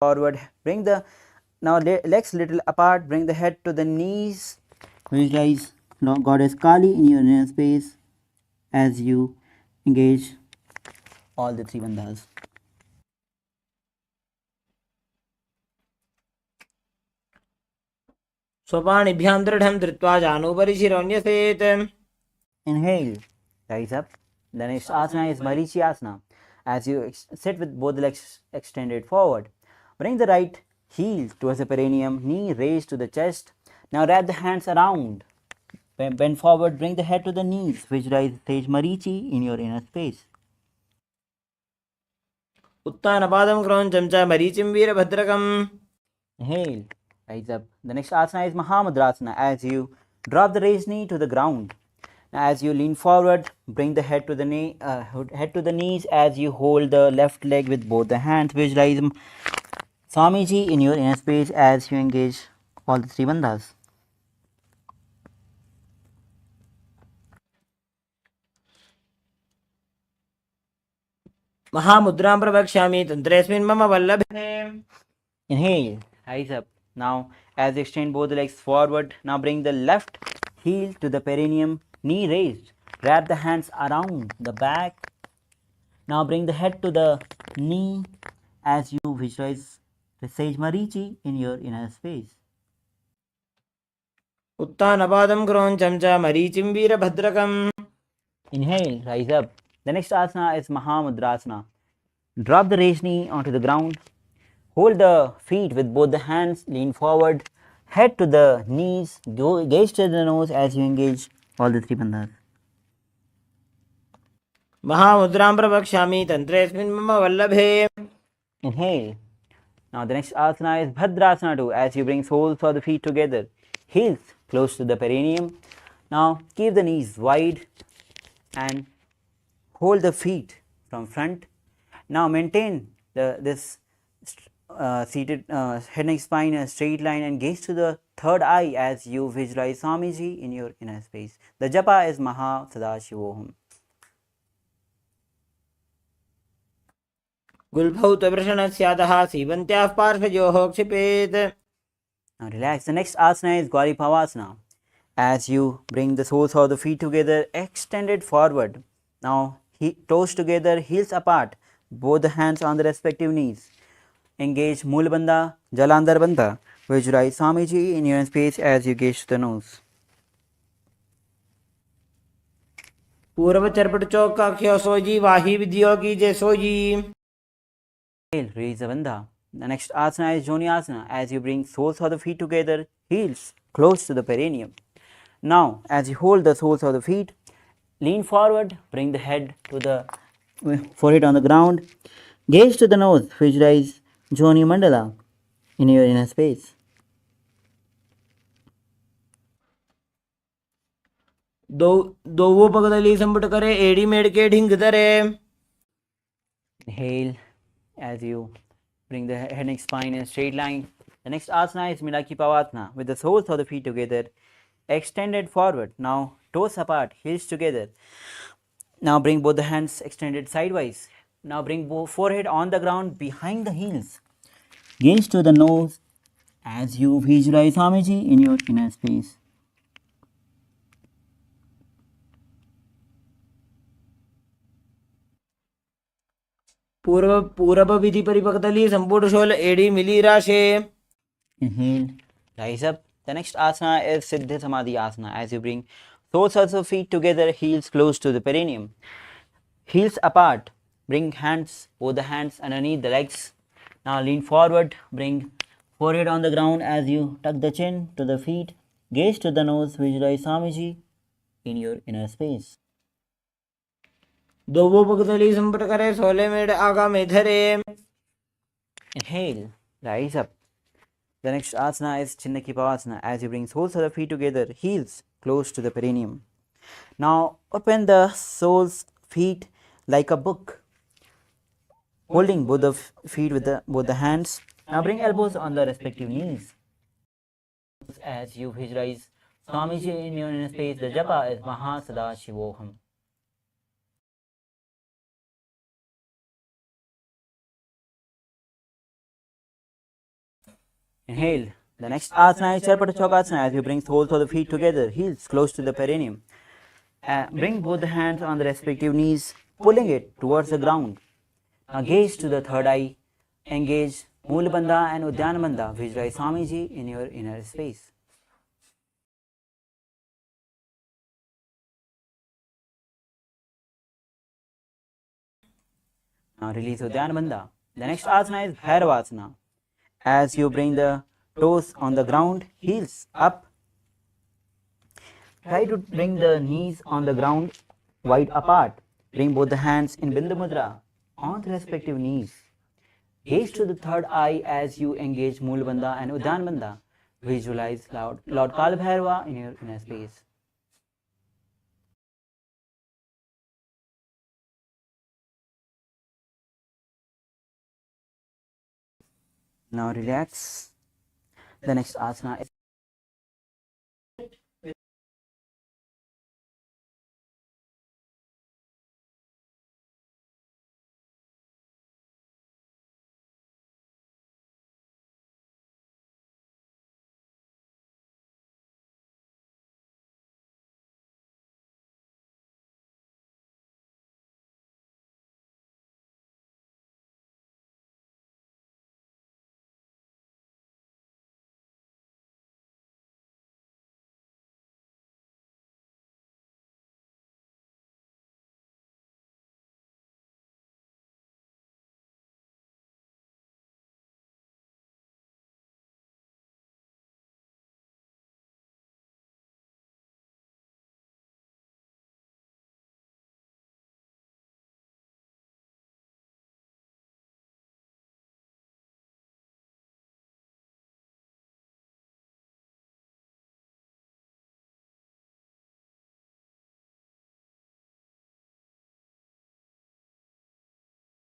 Forward, bring the now legs little apart, bring the head to the knees. Visualize Goddess Kali in your inner space as you engage all the three bandhas. स्वपाणिभ्यां दृढं धृत्वा जानुभरि शिरोऽन्यसेत्. Inhale, rise up. The next asana is Marichi Asana. As you sit with both the legs extended forward, bring the right heel towards the perineum, knee raised to the chest. Now wrap the hands around. Bend forward, bring the head to the knees. Visualize stage Marichi in your inner space. उत्तानपादं क्रौञ्चं च मरीचिं वीरभद्रकम्. Inhale, rise up. The next asana is Mahamudrasana. As you drop the raised knee to the ground. Now as you lean forward, bring the head to the knees as you hold the left leg with both the hands. Visualize Swamiji in your inner space as you engage all the three bandhas. महामुद्रां प्रवक्ष्यामि तन्त्रेऽस्मिन् मम वल्लभे. Inhale, rise up. Now as you extend both the legs forward, now bring the left heel to the perineum, knee raised. Wrap the hands around the back. Now bring the head to the knee as you visualize the sage Marichi in your inner space. उत्तानपादं क्रौञ्चं च मरीचिं वीरभद्रकम्. Inhale, rise up. The next asana is Mahamudrasana. Drop the raised knee onto the ground. Hold the feet with both the hands, lean forward, head to the knees, gaze to the nose as you engage all the three bandhas. महामुद्रां प्रवक्ष्यामि तन्त्रेऽस्मिन् मम वल्लभे. Inhale. Now the next asana is Bhadrasana 2 as you bring soles of the feet together, heels close to the perineum. Now keep the knees wide and hold the feet from front. Now maintain this seated head neck spine in a straight line and gaze to the third eye as you visualize Swamiji in your inner space. The japa is Maha Sadashivoham. गुल्फौ त्ववृषणस्यादः सीवन्त्याः पार्श्वयोः क्षिपेत्. Now relax. The next asana is Gauri Pavasana. As you bring the soles of the feet together, extended forward. Now toes together, heels apart, both the hands on the respective knees. Engage Moola Bandha, Jalandhar Bandha. Visualize Swamiji in your space as you gaze to the nose. पूर्व चरपट चौकाख्यो सोजी वाही विधियो की जय sooji. Raise the bandha. The next asana is Joni Asana. As you bring soles of the feet together, heels close to the perineum. Now, as you hold the soles of the feet, lean forward, bring the head to the forehead on the ground, gaze to the nose, visualize Joni Mandala in your inner space. दोवो पगदली संपुट करे एड़ी मेड़ के ढिंग धरे. Inhale as you bring the head neck spine in a straight line. The next asana is Milaki Pavasana with the soles of the feet together, extended forward. Now toes apart, heels together. Now bring both the hands extended sidewise. Now bring both forehead on the ground behind the heels. Gaze to the nose as you visualize Swamiji in your inner space. पूर्व विधि परिपक्तली संपूर्ण शोल एड़ी मिली राशे. Inhale, rise up. The next asana is Siddha Samadhi Asana. As you bring soles of the feet together, heels close to the perineum. Heels apart. Bring hands, both the hands underneath the legs. Now lean forward. Bring forehead on the ground as you tuck the chin to the feet. Gaze to the nose. Visualize Swamiji in your inner space. दोवो पगदली संपुट करे सोले मेड़ आगा में धरे. Inhale, rise up. The next asana is Chinnaki Pavasana. As you bring soles of the feet together, heels close to the perineum. Now open the soles feet like a book, holding both the feet with both the hands. Now bring elbows on the respective knees. As you visualize Swamiji in your inner space, the japa is Maha Sadashivoham. Inhale. The next asana is Charpata Chokasana as you bring soles of the feet together, heels close to the perineum. Bring both the hands on the respective knees, pulling it towards the ground. Now gaze to the third eye. Engage Mulabandha and Udyanabandha. Visualize Swamiji in your inner space. Now release Udyanabandha. The next asana is Bhairavasana. As you bring the toes on the ground, heels up. Try to bring the knees on the ground wide apart. Bring both the hands in Bindu Mudra on the respective knees. Gaze to the third eye as you engage Mulabandha and Udyanabandha. Visualize Lord Kalabhairava in your inner space. Now relax. The next asana is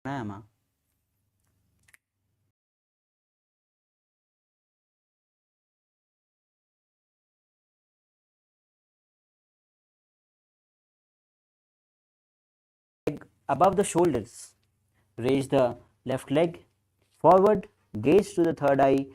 pranayama. Above the shoulders. Raise the left leg forward. Gaze to the third eye.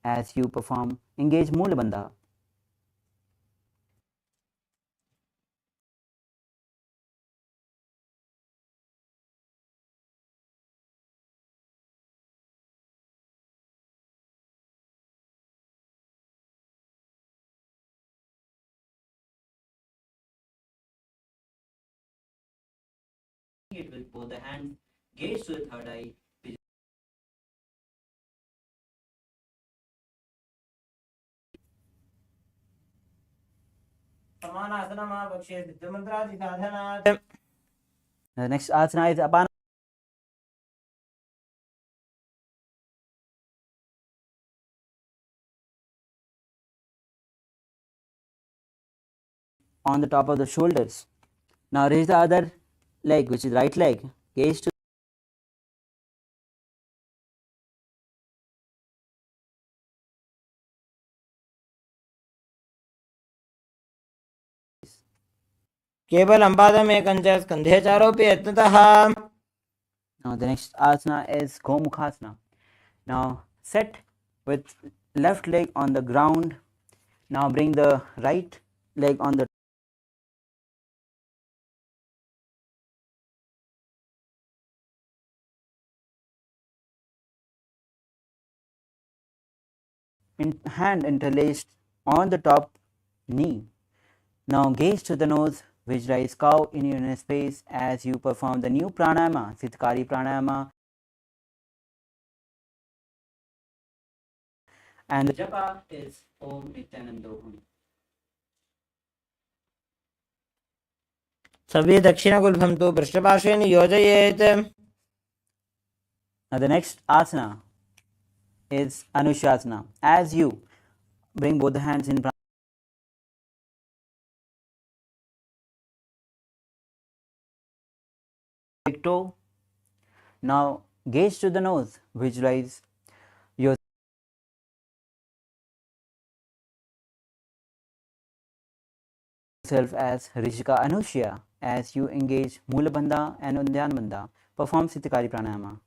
As you perform, engage Mulabandha. It with both the hands. Gaze to the third eye. The next asana is Apana. On the top of the shoulders. Now raise the other leg, which is right leg. Gaze to केवलं पादमेकं च स्कन्धे चारोपि यत्नतः. Now the next asana is Gomukhasana. Now set with left leg on the ground. Now bring the right leg on the hand interlaced on the top knee. Now gaze to the nose, visualize cow in your inner space as you perform the new pranayama, Sitkari pranayama. And the japa is Om Nithyanandoham. सर्वे दक्षिणगुल्भं तु पृष्ठपार्श्वे नियोजयेत्. Now the next asana is Anushasana. As you bring both the hands in big toe. Now gaze to the nose, visualize your yourself as Rishika Anushya as you engage Mula Bandha and Udyan Bandha. Perform Sitakari Pranayama.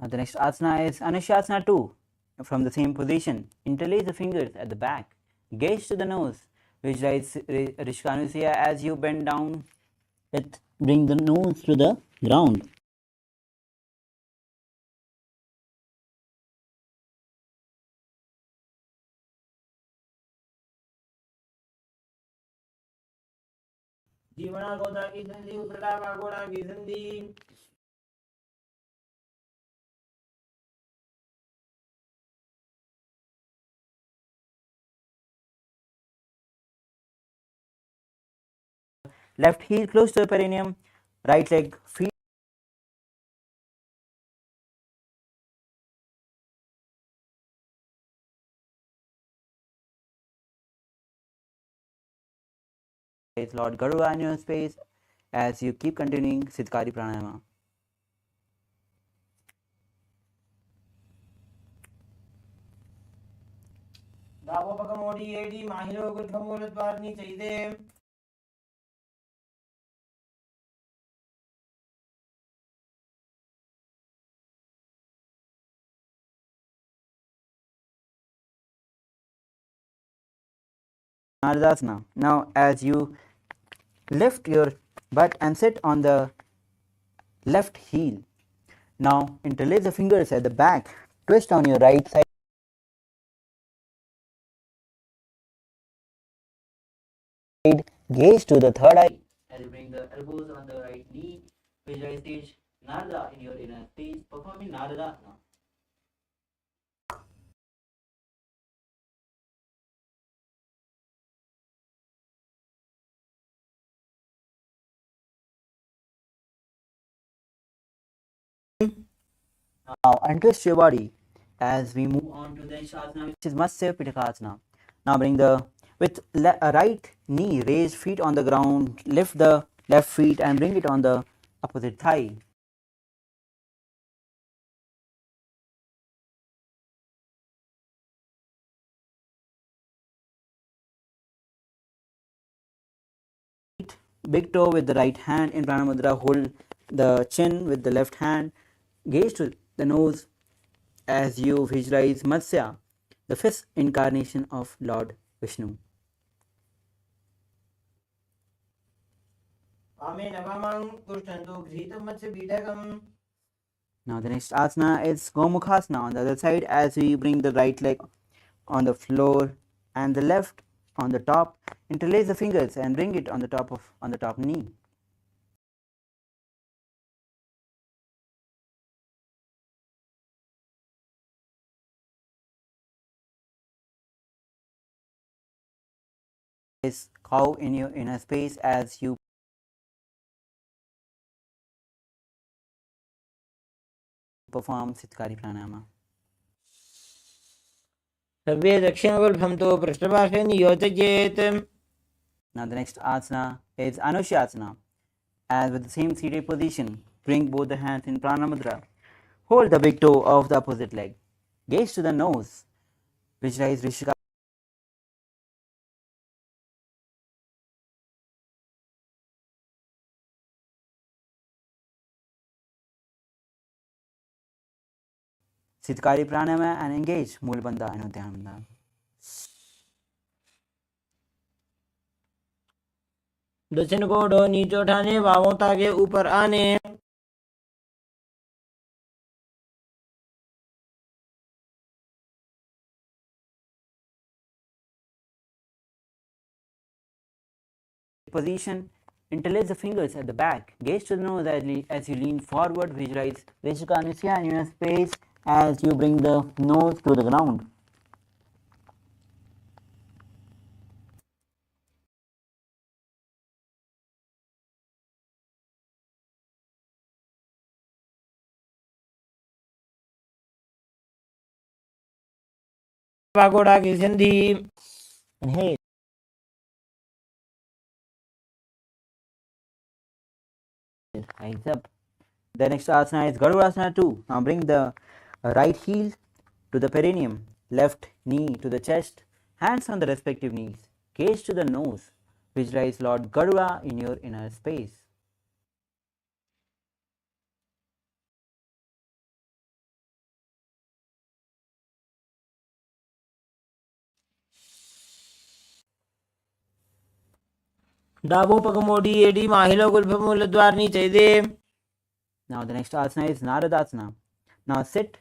Now the next asana is Anushasana 2. From the same position, interlace the fingers at the back. Gaze to the nose. Visualize Rishika Anushya as you bend down. Bring the nose to the ground. जीवना गोदा की संधि उपरला गोड़ा की संधि Left heel close to the perineum. Right leg feet Lord Garuda in your space as you keep continuing Siddhkari Pranayama. दावो पकमोडी AD माहिरो गुठमोल द्वारनी चाहिए Naradasana. Now as you lift your butt and sit on the left heel. Now interlace the fingers at the back. Twist on your right side. Gaze to the third eye. As you bring the elbows on the right knee, visualize stage Narada in your inner space, performing Naradasana. Now untwist your body as we move on to the next asana, which is Matsya Pitakasana. Now bring the with right knee, raise feet on the ground, lift the left feet and bring it on the opposite thigh. Big toe with the right hand in Pranamudra, hold the chin with the left hand, gaze to the nose as you visualize Matsya, the fifth incarnation of Lord Vishnu. Now the next asana is Gomukhasana on the other side as we bring the right leg on the floor and the left on the top. Interlace the fingers and bring it on the top knee. Is cow in your inner space as you perform Siddhkari Pranayama. Survey दक्षिणगुल्फंतो पृष्ठभाषे नियोजयेत्. Now the next asana is Anushasana. As with the same seated position, bring both the hands in Pranamudra. Hold the big toe of the opposite leg. Gaze to the nose. Visualize Rishika. Siddhkari Pranayama and engage Mula Bandha and Udyan Bandha. दक्षिण को ढो नीचे उठाने बाहों ताके ऊपर आने Position. Interlace the fingers at the back. Gaze to the nose as you lean forward. Visualize Rishika Anushya in your space as you bring the nose to the ground. पागोड़ा की संधि. Inhale. Hands up. The next asana is Garudasana 2. Now bring the right heel to the perineum, left knee to the chest, hands on the respective knees, gaze to the nose. Visualize Lord Garuda in your inner space. ડાબો પગ મોડી એડી માહિલો ગુલ્ફમૂલદ્વારની ચૈદે. Now the next asana is Naradasana. Now sit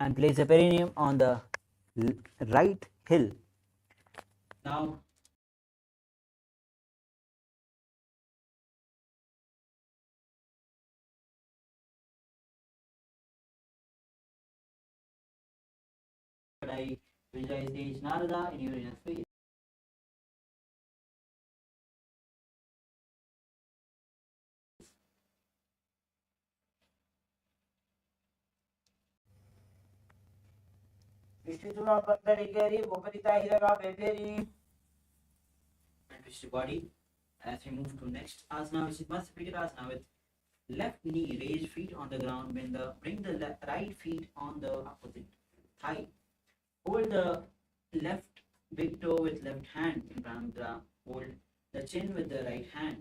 and place the perineum on the right heel. Now visualize Narada in your inner space. Vishnu પત્તરી carry ઉપરિતા હિરકા બેફેરી. And twist your body as we move to next asana, which is Matsapikadasana, with left knee raised, feet on the ground. Bring the right feet on the opposite thigh. Hold the left big toe with left hand in Pranamudra. Hold the chin with the right hand.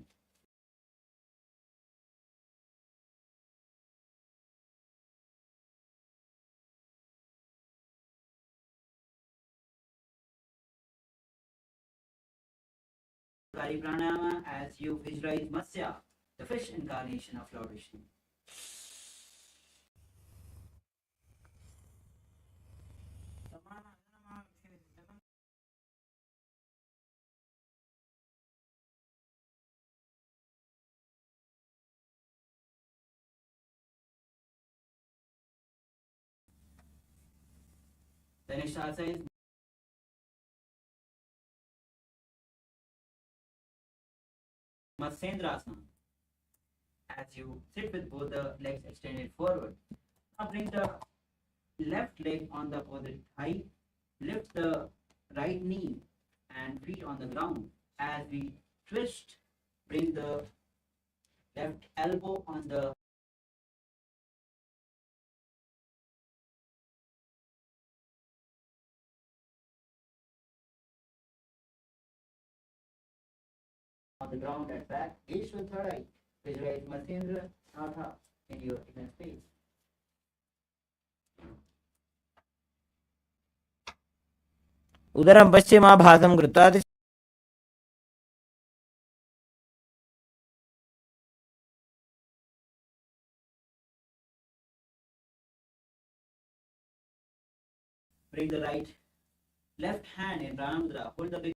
Kari Pranayama as you visualize Matsya, the fish incarnation of Lord Vishnu. The next asana is Matsyendrasana. As you sit with both the legs extended forward, now bring the left leg on the opposite thigh, lift the right knee and feet on the ground. As we twist, bring the left elbow on the ground at back, gaze to the third eye. Visualize Matsyendrasana in your inner space. ઉદરમ પશ્ચિમાભાસમ કૃત્વા Bring the left hand in Pranamudra. Hold the big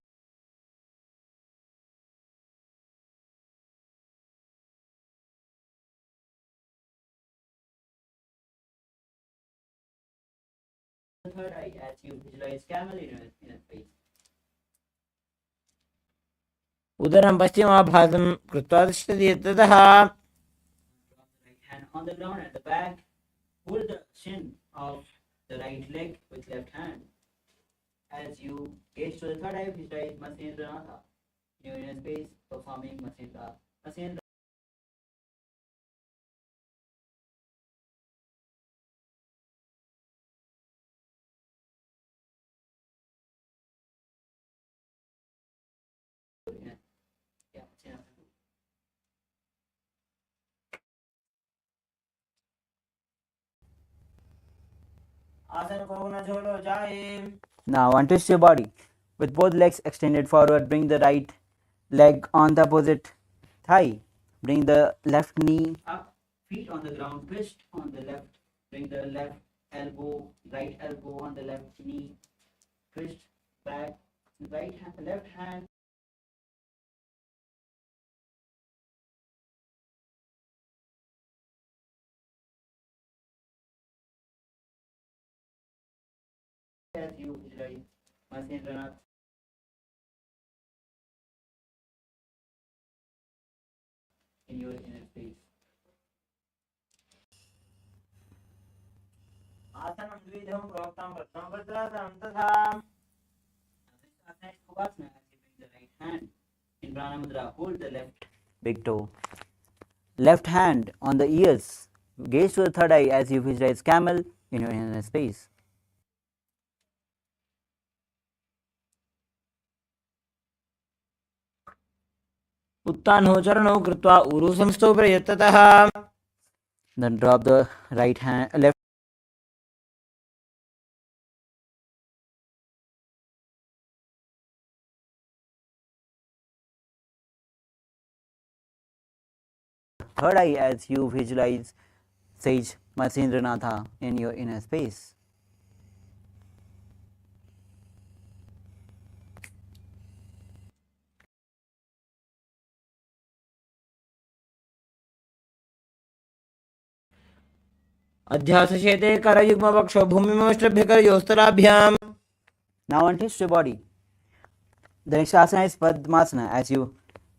third eye as you visualize camel in your face. ઉદરમ પશ્ચિમાભાસમ કૃત્વા तिष्ठति ततः. Right hand on the ground at the back. Hold the shin of the right leg with left hand. As you gaze to the third eye, visualize Matsyendrasana in your inner space, performing Matsyendrasana. આસન કોક ન છોડો જાય. Now untwist your body. With both legs extended forward, bring the right leg on the opposite thigh. Bring the left knee up, feet on the ground, twist on the left. Bring the right elbow on the left knee, twist back, left hand. As you visualize Matsyendrasana in your inner space. આસનમ દ્વિધમ પ્રોક્તમ પ્રથમ ભદ્રાસનમ તથા. As you bring the right hand in Pranamudra, hold the left big toe. left hand on the ears. Gaze to the third eye as you visualize camel in your inner space. उत्तानौ चरणौ कृत्वा ऊरु संस्थौ प्रयत्ततः Then drop the right hand, left third eye as you visualize Sage Matsendranatha in your inner space. अध्यासशेते करयुग्मवक्षो भूमिमवष्ट्रभ्यकरयोस्तराभ्याम्. Now untwist your body. The next asana is Padmasana as you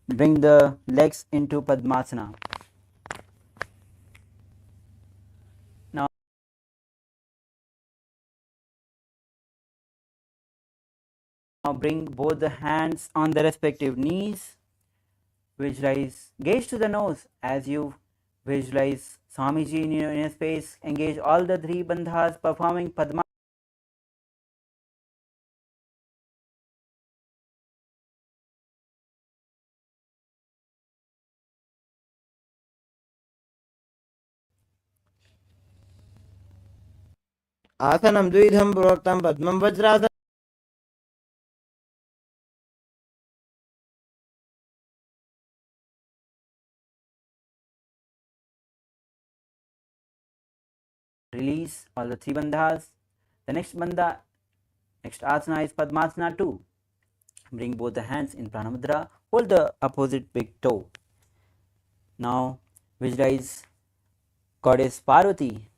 bring the legs into Padmasana. Now bring both the hands on the respective knees. Visualize, gaze to the nose as you visualize Swamiji in your inner space. Engage all the three bandhas performing Padma. आसनं द्विधं प्रोक्तं पद्मं वज्रासनं. Release all the three bandhas. The next asana is Padmasana 2. Bring both the hands in Pranamudra. Hold the opposite big toe. Now visualize Goddess Parvati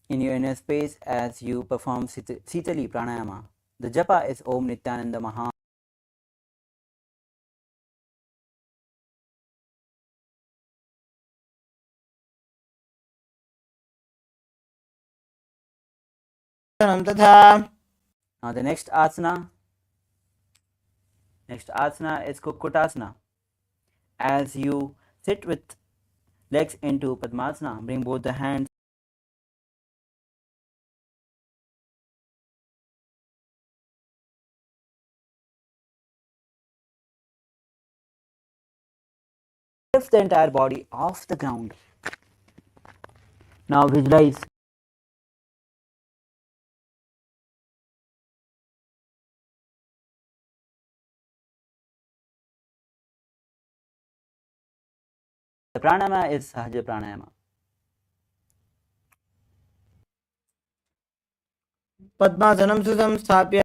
in your inner space as you perform Sitali Pranayama. The japa is Om Nithyananda Maha. तथा. Now the next asana is Kukutasana. As you sit with legs into Padmasana, bring both the hands lift the entire body off the ground. Now visualize the pranayama is Sahaja Pranayama. पद्मासनं सुसंस्थाप्य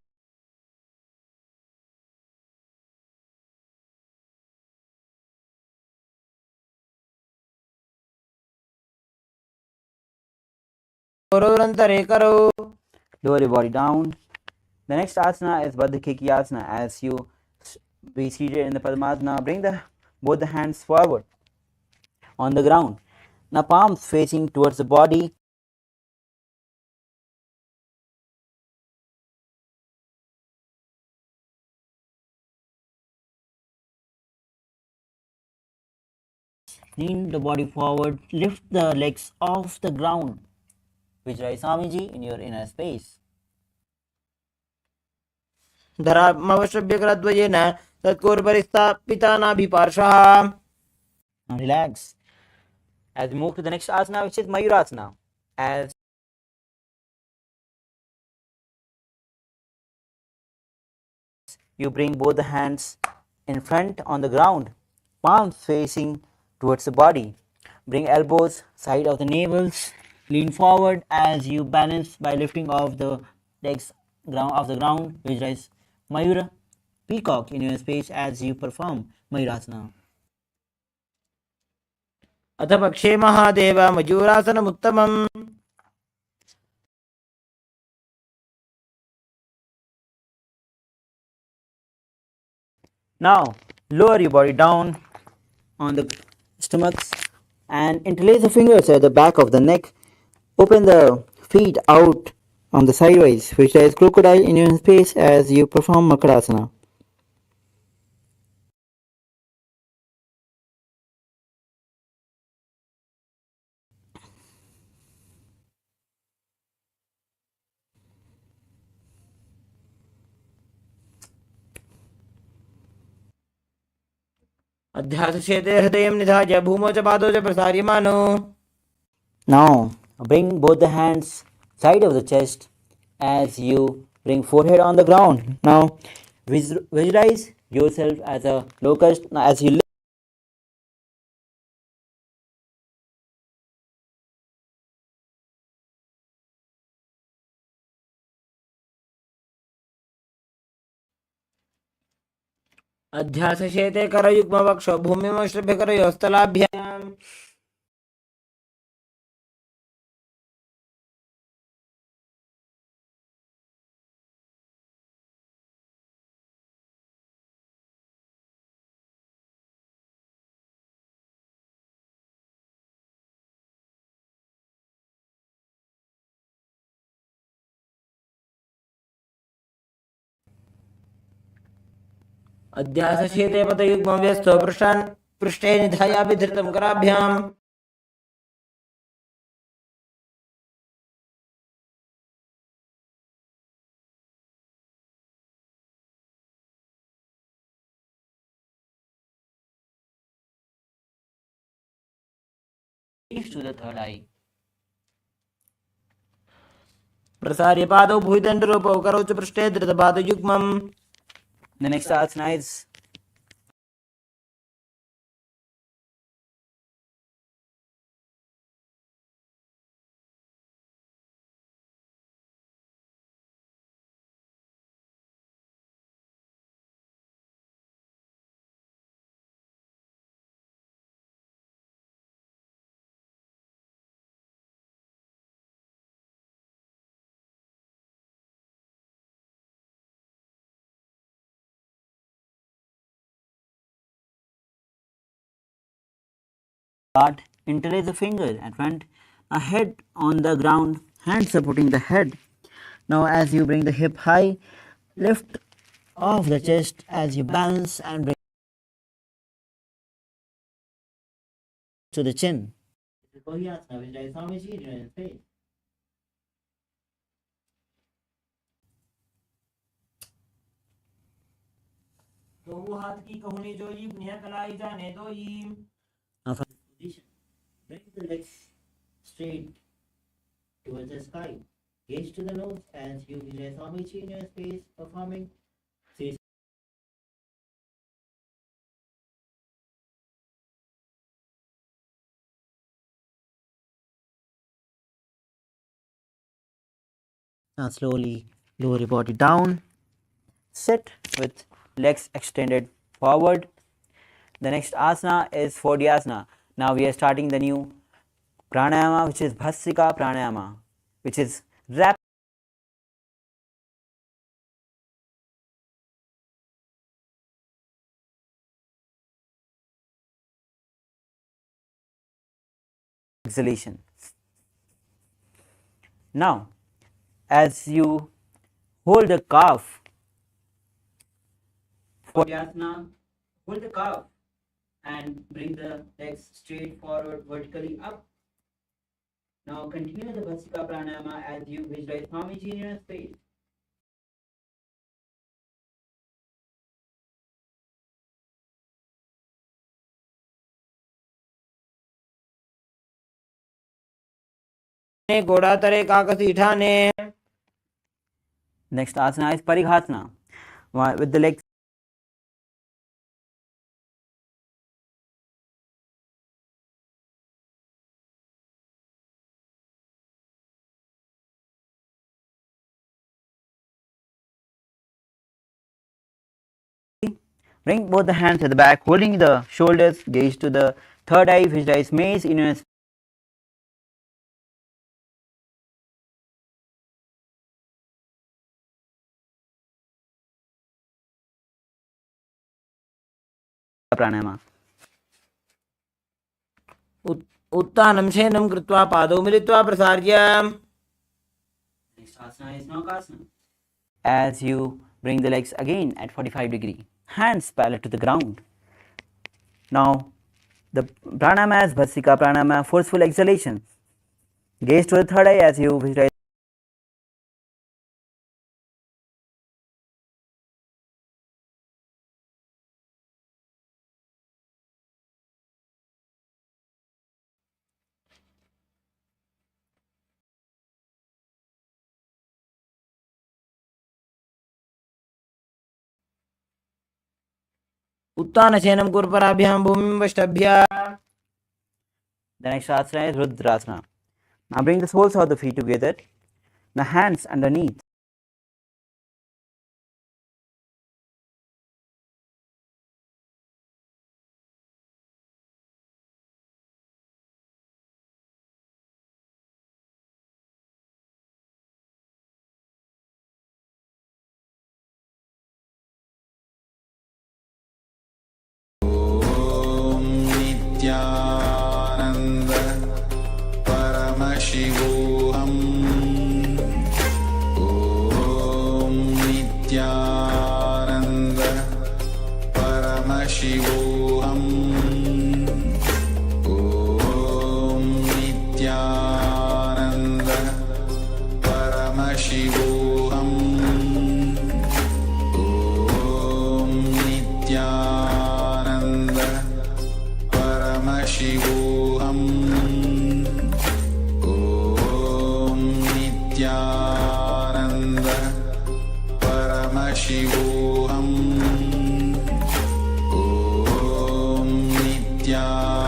करो. Lower your body down. The next asana is Baddha Asana. As you be seated in the Padmasana, bring both the hands forward on the ground. Now palms facing towards the body. Lean the body forward. Lift the legs off the ground. Visualize Swamiji in your inner space. धरामवश्यभ्यकरद्वयेन तत्कोर्परिस्थापितानाभिपार्श्वः. Now relax. As we move to the next asana, which is Mayurasana. As you bring both the hands in front on the ground, palms facing towards the body. Bring elbows side of the navels. Lean forward as you balance by lifting off the legs off the ground. Visualize Mayura, peacock in your space as you perform Mayurasana. अथ पक्षे Mahadev मयूरासनमुत्तमम्. Now lower your body down on the stomachs and interlace the fingers at the back of the neck. Open the feet out on the sideways. Visualize crocodile in your space as you perform Makarasana. अध्यासशेते हृदयं निधाय भूमौ च पादौ च प्रसार्यमानो. Now bring both the hands side of the chest as you bring forehead on the ground. Now visualize yourself as a locust. Now as you lift अध्यासशेते करयुग्मवक्षो भूमिमश्रभ्य करयोस्तलाभ्याम्. अध्यासशेते पतयुग्मव्यस्थो पृष्ठान् पृष्ठे निधायापि धृतं कराभ्याम्. to the third eye. प्रसार्य पादौ भुजदण्डरूपौ करौ च पृष्ठे धृतपादयुग्मम्. The next asana is start. Interlace the fingers at front, a head on the ground, hands supporting the head. Now as you bring the hip high, lift off the chest as you balance and bring to the chin. दो हाथ की कहुनी जोई पुण्य कलाई जाने दोई. Now from this position, bring the legs straight towards the sky. Gaze to the nose as you visualize Swamiji in your space performing. Say now slowly lower your body down. Sit with legs extended forward. The next asana is Fordhyasana. Now we are starting the new pranayama, which is Bhasika pranayama, which is rapid exhalation. Now, as you hold the calf, Fordhyasana, hold the calf and bring the legs straight forward vertically up. Now continue the Bhasika pranayama as you visualize Swamiji in your space. घोड़ातरे काकसी Thane. Next asana is Parighasana. With the legs bring both the hands at the back, holding the shoulders, gaze to the third eye, visualize maze in your pranayama. उत्तानं शयनं कृत्वा पादौ मिलित्वा प्रसार्य. Next asana is Naukasana. As you bring the legs again at 45 degree, hands parallel to the ground. Now the pranayama is Bhasika pranayama, forceful exhalation. Gaze to the third eye as you visualize उत्तानशयनं कुर्पराभ्यां भूमिं वष्टभ्य. The next asana is Rudrasana. Now bring the soles of the feet together, the hands underneath. Nithyananda Paramashivoham Om Nithyananda Paramashivoham Om Nithyananda Paramashivoham Om Nithyananda Paramashivoham Om Nithyananda Paramashivoham Om Nithyananda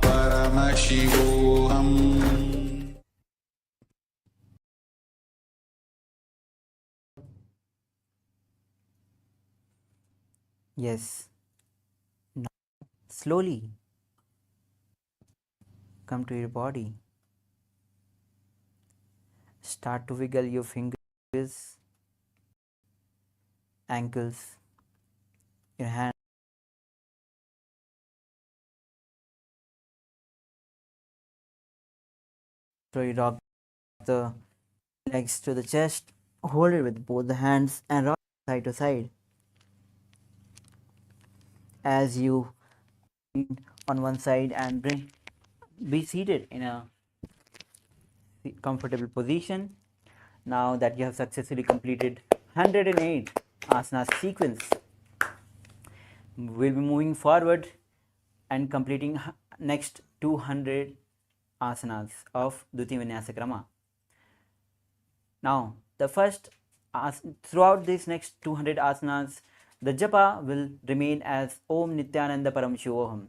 Paramashivoham. Yes. Now slowly come to your body. Start to wiggle your fingers, ankles, your hands. So you rock the legs to the chest, hold it with both the hands and rock side to side. As you on one side and be seated in a comfortable position. Now that you have successfully completed 108 asana sequence, we'll be moving forward and completing next 200 asanas of Dviti Vinyasa Krama. Now the first throughout these next 200 asanas, the japa will remain as Om Nithyananda Paramashivoham.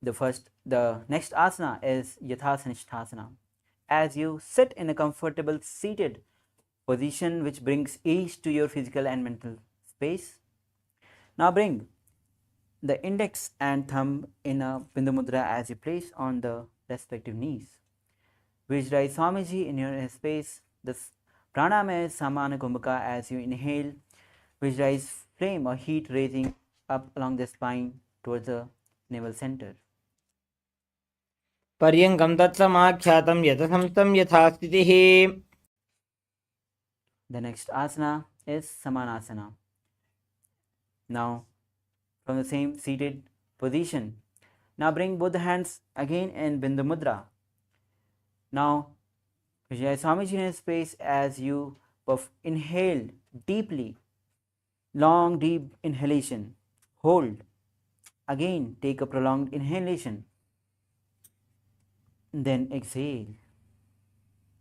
The next asana is Yathasanishthasana. As you sit in a comfortable seated position which brings ease to your physical and mental space. Now bring the index and thumb in a Bindu Mudra as you place on the respective knees. Visualize Swamiji in your space. The pranayama is Samana Kumbhaka. As you inhale, visualize flame or heat raising up along the spine towards the navel center. पर्यङ्कं तत्समाख्यातं यथसंस्थं यथा स्थितिः. The next asana is Samanasana. Now from the same seated position, now bring both the hands again in Bindu Mudra. Now visualize Swamiji in space as you inhale deeply, long deep inhalation, hold, again take a prolonged inhalation, then exhale.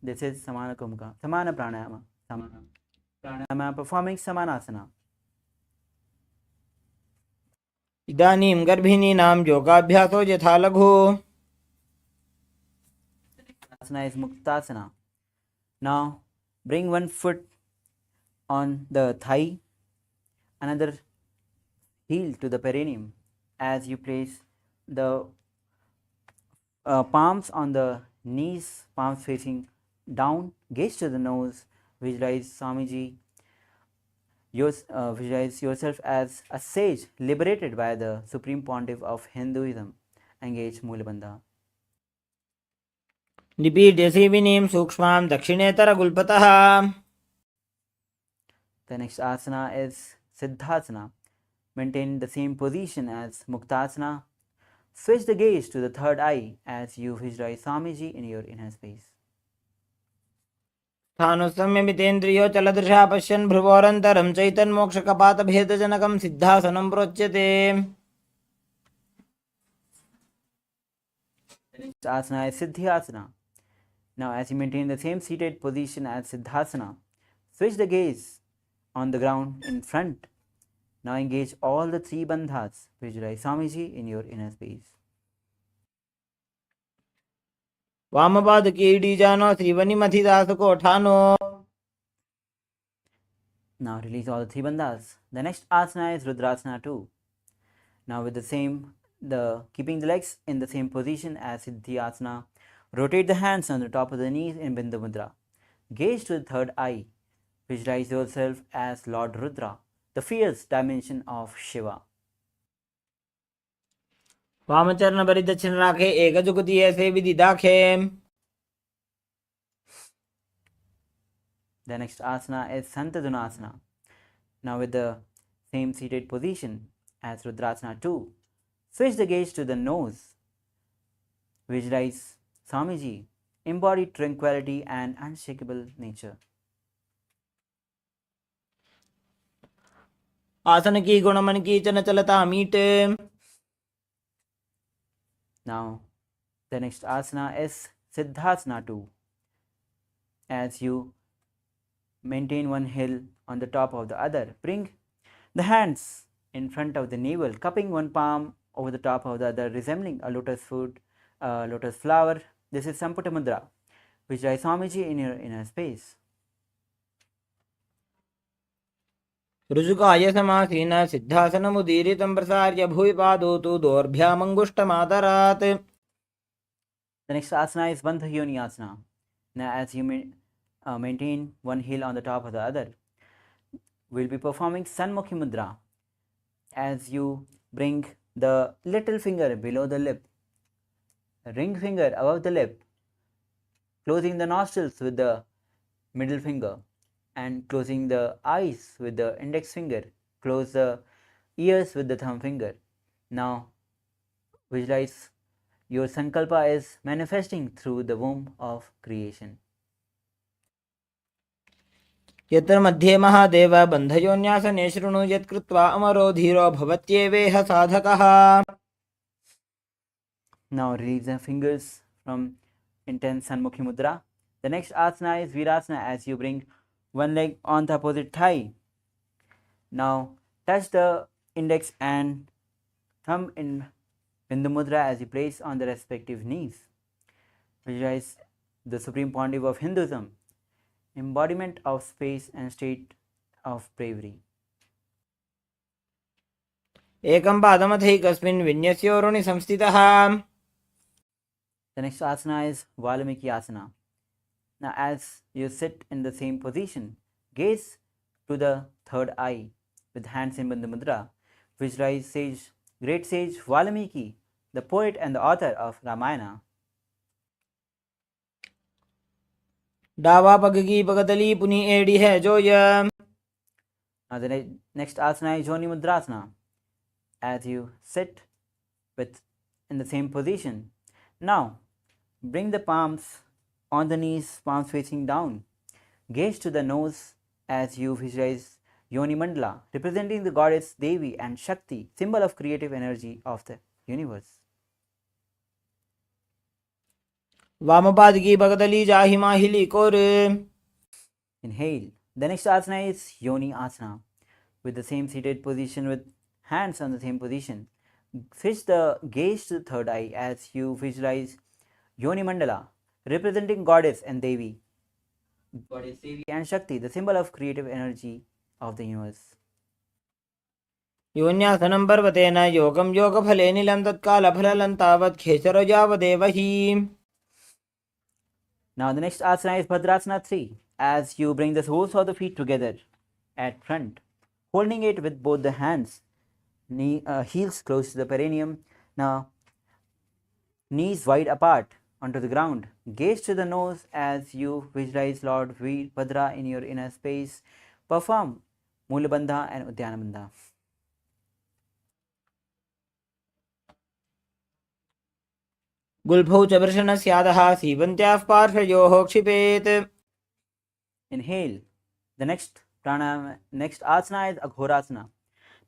This is Samana Kumbhaka, Samana Pranayama, Samana Pranayama performing Samanasana. इदानीं गर्भिणीनां योगाभ्यासो यथा लघु. Asana is Muktasana. Now bring one foot on the thigh, another heel to the perineum as you place the palms on the knees, palms facing down, gaze to the nose, visualize Swamiji, visualize yourself as a sage liberated by the Supreme Pontiff of Hinduism. Engage Mulabandha. निपीड्य सेविनीं सूक्ष्मां दक्षिणेतरगुल्पतः. The next asana is Siddhasana. Maintain the same position as Muktasana. Switch the gaze to the third eye as you visualize Swamiji in your inner space. स्थानुसंयमितेन्द्रियो चलदृशा पश्यन् भ्रुवोरन्तरं चैतन्मोक्षकपातभेदजनकं सिद्धासनं प्रोच्यते. The next asana is Siddhyasana. Now as you maintain the same seated position as Siddhasana, switch the gaze on the ground in front Now engage all the three bandhas. Visualize Swamiji in your inner space. वामपाद कीडी जानो श्रीवनी मथिदास को ठानो. Now release all the three bandhas. The next asana is Rudrasana 2. Now with keeping the legs in the same position as Siddhyasana, rotate the hands on the top of the knees in Bindu Mudra. Gaze to the third eye. Visualize yourself as Lord Rudra, the fierce dimension of Shiva. वामचरण बरी दक्षिण राखे एक जुगति ऐसे विधि दाखे. The next asana is Santadunasana. Now with the same seated position as Rudrasana 2, switch the gaze to the nose. Visualize Swamiji, embody tranquility and unshakable nature. आसन की गुण मन की चन चलता मीटे. Now the next asana is Siddhasana 2. As you maintain one heel on the top of the other, bring the hands in front of the navel, cupping one palm over the top of the other, resembling a lotus flower. This is Samputa Mudra. Visualize Swamiji in your inner space. ऋजुकाय समासीन सिद्धासनमुदीरितं प्रसार्य भुवि पादौ तु दोर्भ्यामङ्गुष्ठमादरात्. The next asana is Bandha Yoni Asana. Now as you maintain one heel on the top of the other, we'll be performing Sanmukhi Mudra. As you bring the little finger below the lip, ring finger above the lip, closing the nostrils with the middle finger, and closing the eyes with the index finger, close the ears with the thumb finger. Now visualize your sankalpa is manifesting through the womb of creation. यत्र मध्ये महादेव बन्धयोन्यासने शृणु यत्कृत्वा अमरो धीरो भवत्येवेह साधकः. Now release the fingers from intense Sanmukhi Mudra. The next asana is Virasana, as you bring one leg on the opposite thigh. Now touch the index and thumb in Bindu Mudra as you place on the respective knees. Visualize the supreme pontiff of Hinduism, embodiment of space and state of bravery. एकं पादमथैकस्मिन् विन्यस्योरुणि संस्थितः. The next asana is Valmiki Asana. Now as you sit in the same position, gaze to the third eye with hands in Bandhu Mudra. Visualize great sage Valmiki, the poet and the author of Ramayana. डावा पग की पगतली पुनि एड़ी है जोय. Now the next asana is Yoni Mudrasana. As you sit in the same position, now bring the palms on the knees, palms facing down. Gaze to the nose as you visualize Yoni Mandala, representing the goddess Devi and Shakti, symbol of creative energy of the universe. वामपाद की पगतली जाहि माहिली core. Inhale. The next asana is Yoni Asana. With the same seated position with hands on the same position, switch the gaze to the third eye as you visualize Yoni Mandala, representing goddess and Devi. Goddess Devi and Shakti, the symbol of creative energy of the universe. योन्यासनं पर्वतेन योगं योगफले नीलं तत्कालफलं तावत् खेचरजावदेव हि. Now the next asana is Bhadrasana 3. As you bring the soles of the feet together at front, holding it with both the hands, heels close to the perineum. Now knees wide apart onto the ground. Gaze to the nose as you visualize Lord Veerbhadra in your inner space. Perform Mulabandha and Udyanabandha. गुल्फौ च वृषणस्यादः सीवन्त्याः पार्श्वयोः क्षिपेत्. Inhale. The next asana is Aghorasana.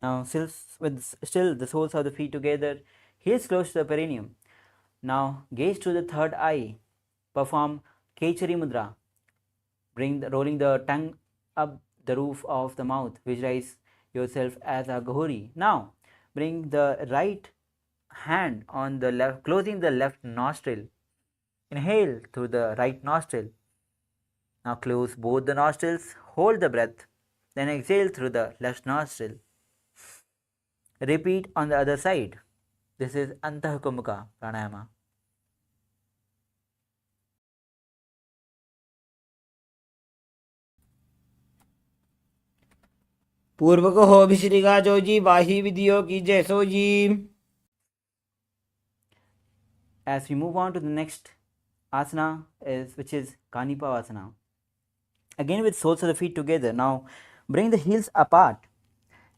Now still the soles of the feet together, heels close to the perineum. Now gaze to the third eye. Perform Kechari Mudra. Rolling the tongue up the roof of the mouth. Visualize yourself as a Ghori. Now, bring the right hand on the left, closing the left nostril. Inhale through the right nostril. Now close both the nostrils, hold the breath, then exhale through the left nostril. Repeat on the other side. This is Antahkumukha Pranayama. पूर्व को हो भिश्रिका जो जी वाही विधियों की जैसो जी. As we move on to the next asana, which is Kanipavasana. Again with soles of the feet together. Now bring the heels apart.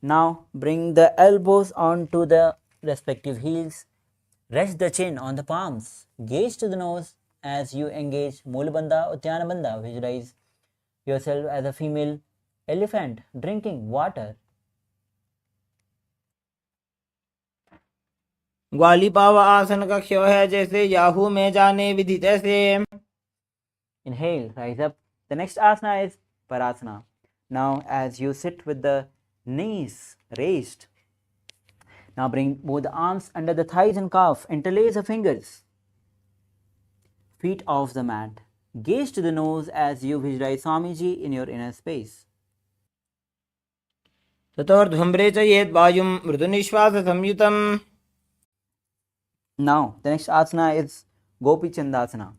Now bring the elbows onto the respective heels. Rest the chin on the palms. Gaze to the nose as you engage Mulabandha, Uddiyana Bandha. Visualize yourself as a female elephant drinking water. ग्वाली पाव आसन का क्यों है जैसे Yahoo में जाने विधि तैसे. Inhale, rise up. The next asana is Parasana. Now, as you sit with the knees raised, now bring both the arms under the thighs and calf. Interlace the fingers. Feet off the mat. Gaze to the nose as you visualize Swamiji in your inner space. ततोर्ध्वम्रे च येत् वायुं मृदुनिश्वास संयुतम्. Now, the next asana is Gopi Chandasana.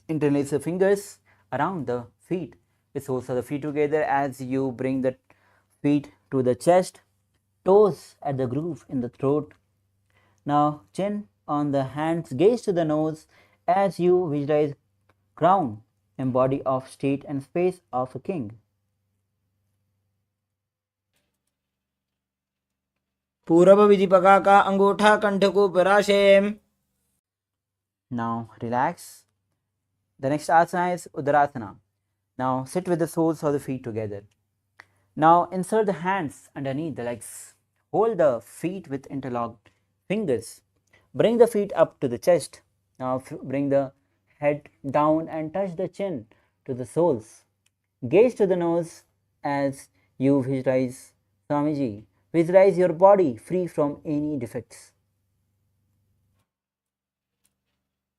Interlace the fingers around the feet with soles of the feet together as you bring the feet to the chest, toes at the groove in the throat. Now, chin on the hands, gaze to the nose as you visualize crown, embody of state and space of a king. पूर्व विधि पका का अंगूठा कंठ को पराशे. Now, relax. The next asana is Udarasana. Now, sit with the soles of the feet together. Now, insert the hands underneath the legs. Hold the feet with interlocked fingers. Bring the feet up to the chest. Now, bring the head down and touch the chin to the soles. Gaze to the nose as you visualize Swamiji. Visualize your body free from any defects.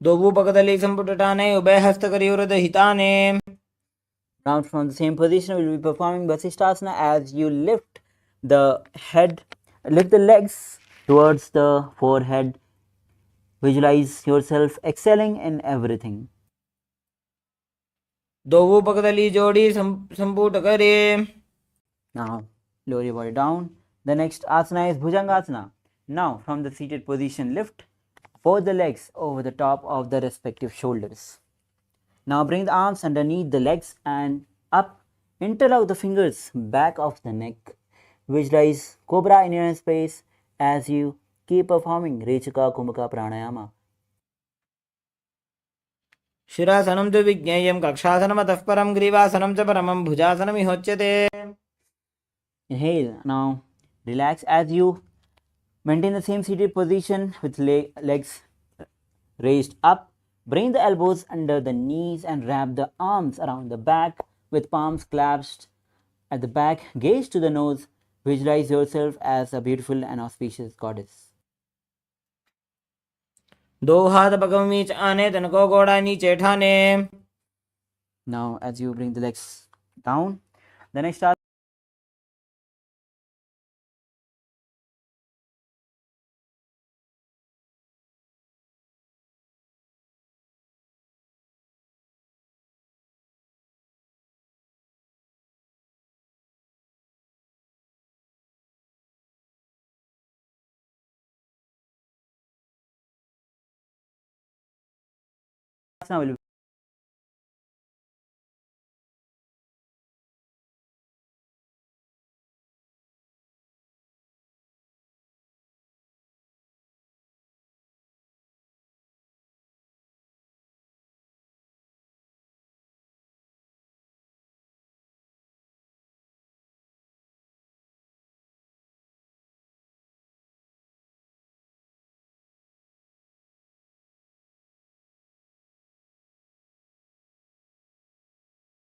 दोबू पकदली संपुटटाने उभय हस्त करियोरद हिताने. Now from the same position we will be performing Vasishtasana as you lift the head, lift the legs towards the forehead. Visualize yourself excelling in everything. दोबू पकदली जोड़ी संपुट करे. Now lower your body down. The next asana is Bhujangasana. Now from the seated position lift both the legs over the top of the respective shoulders. Now bring the arms underneath the legs and up. Interlock the fingers back of the neck. Visualize cobra in your space as you keep performing Rechaka Kumbhaka Pranayama. शिरासनं तु विज्ञेयं कक्षासनमतः परं ग्रीवासनं च परमं भुजासनमिहोच्यते. Inhale. Now relax as you maintain the same seated position with legs raised up. Bring the elbows under the knees and wrap the arms around the back with palms clasped at the back. Gaze to the nose. Visualize yourself as a beautiful and auspicious goddess. दो हाथ पगम नीच आने तनको गोड़ा नीचे ठाने. Now as you bring the legs down, the next asana will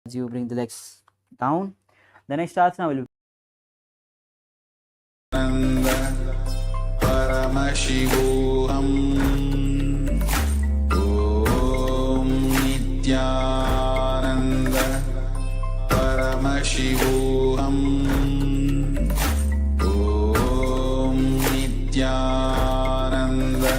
as you bring the legs down. The next asana will be Nithyananda.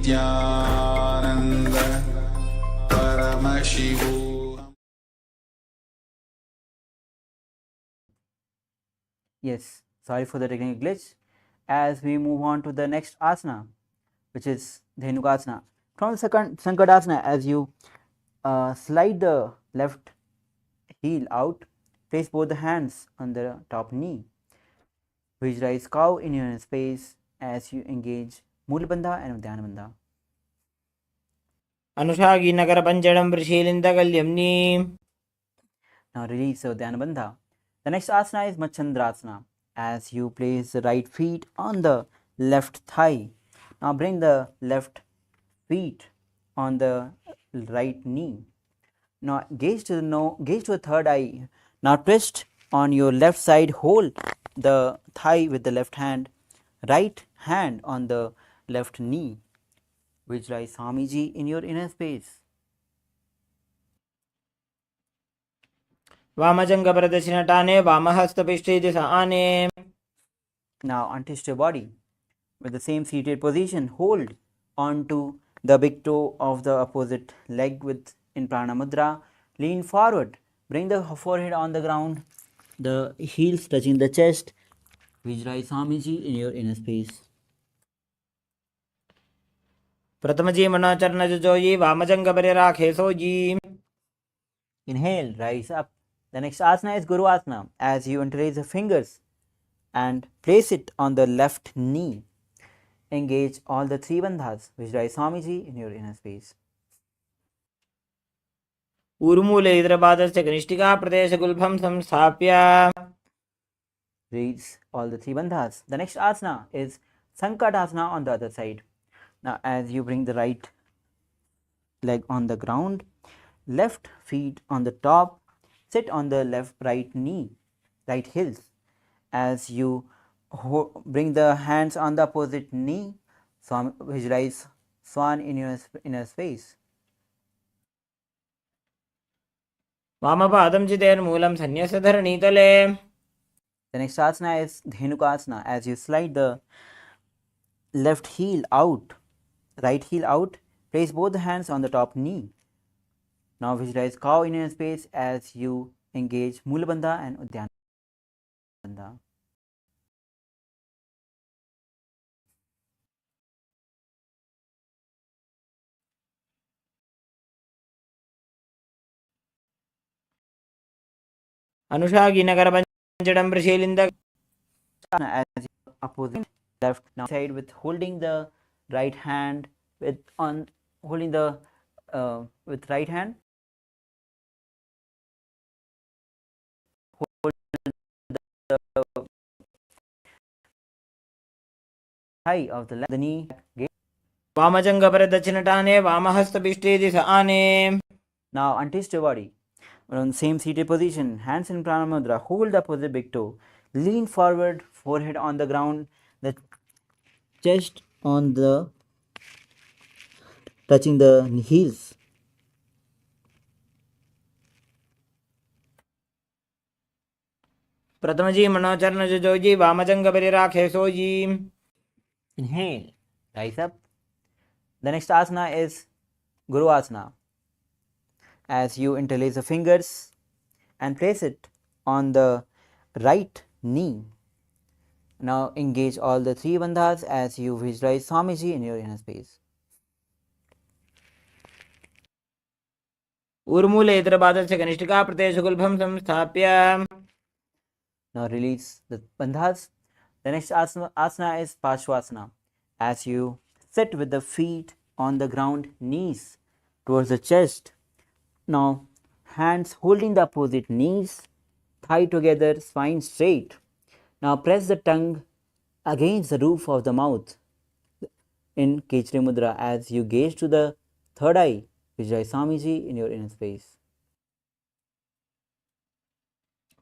Nithyananda Paramashivoham. Yes, sorry for the technical glitch. As we move on to the next asana, which is Dhenukasana. From Sankadasana, as you slide the left heel out, place both the hands on the top knee. Visualize cow in your space as you engage Mulabandha and Udyanabandha. अनुषागी Nagar पंचडं वृषीलिन्दकल्यम्नी. Now release the Udyanabandha. The next asana is Machandrasana. As you place the right feet on the left thigh. Now bring the left feet on the right knee. Now gaze to the third eye. Now twist on your left side, hold the thigh with the left hand, right hand on the left knee. Visualize Swamiji in your inner space. वामजङ्गप्रदक्षिणटाने वामहस्तपिष्ठे दिशा आने. Now untwist your body with the same seated position. Hold onto the big toe of the opposite leg with in Prana Mudra. Lean forward. Bring the forehead on the ground. The heels touching the chest. Visualize Swamiji in your inner space. प्रथमजी मनाचरणजोजी वामजङ्गपरिराखे sooji. Inhale, rise up. The next asana is Guru Asana. As you interlace the fingers and place it on the left knee, engage all the three bandhas. Visualize Swamiji in your inner space. ऊर्मूले इन्द्रपादस्य कनिष्ठिका प्रदेशगुल्भं संस्थाप्य. Release all the three bandhas. The next asana is Sankatasana on the other side. Now, as you bring the right leg on the ground, left feet on the top, sit on the left right knee, right heels. As you bring the hands on the opposite knee, visualize swan in your inner space. वामपादं चितेर्मूलं सन्न्यस्य धरणीतले. The next asana is Dhenukasana. As you slide the left heel out, right heel out, place both the hands on the top knee. Now visualize cow in inner space as you engage Mula Bandha and Uddiyana Bandha. అనుషాగినకరపంచడం ప్రశీలింద As you opposite left now side with holding the right hand with on holding the with right hand hold the thigh of the left the knee వామజంగపర దక్షిణటానే వామహస్తపిష్టే దిశ ఆనే. now untwist your body on same seated position, hands in Pranamudra, hold the opposite big toe, lean forward, forehead on the ground, the chest on the touching the heels. ప్రథమజీ మనోచరణ Joji వామజంగ పరిరాఖే Sowji. Inhale, rise up. The next asana is Guru Asana. As you interlace the fingers and place it on the right knee. Now engage all the three bandhas as you visualize Swamiji in your inner space. ఊర్మూలేతర పాదస్య కనిష్ఠికా ప్రదేశ గుల్భం సంస్థాప్య. Now release the bandhas. The next asana is Parshvasana. As you sit with the feet on the ground, knees towards the chest. Now hands holding the opposite knees, thigh together, spine straight. Now press the tongue against the roof of the mouth in Kechari Mudra as you gaze to the third eye, visualize Swamiji in your inner space.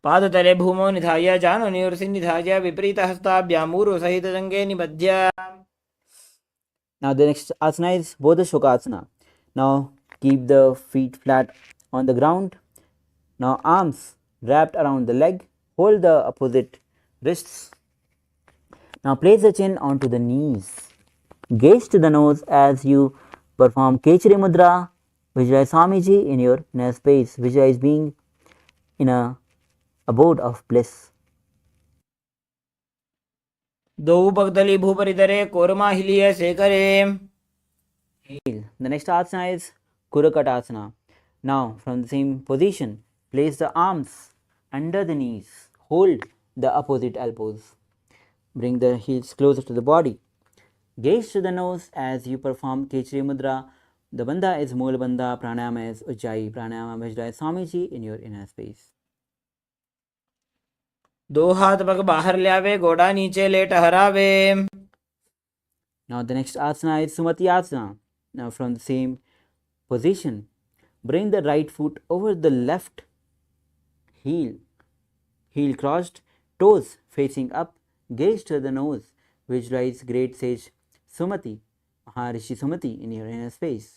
పాదతలే భూమో నిధాయ Janu నిధాయ విపరీత హస్తాభ్యామూరు సహిత జంగే నిబధ్య. Now the next asana is Bodha Shokasana. Now keep the feet flat on the ground. Now arms wrapped around the leg, hold the opposite wrists. Now place the chin onto the knees. Gaze to the nose as you perform Kechari Mudra. Visualize Swamiji in your inner space. Visualize being in a abode of bliss. దోవు పగతలి భూపరితరే కోరమాహిలియ శేఖరే. The next asana is Kurakatasana. Now from the same position, place the arms under the knees. Hold the opposite elbows. Bring the heels closer to the body. Gaze to the nose as you perform Kechari Mudra. The bandha is Mula Bandha, Pranayama is Ujjayi Pranayama. Visualize Swamiji in your inner space. दो हाथ पग बाहर ल्यावे गोड़ा नीचे late हरावे. Now the next asana is Sumati Asana. Now from the same position, bring the right foot over the left heel, heel crossed, toes facing up, gaze to the nose. Visualize great sage Sumati, Maharishi Sumati in your inner space.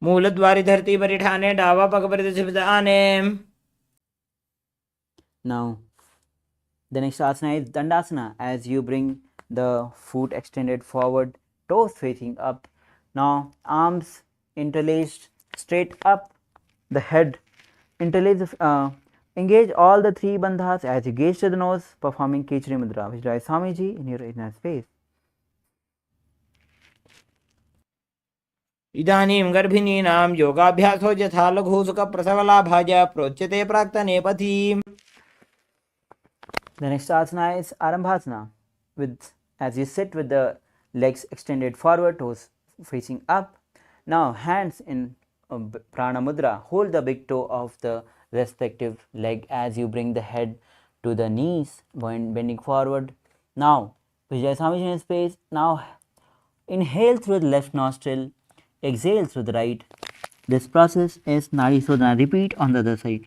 मूलद्वारी धरती परिठाने डावा पग परिदशित आने. Now the next asana is Dandasana. As you bring the foot extended forward, toes facing up. Now arms interlaced straight up, the head interlace. Engage all the three bandhas as you gaze to the nose, performing Kechari Mudra. Visualize Swamiji in your inner space. इदानीं गर्भिणीनां योगाभ्यासो यथा लघुसुख प्रसवलाभाय प्रोच्यते प्राक्तनेपथी. The next asana is Arambhasana. With as you sit with the legs extended forward, toes facing up. Now hands in Prana Mudra. Hold the big toe of the respective leg as you bring the head to the knees, bending forward. Now visualize Swamiji in space. Now inhale through the left nostril, exhale through the right. This process is Nadi Sodhana. Repeat on the other side.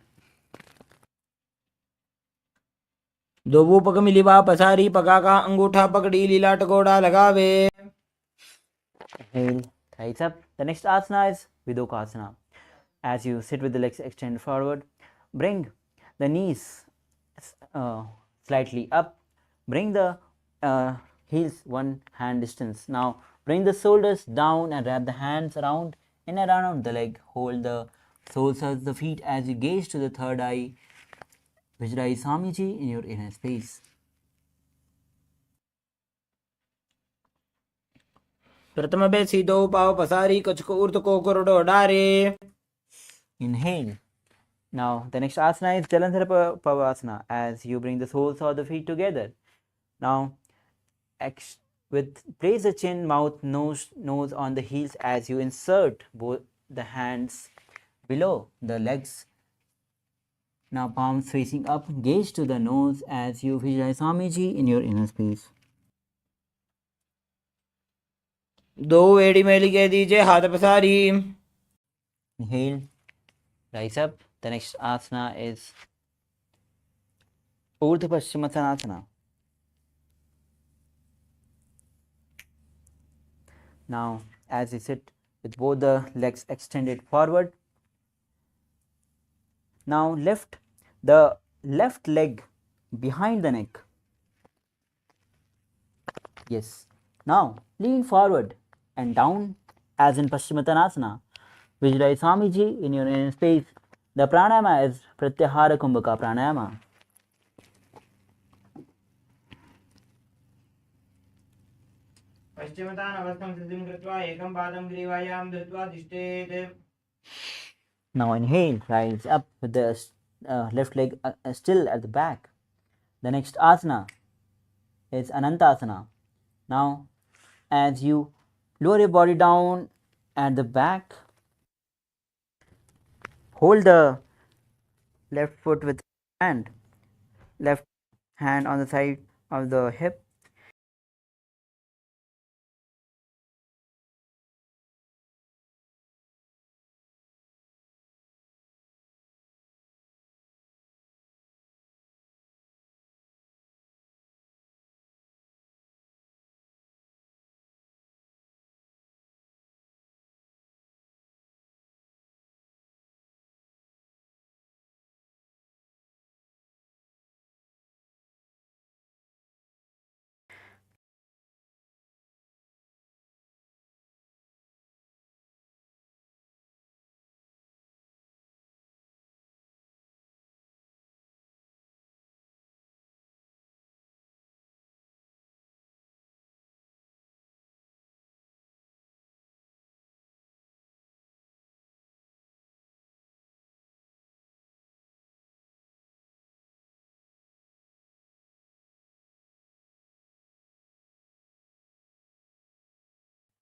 दोवो पग मिलिवा पसारी पगा का अंगूठा पकड़ी लीलाट गोड़ा लगावे. Inhale, thighs up. The next asana is Vidokasana. As you sit with the legs extended forward, bring the knees slightly up. Bring the heels 1 hand distance. Now bring the shoulders down and wrap the hands around and around the leg. Hold the soles of the feet as you gaze to the third eye. Visualize Swamiji in your inner space. प्रथम बेसी दो पाव पसारी कछ को ऊर्ध को कोरडो डारे. Inhale. Now the next asana is Jalandhara Pavasana as you bring the soles of the feet together. Now place the chin, mouth, nose on the heels as you insert both the hands below the legs. Now palms facing up, gaze to the nose as you visualize Swamiji in your inner space. दो एड़ी में लिखे दीजिए हाथ पसारी. Inhale, rise up. The next asana is Urdhva Paschimottanasana. Now, as you sit with both the legs extended forward, now lift the left leg behind the neck. Yes. Now lean forward and down as in Paschimottanasana. Visualize Swamiji in your inner space. The pranayama is Pratyahara Kumbhaka pranayama. पश्चिमतान अवस्थं सिद्धिं कृत्वा एकं पादं ग्रीवायां धृत्वा तिष्ठेत्. Now inhale, rise up with the left leg still at the back. The next asana is Anantasana. Now, as you lower your body down at the back, hold the left foot with left hand on the side of the hip.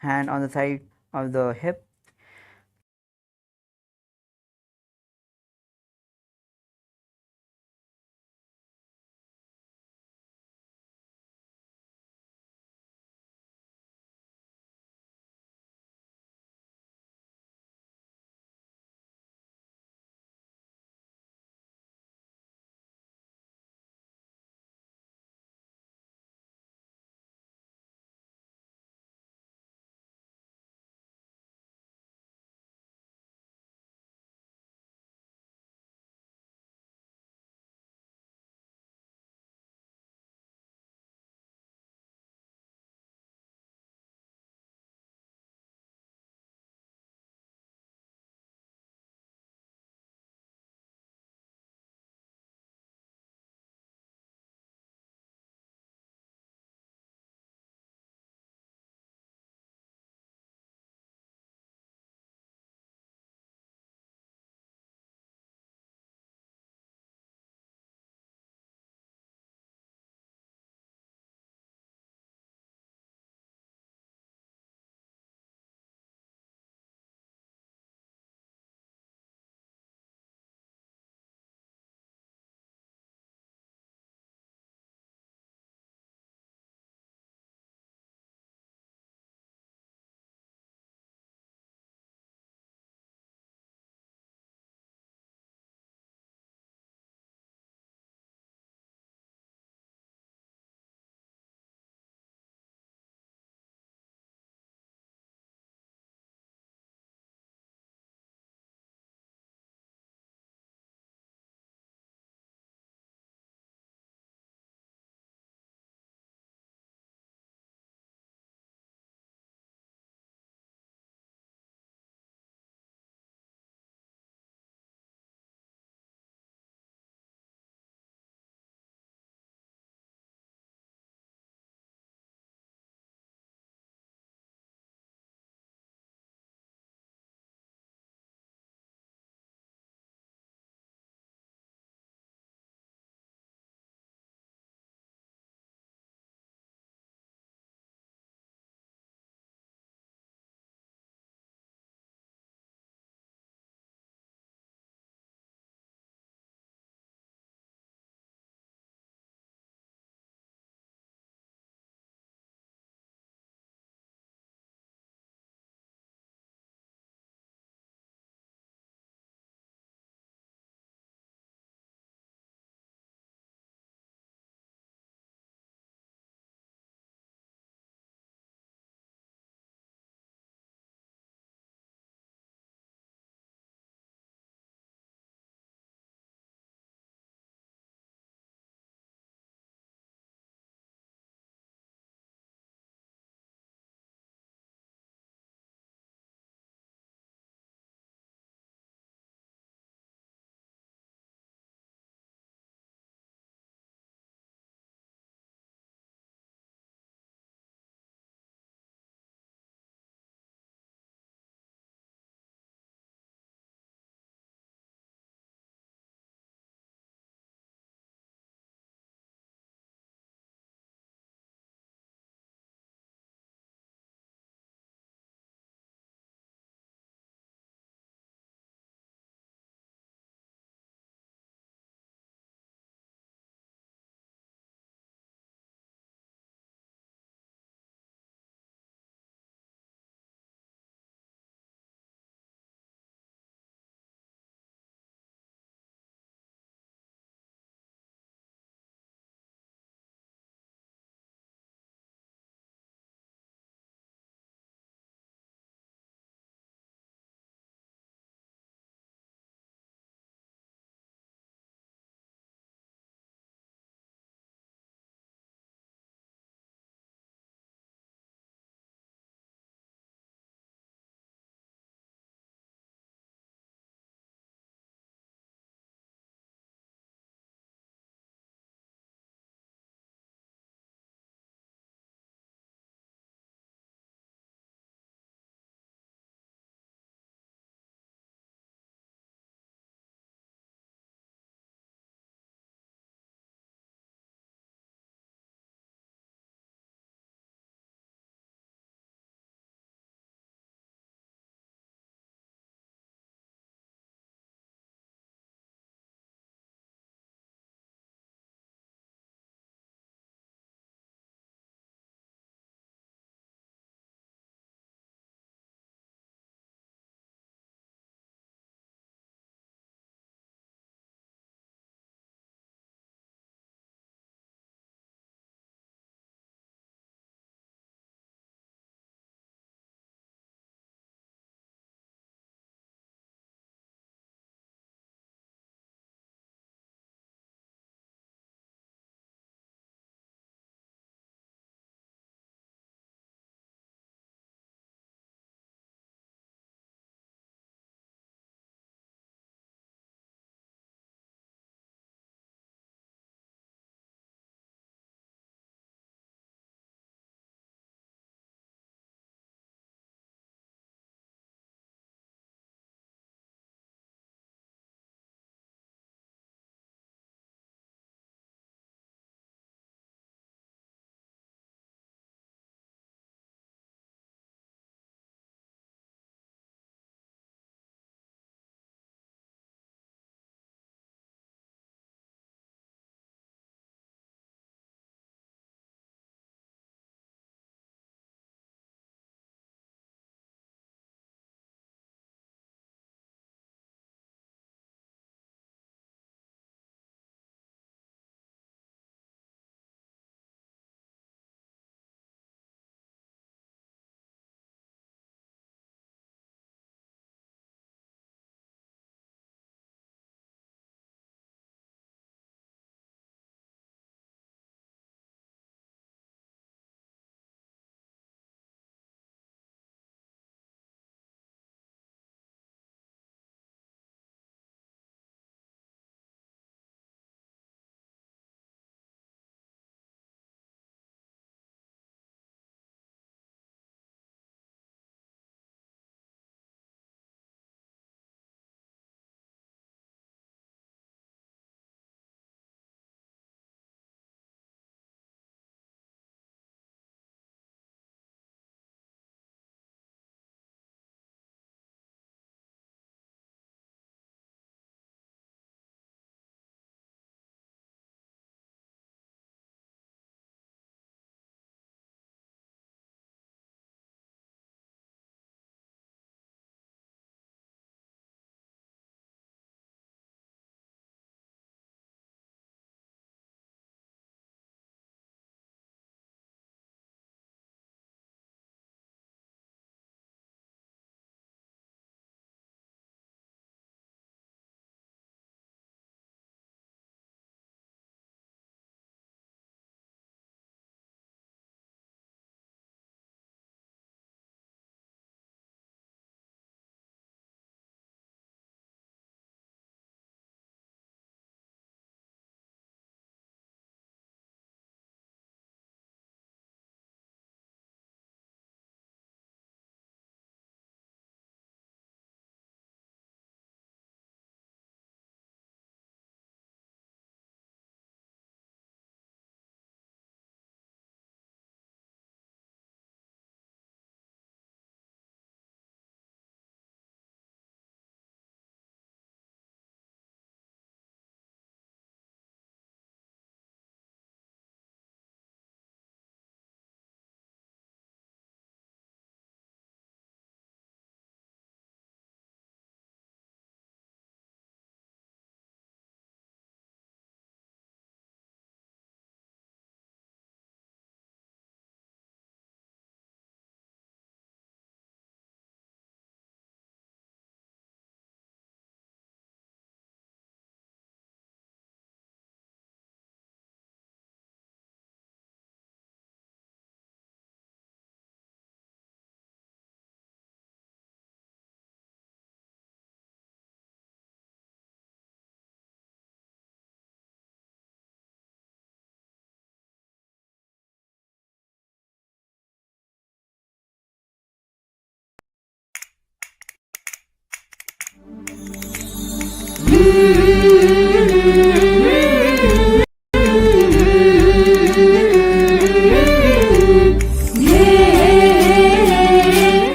Hand on the side of the hip.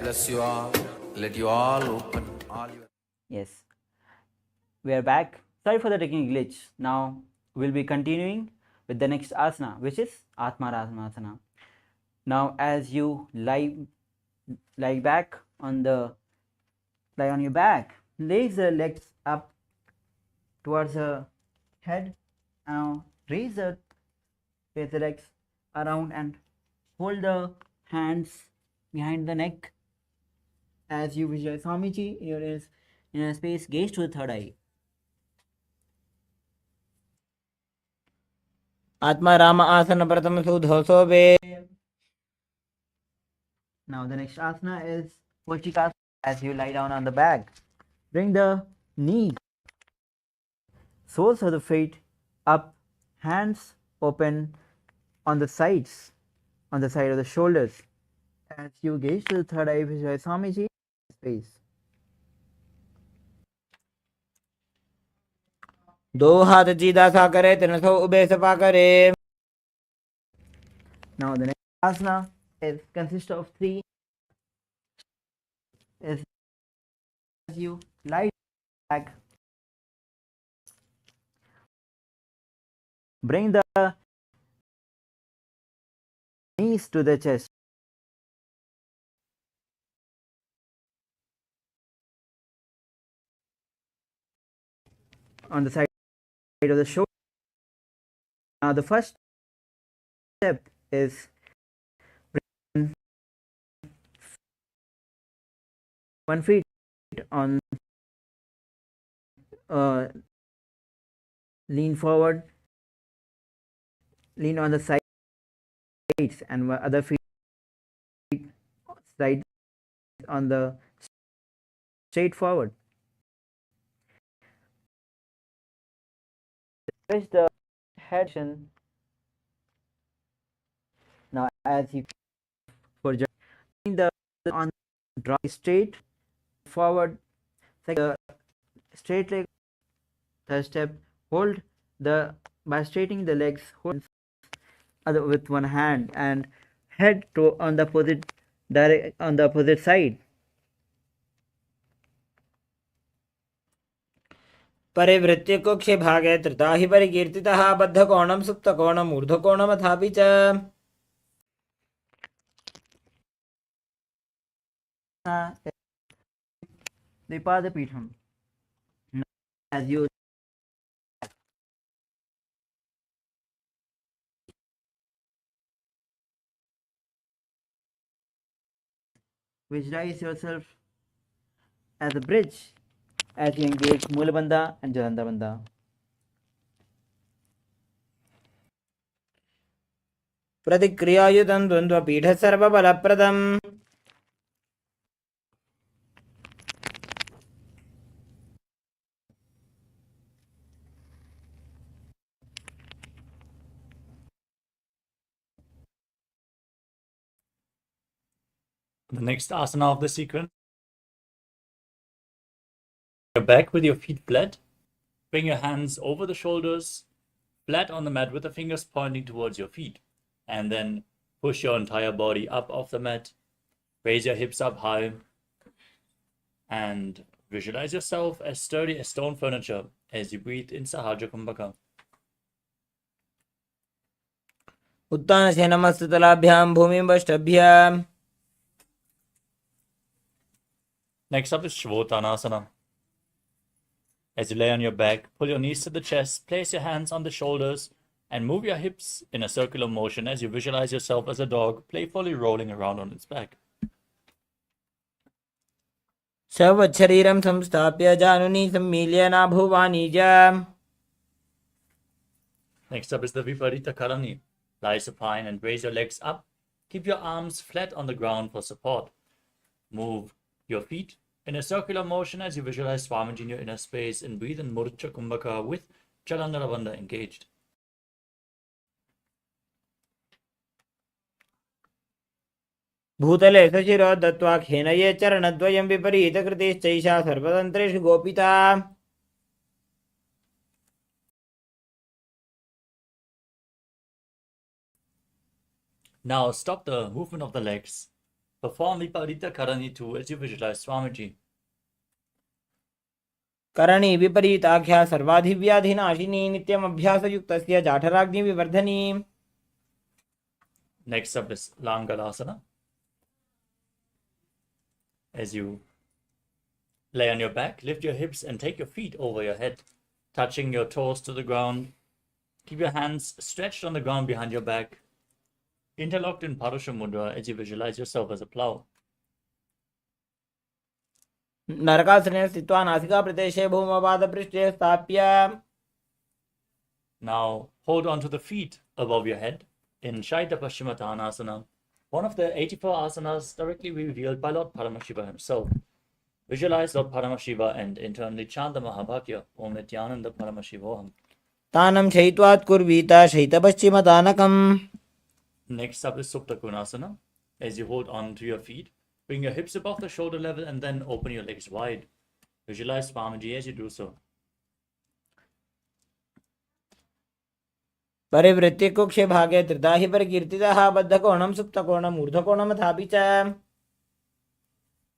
bless you all. Let you all open all your. Yes, we are back. Sorry for the technical glitch. Now we'll be continuing with the next asana, which is Atmarasana. Now, as you lie back on your back, raise the legs up towards the head. Now raise the legs around and hold the hands behind the neck as you visualize Swamiji in your inner space. Gaze to the third eye. आत्मा राम आसन प्रथम सुधोसोबे. Now the next asana is Vachikasana. As you lie down on the back, bring the knees, soles of the feet up, hands open on the sides, on the side of the shoulders. As you gaze to the third eye, visualize Swamiji space. दो हाथ सीधा सा करे, तिनसो ube Sapa करे. Now the next asana consists of three. As you lie back, bring the knees to the chest. On the side of the shoulder. Now the first step is bring 1 foot on, lean forward, lean on the sides, and other feet side on the straight forward. Stretch the head. Now as you for the on draw straight forward, the straight leg. Third step, hold the by straightening the legs, hold with one hand and head to on the opposite side. परिवृत्य कुक्षे भागे त्रिता हि परिकीर्तितः बद्धकोणं सुप्तकोणम् ऊर्ध्वकोणमथापि च. Dipadapitham. As you visualize yourself as a bridge as you engage Mulabandha and Jalandhar Bandha. प्रतिक्रियायुतं द्वन्द्वपीठ सर्वबलप्रदम्. The next asana of the sequence. Your back with your feet flat. Bring your hands over the shoulders, flat on the mat with the fingers pointing towards your feet. And then push your entire body up off the mat. Raise your hips up high. And visualize yourself as sturdy as stone furniture as you breathe in Sahaja Kumbhaka. उत्तानस्य नमस्तलाभ्यां भूमिं वष्टभ्याम्. Next up is Shvotanasana. As you lay on your back, pull your knees to the chest, place your hands on the shoulders, and move your hips in a circular motion as you visualize yourself as a dog, playfully rolling around on its back. शरीरं संस्थाप्य जानुनी सम्मील्य नाभुवानी च. Next up is the Viparita Karani. Lie supine and raise your legs up. Keep your arms flat on the ground for support. Move your feet in a circular motion as you visualize Swamiji in your inner space and breathe in Murcha Kumbhaka with Jalandhara Bandha engaged. भूतले सशिरो दत्त्वा खेनये चरणद्वयं विपरीतकृतिश्चैषा सर्वतन्त्रेषु गोपिता. Now stop the movement of the legs Perform Viparita Karani too as you visualize Swamiji. करणी विपरीताख्या सर्वाधिव्याधिनाशिनी नित्यम अभ्यासयुक्तस्य जाठराग्नि विवर्धनी. Next up is Langalasana. As you lay on your back, lift your hips and take your feet over your head, touching your toes to the ground. Keep your hands stretched on the ground behind your back, interlocked in Parusha Mudra as you visualize yourself as a plow. नरकासने स्थित्वा नासिका प्रदेशे भूमपादपृष्ठे स्थाप्य. Now hold on to the feet above your head in Shaita Paschimottanasana, one of the 84 asanas directly revealed by Lord Paramashiva himself. Visualize Lord Paramashiva and internally chant the Mahabhagya, Om Nithyananda Paramashivoham. तानं शयित्वात् कुर्वीता शयितपश्चिमदानकम्. Next up is Supta Konasana. As you hold on to your feet, bring your hips above the shoulder level and then open your legs wide. Visualize Swamiji as you do so. परिवृत्ति कुक्षे भागे त्रिदाहि परिकीर्तितः बद्धकोणं सुप्तकोणम् ऊर्ध्वकोणमथापि च.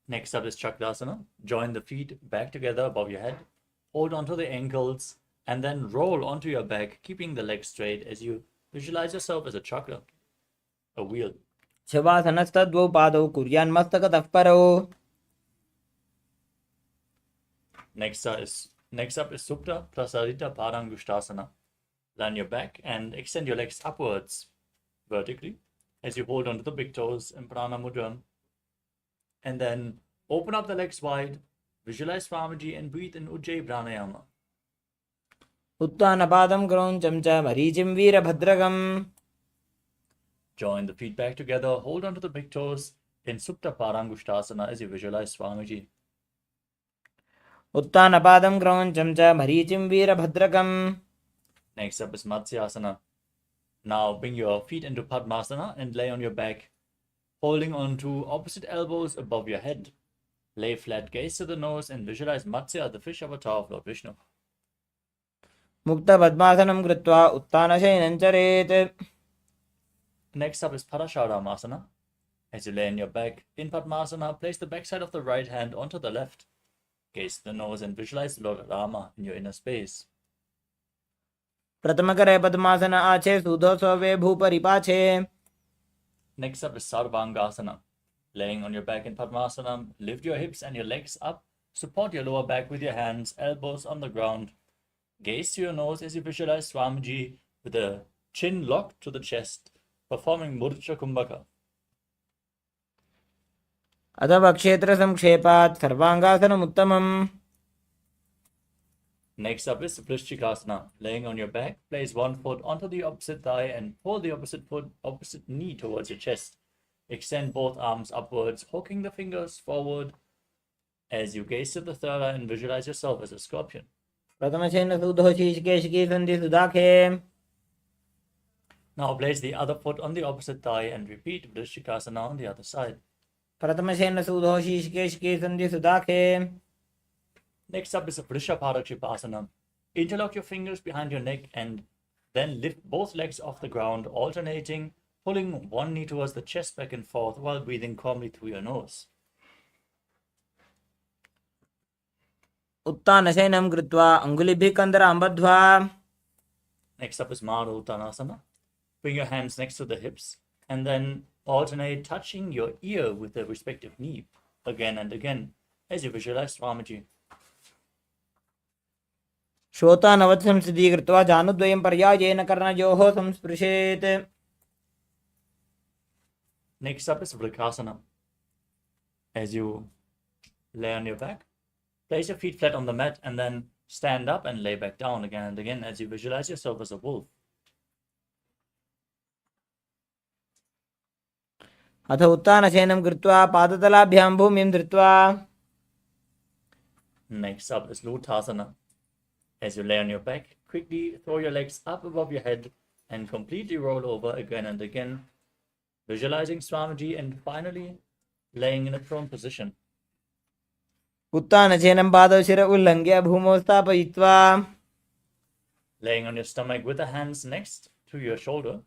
Next up is Chakradasana. Join the feet back together above your head. Hold onto the ankles and then roll onto your back, keeping the legs straight as you visualize yourself as a chakra, a wheel. शवासनस्तद्वौ पादौ कुर्यान्मस्तकतः परौ. Next up is Supta Prasarita Padangushtasana. Lie on your back and extend your legs upwards vertically as you hold onto the big toes in Prana Mudra. And then open up the legs wide, visualize Swamiji and breathe in Ujjayi Pranayama. उत्तानपादं क्रौञ्चं च मरीचिं वीरभद्रकम्. Join the feet back together, hold onto the big toes in Supta Padangushtasana as you visualize Swamiji. उत्तानपादं क्रौञ्चं च मरीचिं वीरभद्रकम्. Next up is Matsyasana. Now bring your feet into Padmasana and lay on your back, holding on to opposite elbows above your head. Lay flat, gaze to the nose and visualize Matsya, the fish avatar of Lord Vishnu. मुक्तपद्मासनं कृत्वा उत्तानशयनं चरेत्. Next up is Parasharamasana. As you lay on your back in Padmasana, place the backside of the right hand onto the left. Gaze to the nose and visualize Lord Rama in your inner space. प्रथमकरे पद्मासन आचे सुधो सोवे भूपरिपाचे. Next up is Sarvangasana. Laying on your back in Padmasana, lift your hips and your legs up. Support your lower back with your hands, elbows on the ground. Gaze to your nose as you visualize Swamiji with the chin locked to the chest, performing Murcha Kumbhaka. अथवा क्षेत्र संक्षेपात् सर्वांगासनम् उत्तमम्. Next up is Vrishchikasana. Laying on your back, place one foot onto the opposite thigh and pull the opposite knee towards your chest. Extend both arms upwards, hooking the fingers forward as you gaze to the third eye and visualize yourself as a scorpion. प्रथमशेन सुधो शीर्षकेशिकी सन्धि सुदाखे. Now place the other foot on the opposite thigh and repeat Vrishchikasana on the other side. प्रथमशेन सुधो शीर्षकेशिकी सन्धि सुदाखे. Next up is Vrishabharakshipasana. Interlock your fingers behind your neck and then lift both legs off the ground, alternating, pulling one knee towards the chest back and forth while breathing calmly through your nose. उत्तानशयनं कृत्वा अङ्गुलिभिः कन्दरां बद्ध्वा. Next up is Maruttanasana. Bring your hands next to the hips and then alternate touching your ear with the respective knee again and again as you visualize Swamiji. श्रोतानवत् संस्थिति कृत्वा जानुद्वयं पर्यायेन कर्णयोः संस्पृशेत्. Next up is Vrikasana. As you lay on your back, place your feet flat on the mat and then stand up and lay back down again and again as you visualize yourself as a wolf. अथ उत्तानशयनं कृत्वा पादतलाभ्यां भूमिं धृत्वा. Next up is Lutasana. As you lay on your back, quickly throw your legs up above your head and completely roll over again and again, visualizing Swamiji and finally laying in a prone position. उत्तानशयनं पादौ शिर उल्लङ्घ्य भूमौ स्थापयित्वा. Laying on your stomach with the hands next to your shoulder.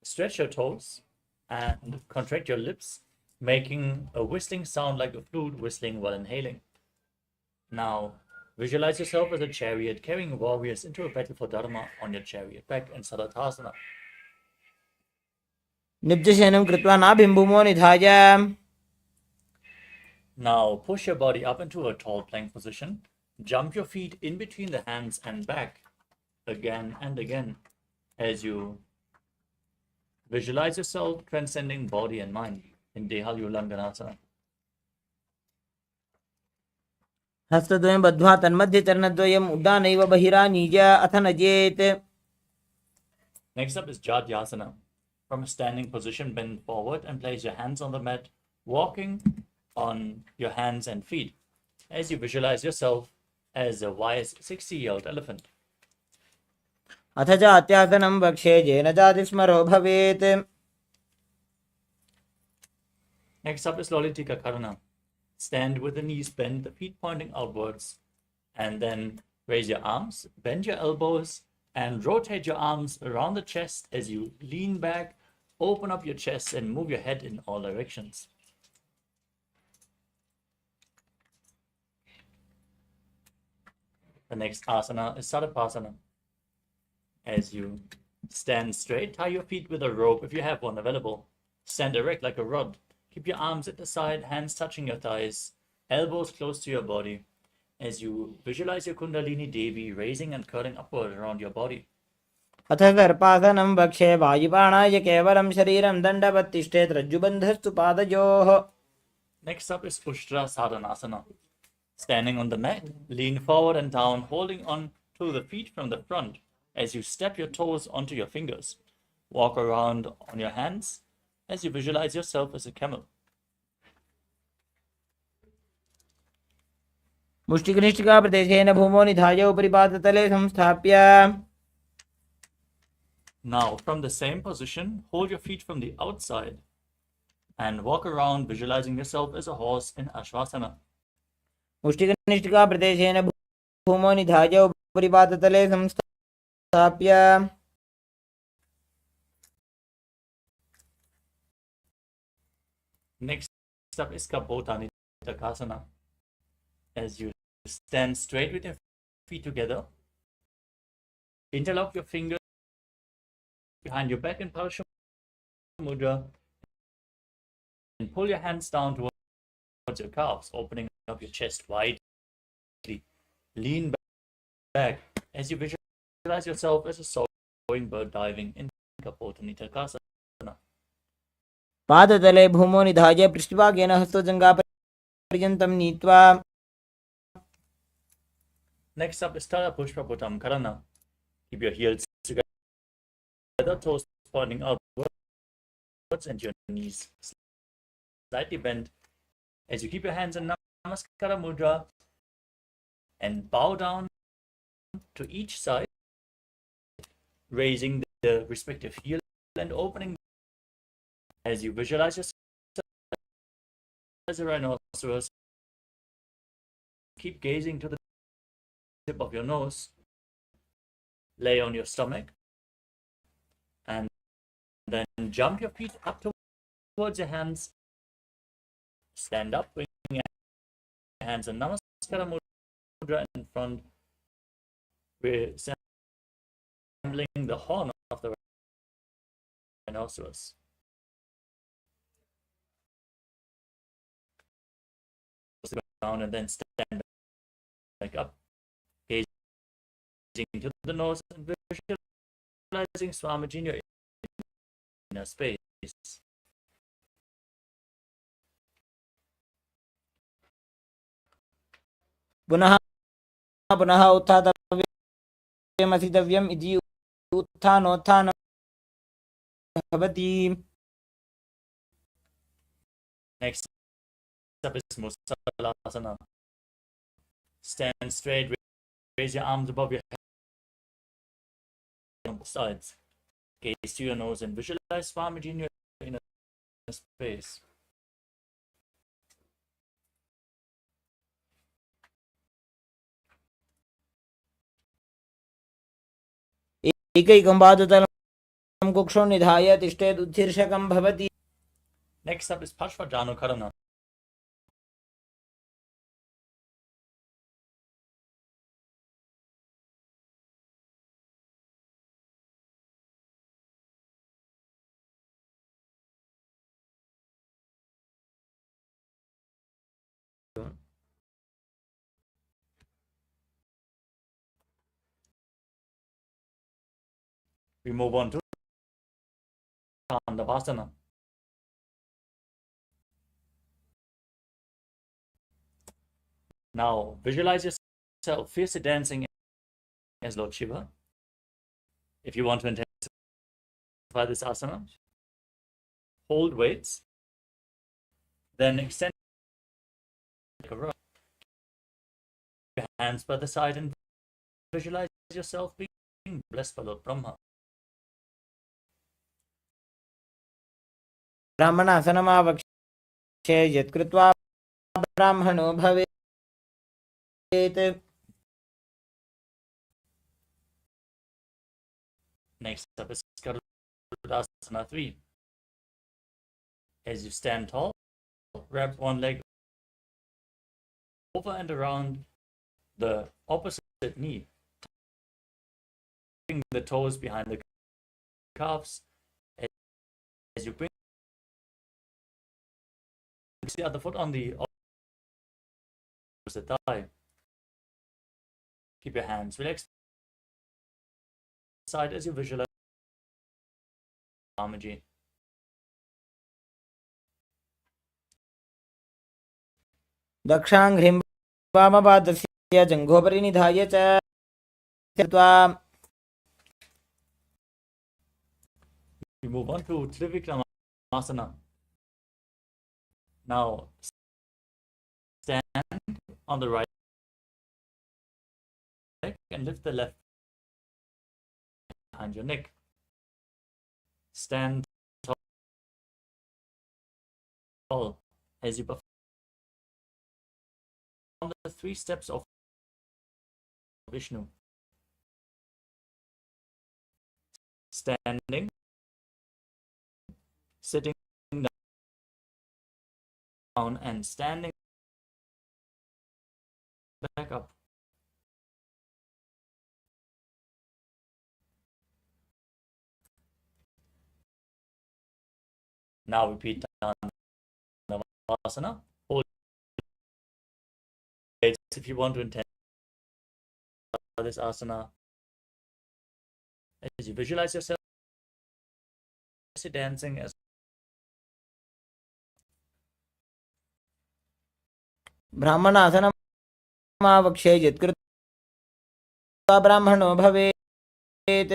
Stretch your toes and contract your lips, making a whistling sound like a flute whistling while inhaling. Now, visualize yourself as a chariot carrying warriors into a battle for Dharma on your chariot back in Sadashiva. निब्जशयनं कृत्वा नाभिं भूमौ निधाय. Now, push your body up into a tall plank position. Jump your feet in between the hands and back again and again as you visualize yourself transcending body and mind in Dehalulanganasana. हस्तद्वयं बद्ध्वा तन्मध्ये चरणद्वयम् उड्डानैव बहिरानीय अथ नजेत्. Next up is Jadyasana. From a standing position, bend forward and place your hands on the mat, walking on your hands and feet as you visualize yourself as a wise 60-year-old elephant. अथ जात्यासनं वक्षे येन जातिस्मरो भवेत्. Next up is Lolitika Karana. Stand with the knees bent, the feet pointing outwards, and then raise your arms, bend your elbows, and rotate your arms around the chest as you lean back, open up your chest, and move your head in all directions. The next asana is Sadapasana. As you stand straight, tie your feet with a rope if you have one available. Stand erect like a rod. Keep your arms at the side, hands touching your thighs, elbows close to your body, as you visualize your Kundalini Devi raising and curling upward around your body. अथ सर्पासनं वक्षे वायुपाणाय केवलं शरीरं दण्डवत् तिष्ठेत् रज्जुबन्धस्तु पादयोः. Next up is Ushtra Sadhanasana. Standing on the mat, lean forward and down, holding on to the feet from the front as you step your toes onto your fingers. Walk around on your hands as you visualize yourself as a camel. मुष्टिकनिष्ठिका प्रदेशेन भूमौ निधाय उपरि पादतले संस्थाप्य. Now, from the same position, hold your feet from the outside and walk around visualizing yourself as a horse in Ashvasana. मुष्टिकनिष्ठिका प्रदेशेन भूमौ निधाय उपरि पादतले संस्थाप्य. Next up is Kapotani Takasana. As you stand straight with your feet together, interlock your fingers behind your back in Paramashivoham Mudra, and pull your hands down towards your calves, opening up your chest widely. Lean back as you visualize yourself as a soaring bird diving in Kapotani Takasana. पादतले भूमौ निधाय पृष्ठभागेन हस्तोजङ्घापर्यन्तं नीत्वा. Next up is Tara Pushpaputam Karana. Keep your heels together, toes pointing outwards and your knees slightly bent as you keep your hands in Namaskara Mudra and bow down to each side, raising the respective heel and opening as you visualize yourself as a rhinoceros. Keep gazing to the tip of your nose. Lay on your stomach and then jump your feet up towards your hands. Stand up, bring your hands in Namaskara Mudra in front, resembling the horn of the rhinoceros. Down and then stand back up, gazing to the nose and visualizing Swamiji in your inner space. पुनः पुनः उत्थातव्यमसितव्यम् इति उत्थानोत्थानं भवति. Next up is Musalasana. Stand straight, raise your arms above your head on both sides. Gaze to your nose and visualize Swamiji in your inner space. एकैकं पादतलं कुक्षौ निधाय तिष्ठेत् उत्शीर्षकं भवति. Next up is Pashvajano Karana. We move on to Tandavasana. Now visualize yourself fiercely dancing as Lord Shiva. If you want to intensify this asana, hold weights, then extend like a rug. Your hands by the side and visualize yourself being blessed by Lord Brahma. ब्राह्मणासनमावक्ष्ये यत्कृत्वा ब्राह्मणो भवेत्. Next up is Garudasana 3. As you stand tall, wrap one leg over and around the opposite knee, tucking the toes behind the calves. As you bring the other foot on the opposite thigh, keep your hands relaxed side as you visualize Swamiji. दक्षाङ्घ्रिं वामपादस्य जङ्घोपरि निधाय च कृत्वा. We move on to Trivikramasana. Now stand on the right leg and lift the left behind your neck. Stand tall as you perform the 3 steps of Vishnu. Standing, sitting down, and standing back up. Now repeat Tandavasana. Hold weights if you want to intensify this asana. As you visualize yourself dancing as ब्राह्मणासनमावक्ष्ये यत्कृत्वा ब्राह्मणो भवेत्.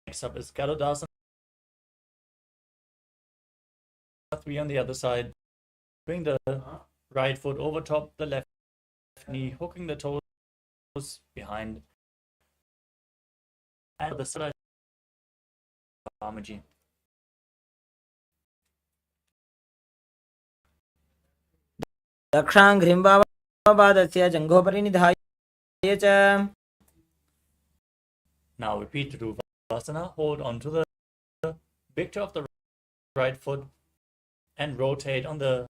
Next up is Garudasana 3 on the other side. Bring the right foot over top the left knee, hooking the toes behind and the Sadashiva. दक्षाङ्घ्रिं वामपादस्य जङ्घोपरि निधाय च. Now repeat Dhurvasana. Hold onto the big toe of the right foot and rotate on the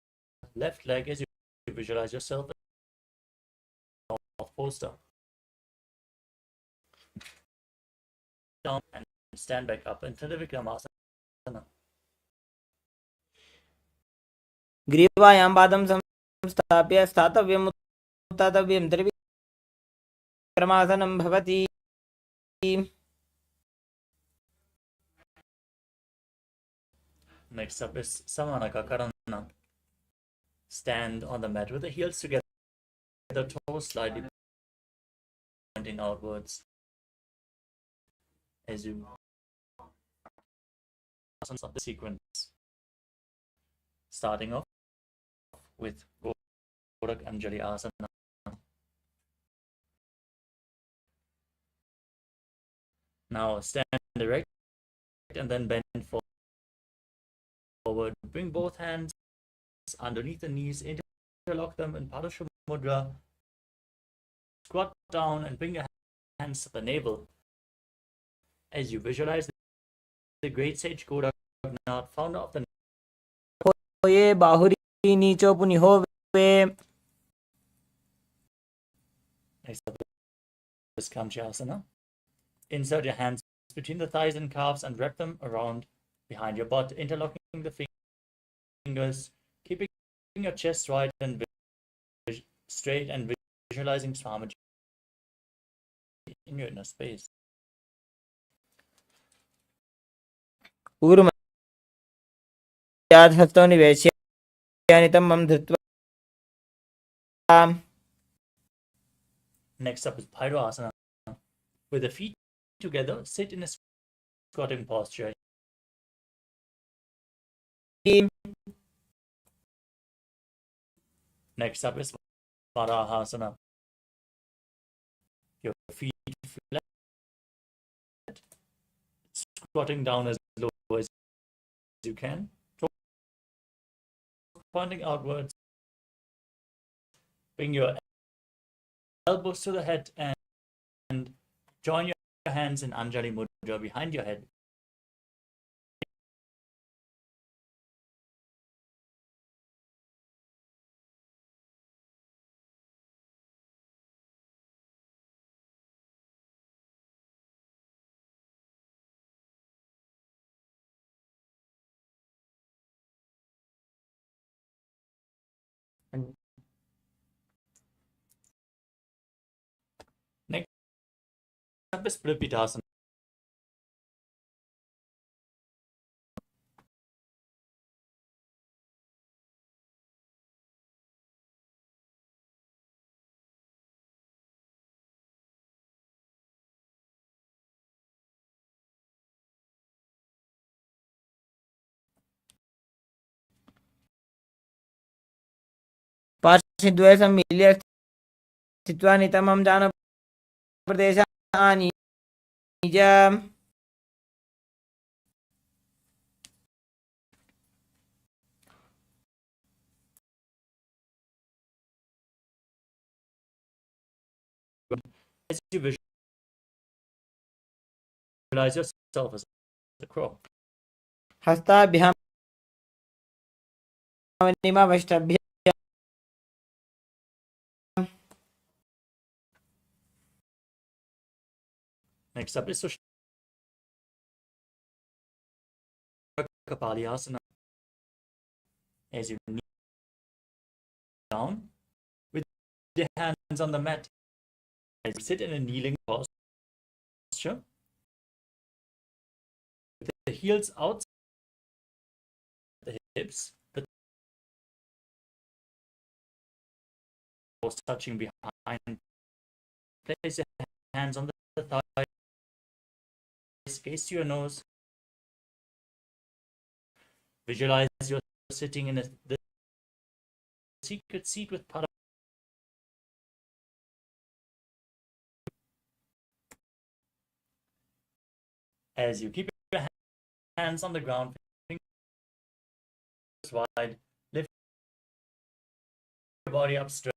left leg as you visualize yourself in a north poster. Down and stand back up into the Vikramasana. ग्रीवायां पादं संस्थाप्य स्थातव्यम् उत्थातव्यं त्रिविक्रमासनं भवति. Next up is Samanaka Karana. Stand on the mat with the heels together, the toes slightly pointing outwards as you the sequence. Starting off with Gorak Anjali Asana. Now stand erect and then bend forward. Bring both hands underneath the knees, interlock them in Padasha Mudra. Squat down and bring your hands to the navel. As you visualize the great sage Godaknath, founder of the Ye bahuri nicho punihove. next up is Kamchasana. Insert your hands between the thighs and calves and wrap them around behind your butt, interlocking the fingers, keeping your chest right and straight and visualizing Swamiji in your inner space. Urma yad hasto niveshayanitam mam dhritva. Next up is Bhairasana. With the feet together, sit in a squatting posture. Next up is Varahasana. Your feet flat, squatting down as low as you can, pointing outwards. Bring your elbows to the head and join your hands in Anjali Mudra behind your head. Next up is Pripidasana. Parshidvaya samilya sthitva nitamam jana pradesha anija. As you visualize yourself as a crow. Hastabhyam nimavashtabhyam. Next up is Sushma Kapaliyasana. As you kneel down with your hands on the mat, as you sit in a kneeling posture, with the heels outside the hips, the toes touching behind. Place your hands on the thighs, gaze to your nose. Visualize you're sitting in the secret seat with Paramashivoham. As you keep your hands on the ground, fingers wide, lift your body up straight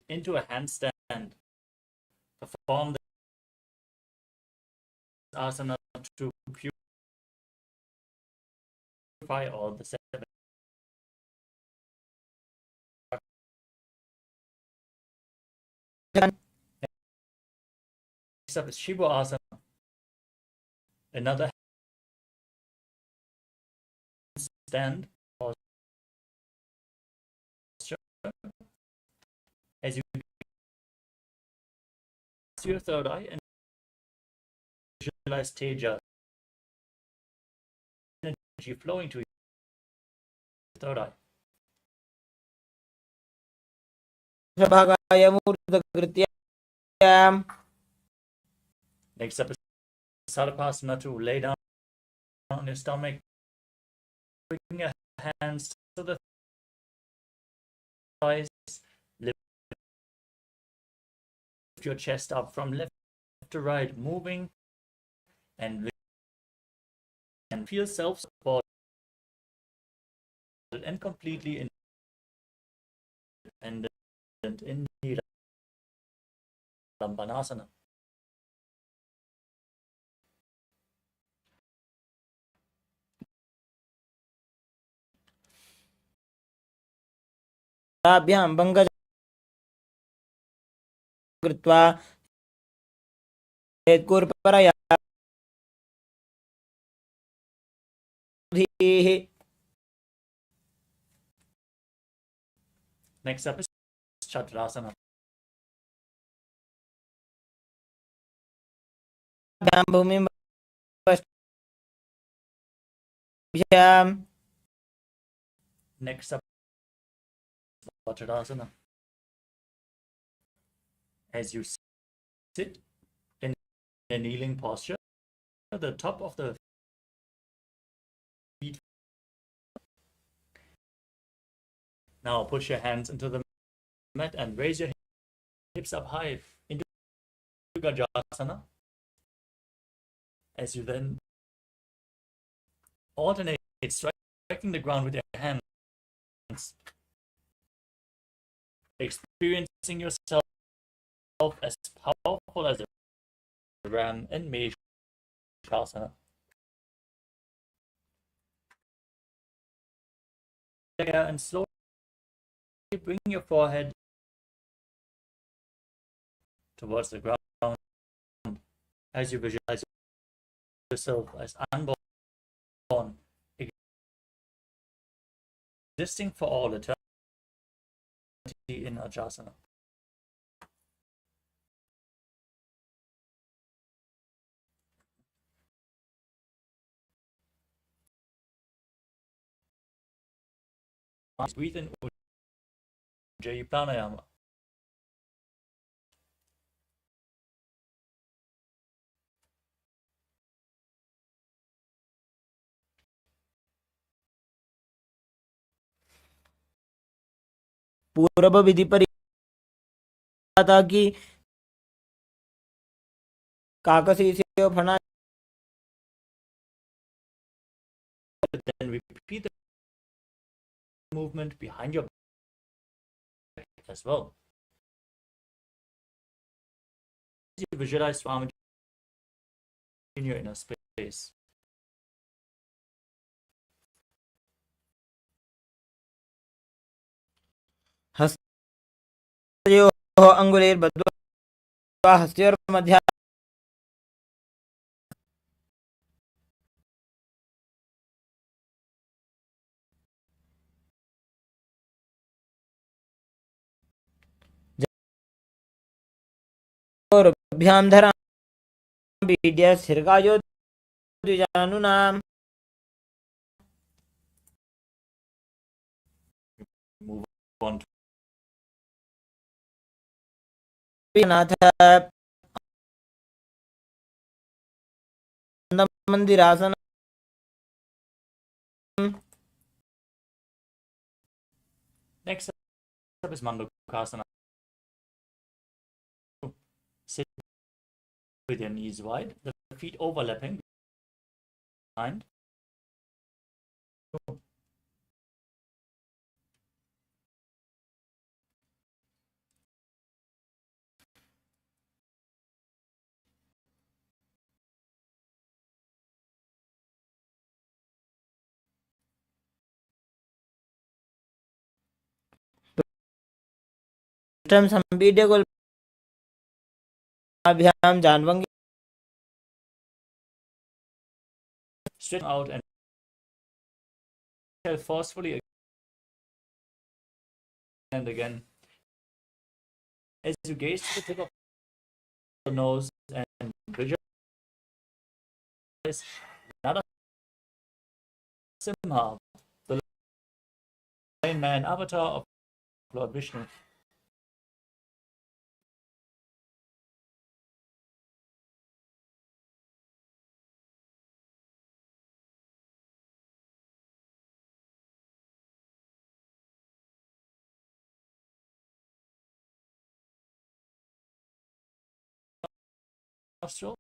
into a handstand. Perform this asana to purify all the seven. Next up is Shiva asana. Another stand posture. As you to your third eye and visualize Teja, energy flowing to your third eye. Bhagaya murdakritya. Next up is Sarapasana, to lay down on your stomach. Bring your hands to the thighs. Lift your chest up from left to right, moving and feel self-supported and completely independent in Nilambanasana. कराभ्यां भङ्गज कृत्वा यत्कुर्परया धीः। Next up is Chaturasana. भूमिं वष्ट्याम्। Next up is Vajradasana. As you sit in a kneeling posture, the top of the feet. Now push your hands into the mat and raise your hips up high into Gajasana. As you then alternate striking the ground with your hands, experiencing yourself as powerful as a ram in Meshasana. And slowly bring your forehead towards the ground as you visualize yourself as unborn, existing for all eternity in Ajasana. Breathe in Ujjayi Pranayama. पूर्व विधि परिता की काकसीस्यो फणा। Then repeat the movement behind your back as well. You visualize Swamiji in your inner space. हस्तयोः अङ्गुलीर्बद्ध्वा हस्तयोर्मध्ये भ्यां धरां बीड्य स्थिरकायो द्विजानुनाम्। Move on to Nath मंदिरासन। Next up is Mandukasana. Sit with your knees wide, the feet overlapping behind. संपीड्य गोल्भ्यां जानवंगी Straighten out and exhale forcefully and again. As you gaze to the tip of the nose and visualize Nada Simha, the Lion Man avatar of Lord Vishnu. Nostril.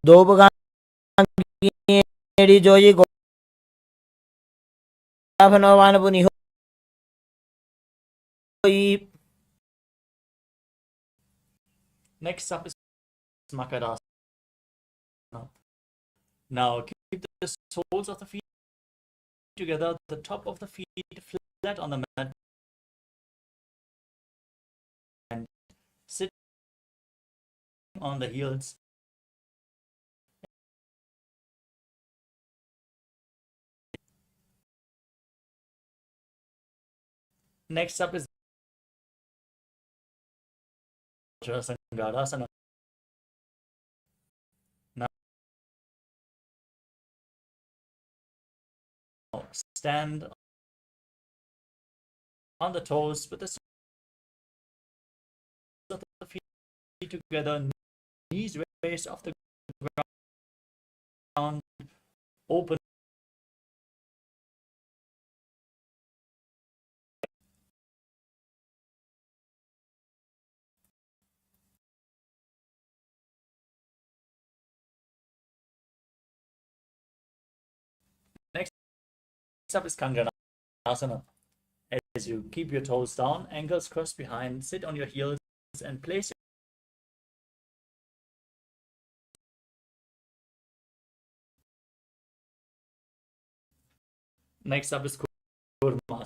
दो बगान जोई Vanavanapunihoi. Next up is Makadasana. Now keep the soles of the feet together, the top of the feet flat on the mat, and sit on the heels. Next up is Sangadasana. Now stand on the toes with the soles of the feet together, knees raised off the ground, open. Next up is Kanganasana. As you keep your toes down, ankles crossed behind, sit on your heels and place Next up is Kurma.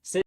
Sit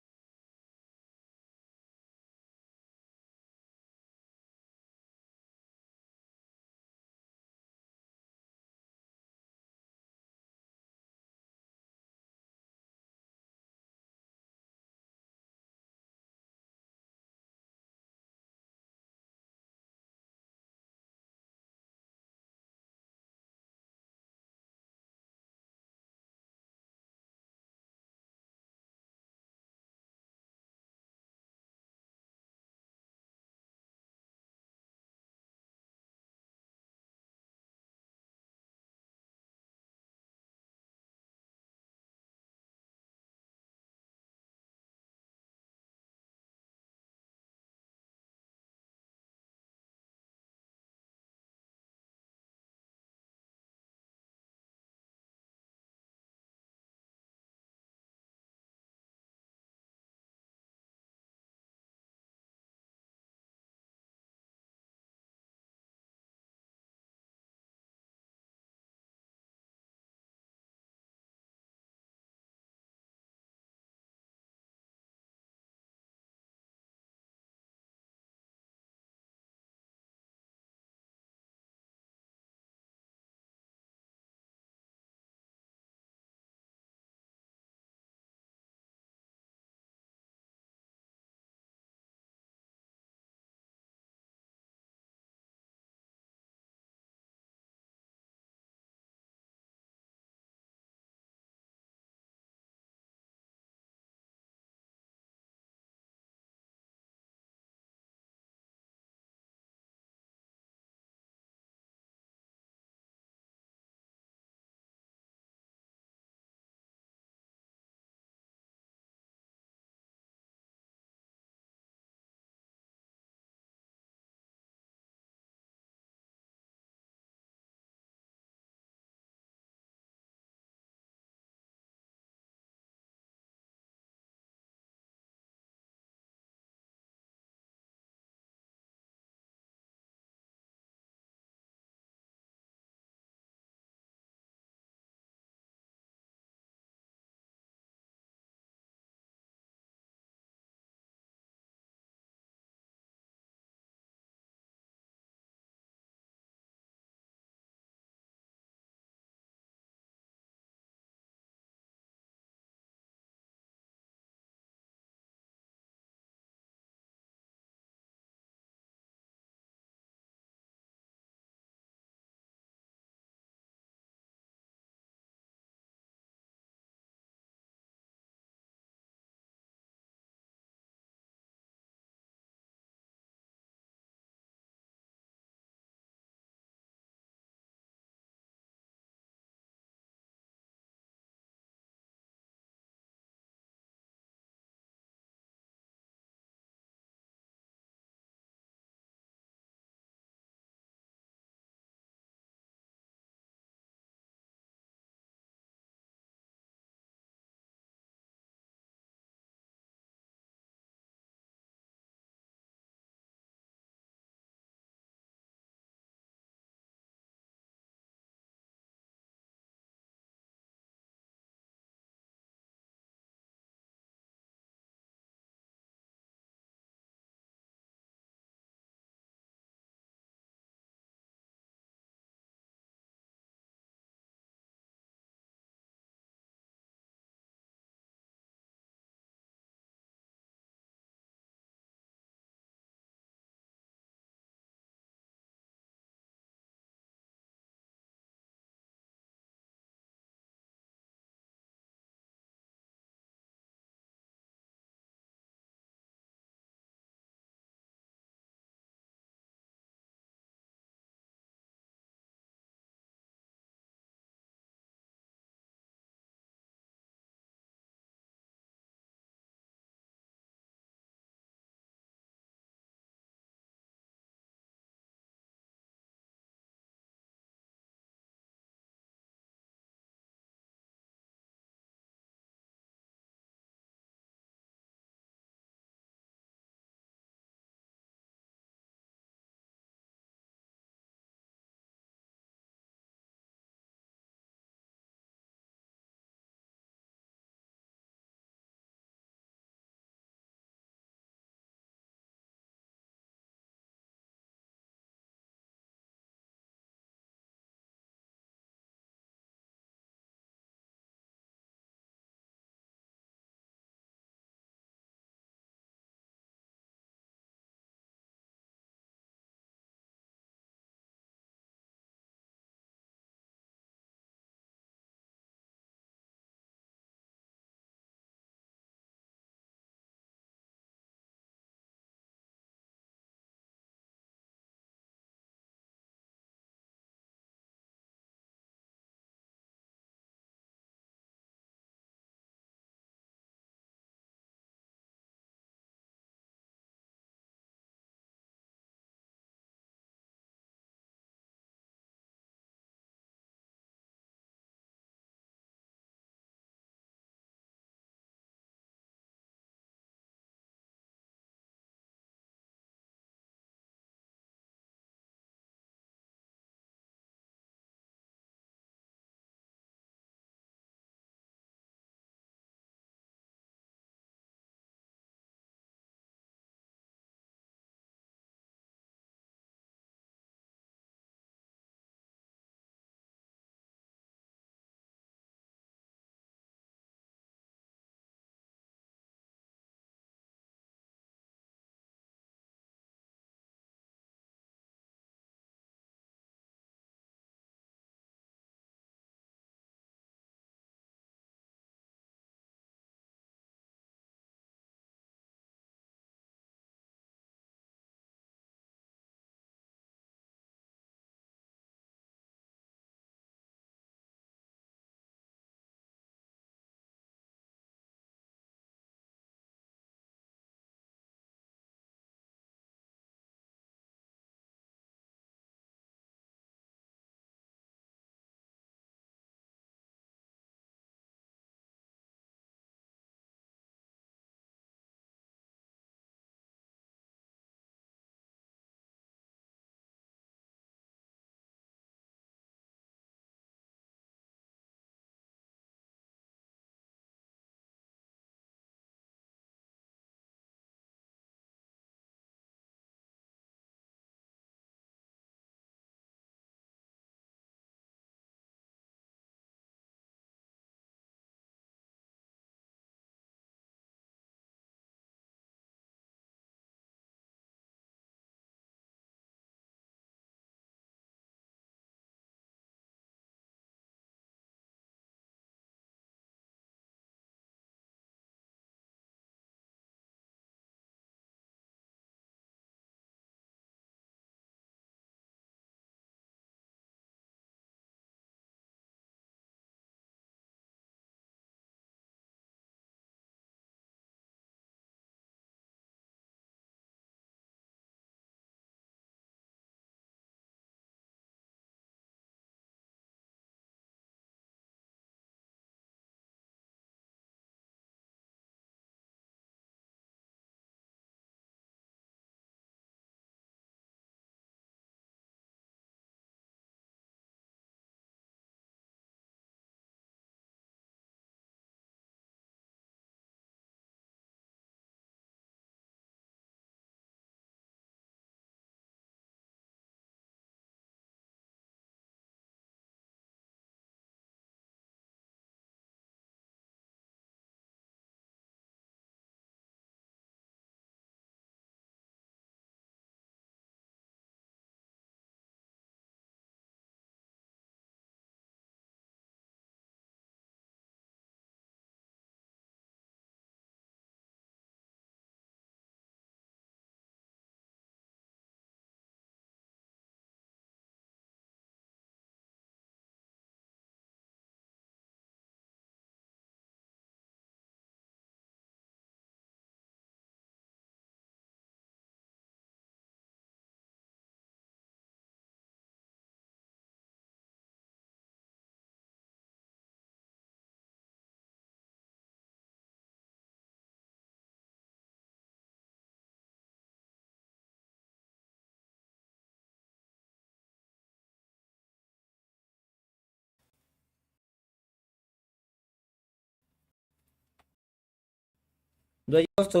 द्वयोस्तु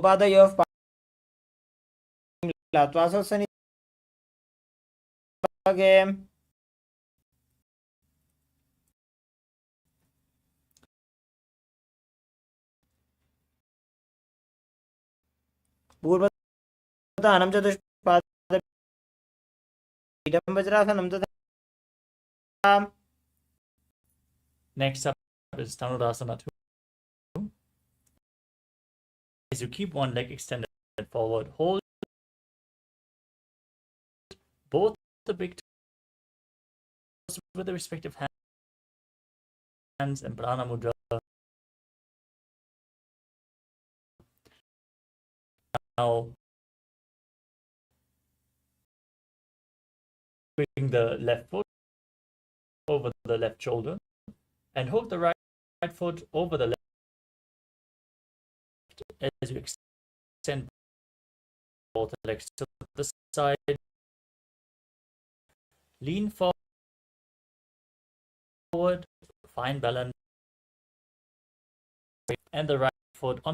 पादयोः लात्वा स्वसनिभागे पूर्वतानं चतुष्पादं वज्रासनं तथा Next up is Dhanurasana 2. As you keep one leg extended forward, hold both the big toes with the respective hands and Prana Mudra. Now bring the left foot over the left shoulder and hold the right foot over the left as you extend both legs to the side. Lean forward, find balance, and the right foot on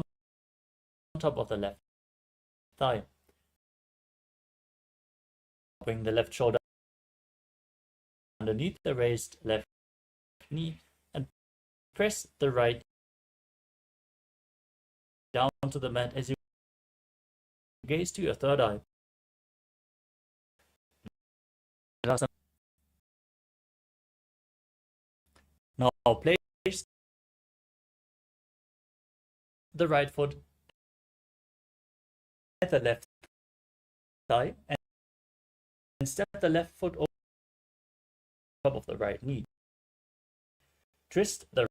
top of the left thigh. Bring the left shoulder underneath the raised left knee and press the right down to the mat as you gaze to your third eye. Now place the right foot at the left thigh and step the left foot over top of the right knee. Twist the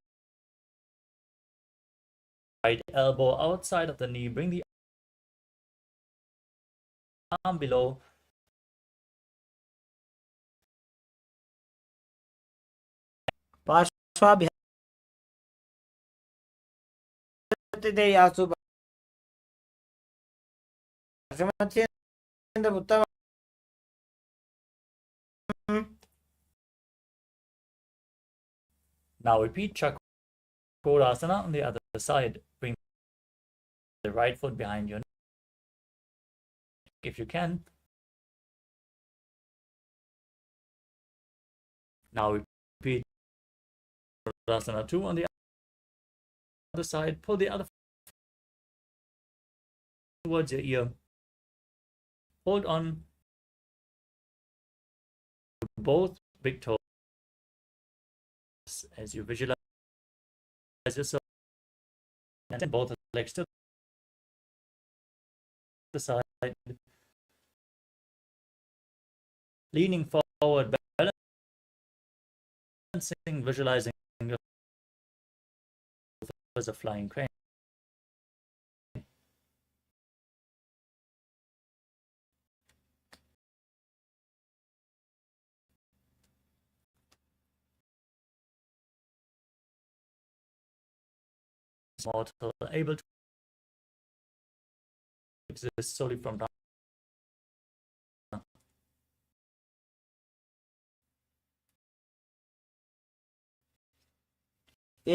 right elbow outside of the knee. Bring the arm below. पार्श्वाभ्यासु उत्तम. Now repeat Chakrasana on the other side. Bring the right foot behind your neck if you can. Now repeat Chakrasana 2 on the other side. Pull the other foot towards your ear. Hold on to both big toes as you visualize yourself and then both legs to the side, leaning forward, balancing, visualizing yourself as a flying crane. Mortal, able to exist solely from down.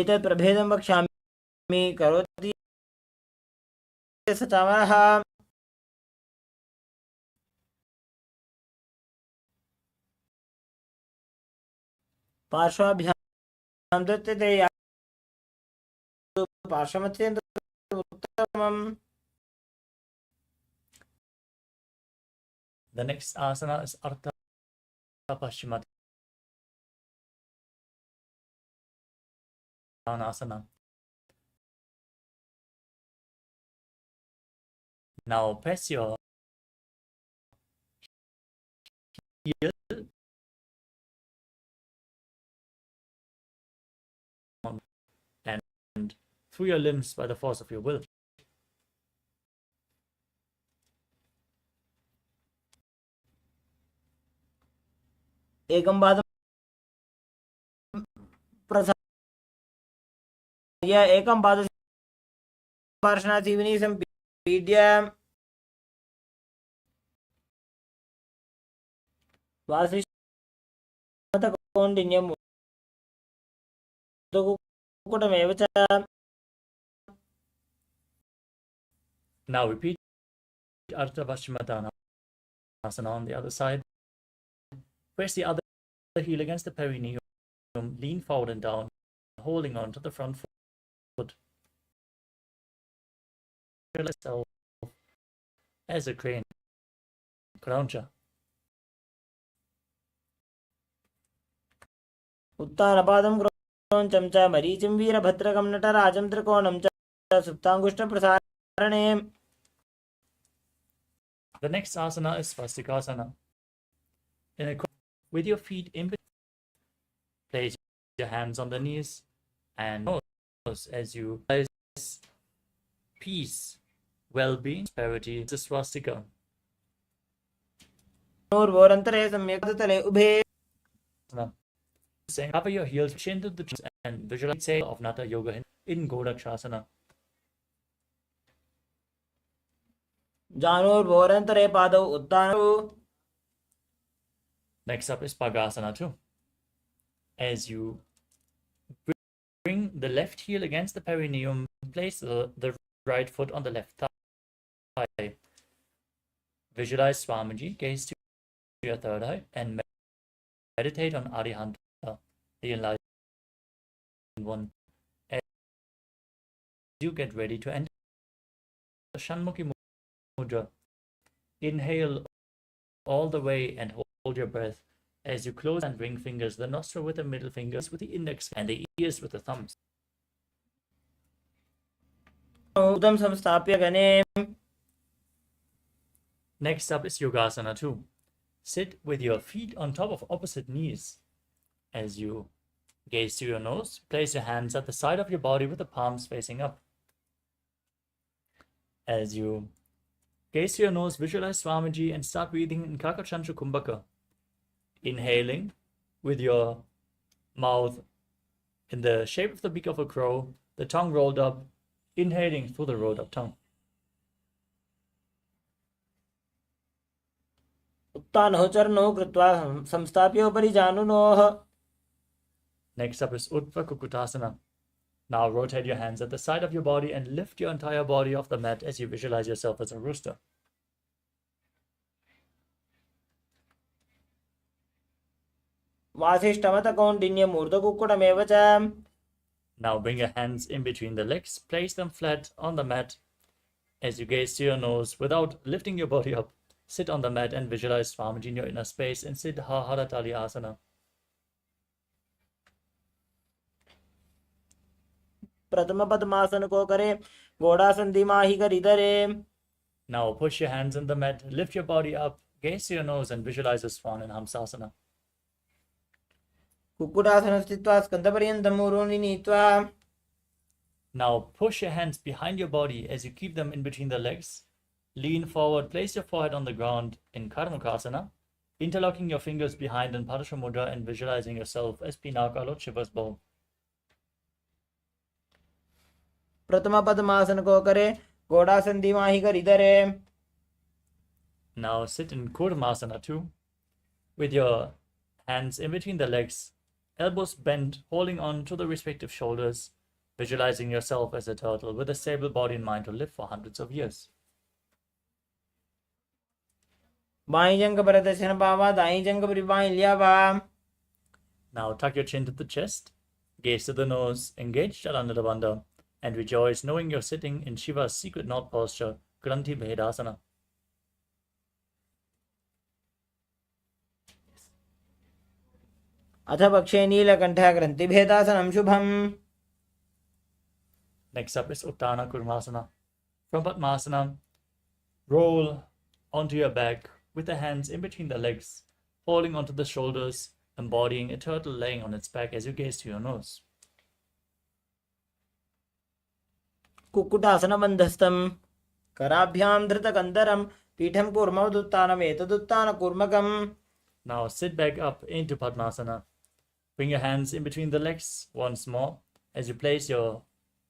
एतत् प्रभेदं वक्ष्यामि करोति सचामः पार्श्वाभ्यां दत्ते पार्श्वमत्यन्तम् उत्तमम्. The next asana is Ardha Paschimottanasana. Now press your heel and through your limbs by the force of your will. एकं पादं प्रसार्य एकं पादं पार्श्वनाथीविनी सम्पीड्य वासिष्ठकौण्डिन्यं कुक्कुटमेव च Now repeat Ardha Paschimottanasana on the other side. Press the other heel against the perineum. Lean forward and down, holding on to the front foot. Yourself as a crane. Krauncha. उत्तानपादं क्रोञ्चं च मरीचिं वीरभद्रकं नटराजं त्रिकोणं च सुप्ताङ्गुष्ठप्रसारणे. The next asana is Svastikasana. With your feet in between, place your hands on the knees and nose as you realize peace, well-being, prosperity. The swastika. नूर्वोरन्तरे सम्यक् तले उभे. Cover your heels, chin to the chest, and visualize the of Nata Yoga in Godakshasana. जानूर्वोरन्तरे पादौ उत्तानौ. Next up is Bhagasana too. As you bring the left heel against the perineum, place the right foot on the left thigh. Visualize Swamiji, gaze to your third eye, and meditate on Arihanta, the enlightened one. As you get ready to enter the Shanmukhi Mudra, inhale all the way and hold your breath as you close and ring fingers, the nostril with the middle fingers, with the index and the ears with the thumbs. Next up is Yogasana 2. Sit with your feet on top of opposite knees. As you gaze to your nose, place your hands at the side of your body with the palms facing up. As you gaze to your nose, visualize Swamiji and start breathing in Kakachantra Kumbhaka. Inhaling with your mouth in the shape of the beak of a crow, the tongue rolled up, inhaling through the rolled up tongue. उत्तानौ चरणौ कृत्वा संस्थाप्योपरि जानुनोः. Next up is Uttva Kukutasana. Now rotate your hands at the side of your body and lift your entire body off the mat as you visualize yourself as a rooster. वासिष्ठमतकौण्डिन्यमूर्धकुक्कुटमेव च. Now bring your hands in between the legs, place them flat on the mat. As you gaze to your nose without lifting your body up, sit on the mat and visualize Swamiji in your inner space and sit Haharatali Asana. प्रथम पद्मासन को करे घोड़ासन दिमाही कर इधरे. Now push your hands on the mat, lift your body up, gaze to your nose and visualize a swan in Hamsasana. Kukkutasana स्थित्वा स्कन्धपर्यन्तं ऊरोनि नीत्वा. Now push your hands behind your body as you keep them in between the legs. Lean forward, place your forehead on the ground in Karnukasana, interlocking your fingers behind in Padasha Mudra and visualizing yourself as Pinaka, Lord Shiva's bow. प्रथम पद्मासन को करे घोड़ासन दिमाही कर इधरे. Now sit in Kurmasana 2 with your hands in between the legs, elbows bent, holding on to the respective shoulders, visualizing yourself as a turtle with a stable body and mind to live for hundreds of years. By जंग प्रदर्शन बावा दाई जंग परिबाई लिया बा. Now tuck your chin to the chest, gaze to the nose, engage Chalananda Bandha, and rejoice knowing you're sitting in Shiva's secret knot posture, Granthi Bhedasana. अथ पक्षे नीलकण्ठः ग्रन्थि भेदासनं शुभम्. Next up is Uttana Kurmasana. From Padmasana, roll onto your back with the hands in between the legs, holding onto the shoulders, embodying a turtle laying on its back as you gaze to your nose. कुक्कुटासनबन्धस्थं कराभ्यां धृतकन्दरं पीठं कूर्मवदुत्तानम् एतदुत्तानकूर्मकम्. Now sit back up into Padmasana. Bring your hands in between the legs once more as you place your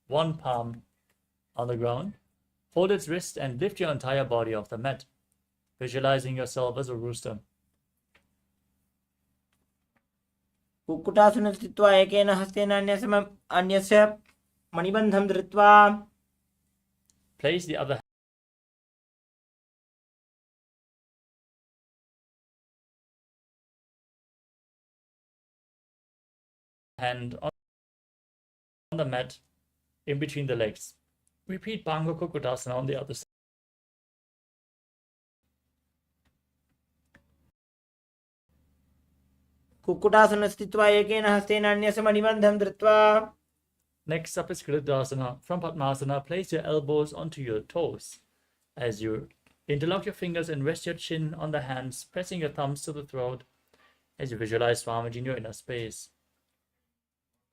one palm on the ground. Hold its wrist and lift your entire body off the mat, visualizing yourself as a rooster. कुक्कुटासने स्थित्वा एकेन हस्तेन अन्यस्य मणिबन्धं धृत्वा. Place the other hand on the mat in between the legs. Repeat Bhanga Kukutasana on the other side. Kukkutasana स्थित्वा एकेन हस्तेन अन्यसमनिबन्धं धृत्वा. Next up is Kritasana. From Padmasana, place your elbows onto your toes. As you interlock your fingers and rest your chin on the hands, pressing your thumbs to the throat as you visualize Swamiji in your inner space.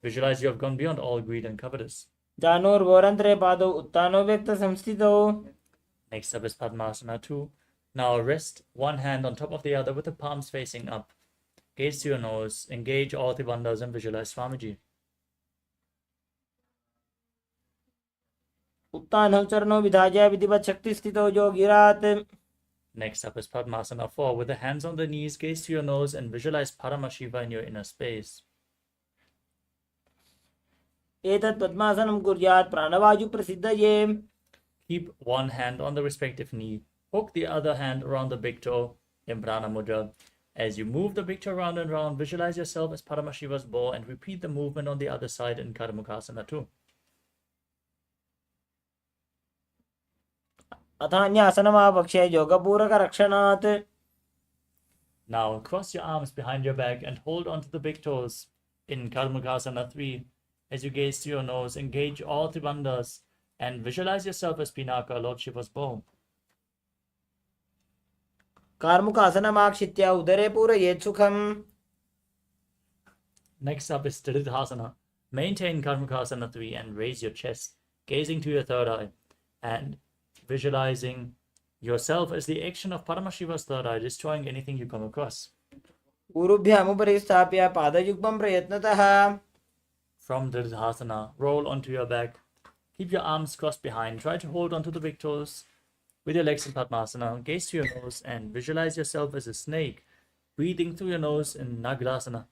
Visualize you have gone beyond all greed and covetous. जानोर्वोरन्त्रे पादौ उत्तानो व्यक्तसंस्थितौ. Next up is Padmasana 2. Now rest one hand on top of the other with the palms facing up. Gaze to your nose, engage all the bandhas and visualize Swamiji. उत्तानौ चरणौ विधाय विधिवत् शक्तिस्थितौ योगिरात्. Next up is Padmasana 4. With the hands on the knees, gaze to your nose and visualize Paramashiva in your inner space. एतत् पद्मासनं कुर्यात् प्राणवायु प्रसिद्धये. Keep one hand on the respective knee. Hook the other hand around the big toe in Prana Mudra. As you move the big toe round and round, visualize yourself as Paramashiva's bow and repeat the movement on the other side in Karmukasana 2. अथान्यासनमावक्ष्य योगपूरकरक्षणात्. Now cross your arms behind your back and hold onto the big toes in Karmukasana 3. As you gaze to your nose, engage all the bandhas and visualize yourself as Pinaka, Lord Shiva's bow. कार्मुकासनमाक्षित्य उदरे पूरयेत् सुखम्. Next up is Sthiridhasana. Maintain Karmukasana 3 and raise your chest, gazing to your third eye and visualizing yourself as the action of Paramashiva's third eye, destroying anything you come across. ऊरुभ्यामुपरि स्थाप्य पादयुग्मं प्रयत्नतः. From Sthiridhasana, roll onto your back. Keep your arms crossed behind. Try to hold onto the big toes with your legs in Padmasana. Gaze to your nose and visualize yourself as a snake, breathing through your nose in Nagrasana.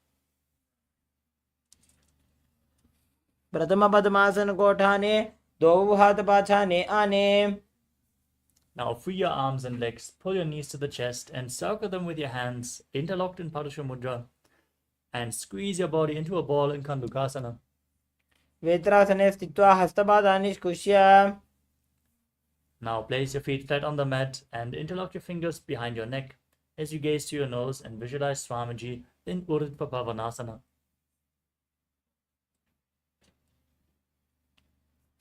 प्रथम पद्मासन कोठाने द्वौ हाथ पाछाने आने. Now free your arms and legs, pull your knees to the chest and circle them with your hands interlocked in Padusha Mudra and squeeze your body into a ball in Kandukasana. वेत्रासने स्थित्वा हस्तपादानि निष्कुष्य. Now place your feet flat on the mat and interlock your fingers behind your neck as you gaze to your nose and visualize Swamiji in Urdhva Pavanasana.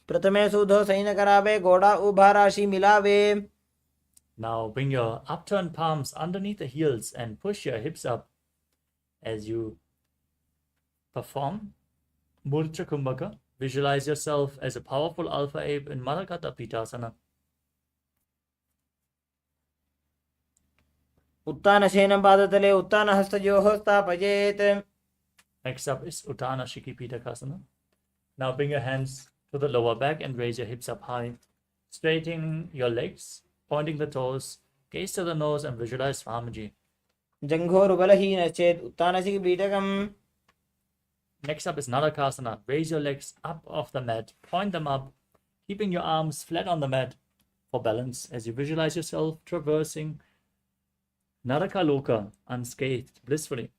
प्रथमे सूधो सैनकरावे घोड़ा उभा राशि मिलावे. Now bring your upturned palms underneath the heels and push your hips up as you perform Murcha Kumbhaka. Visualize yourself as a powerful alpha ape in Marakata Pitasana. उत्तानशयनं पादतले उत्तानहस्तयोः स्थापयेत्. Next up is Uttana Shiki Pitakasana. Now bring your hands to the lower back and raise your hips up high. Straighten your legs, pointing the toes, gaze to the nose and visualize Swamiji. जङ्घोरुबलहीनश्चेत् उत्तानशिखिपीठकम्. Next up is Narakasana. Raise your legs up off the mat, point them up, keeping your arms flat on the mat for balance as you visualize yourself traversing Narakaloka unscathed, blissfully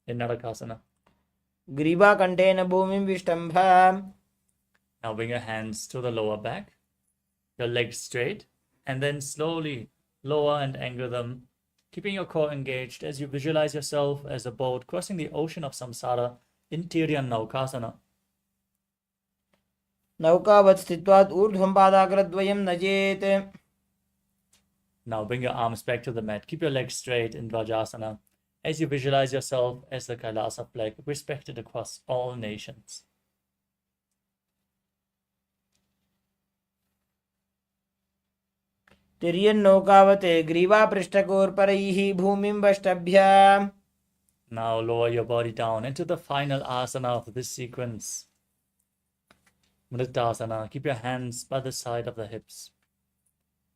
in Narakasana. ग्रीवाकण्ठेन भूमिं विष्टम्भ. Now bring your hands to the lower back, your legs straight, and then slowly lower and angle them, keeping your core engaged as you visualize yourself as a boat crossing the ocean of samsara in Tiryan Naukasana. नौकावत् स्थित्वात् ऊर्ध्वं पादाग्रद्वयं नजेत्. Now bring your arms back to the mat. Keep your legs straight in Vajrasana as you visualize yourself as the Kailasa flag, respected across all nations. तिर्यन्नौकावत् ग्रीवापृष्ठकोर्परैः भूमिं वष्टभ्य. Now lower your body down into the final asana of this sequence. Mritasana. Keep your hands by the side of the hips.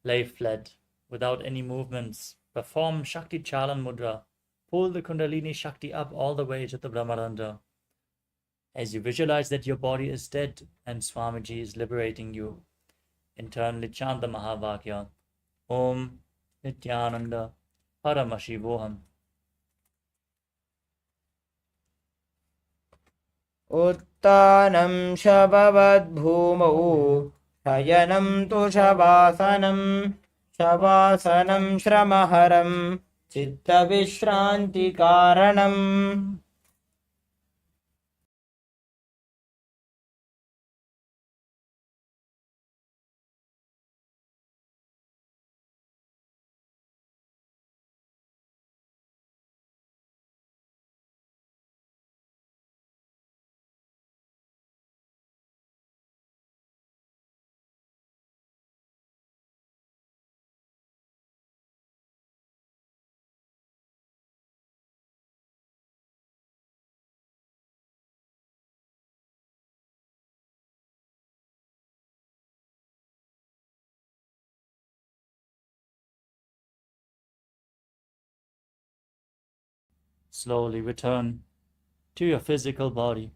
Lay flat without any movements. Perform Shakti Chalan Mudra. Pull the Kundalini Shakti up all the way to the Brahmarandha. As you visualize that your body is dead and Swamiji is liberating you. Internally chant the Mahavakya. Om Nithyananda Paramashivoham. उत्तानं शववद्भूमौ शयनं तु शवासनं श्रमहरं चित्तविश्रान्तिकारणम्. Slowly return to your physical body.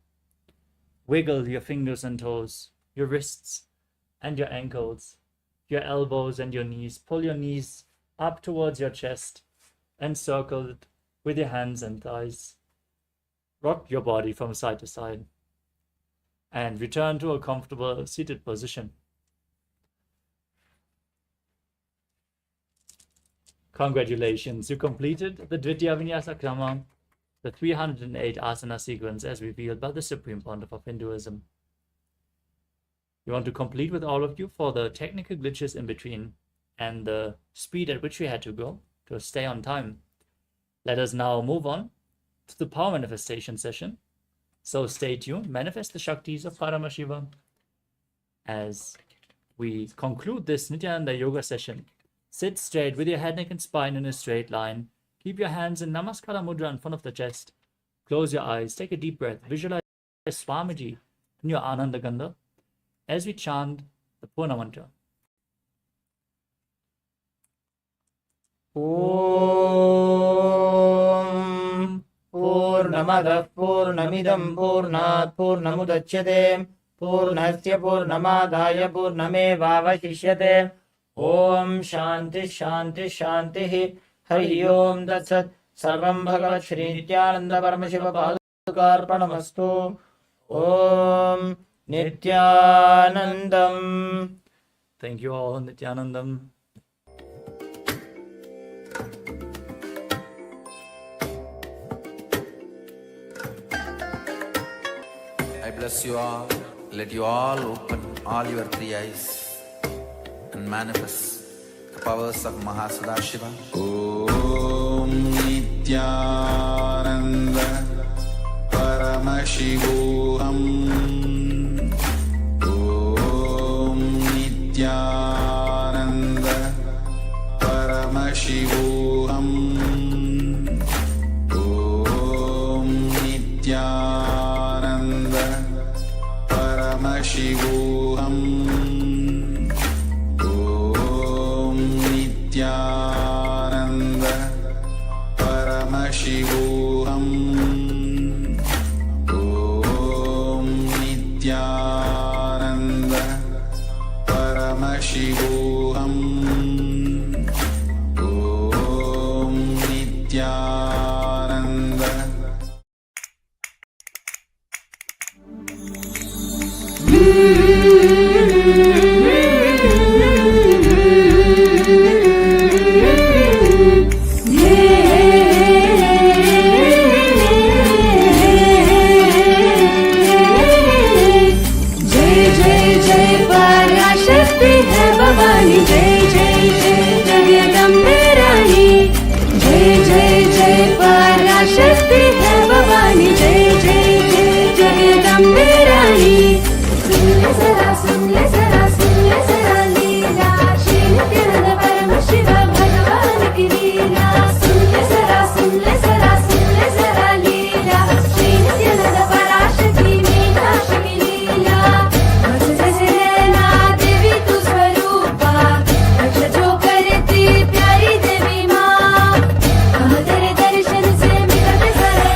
Wiggle your fingers and toes, your wrists and your ankles, your elbows and your knees. Pull your knees up towards your chest and circle it with your hands and thighs. Rock your body from side to side and return to a comfortable seated position. Congratulations, you completed the Dvitiya Vinyasa Krama, the 308 asana sequence as revealed by the Supreme Pontiff of Hinduism. We want to complete with all of you for the technical glitches in between and the speed at which we had to go to stay on time. Let us now move on to the power manifestation session. So stay tuned, manifest the Shaktis of Paramashivam as we conclude this Nithyananda yoga session. Sit straight with your head, neck and spine in a straight line. Keep your hands in Namaskara Mudra in front of the chest. Close your eyes, take a deep breath. Visualize Swamiji in your Ananda Gandha as we chant the Purna Mantra. Om Purnamadah Purnamidam Purnat Purnamudachyate Purnasya Purnamadaya Purnamevavashishyate. Om Shanti Shanti Shanti. Hari Om Tatsat. Sarvam Bhagavat Shri Nithyananda Paramashiva Padukarpanamastu. Om Nithyanandam. Thank you all, Nithyanandam. I bless you all. Let you all open all your three eyes and manifest the powers of Sadashiva. Om Nithyananda Paramashivoham. Om Nithyananda Paramashivoham. Om Nithyananda Paramashivoham. Om Nithyananda Paramashivoham. Om Nithyananda Paramashivoham. Om Nithyananda. जय जय जय पराशक्ति है भवानी, जय जय जय जगदम्बे रानी। जय जय जय पराशक्ति है भवानी, जय जय जय जगदम्बे रानी। सुन ले जरा सुन ले जरा सुन ले जरा लीला श्री नित्यानंद परमशिव भगवान की लीला। सुन ले जरा सुन ले जरा सुन ले जरा लीला श्री नित्यानंद पराशक्ति मीनाक्षी की लीला। बस जैसे नैना देवी तू स्वरूपा, रक्षा जो करती प्यारी देवी माँ। तेरे दर्शन से मिलते सारे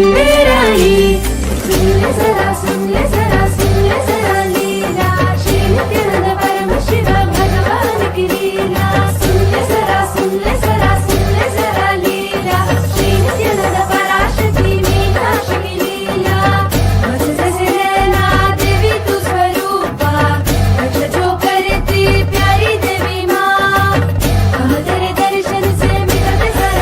जगदम्बे रानी सुन ले जरा लीला श्री नित्यानंद परमशिव भगवान की लीला सुन ले जरा लीला श्री नित्यानंद पराशक्ति मीनाक्षी की लीला बस जैसे नैना देवी तू स्वरूपा रक्ष जो करती प्यारी देवी माँ तेरे दर्शन से मिलते सरकार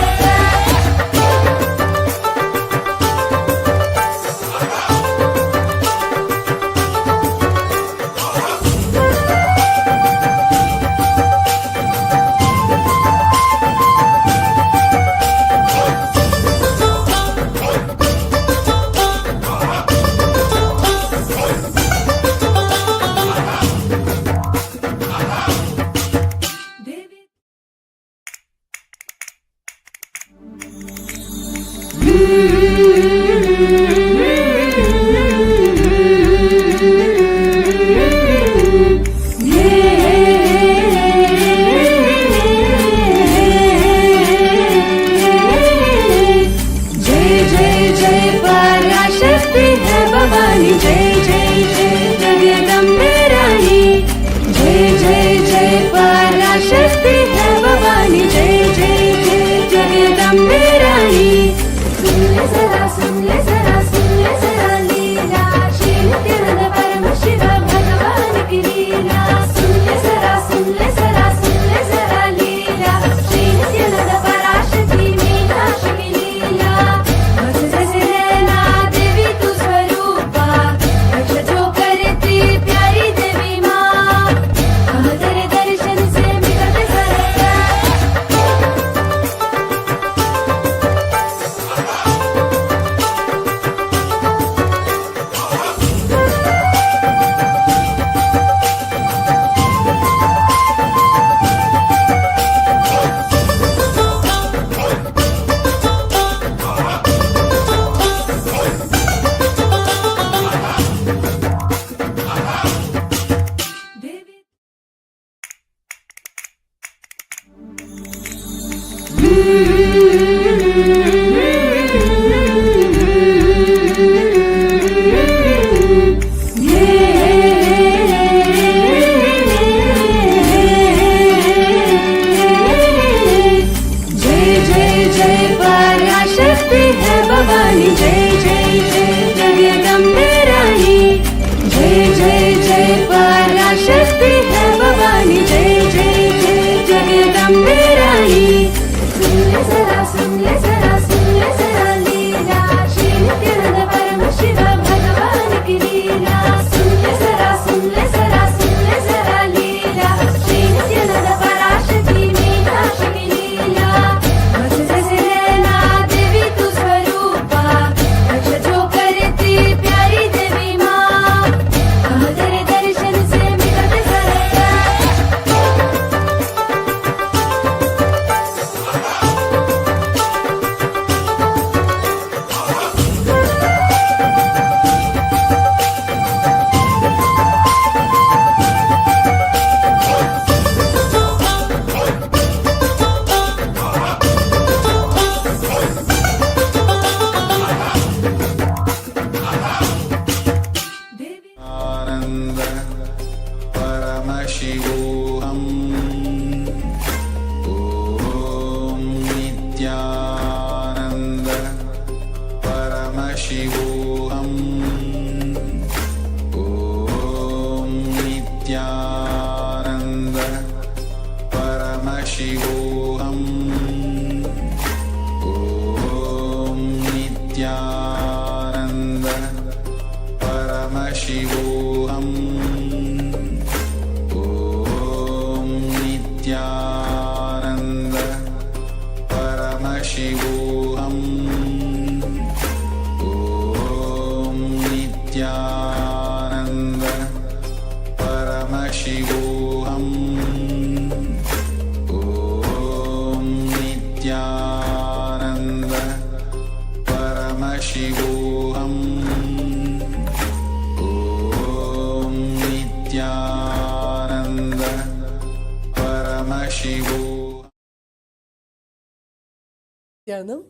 ध्यानम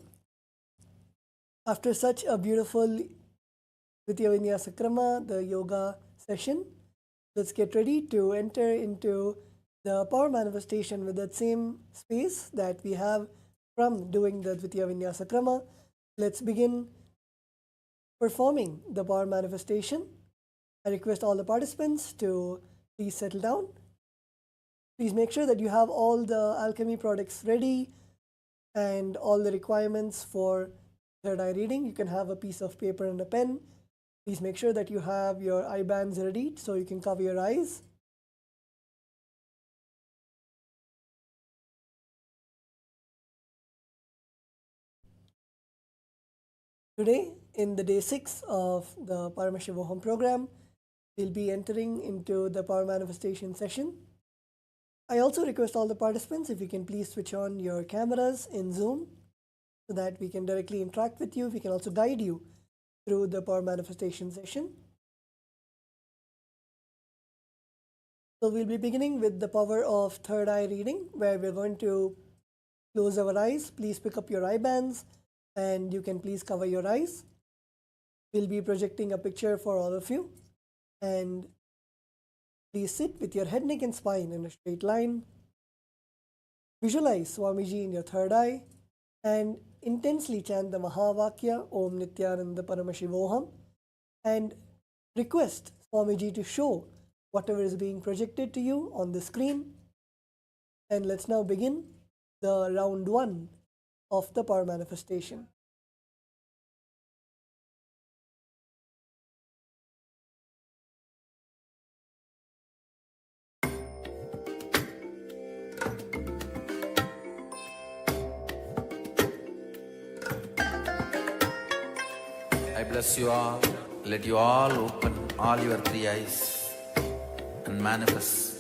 After such a beautiful Dvitiya Vinyasa Krama, the yoga session, let's get ready to enter into the power manifestation with that same space that we have from doing the Dvitiya Vinyasa Krama. Let's begin performing the power manifestation. I request all the participants to please settle down. Please make sure that you have all the alchemy products ready and all the requirements for third eye reading. You can have a piece of paper and a pen. Please make sure that you have your eye bands ready so you can cover your eyes. Today, in the day 6 of the Paramashivoham program, we'll be entering into the power manifestation session. I also request all the participants, if you can please switch on your cameras in Zoom so that we can directly interact with you. We can also guide you through the power manifestation session. So we'll be beginning with the power of third eye reading, where we're going to close our eyes. Please pick up your eye bands and you can please cover your eyes. We'll be projecting a picture for all of you, and please sit with your head, neck and spine in a straight line. Visualize Swamiji in your third eye and intensely chant the Mahavakya Om Nithyananda Paramashivoham and request Swamiji to show whatever is being projected to you on the screen. And let's now begin the round 1 of the power manifestation. I bless you all. Let you all open all your 3 eyes and manifest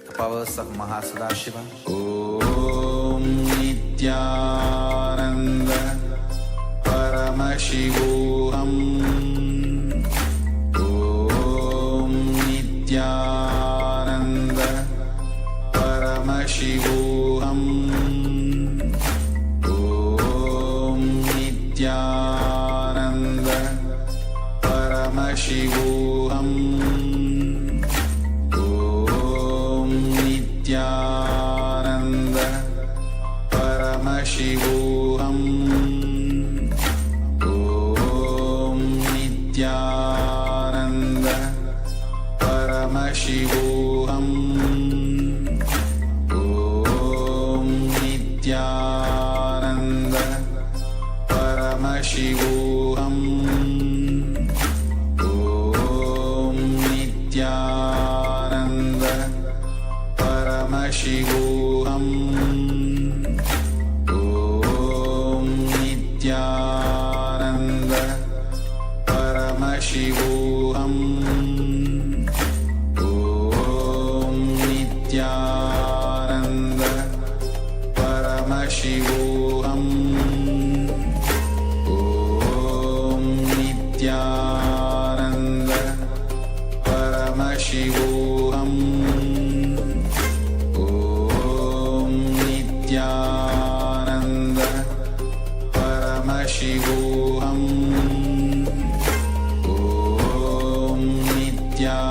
the powers of Sadashiva. Om Nithyananda Paramashivoham. Om Nithyananda Paramashivoham. Om Nithyananda Paramashivoham. Om Nithyananda Paramashivoham. Om Nithyananda Paramashivoham. Om Nithyananda Paramashivoham. Om Nithyananda Paramashivoham. Om Nithyananda Paramashivoham. Om Nithyananda Paramashivoham. Om Nithyananda Paramashivoham. Om Nithyananda Paramashivoham. Om Nithyananda Paramashivoham. Om Nithyananda Paramashivoham. Om Nithyananda Paramashivoham. Om Nithyananda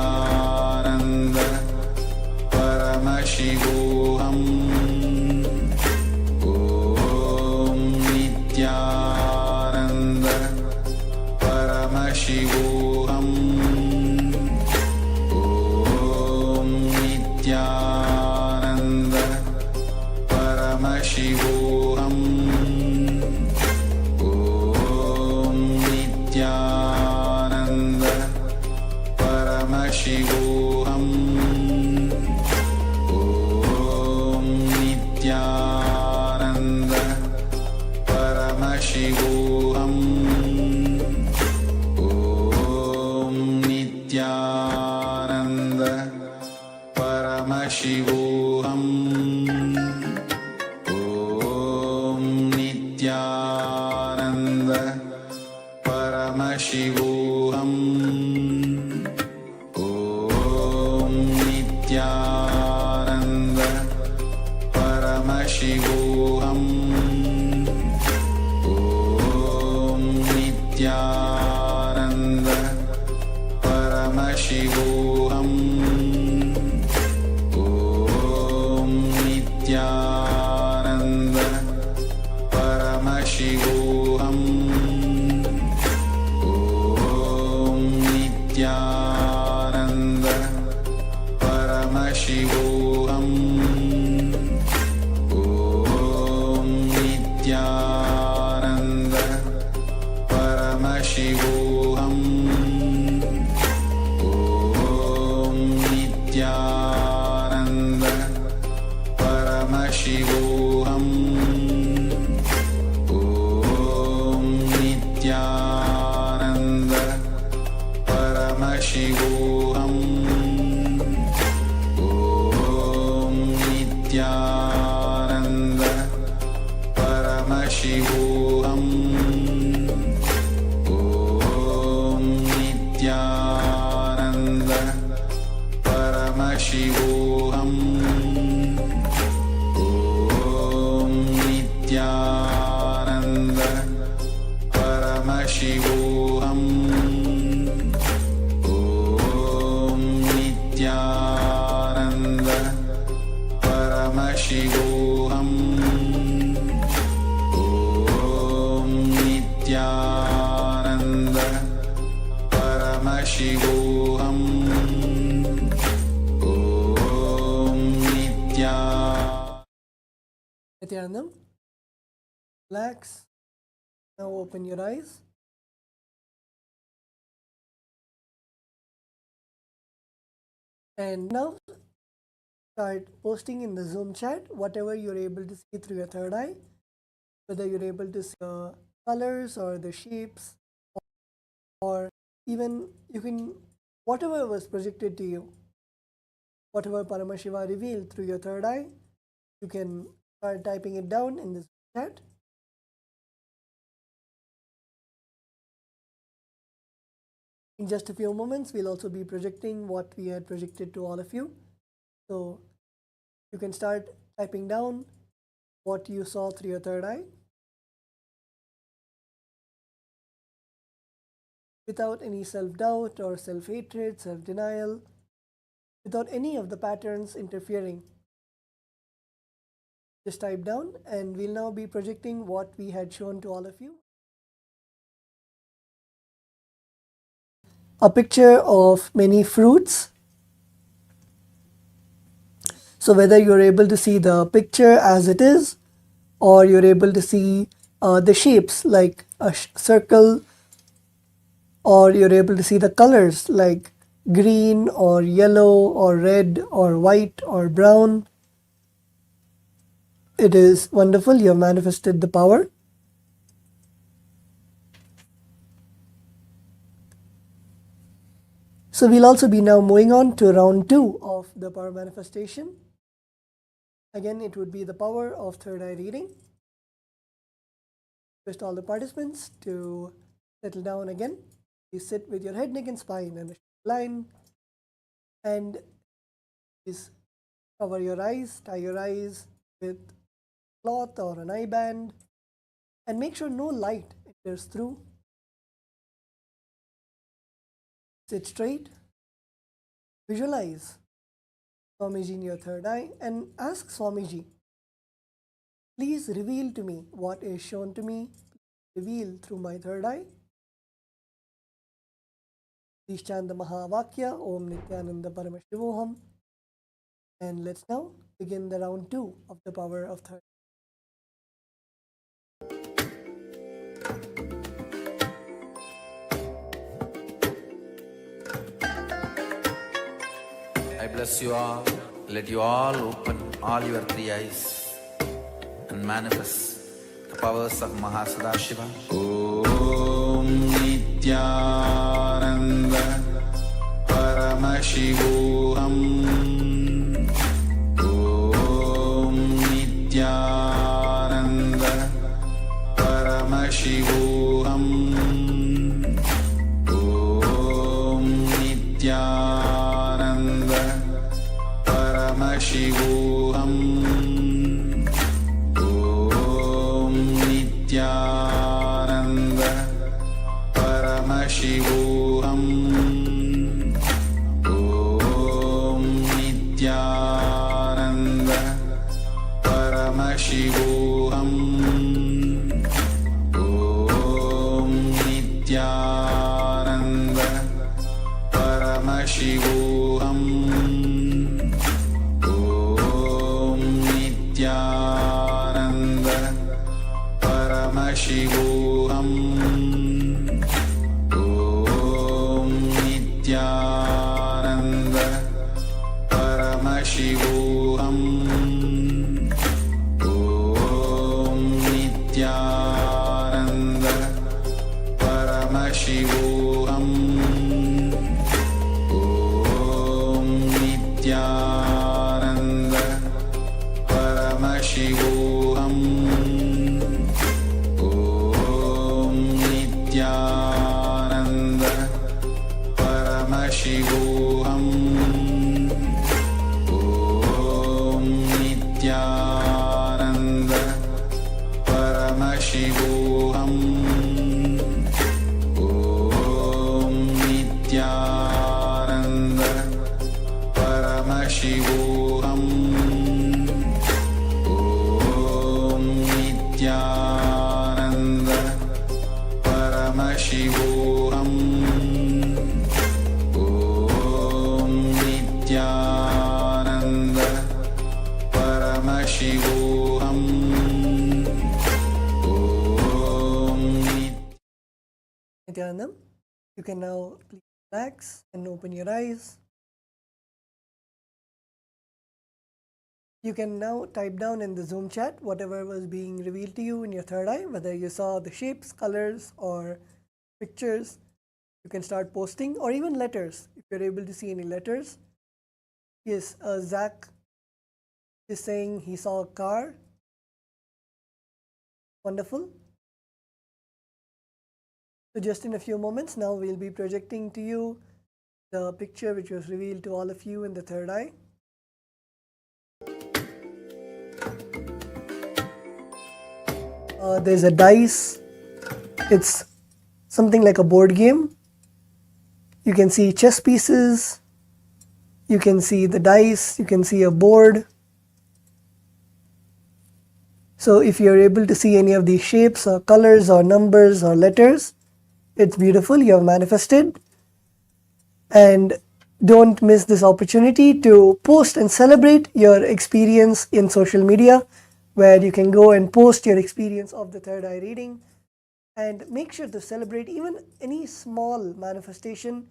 Paramashivoham. Om Nithyananda Paramashivoham. Om Nithyananda Paramashivoham. Om Nithyananda Paramashivoham. Om Nithyananda Paramashivoham. Om Paramashivoham. Om Nithyananda. Paramashivoham. Om Nithyananda. Paramashivoham. Om Nithyananda. Paramashivoham. Om Nithyananda. Paramashivoham. Om Nithyananda. Paramashivoham. Om Nithyananda. Paramashivoham. Om Nithyananda. Paramashivoham. Om Nithyananda. Paramashivoham. Om Nithyananda. Paramashivoham. Om Nithyananda. Paramashivoham. Om Nithyanandam. Relax. Now open your eyes. And now start posting in the Zoom chat whatever you're able to see through your third eye, whether you're able to see the colors or the shapes, or even you can, whatever was projected to you, whatever Paramashiva revealed through your third eye, you can start typing it down in the Zoom chat. In just a few moments, we'll also be projecting what we had projected to all of you. So you can start typing down what you saw through your third eye without any self-doubt or self-hatred, self-denial, without any of the patterns interfering. Just type down, and we'll now be projecting what we had shown to all of you. A picture of many fruits. So whether you're able to see the picture as it is, or you're able to see the shapes like a circle, or you're able to see the colors like green or yellow or red or white or brown. It is wonderful. You have manifested the power. So we'll also be now moving on to round 2 of the power manifestation. Again, it would be the power of third eye reading. Request all the participants to settle down again. You sit with your head, neck and spine in a line, and please cover your eyes, tie your eyes with cloth or an eye band, and make sure no light enters through. Sit straight, visualize Swamiji in your third eye and ask Swamiji, please reveal to me what is shown to me, reveal through my third eye. Please chant the Mahavakya, Om Nithyananda Paramashivoham. And let's now begin the round 2 of the power of third. I bless you all. Let you all open all your three eyes and manifest the powers of Sadashiva. Om Nithyananda. Paramashivoham. Om Nithyananda. Paramashivoham. Om Nithyananda. Paramashivoham. Om Nithyananda. Paramashivoham. Nithyananda Paramashivoham Om Nithyananda Paramashivoham Om Nithyananda Paramashivoham Om Nithyananda Paramashivoham Om Nithyananda Paramashivoham Om Nithyananda Paramashivoham Om Nithyananda Paramashivoham Om Nithyananda Paramashivoham Om Nithyananda Paramashivoham Om Nithyananda Paramashivoham Om Nithyananda Paramashivoham Om Nithyanandam. You can now please relax and open your eyes. You can now type down in the Zoom chat whatever was being revealed to you in your third eye, whether you saw the shapes, colors, or pictures. You can start posting, or even letters if you're able to see any letters. Yes, Zach is saying he saw a car. Wonderful. So just in a few moments now we'll be projecting to you the picture which was revealed to all of you in the third eye. There's a dice. It's something like a board game. You can see chess pieces. You can see the dice. You can see a board. So if you're able to see any of these shapes or colors or numbers or letters, it's beautiful. You have manifested. And don't miss this opportunity to post and celebrate your experience in social media, where you can go and post your experience of the third eye reading, and make sure to celebrate even any small manifestation.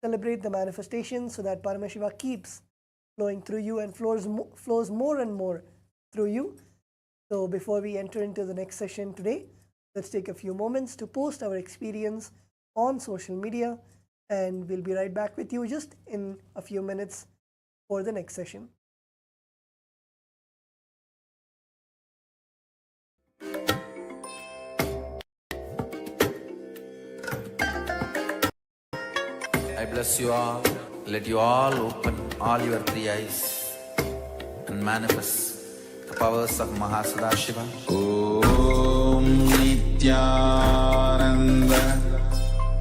Celebrate the manifestation so that Paramashiva keeps flowing through you and flows more and more through you. So before we enter into the next session today, let's take a few moments to post our experience on social media, and we'll be right back with you just in a few minutes for the next session. I bless you all. Let you all open all your three eyes and manifest the powers of Sadashiva. Om Nithyananda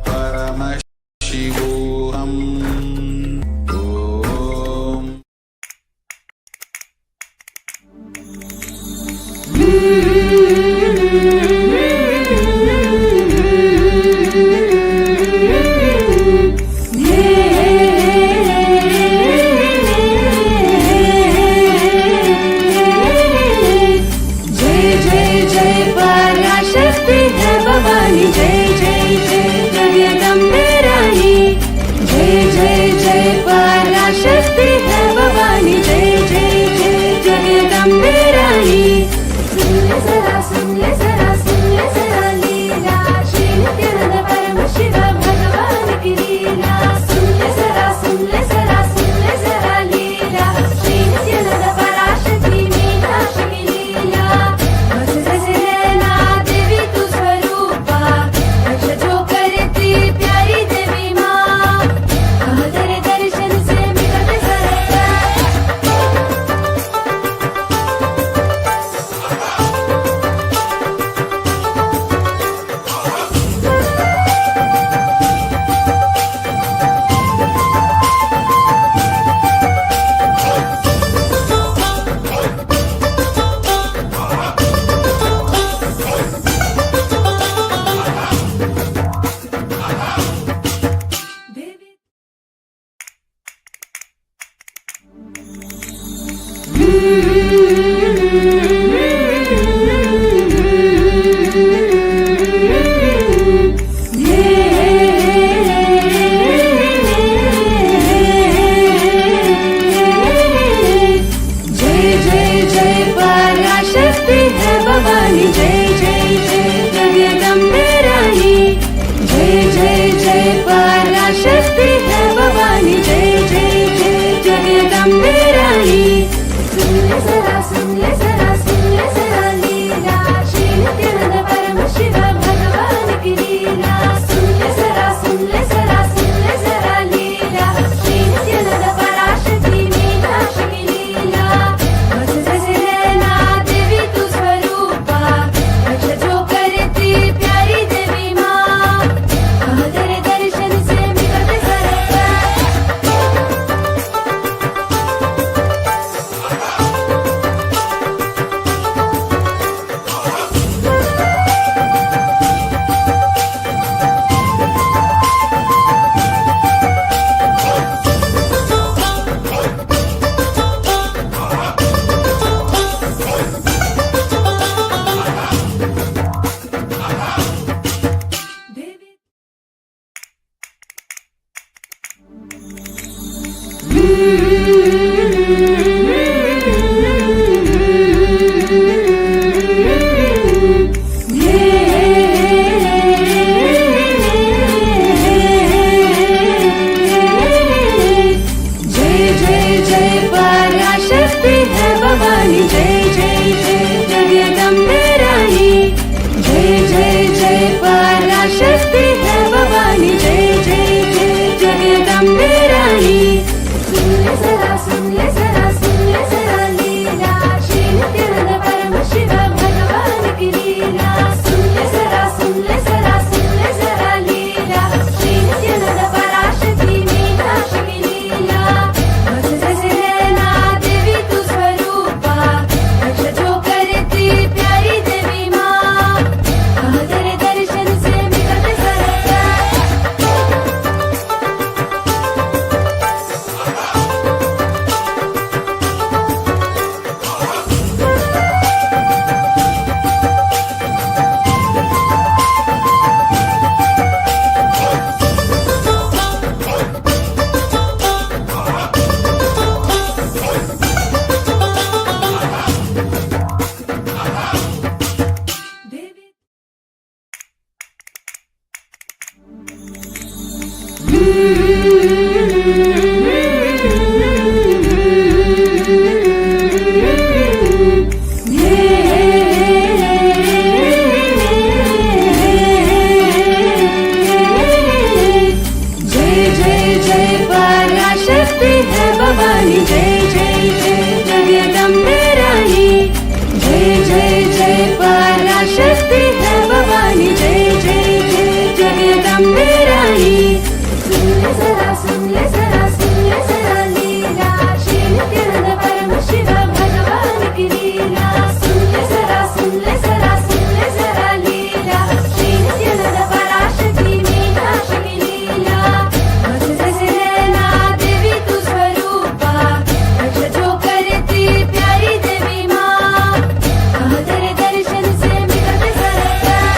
Paramashivoham Om जय जय जय पराशक्ति है भवानी जय जय जगदम्बे रानी सुन ले जरा लीला श्री नित्यानंद परमशिव भगवान की लीला सुन ले जरा लीला श्री नित्यानंद पराशक्ति मीनाक्षी की लीला बस जैसे नैना देवी तू स्वरूपा रक्षा जो करती प्यारी देवी माँ तेरे दर्शन से मिलते सरकार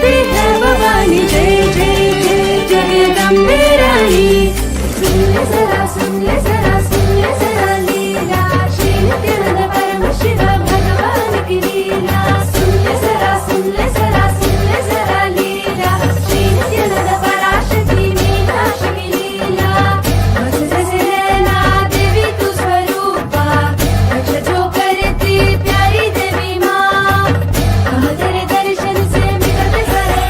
पराशक्ति है भवानी जय जय जय जगदम्बे रानी सुन ले जरा लीला श्री नित्यानंद परमशिव भगवान की लीला सुन ले जरा लीला श्री नित्यानंद पराशक्ति मीनाक्षी की लीला बस जैसे नैना देवी तू स्वरूपा रक्ष जो करती प्यारी देवी माँ हम तेरे दर्शन से मिटते सारे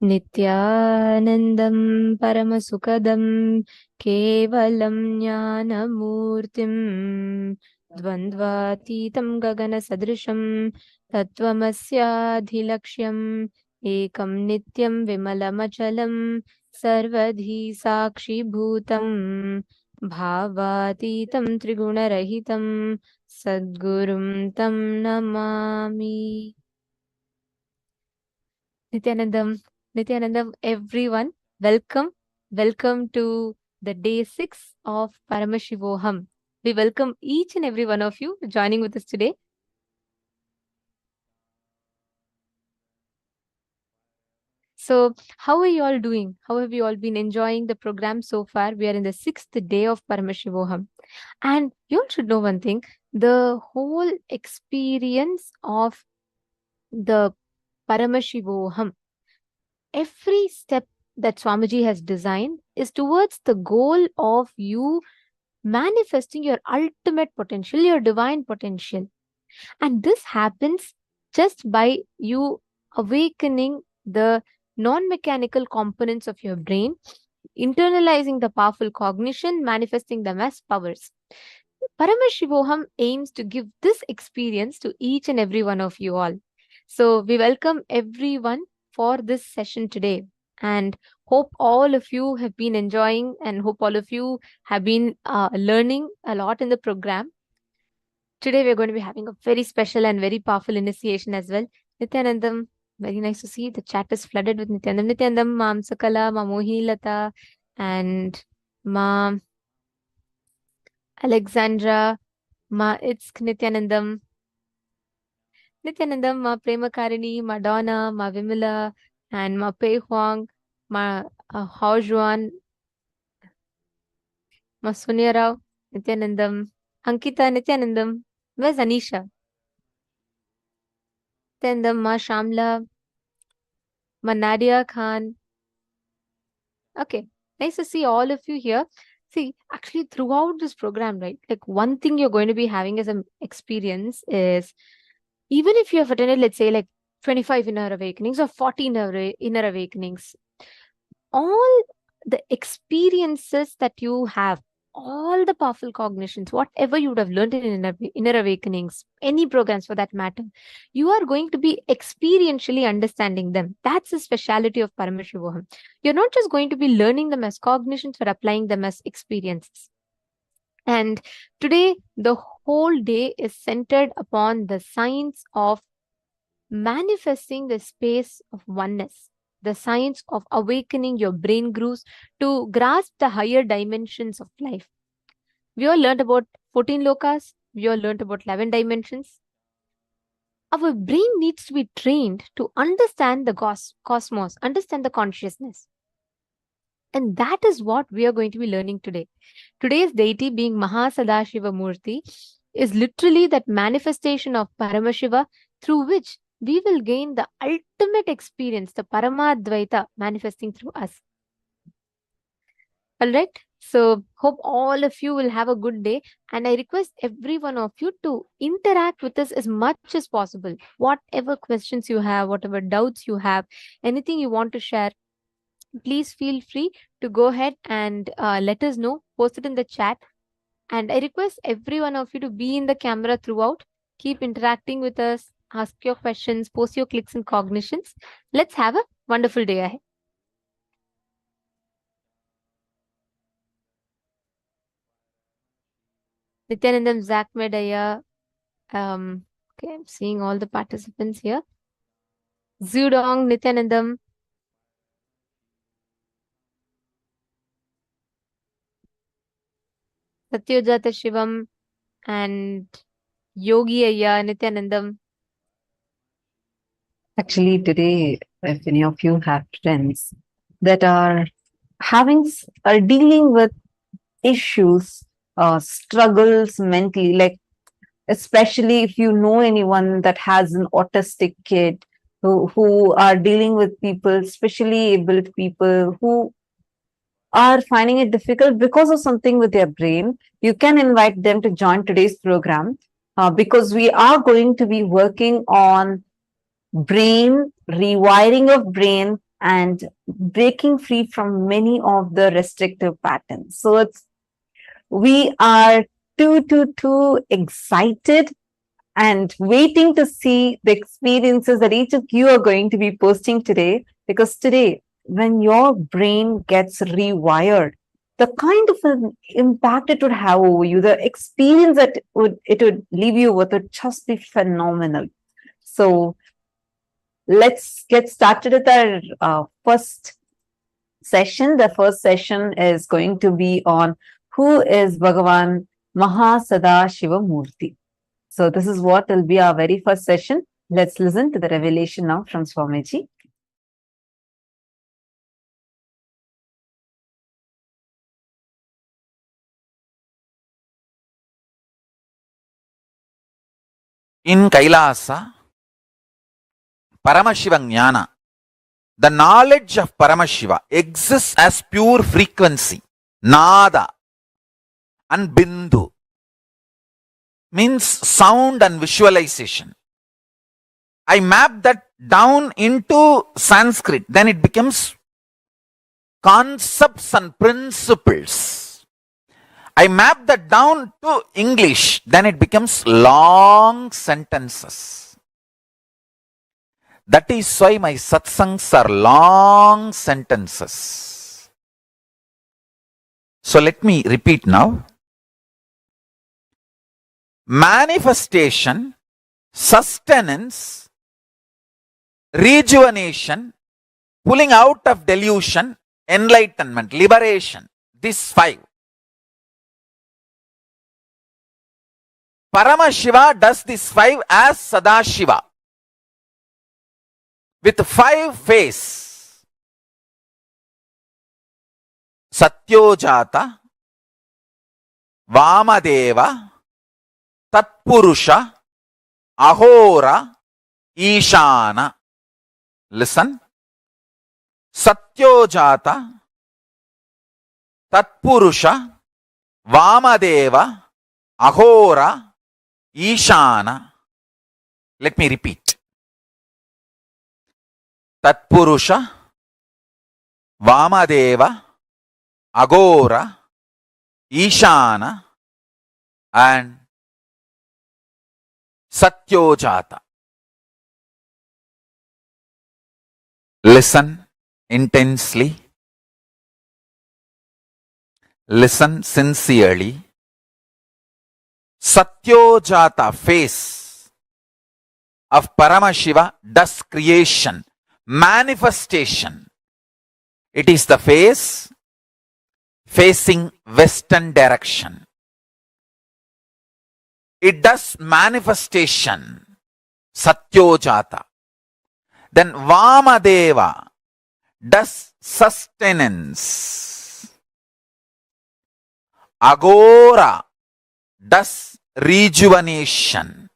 नित्यानन्दं परमसुखदं केवलं ज्ञानमूर्तिं द्वन्द्वातीतं गगनसदृशं तत्त्वमस्याधिलक्ष्यम् एकं नित्यं विमलमचलं सर्वधी साक्षिभूतं भावातीतं त्रिगुणरहितं सद्गुरुं तं Namami. Nithyanandam, everyone, welcome to the day 6 of Paramashivoham. We welcome each and every one of you joining with us today. So, how are you all doing? How have you all been enjoying the program so far? We are in the 6th day of Paramashivoham. And you all should know one thing, the whole experience of the Paramashivoham, every step that Swamiji has designed is towards the goal of you manifesting your ultimate potential, your divine potential. And this happens just by you awakening the non-mechanical components of your brain, internalizing the powerful cognition, manifesting them as powers. Paramashivoham aims to give this experience to each and every one of you all. So we welcome everyone for this session today, and hope all of you have been enjoying and hope all of you have been learning a lot in the program. Today we're going to be having a very special and very powerful initiation as well. Nithyanandam, very nice to see the chat is flooded with Nithyanandam. Nithyanandam, Ma'am Sakala, Ma Mohilata, and Ma Alexandra, Ma Itsk Nithyanandam. Nithyanandam, Ma Premakarini, Ma Donna, Ma Vimala, and Ma Pei Huang, Ma Hao Juan, Ma Sonia Rao, Nithyanandam, Ankita Nithyanandam. Where's Anisha? Nithyanandam, Ma Shamla, Ma Nadia Khan. Okay, nice to see all of you here. See, actually throughout this program, right, like one thing you're going to be having as an experience is, even if you have attended, let's say, like 25 inner awakenings or 14 inner awakenings, all the experiences that you have, all the powerful cognitions, whatever you would have learned in inner awakenings, any programs for that matter, you are going to be experientially understanding them. That's the speciality of Paramashivoham. You're not just going to be learning them as cognitions or applying them as experiences. And today, the whole day is centered upon the science of manifesting the space of oneness, the science of awakening your brain grooves to grasp the higher dimensions of life. We all learned about 14 lokas, we all learned about 11 dimensions. Our brain needs to be trained to understand the cosmos, understand the consciousness. And that is what we are going to be learning today. Today's deity, being Sadashiva Murti, is literally that manifestation of Paramashiva through which we will gain the ultimate experience, the Paramadvaita manifesting through us. All right. So hope all of you will have a good day. And I request every one of you to interact with us as much as possible. Whatever questions you have, whatever doubts you have, anything you want to share, please feel free to go ahead and let us know. Post it in the chat. And I request every one of you to be in the camera throughout. Keep interacting with us. Ask your questions. Post your clicks and cognitions. Let's have a wonderful day ahead. Nithyanandam, Zach Medaya. Okay, I'm seeing all the participants here. Zudong, Nithyanandam. Satyojata Shivam and Yogi Ayya, Nithyanandam. Actually, today, if any of you have friends that are are dealing with issues, struggles mentally, like especially if you know anyone that has an autistic kid who are dealing with people, especially able people who are finding it difficult because of something with their brain, you can invite them to join today's program because we are going to be working on brain, rewiring of brain, and breaking free from many of the restrictive patterns. So we are too excited and waiting to see the experiences that each of you are going to be posting today, because today, when your brain gets rewired, the kind of an impact it would have over you, the experience that it would leave you with would just be phenomenal. So let's get started with our first session. The first session is going to be on who is Bhagavān Sadashiva Murti. So this is what will be our very first session. Let's listen to the revelation now from Swamiji. In Kailasa, Paramashiva Jnana, the knowledge of Paramashiva exists as pure frequency, Nada and Bindu, means sound and visualization. I map that down into Sanskrit, then it becomes concepts and principles. I map that down to English, then it becomes long sentences. That is why my satsangs are long sentences. So let me repeat now. Manifestation, sustenance, rejuvenation, pulling out of delusion, enlightenment, liberation, these 5. Paramashiva does these 5 as Sadashiva with 5 faces. Satyojata, Vamadeva, Tatpurusha, Ahora, Ishana. Listen. Satyojata, Tatpurusha, Vamadeva, Ahora, Ishana. Let me repeat. Tatpurusha, Vamadeva, Agora, Ishana, and Satyojata. Listen intensely. Listen sincerely. Satyojata face of Paramashiva does creation, manifestation. It is the face facing western direction. It does manifestation, Satyojata. Then Vamadeva does sustenance. Agora does rejuvenation.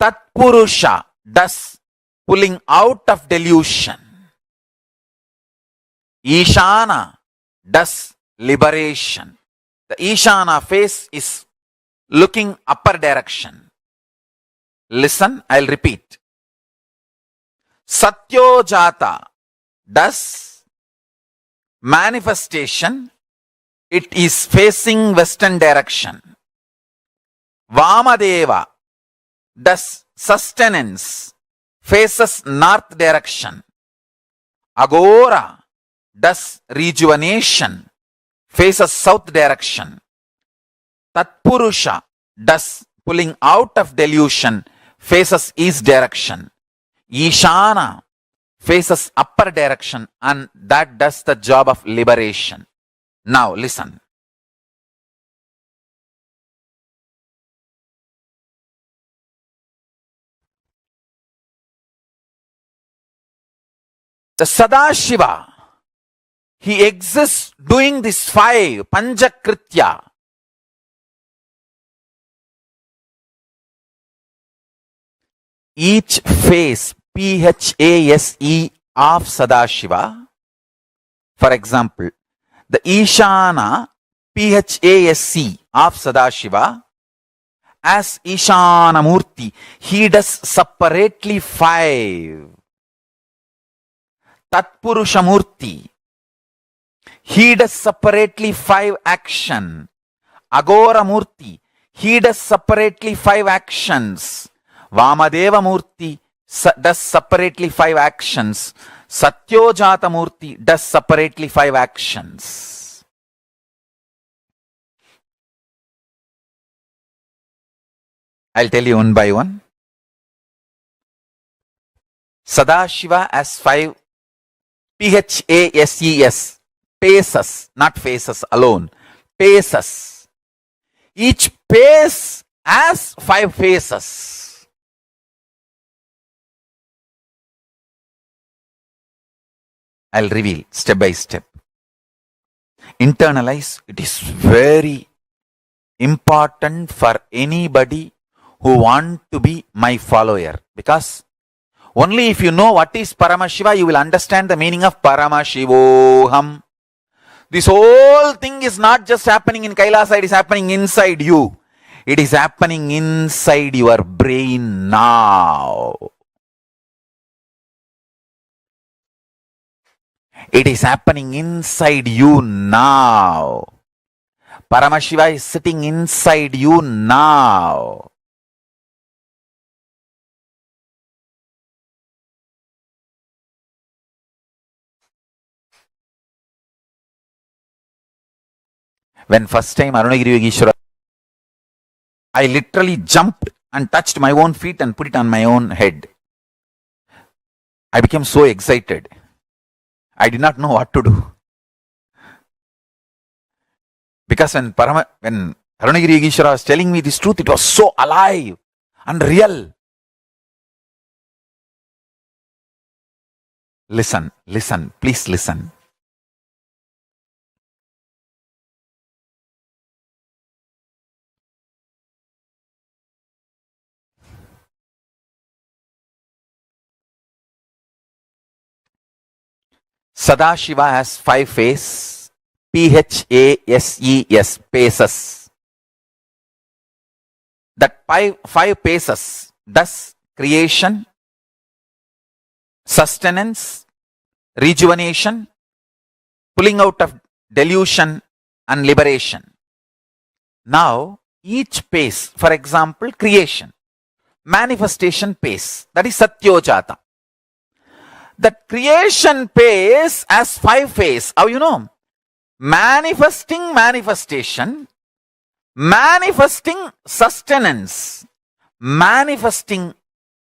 Tatpurusha does pulling out of delusion. Ishana does liberation. The Ishana face is looking upper direction. Listen, I'll repeat. Satyojata does manifestation. It is facing western direction. Vamadeva does sustenance, faces north direction. Agora does rejuvenation, faces south direction. Tatpurusha does pulling out of delusion, faces east direction. Ishana faces upper direction, and that does the job of liberation. Now listen. The Sadashiva, he exists doing this 5 Panchakritya. Each phase, PHASE of Sadashiva, for example, the Ishana, PHASC of Sadashiva, as Ishana Murti, he does separately 5. Tatpurushamurti. He does separately 5 action. Agora Murti. He does separately 5 actions. Vamadeva Murti does separately 5 actions. Satyojata Murti does separately 5 actions. I'll tell you one by one. Sadashiva has 5 PHASES, paces, not faces alone, paces. Each pace has 5 faces. I'll reveal step by step. Internalize. It is very important for anybody who want to be my follower, because only if you know what is Paramashiva, you will understand the meaning of Paramashivoham. This whole thing is not just happening in Kailasa, it is happening inside you. It is happening inside your brain now. It is happening inside you now. Paramashiva is sitting inside you now. When first time Arunagiri Yogeshwara, I literally jumped and touched my own feet and put it on my own head. I became so excited. I did not know what to do. Because when Arunagiri Yogeshwara was telling me this truth, it was so alive and real. Listen, please listen. Sadashiva has 5 faces, PHASES, paces. That 5 paces does creation, sustenance, rejuvenation, pulling out of delusion and liberation. Now, each pace, for example, creation, manifestation pace, that is Satyojata. That creation pace has 5 phases. How you know? Manifesting manifestation, manifesting sustenance, manifesting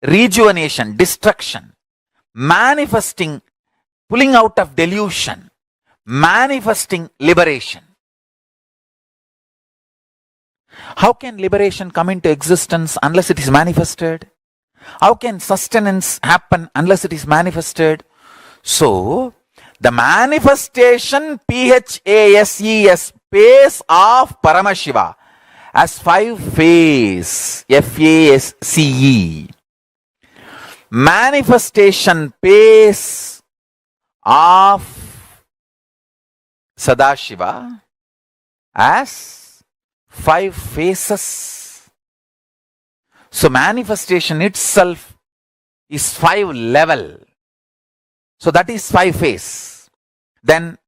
rejuvenation, destruction, manifesting pulling out of delusion, manifesting liberation. How can liberation come into existence unless it is manifested? How can sustenance happen unless it is manifested? So, the manifestation PHASES, pace of Paramashiva, has 5 phases, FASCE. Manifestation pace of Sadashiva has 5 phases. So manifestation itself is 5 level. So that is 5 phase. Then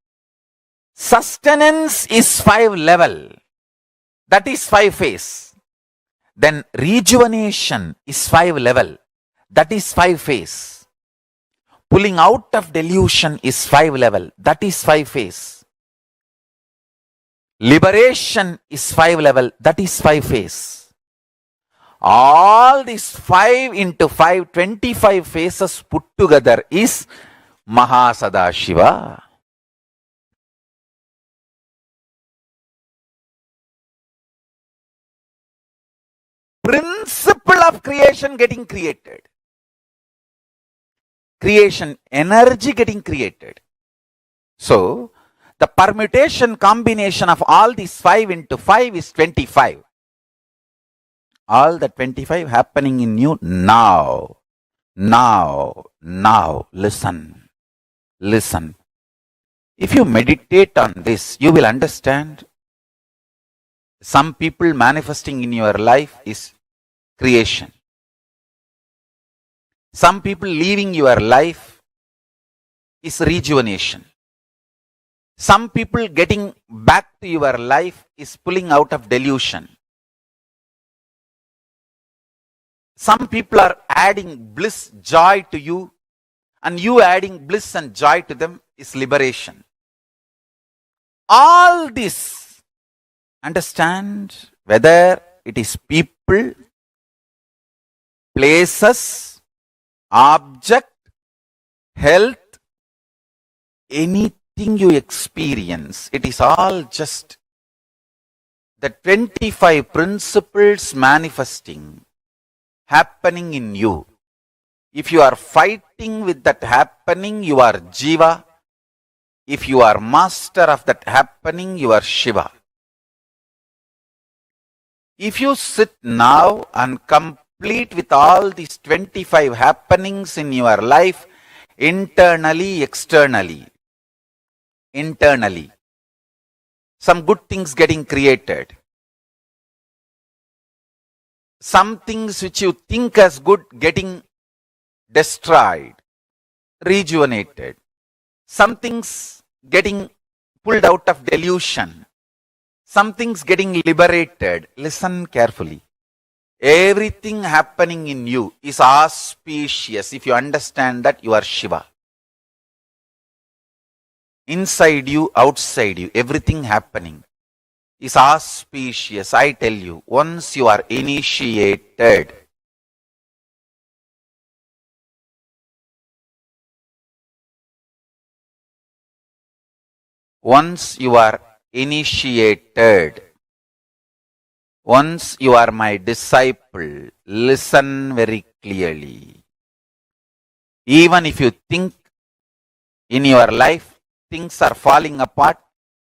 sustenance is 5 level. That is 5 phase. Then rejuvenation is 5 level. That is 5 phase. Pulling out of delusion is 5 level. That is 5 phase. Liberation is 5 level. That is 5 phase. All these 5 into 5, 25 phases put together is Mahasadashiva. Principle of creation getting created. Creation energy getting created. So, the permutation combination of all these 5 into 5 is 25. All the 25 happening in you now. Now. Listen. If you meditate on this, you will understand. Some people manifesting in your life is creation. Some people leaving your life is rejuvenation. Some people getting back to your life is pulling out of delusion. Some people are adding bliss, joy to you, and you adding bliss and joy to them is liberation. All this, understand, whether it is people, places, object, health, anything you experience, it is all just the 25 principles manifesting, happening in you. If you are fighting with that happening, you are Jiva. If you are master of that happening, you are Shiva. If you sit now and complete with all these 25 happenings in your life, internally, externally, internally, some good things getting created. Some things which you think as good getting destroyed, rejuvenated. Some things getting pulled out of delusion. Some things getting liberated. Listen carefully. Everything happening in you is auspicious. If you understand that, you are Shiva. Inside you, outside you, everything happening is auspicious. I tell you, once you are initiated, once you are initiated, once you are my disciple, listen very clearly. Even if you think in your life things are falling apart,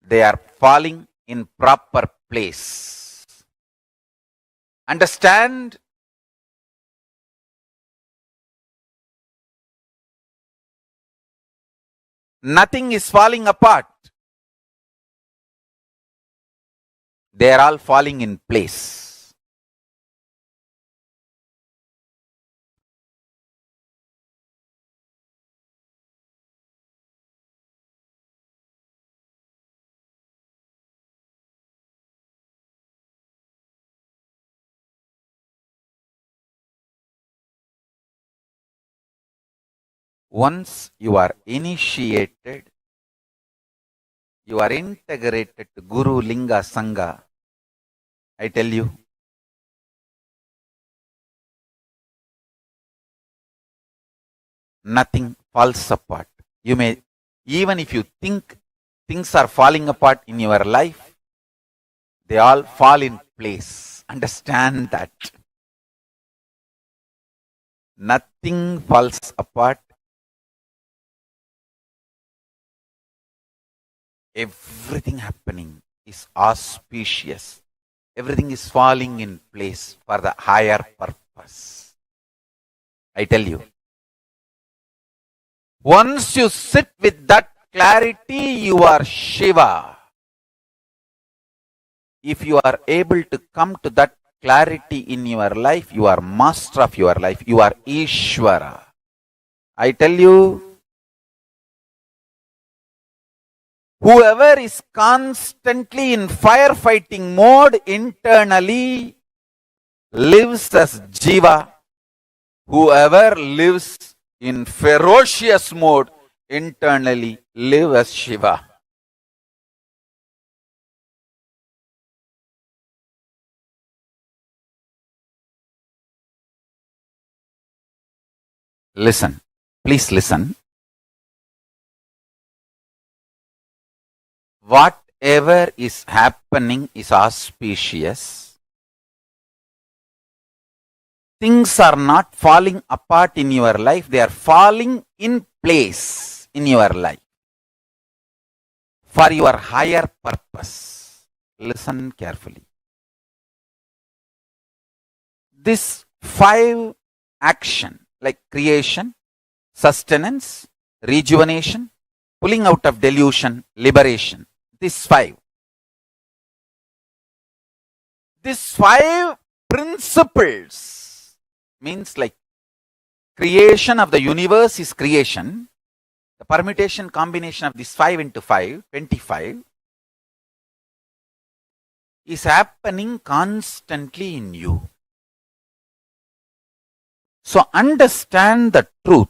they are falling in proper place. Understand? Nothing is falling apart. They are all falling in place. Once you are initiated, you are integrated to Guru, Linga, Sangha. I tell you, nothing falls apart. You may, even if you think things are falling apart in your life, they all fall in place. Understand that. Nothing falls apart. Everything happening is auspicious. Everything is falling in place for the higher purpose. I tell you. Once you sit with that clarity, you are Shiva. If you are able to come to that clarity in your life, you are master of your life. You are Ishvara. I tell you, whoever is constantly in firefighting mode internally lives as Jiva. Whoever lives in ferocious mode internally lives as Shiva. Listen, please listen. Whatever is happening is auspicious. Things are not falling apart in your life, they are falling in place in your life for your higher purpose. Listen carefully. This 5 action like creation, sustenance, rejuvenation, pulling out of delusion, liberation. These 5 principles means like creation of the universe is creation. the permutation combination of this 5 into 5, 25, is happening constantly in you. So understand the truth.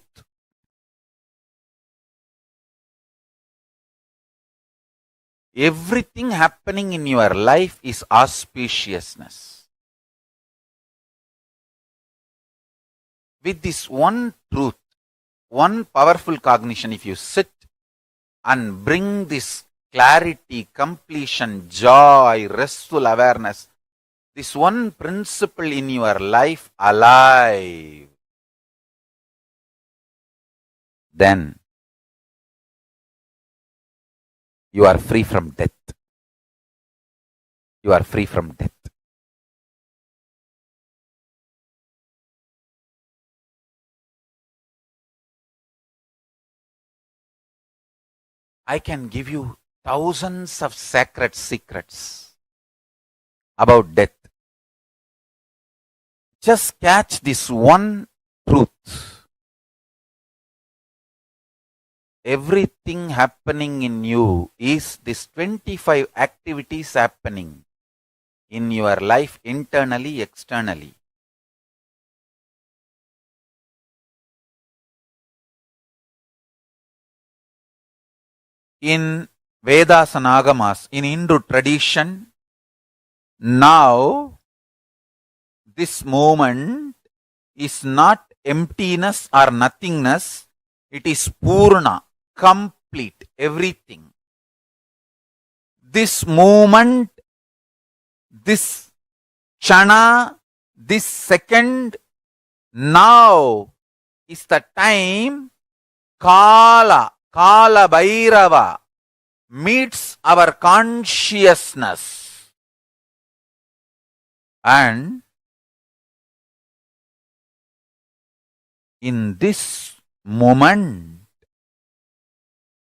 Everything happening in your life is auspiciousness. With this one truth, one powerful cognition, if you sit and bring this clarity, completion, joy, restful awareness, this one principle in your life alive, then you are free from death. You are free from death. I can give you thousands of sacred secrets about death. Just catch this one truth. Everything happening in you is this 25 activities happening in your life, internally, externally. In Vedas and Agamas, in Hindu tradition, now this moment is not emptiness or nothingness, it is Purna, complete, everything. This moment, this Chana, this second, now is the time Kala Bhairava meets our consciousness, and in this moment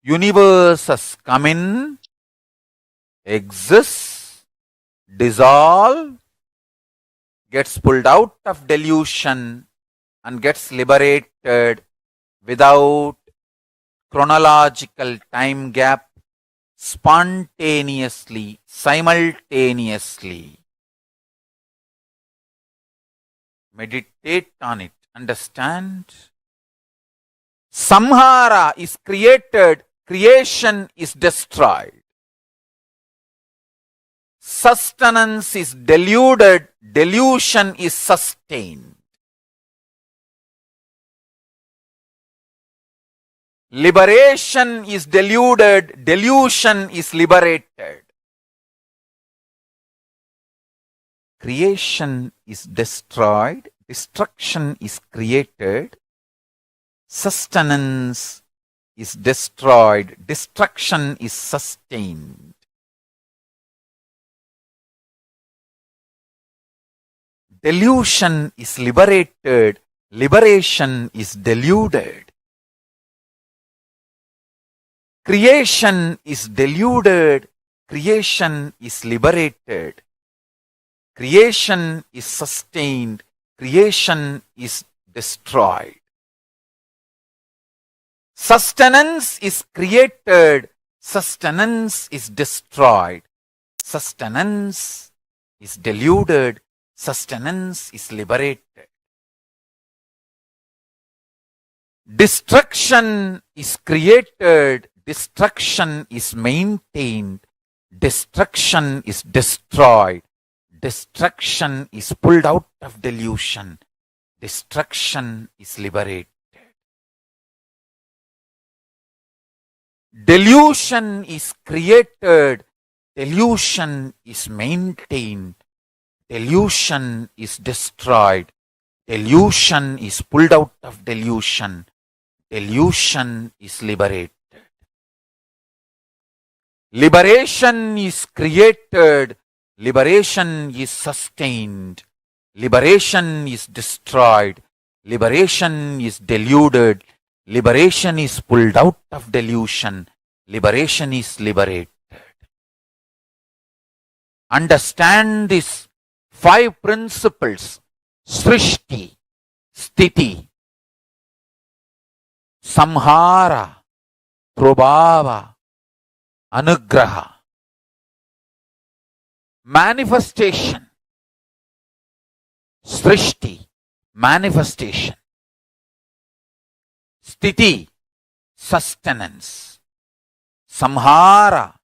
universes come in, exists, dissolve, gets pulled out of delusion and gets liberated without chronological time gap, spontaneously, simultaneously. Meditate on it, understand. Samhara is created, creation is destroyed. Sustenance is deluded, delusion is sustained. Liberation is deluded, delusion is liberated. Creation is destroyed, destruction is created. Sustenance is destroyed, destruction is sustained. Delusion is liberated, liberation is deluded. Creation is deluded, creation is liberated. Creation is sustained, creation is destroyed. Sustenance is created, sustenance is destroyed. Sustenance is deluded, sustenance is liberated. Destruction is created, destruction is maintained, destruction is destroyed, destruction is pulled out of delusion, destruction is liberated. Delusion is created, delusion is maintained, delusion is destroyed, delusion is pulled out of delusion, delusion is liberated. Liberation is created, liberation is sustained, liberation is destroyed, liberation is deluded, liberation is pulled out of delusion, liberation is liberated. Understand these 5 principles: Srishti, Sthiti, Samhara, Prabhava, Anugraha, manifestation, Srishti, manifestation, Sthiti, sustenance, Samhara,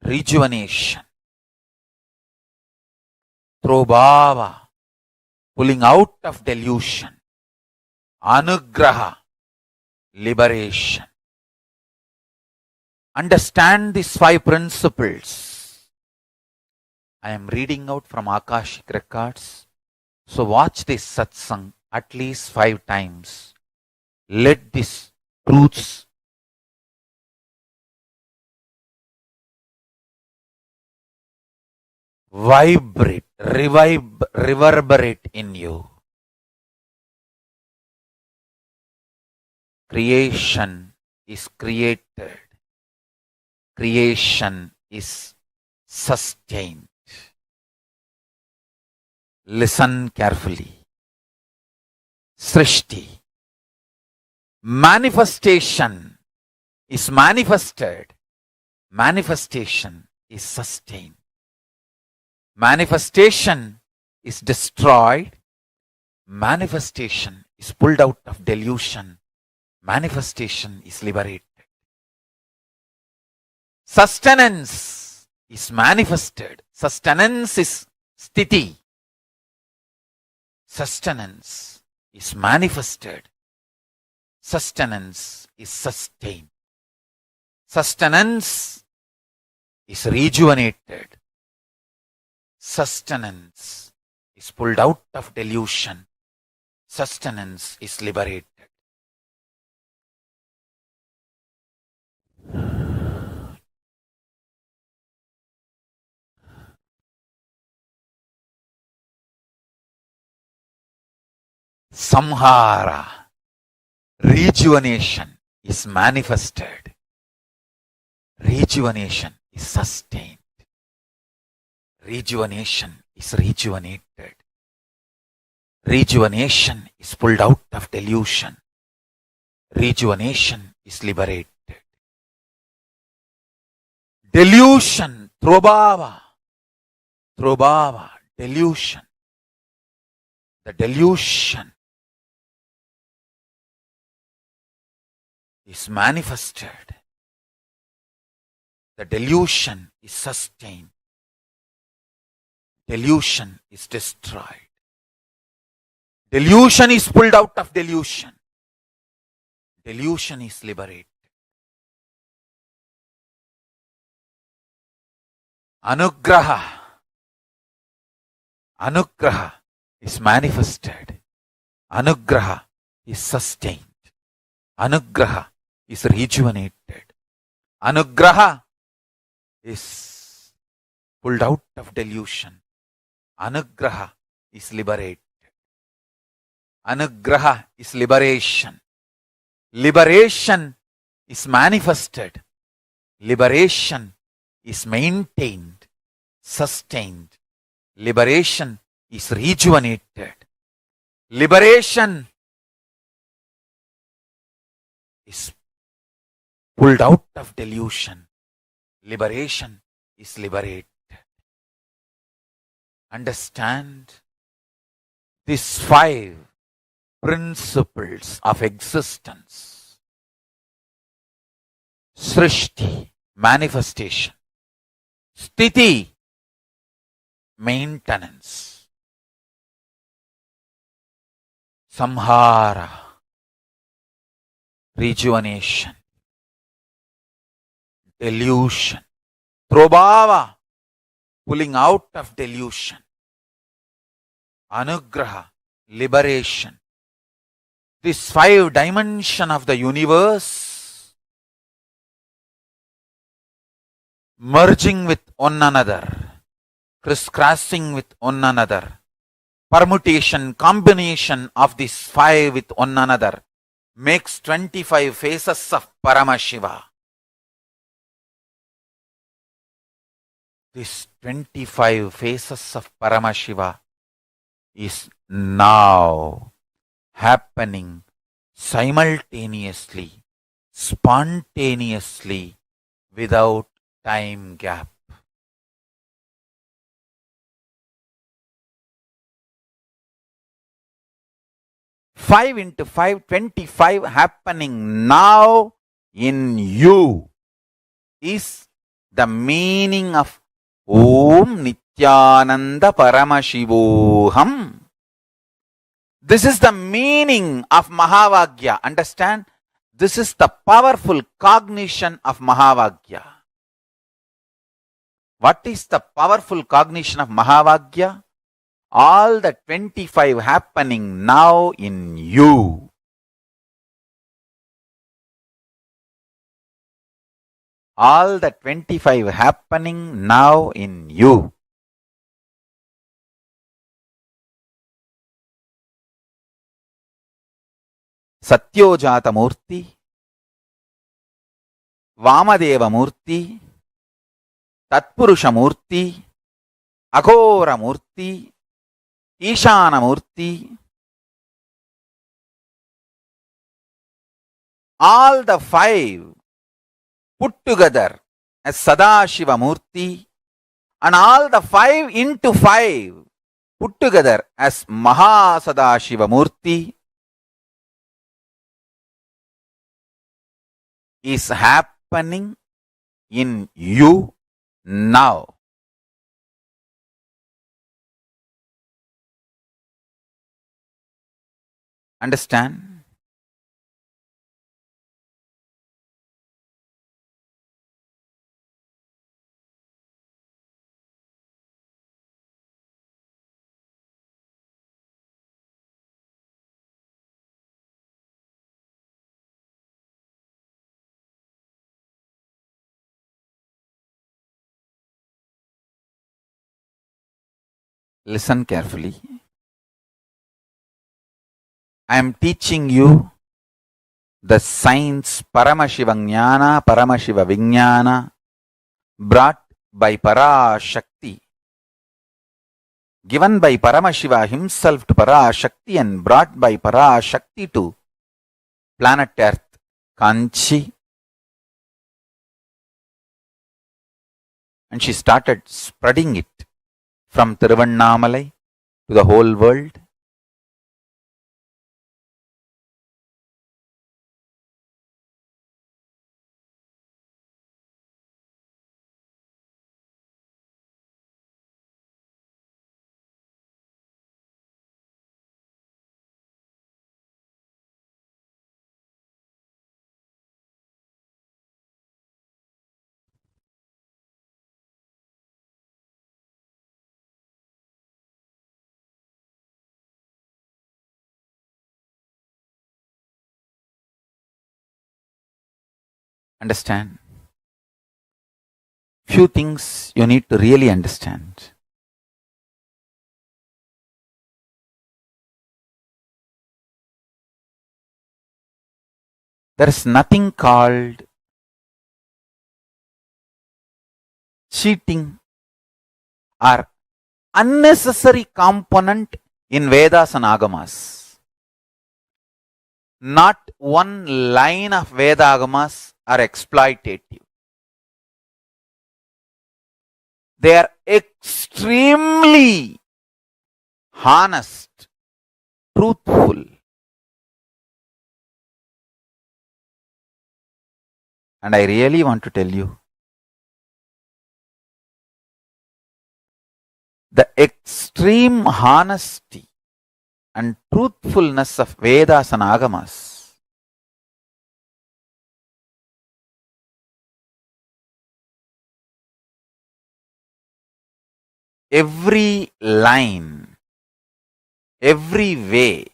rejuvenation, Prabhava, pulling out of delusion, Anugraha, liberation. Understand these 5 principles. I am reading out from Akashic records. So watch this satsang at least 5 times. Let these truths vibrate, reverberate in you. Creation is created. Creation is sustained. Listen carefully. Srishti. Manifestation is manifested. Manifestation is sustained. Manifestation is destroyed. Manifestation is pulled out of delusion. Manifestation is liberated. Sustenance is manifested. Sustenance is sthiti. Sustenance is manifested. Sustenance is sustained. Sustenance is rejuvenated. Sustenance is pulled out of delusion. Sustenance is liberated. Samhara, rejuvenation is manifested. Rejuvenation is sustained. Rejuvenation is rejuvenated. Rejuvenation is pulled out of delusion. Rejuvenation is liberated. Delusion, Trobhava, delusion. The delusion is manifested. The delusion is sustained. Delusion is destroyed. Delusion is pulled out of delusion. Delusion is liberated. Anugraha. Anugraha is manifested. Anugraha is sustained. Anugraha is rejuvenated. Anugraha is pulled out of delusion. Anugraha is liberated. Anugraha is liberation. Liberation is manifested. Liberation is maintained, sustained. Liberation is rejuvenated. Liberation is pulled out of delusion. Liberation is liberated. Understand these 5 principles of existence. Srishti, manifestation. Sthiti, maintenance. Samhara, rejuvenation. Delusion. Prabhava, pulling out of delusion. Anugraha, liberation. This 5 dimension of the universe merging with one another, crisscrossing with one another, permutation, combination of these 5 with one another makes 25 faces of Paramashiva. This 25 faces of Paramashiva is now happening simultaneously, spontaneously without time gap. Five into 5, 25 happening now in you is the meaning of Om Nithyananda Paramashivoham. This is the meaning of Mahavagya. Understand? This is the powerful cognition of Mahavagya. What is the powerful cognition of Mahavagya? All the 25 happening now in you. All the 25 happening now in you. Satyojata Murti, Vamadeva Murti, Tatpurusha Murti, Aghora Murti, Ishana Murti, all the 5 put together as Sadashiva Murti, and all the 5 into 5 put together as Mahasadashiva Murti is happening in you now. Understand? Listen carefully. I am teaching you the science Paramashivam Jnana, Paramashiva Vijnana, brought by Parashakti, given by Paramashiva himself to Parashakti and brought by Parashakti to planet Earth, Kanchi. And she started spreading it from Tiruvannamalai to the whole world. Understand? Few things you need to really understand. There is nothing called cheating or unnecessary component in Vedas and Agamas. Not one line of Veda Agamas are exploitative. They are extremely honest, truthful. And I really want to tell you, the extreme honesty and truthfulness of Vedas and Agamas every line, every way,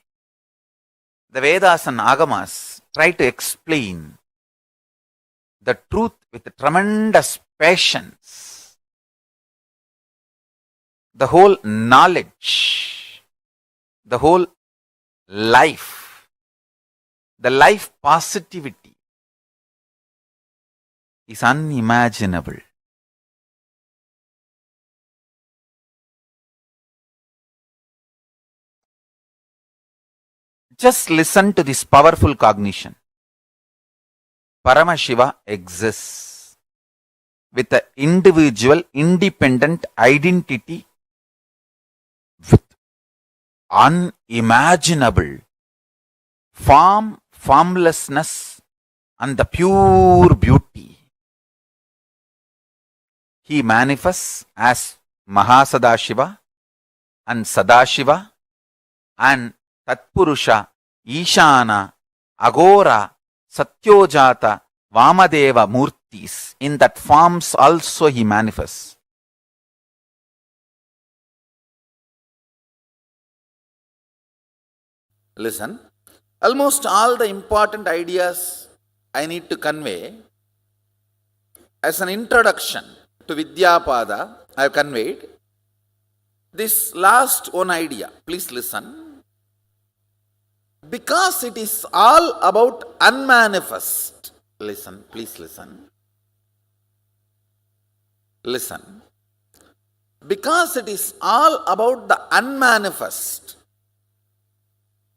the Vedas and Agamas try to explain the truth with tremendous patience. The whole knowledge, the whole life, the life positivity is unimaginable. Just listen to this powerful cognition. Paramashiva exists with an individual, independent identity with unimaginable form, formlessness, and the pure beauty. He manifests as Mahasadashiva and Sadashiva and Tatpurusha, Ishana, Agora, Satyojata, Vamadeva Murtis. In that forms also he manifests. Listen, almost all the important ideas I need to convey as an introduction to Vidyapada I have conveyed. This last one idea, please listen. Because it is all about unmanifest. Listen, please listen. Listen. Because it is all about the unmanifest.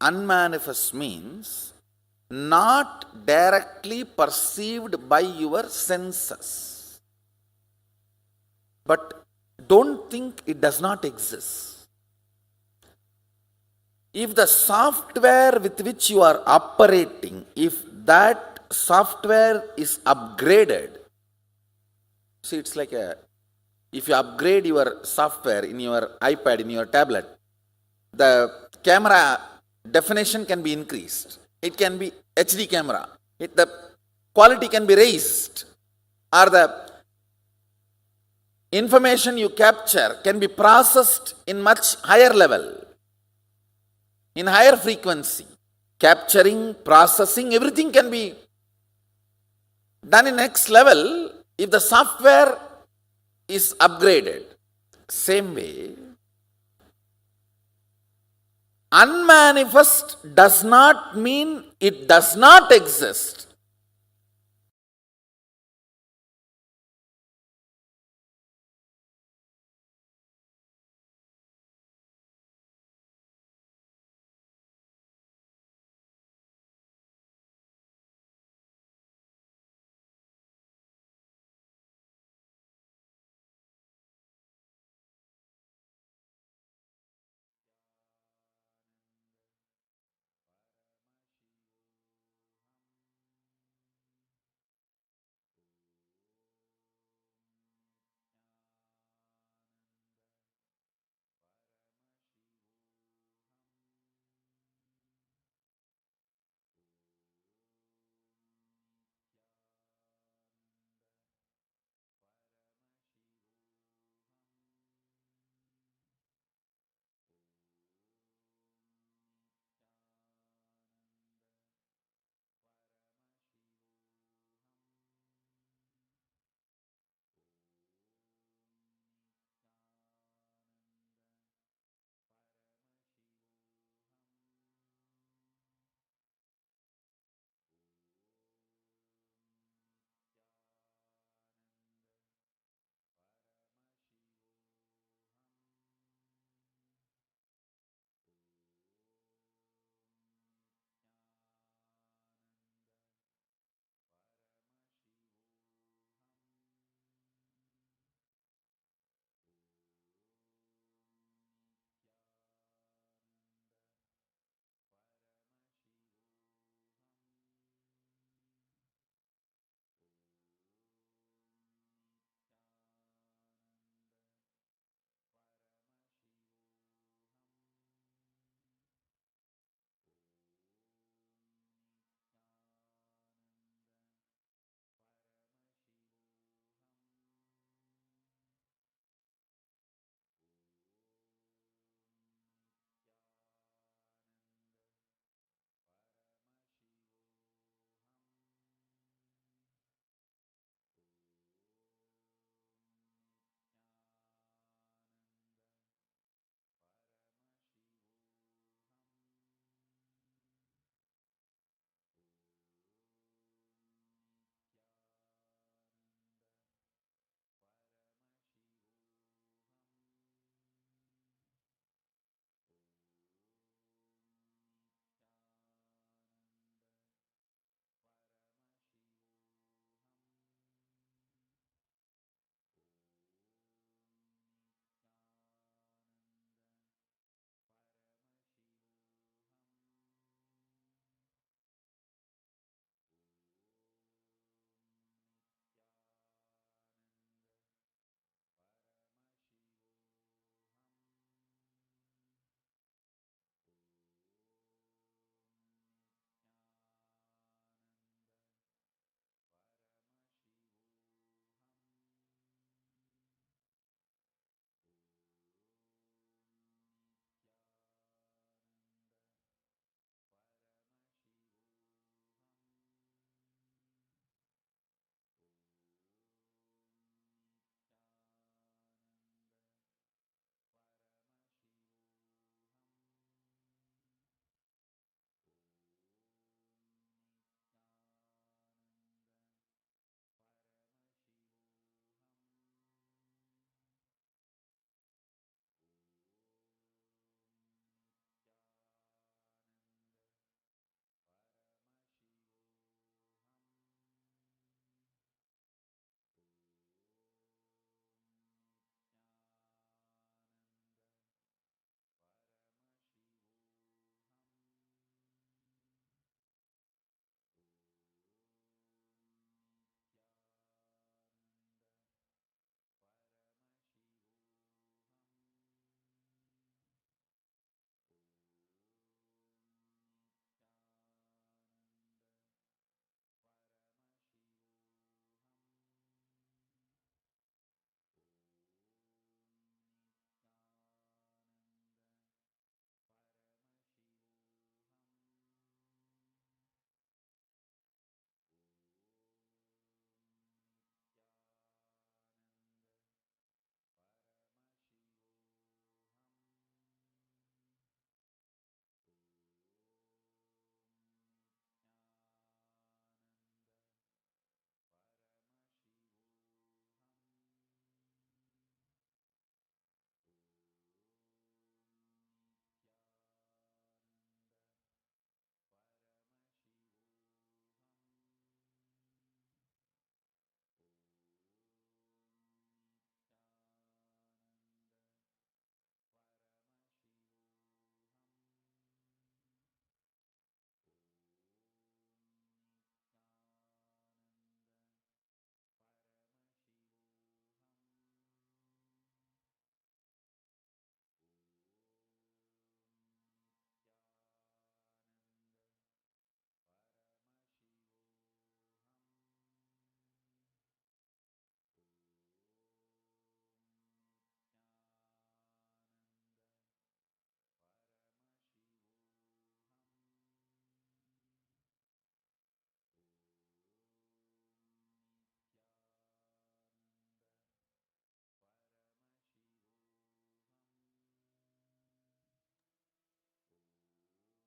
Unmanifest means not directly perceived by your senses. But don't think it does not exist. If the software with which you are operating, if that software is upgraded, see, it's like if you upgrade your software in your iPad, in your tablet, the camera definition can be increased. It can be HD camera. The quality can be raised, or the information you capture can be processed in much higher level, in higher frequency. Capturing, processing, everything can be done in next level if the software is upgraded. Same way, unmanifest does not mean it does not exist.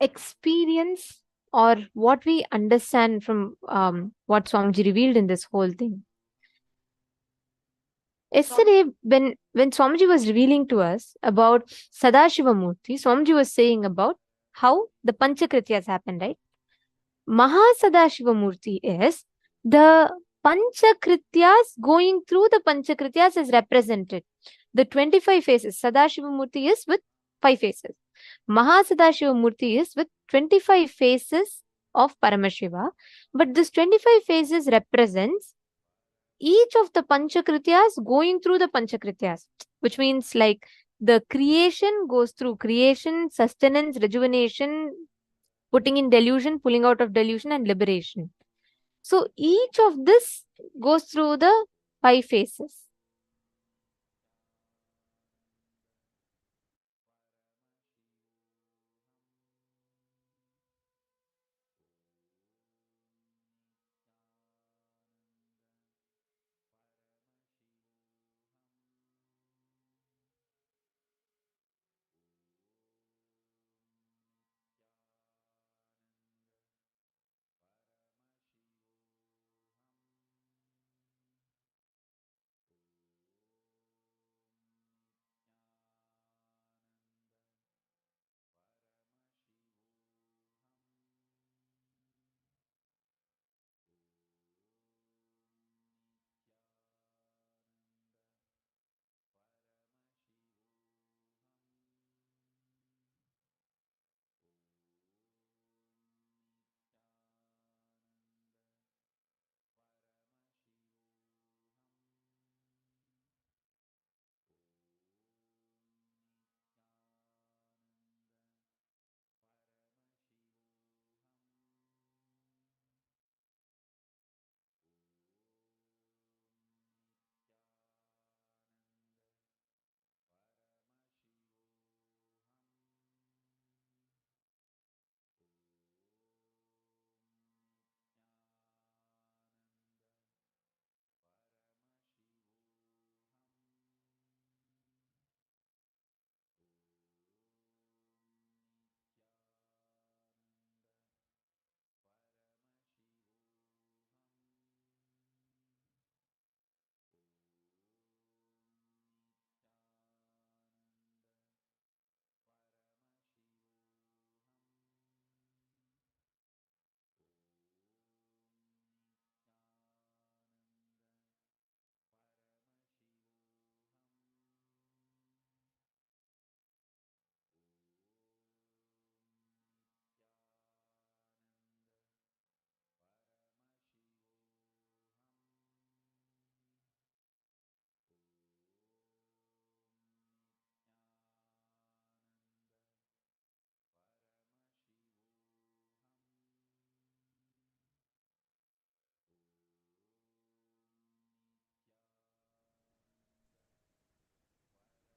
experience or what we understand from what Swamiji revealed in this whole thing. Yesterday, when Swamiji was revealing to us about Sadashiva Murti, Swamiji was saying about how the Panchakrityas happen, right? Mahasadashiva Murti is the Panchakrityas going through the Panchakrityas is represented. The 25 faces. Sadashiva Murti is with 5 faces. Mahasadashiva Murti is with 25 faces of Paramashiva. But this 25 faces represents each of the Panchakrityas going through the Panchakrityas, which means like the creation goes through creation, sustenance, rejuvenation, putting in delusion, pulling out of delusion, and liberation. So each of this goes through the 5 phases.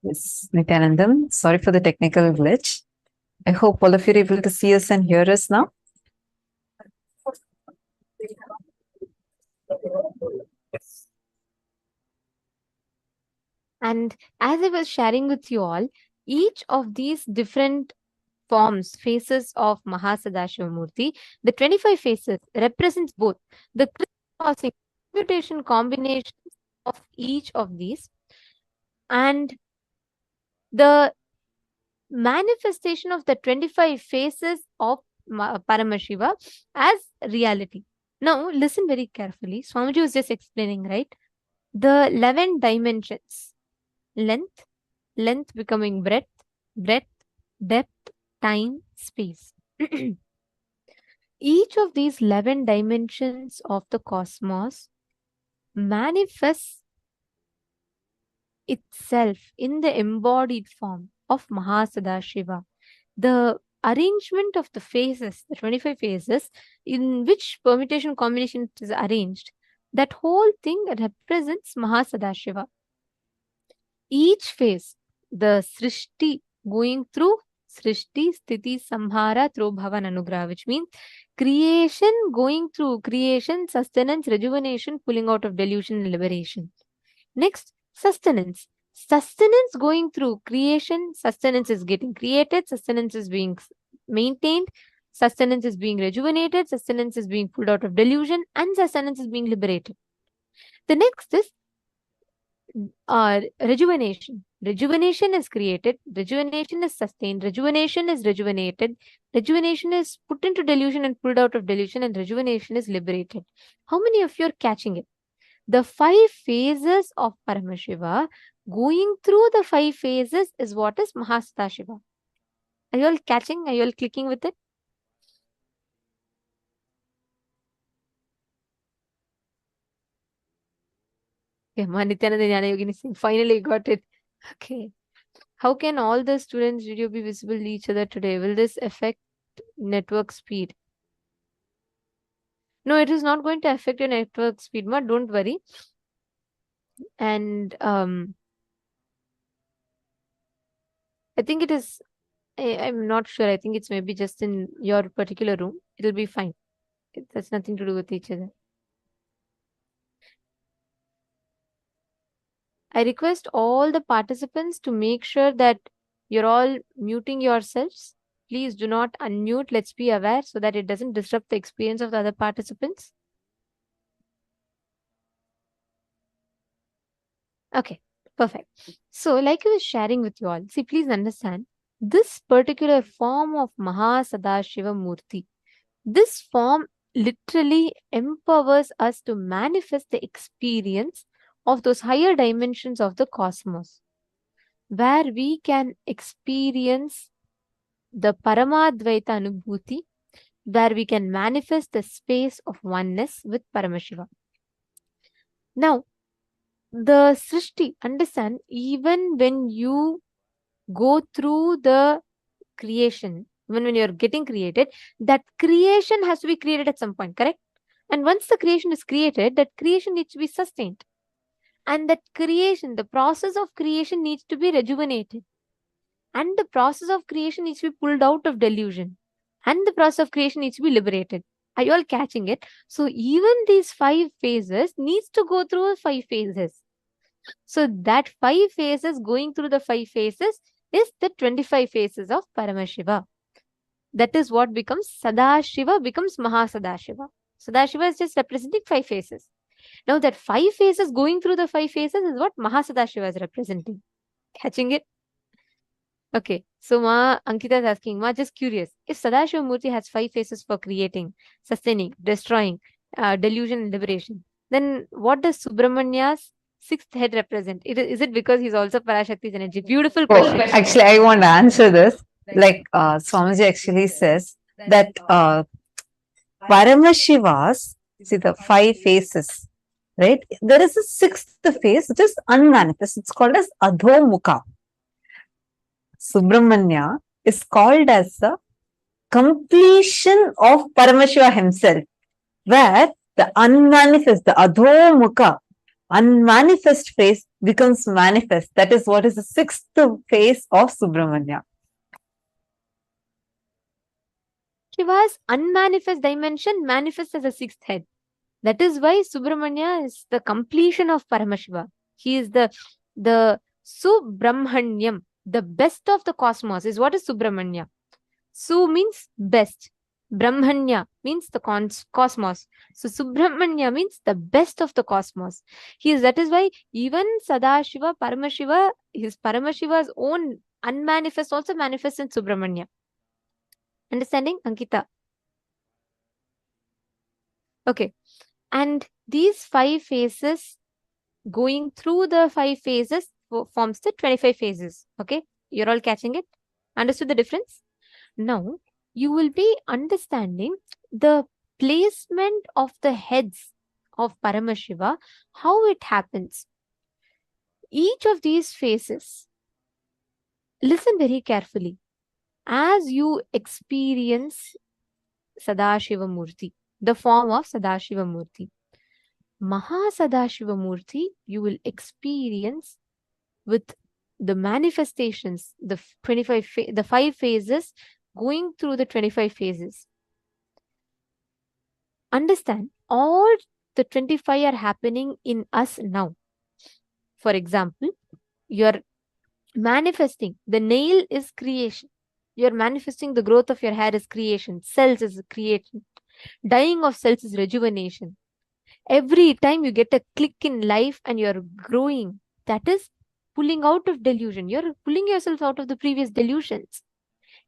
Yes, Nithyanandam, sorry for the technical glitch. I hope all of you are able to see us and hear us now. And as I was sharing with you all, each of these different forms, faces of Mahasadashiva Murti, the 25 faces represents both the crossing mutation combinations of each of these and the manifestation of the 25 faces of Paramashiva as reality. Now, listen very carefully. Swamiji was just explaining, right? The 11 dimensions, length, length becoming breadth, breadth, depth, time, space. Each of these 11 dimensions of the cosmos manifests itself in the embodied form of Mahasadashiva. The arrangement of the phases, the 25 phases, in which permutation combination is arranged, that whole thing represents Mahasadashiva. Each phase, the Srishti going through Srishti, Sthiti, Samhara through Bhavan Anugraha, which means creation going through creation, sustenance, rejuvenation, pulling out of delusion and liberation. Next, sustenance. Sustenance going through creation, sustenance is getting created, sustenance is being maintained, sustenance is being rejuvenated, sustenance is being pulled out of delusion, and sustenance is being liberated. The next is rejuvenation. Rejuvenation is created, rejuvenation is sustained, rejuvenation is rejuvenated, rejuvenation is put into delusion and pulled out of delusion, and rejuvenation is liberated. How many of you are catching it? The 5 phases of Paramashiva, going through the 5 phases is what is Mahasadashiva. Are you all catching? Are you all clicking with it? Okay, Nithyananda Jnana Yogini Singh, finally got it. Okay. How can all the students' video be visible to each other today? Will this affect network speed? No, it is not going to affect your network speed, ma. Don't worry. And I think it is, I'm not sure. I think it's maybe just in your particular room. It'll be fine. It has nothing to do with each other. I request all the participants to make sure that you're all muting yourselves. Please do not unmute. Let's be aware so that it doesn't disrupt the experience of the other participants. Okay, perfect. So, like I was sharing with you all, see, please understand this particular form of Mahasadashiva Murti. This form literally empowers us to manifest the experience of those higher dimensions of the cosmos, where we can experience the Paramadvaita Anubhuti, where we can manifest the space of oneness with Paramashiva. Now, the Srishti, understand, even when you go through the creation, when you're getting created, that creation has to be created at some point, correct? And once the creation is created, that creation needs to be sustained. And that creation, the process of creation needs to be rejuvenated. And the process of creation needs to be pulled out of delusion. And the process of creation needs to be liberated. Are you all catching it? So even these 5 phases needs to go through 5 phases. So that 5 phases, going through the 5 phases, is the 25 phases of Paramashiva. That is what becomes Sadashiva, becomes Mahasadashiva. Sadashiva is just representing 5 phases. Now that 5 phases, going through the 5 phases is what Mahasadashiva is representing. Catching it? Okay. So Ma Ankita is asking, Ma, just curious, if Sadashiva Murti has 5 phases for creating, sustaining, destroying, delusion and liberation, then what does Subramania's 6th head represent? Is it because he's also Parashakti's energy? Beautiful question. Actually, I want to answer this. Like Swamiji actually says that Paramashivas, see the 5 phases, right? There is a 6th phase, which is unmanifest. It's called as Adhomukha. Subramanya is called as the completion of Paramashiva himself, where the unmanifest, the Adhomukha, unmanifest phase becomes manifest. That is what is the 6th phase of Subramanya. Shiva's unmanifest dimension manifests as a 6th head. That is why Subramanya is the completion of Paramashiva. He is the Subramanyam, the best of the cosmos is what is Subramanya. Su means best. Brahmanya means the cosmos. So Subramanya means the best of the cosmos. That is why even Sadashiva, Paramashiva, his Paramashiva's own unmanifest also manifests in Subramanya. Understanding, Ankita? Okay. And these 5 phases, going through the 5 phases forms the 25 phases. Okay. You're all catching it? Understood the difference? Now, you will be understanding the placement of the heads of Paramashiva, how it happens. Each of these phases, listen very carefully. As you experience Sadashiva Murti, the form of Sadashiva Murti, Mahasadashiva Murti, you will experience with the manifestations, the 5 phases, going through the 25 phases. Understand, all the 25 are happening in us now. For example, you're manifesting. The nail is creation. You're manifesting the growth of your hair is creation. Cells is creation. Dying of cells is rejuvenation. Every time you get a click in life and you're growing, that is pulling out of delusion. You're pulling yourself out of the previous delusions.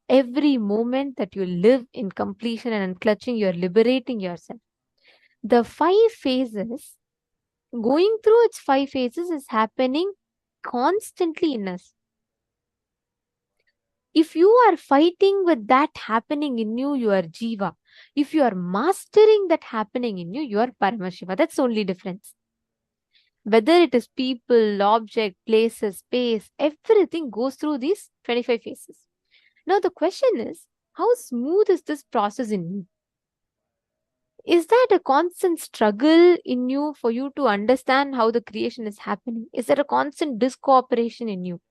Every moment that you live in completion and unclutching, you're liberating yourself. The 5 phases, going through its 5 phases is happening constantly in us. If you are fighting with that happening in you, you are Jiva. If you are mastering that happening in you, you are Paramashiva. That's the only difference. Whether it is people, object, places, space, everything goes through these 25 phases. Now the question is, how smooth is this process in you? Is that a constant struggle in you for you to understand how the creation is happening? Is there a constant discooperation in you?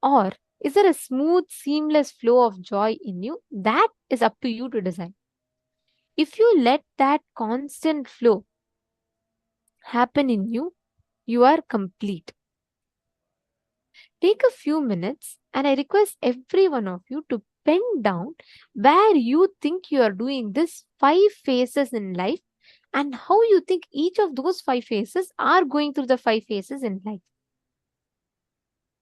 Or is there a smooth, seamless flow of joy in you? That is up to you to decide. If you let that constant flow happen in you, you are complete. Take a few minutes and I request every one of you to pen down where you think you are doing this 5 phases in life and how you think each of those 5 phases are going through the 5 phases in life.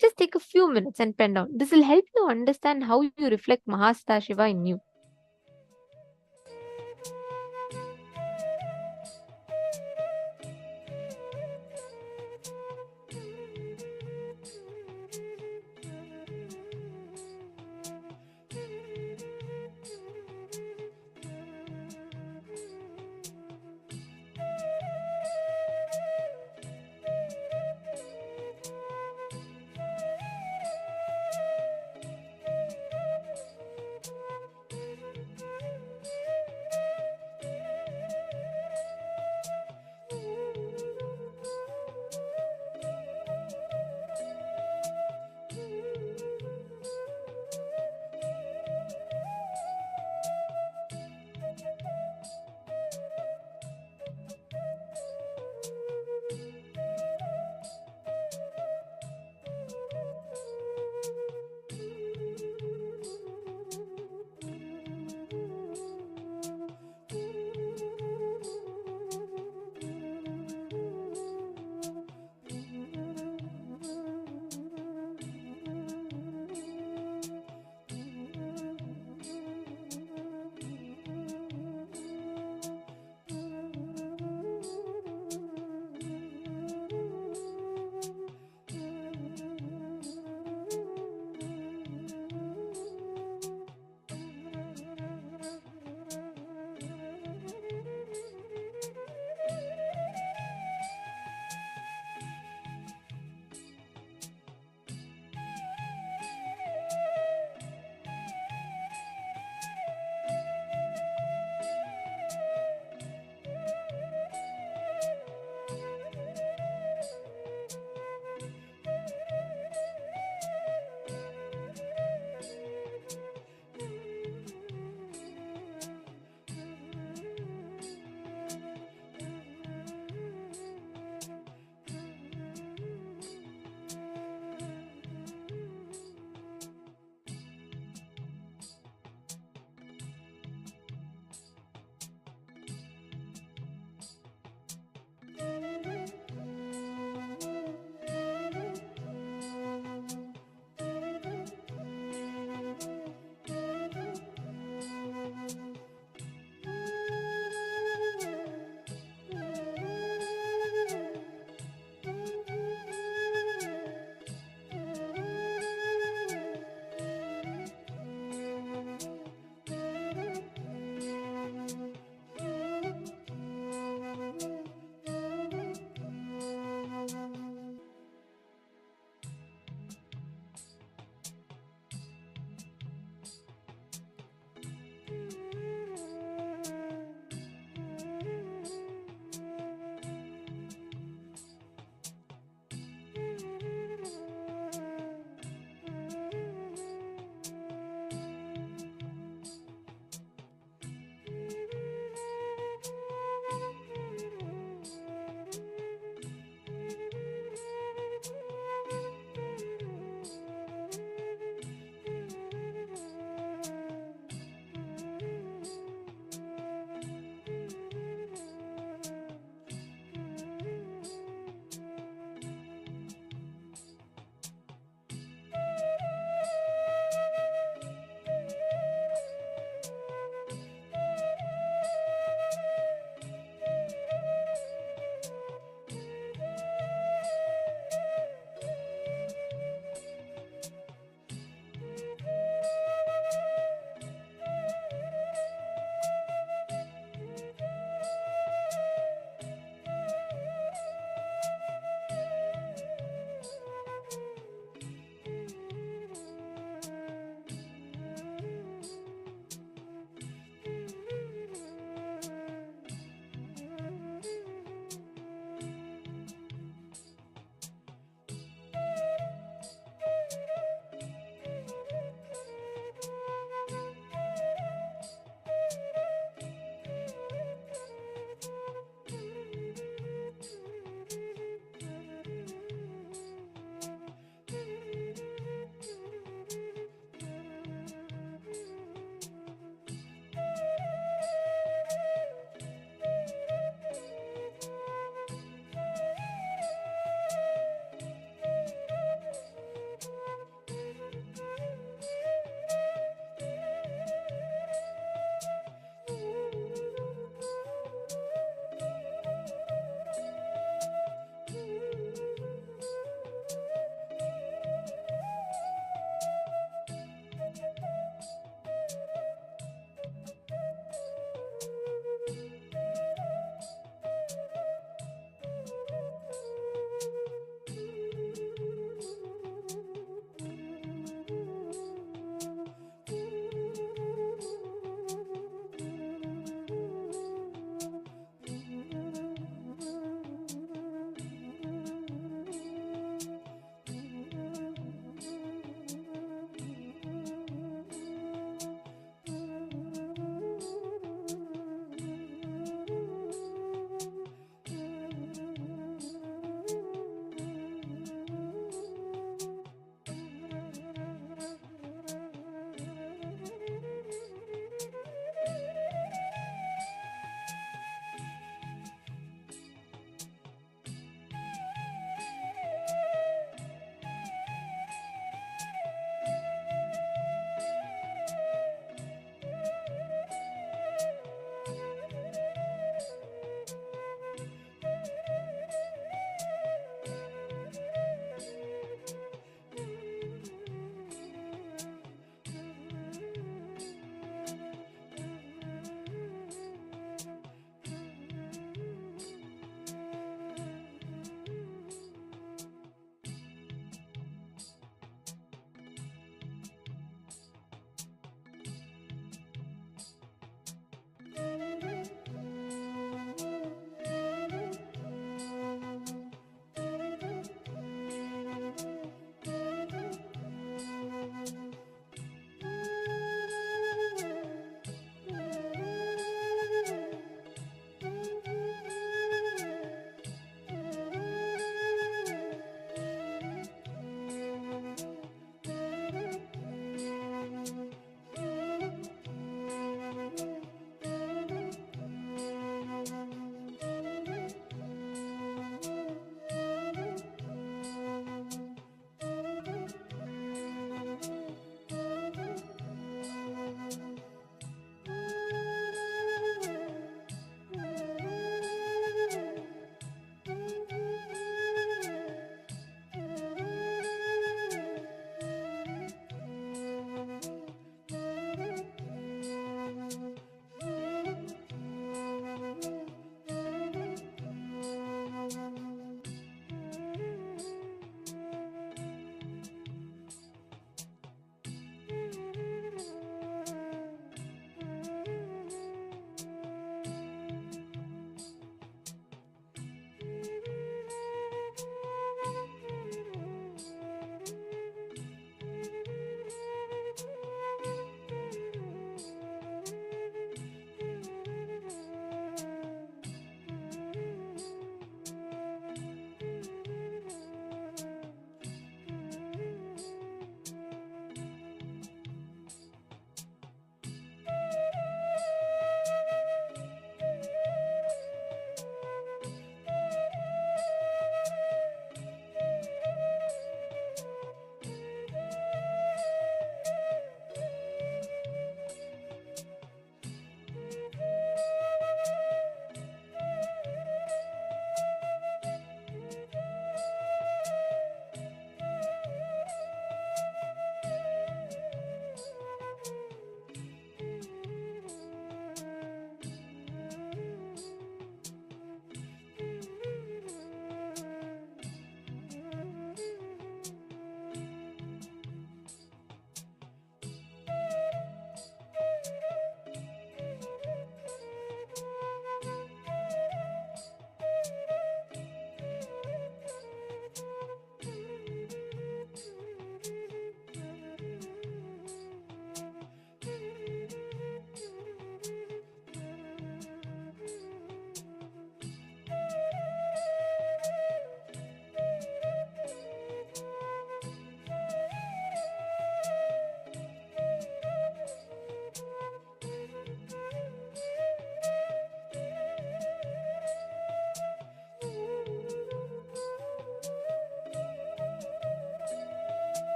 Just take a few minutes and pen down. This will help you understand how you reflect Mahasada in you.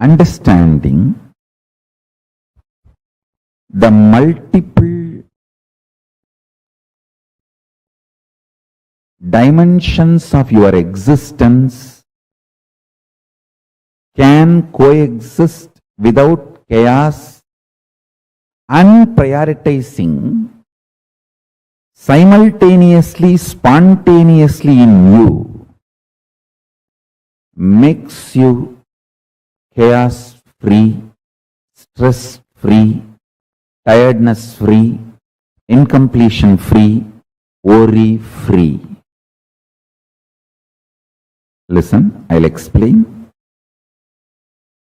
understanding the multiple dimensions of your existence can coexist without chaos and prioritizing simultaneously, spontaneously in you makes you chaos free, stress free, tiredness free, incompletion free, worry free. Listen, I'll explain.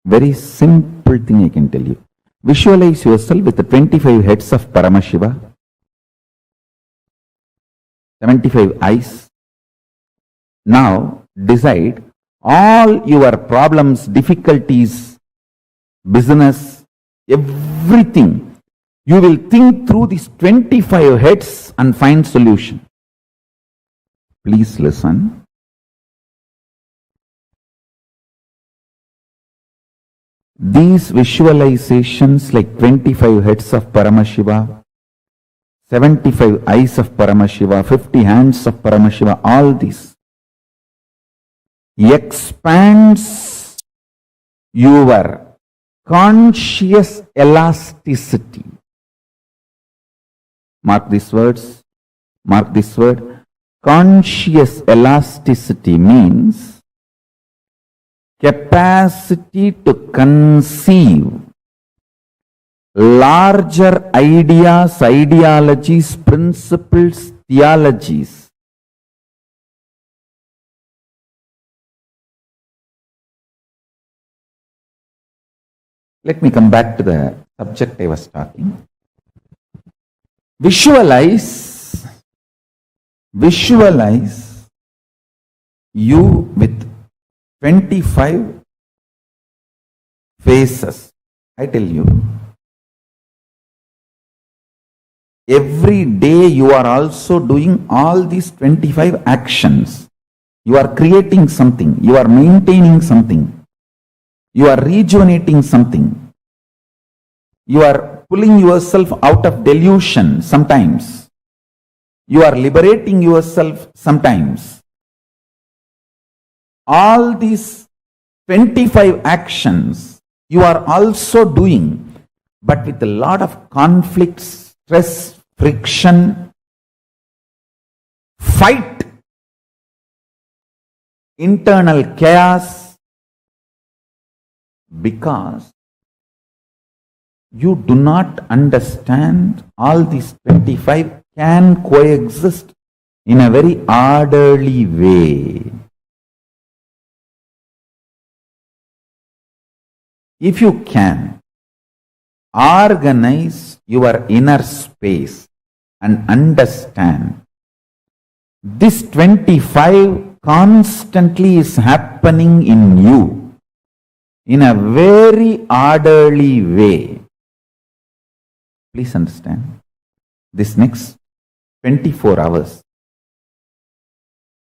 Very simple thing I can tell you. Visualize yourself with the 25 heads of Paramashiva, 75 eyes. Now decide all your problems, difficulties, business, everything. You will think through these 25 heads and find solution. Please listen. These visualizations like 25 heads of Paramashiva, 75 eyes of Paramashiva, 50 hands of Paramashiva, all these expands your conscious elasticity. Mark these words. Mark this word. Conscious elasticity means capacity to conceive larger ideas, ideologies, principles, theologies. Let me come back to the subject I was talking. Visualize you with 25 faces. I tell you, every day you are also doing all these 25 actions. You are creating something, you are maintaining something, you are rejuvenating something, you are pulling yourself out of delusion sometimes, you are liberating yourself sometimes. All these 25 actions you are also doing, but with a lot of conflict, stress, friction, fight, internal chaos, because you do not understand all these 25 can coexist in a very orderly way. If you can organize your inner space and understand this 25 constantly is happening in you in a very orderly way. Please understand, this next 24 hours,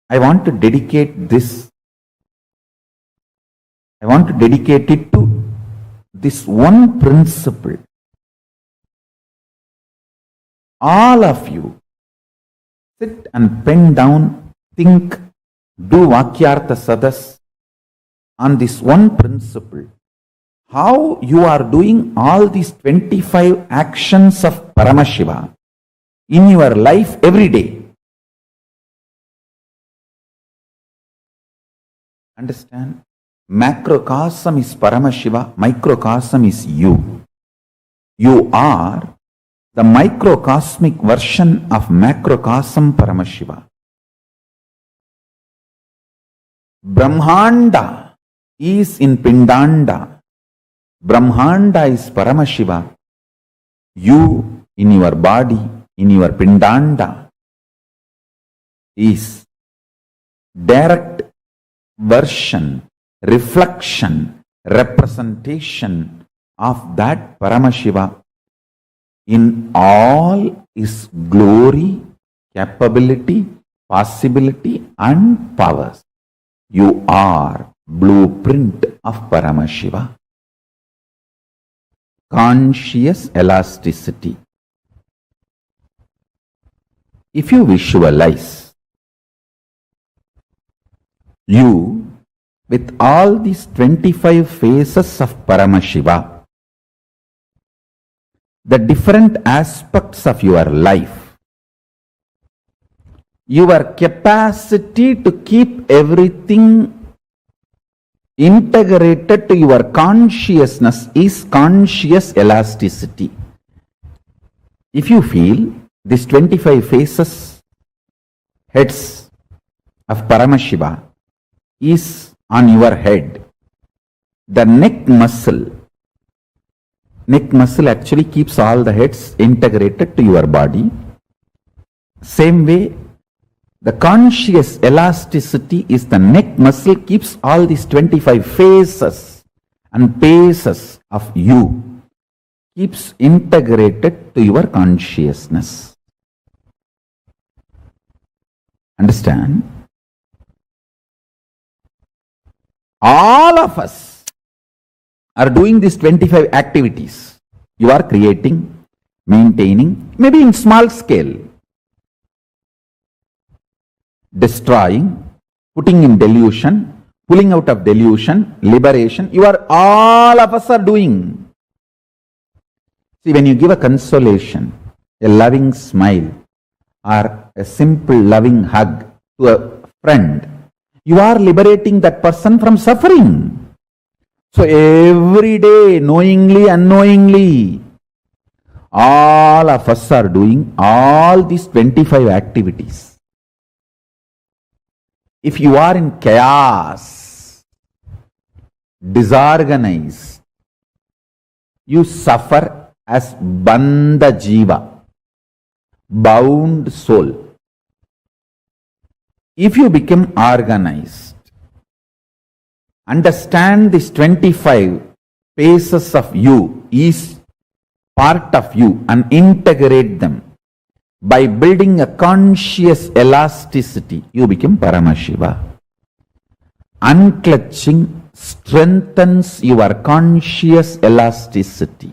I want to dedicate this. I want to dedicate it to this one principle. All of you sit and pen down, think, do Vakyartha Sadas on this one principle. How you are doing all these 25 actions of Paramashiva in your life every day. Understand? Macrocosm is Paramashiva, microcosm is you. You are the microcosmic version of macrocosm Paramashiva. Brahmanda is in Pindanda. Brahmanda is Paramashiva. You in your body, in your Pindanda, is direct version, reflection, representation of that Paramashiva in all his glory, capability, possibility and powers. You are blueprint of Paramashiva. Conscious elasticity. If you visualize you with all these 25 phases of Paramashiva, the different aspects of your life, your capacity to keep everything integrated to your consciousness is conscious elasticity. If you feel these 25 phases, heads of Paramashiva is on your head, the neck muscle actually keeps all the heads integrated to your body. Same way, the conscious elasticity is the neck muscle keeps all these 25 phases and paces of you, keeps integrated to your consciousness. Understand? All of us are doing these 25 activities. You are creating, maintaining, maybe in small scale, destroying, putting in delusion, pulling out of delusion, liberation. All of us are doing. See, when you give a consolation, a loving smile, or a simple loving hug to a friend, you are liberating that person from suffering. So every day, knowingly, unknowingly, all of us are doing all these 25 activities. If you are in chaos, disorganized, you suffer as bandha jiva, bound soul. If you become organized, understand these 25 phases of you is part of you and integrate them. By building a conscious elasticity, you become Paramashiva. Unclutching strengthens your conscious elasticity.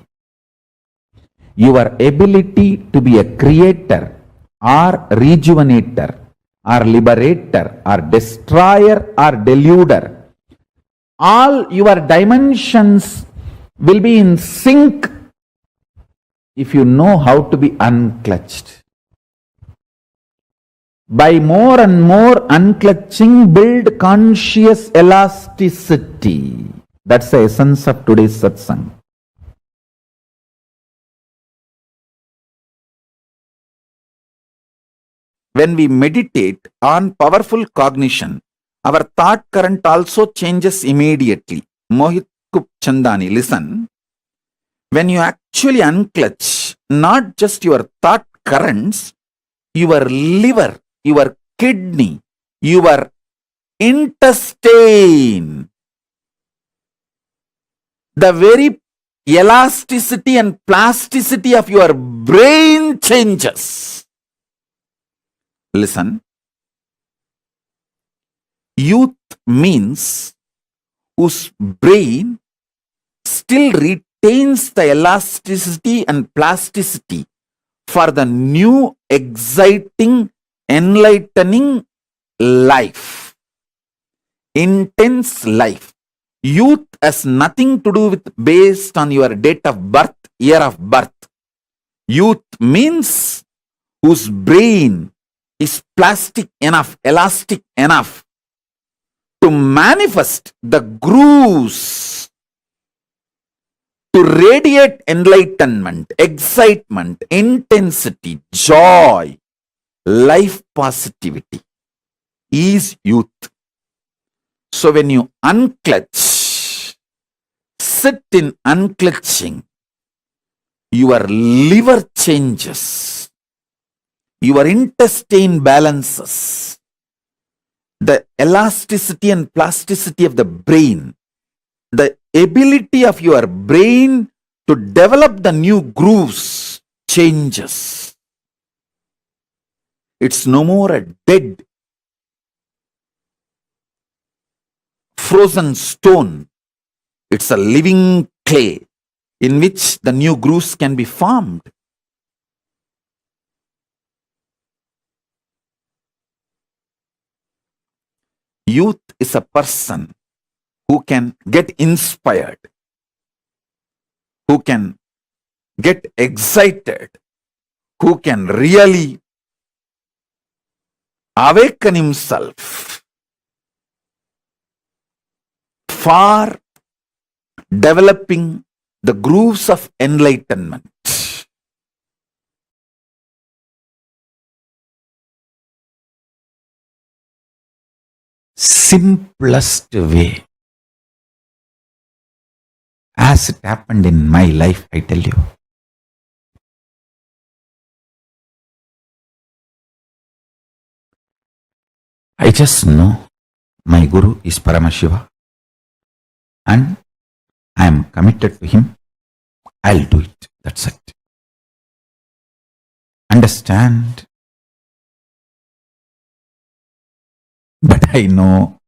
Your ability to be a creator or rejuvenator or liberator or destroyer or deluder, all your dimensions will be in sync if you know how to be unclutched. By more and more unclutching, build conscious elasticity. That's the essence of today's satsang. When we meditate on powerful cognition, our thought current also changes immediately. Mohit Kup Chandani, listen. When you actually unclutch not just your thought currents, your liver, your kidney, your intestine, the very elasticity and plasticity of your brain changes. Listen. Youth means whose brain still retains the elasticity and plasticity for the new, exciting, enlightening life, intense life. Youth has nothing to do with based on your date of birth, year of birth. Youth means whose brain is plastic enough, elastic enough to manifest the grooves, to radiate enlightenment, excitement, intensity, joy, life positivity is youth. So when you unclutch, sit in unclutching, your liver changes, your intestine balances, the elasticity and plasticity of the brain, the ability of your brain to develop the new grooves changes. It's no more a dead frozen stone. It's a living clay in which the new grooves can be formed. Youth is a person who can get inspired, who can get excited, who can really awaken himself for developing the grooves of enlightenment. Simplest way, as it happened in my life, I tell you. I just know my Guru is Paramashiva and I am committed to him. I'll do it. That's it. Understand? But I know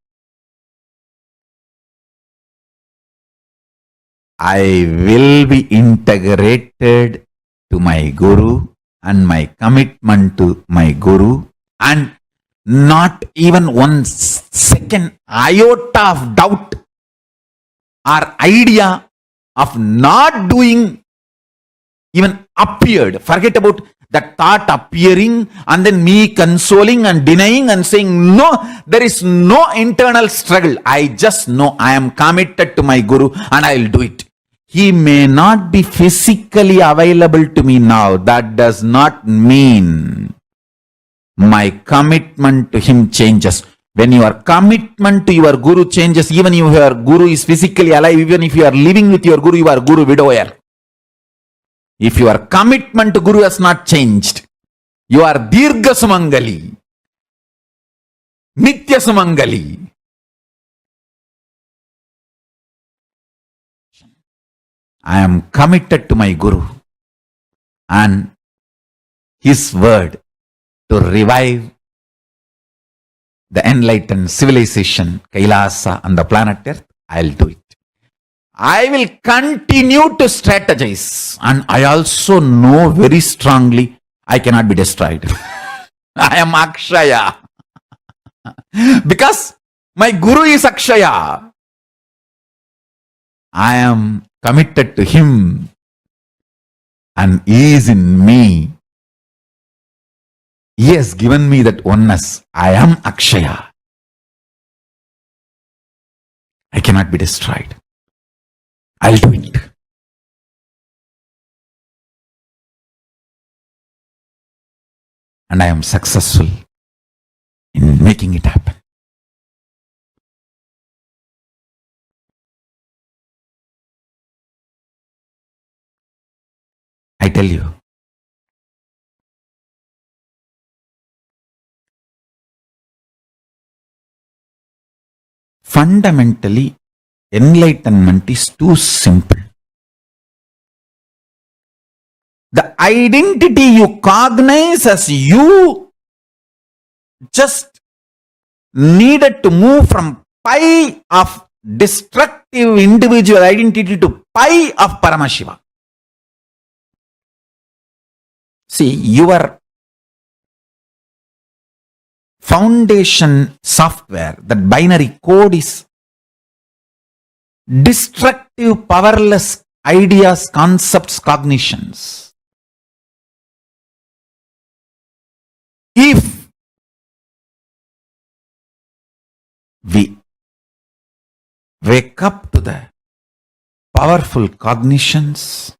I will be integrated to my Guru and my commitment to my Guru, and not even one second iota of doubt or idea of not doing even appeared. Forget about that thought appearing and then me consoling and denying and saying, no, there is no internal struggle. I just know I am committed to my Guru and I will do it. He may not be physically available to me now. That does not mean my commitment to him changes. When your commitment to your Guru changes, even if your Guru is physically alive, even if you are living with your Guru, you are Guru widower. If your commitment to Guru has not changed, you are Dirgha Sumangali, Nitya Sumangali. I am committed to my Guru and his word to revive the enlightened civilization, Kailasa and the planet Earth. I'll do it. I will continue to strategize, and I also know very strongly I cannot be destroyed. I am Akshaya. Because my Guru is Akshaya. I am committed to him and he is in me. He has given me that oneness. I am Akshaya. I cannot be destroyed. I'll do it. And I am successful in making it happen. I tell you, fundamentally, enlightenment is too simple. The identity you cognize as you just needed to move from pi of destructive individual identity to pi of Paramashiva. See, your foundation software, that binary code is destructive, powerless ideas, concepts, cognitions. If we wake up to the powerful cognitions,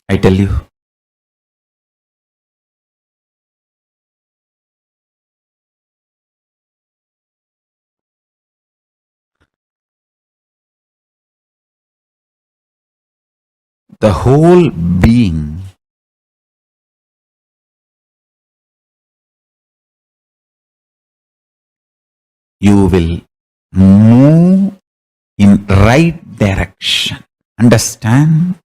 I tell you, the whole being you will move in right direction. Understand?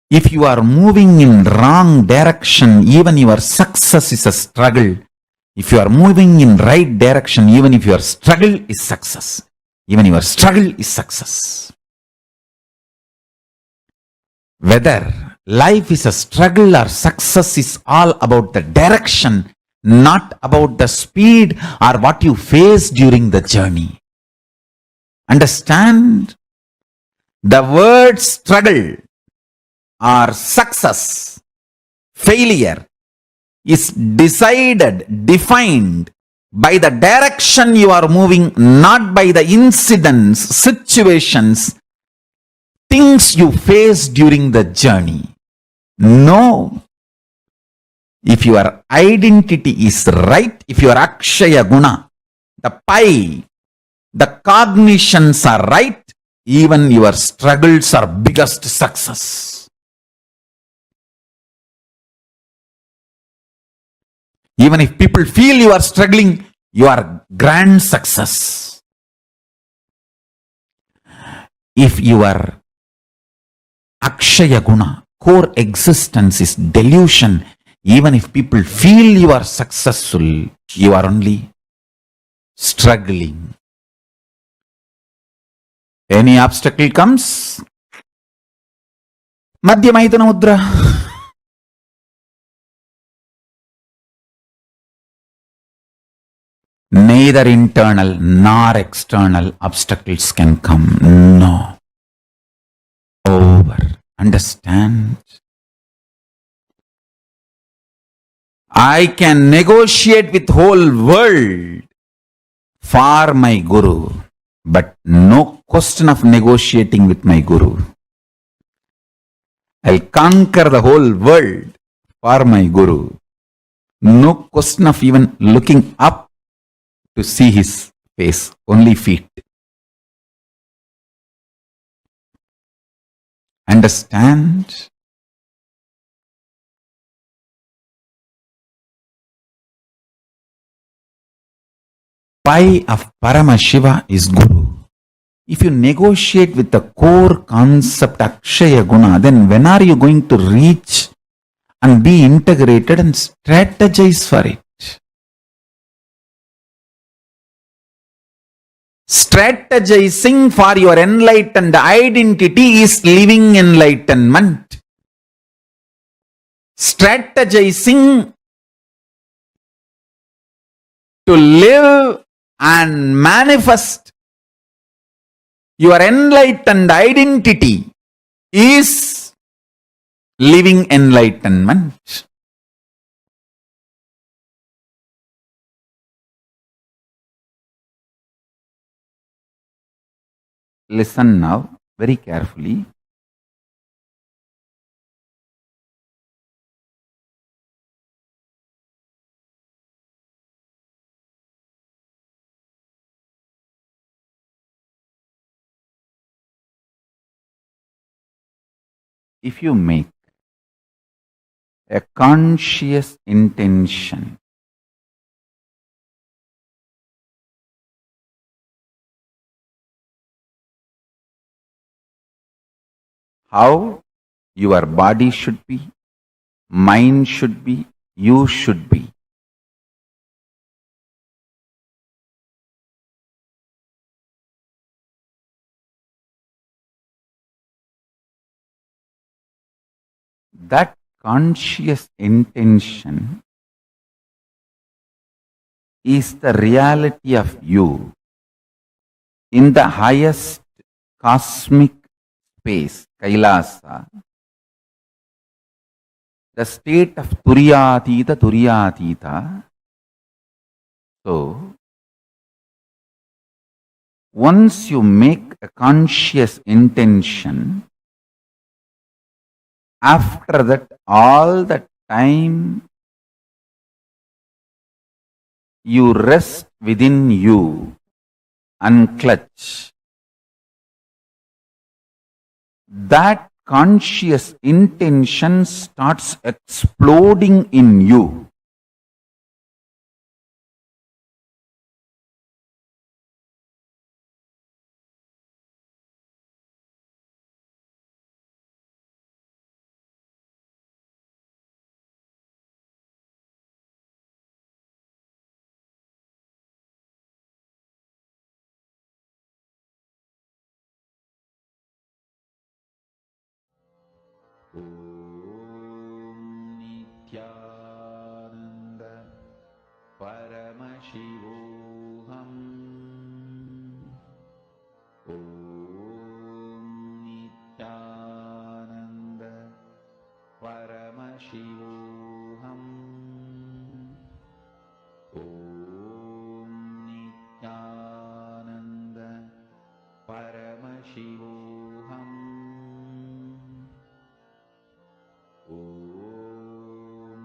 If you are moving in wrong direction, even your success is a struggle. If you are moving in right direction, even if your struggle is success. Even your struggle is success. Whether life is a struggle or success is all about the direction, not about the speed or what you face during the journey. Understand? The word struggle or success, failure is defined by the direction you are moving, not by the incidents, situations, things you face during the journey. No. If your identity is right, if your Akshaya Guna, the pi, the cognitions are right, even your struggles are biggest success. Even if people feel you are struggling, you are grand success. If your Akshaya Guna, core existence is delusion, even if people feel you are successful, you are only struggling. Any obstacle comes, Madhyamaitana Mudra. Neither internal nor external obstacles can come. No. Over. Understand? I can negotiate with whole world for my Guru, but no question of negotiating with my Guru. I'll conquer the whole world for my Guru. No question of even looking up to see his face, only feet. Understand? Pi of Paramashiva is Guru. If you negotiate with the core concept Akshaya Guna, then when are you going to reach and be integrated and strategize for it? Strategizing for your enlightened identity is living enlightenment. Strategizing to live and manifest your enlightened identity is living enlightenment. Listen now very carefully. If you make a conscious intention how your body should be, mind should be, you should be. That conscious intention is the reality of you in the highest cosmic space, Kailasa, the state of Turyatita. So, once you make a conscious intention, after that, all the time you rest within you, unclutch. that conscious intention starts exploding in you. Om Nithyananda Paramashivoham. Om Nithyananda Paramashivoham. Om Nithyananda Paramashivoham. Om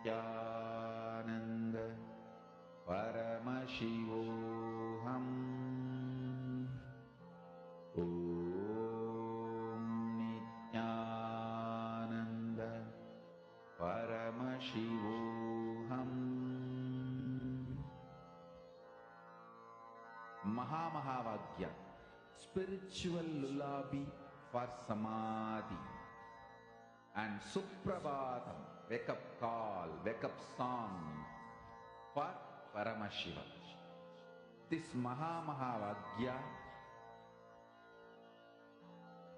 Nithyananda Paramashivoham. Om Nithyananda Paramashivoham. Mahamahāvāgya, spiritual lullaby for samadhi. And Suprabhatam, wake up call, wake up song for Paramashiva. This Mahamahāvāgya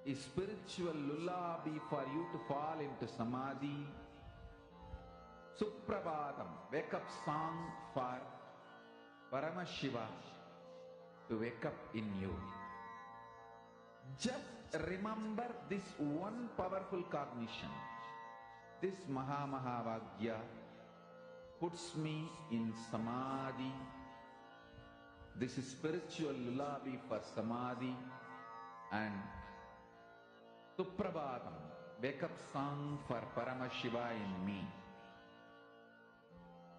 is spiritual lullaby for you to fall into samadhi. Suprabhatam, wake up song for Paramashiva to wake up in you. Just remember this one powerful cognition. This Mahamahāvāgya puts me in samadhi. This is spiritual lullaby for samadhi. And Suprabhatam, wake up song for Paramashiva in me.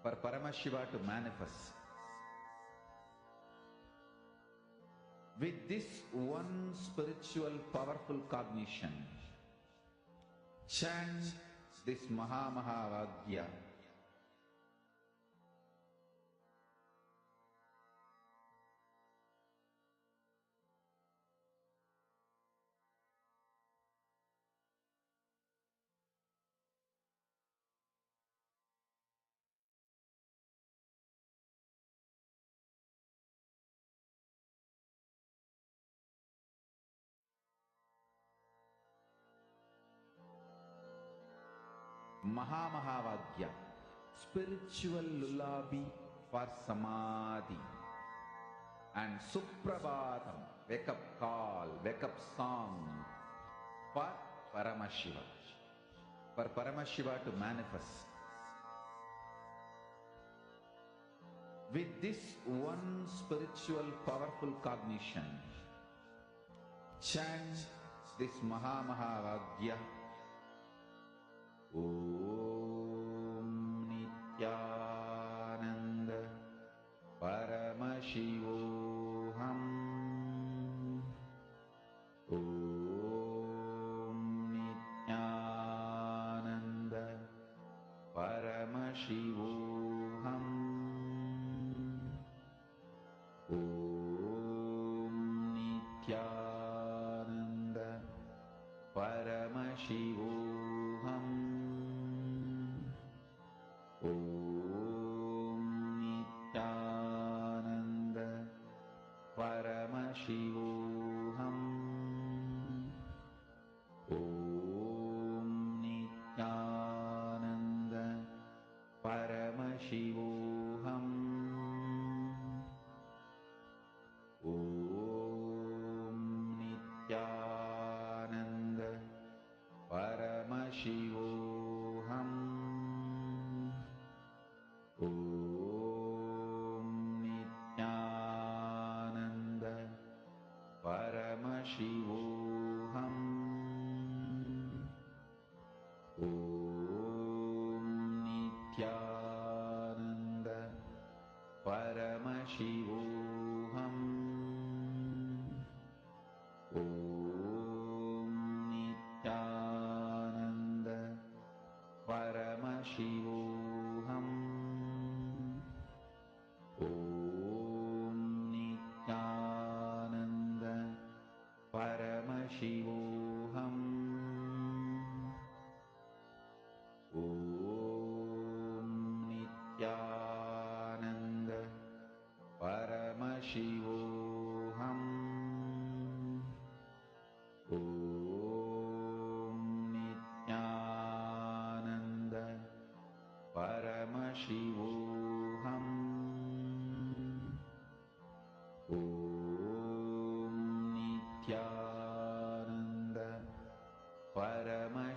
For Paramashiva to manifest. With this one spiritual powerful cognition, chant this Mahamahāvāgya. Mahamahāvāgya, spiritual lullaby for samadhi. And Suprabhatam, wake up call, wake up song for Paramashiva. For Paramashiva to manifest. With this one spiritual powerful cognition, chant this Mahamahāvāgya. Om Nithyananda Paramashivoham. Om Nithyananda Paramashivoham. Om Nithyananda Paramashivoham. Om Nithyananda Paramashivoham. Om Nithyananda Paramashivoham. Om Nithyananda Paramashivoham. Om Nithyananda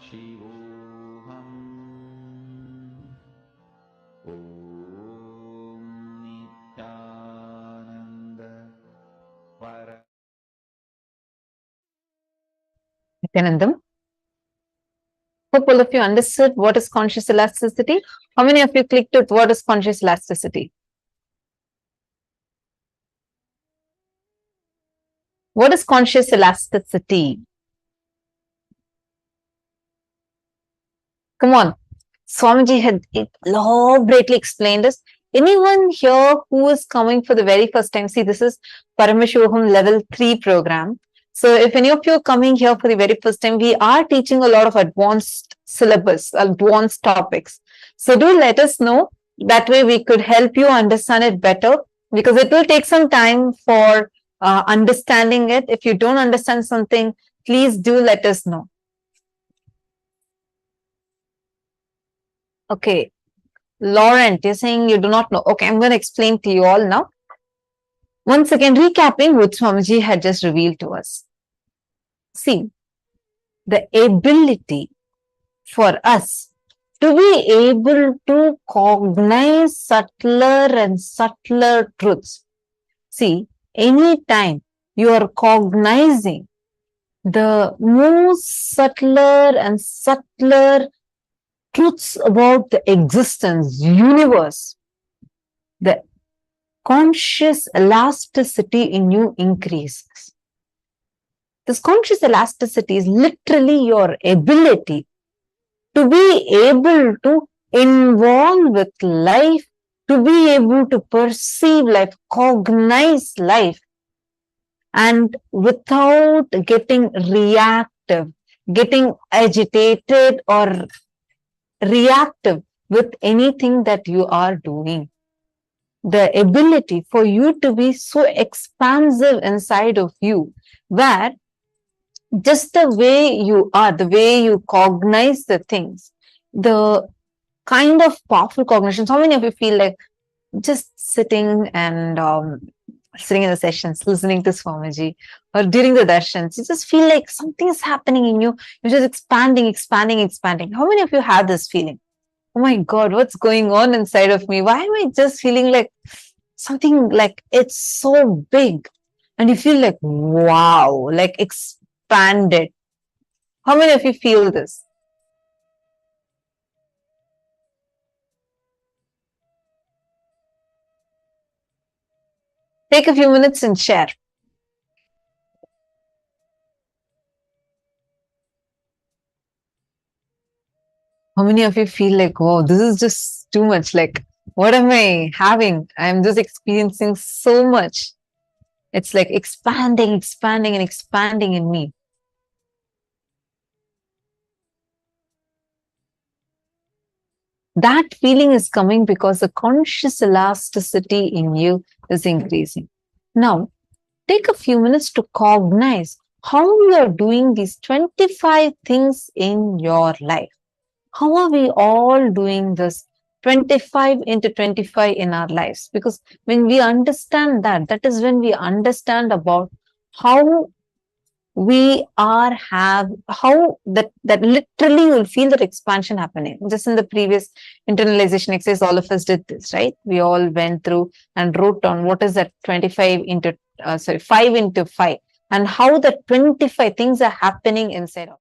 Paramashivoham Om Nithyananda Para Nithyanandam. Hope all of you understood what is conscious elasticity. How many of you clicked it? What is conscious elasticity? What is conscious elasticity? Come on. Swamiji had elaborately explained this. Anyone here who is coming for the very first time, see, this is Paramashivoham Level 3 program. So if any of you are coming here for the very first time, we are teaching a lot of advanced syllabus, advanced topics. So do let us know. That way we could help you understand it better, because it will take some time for understanding it. If you don't understand something, please do let us know. Okay. Laurent, you're saying you do not know. Okay, I'm going to explain to you all now. Once again, recapping what Swamiji had just revealed to us. See, the ability for us to be able to cognize subtler and subtler truths. See, anytime you are cognizing the most subtler and subtler truths about the existence, universe, the conscious elasticity in you increases. This conscious elasticity is literally your ability to be able to involve with life, to be able to perceive life, cognize life, and without getting reactive, getting agitated or reactive with anything that you are doing. The ability for you to be so expansive inside of you, where just the way you are, the way you cognize the things, the kind of powerful cognitions. How many of you feel like just sitting and sitting in the sessions, listening to Swamiji, or during the darshans, you just feel like something is happening in you, you're just expanding, expanding, expanding. How many of you have this feeling? Oh my God, what's going on inside of me? Why am I just feeling like something like it's so big? And you feel like, wow, like expanded. How many of you feel this? Take a few minutes and share. How many of you feel like, wow, this is just too much? Like, what am I having? I'm just experiencing so much. It's like expanding, expanding, and expanding in me. That feeling is coming because the conscious elasticity in you is increasing. Now, take a few minutes to cognize how you are doing these 25 things in your life. How are we all doing this 25 into 25 in our lives? Because when we understand that, that is when we understand about how we are how that literally you'll feel that expansion happening. Just in the previous internalization exercise, all of us did this, right? We all went through and wrote down what is that 25 into 5 into 5, and how the 25 things are happening inside of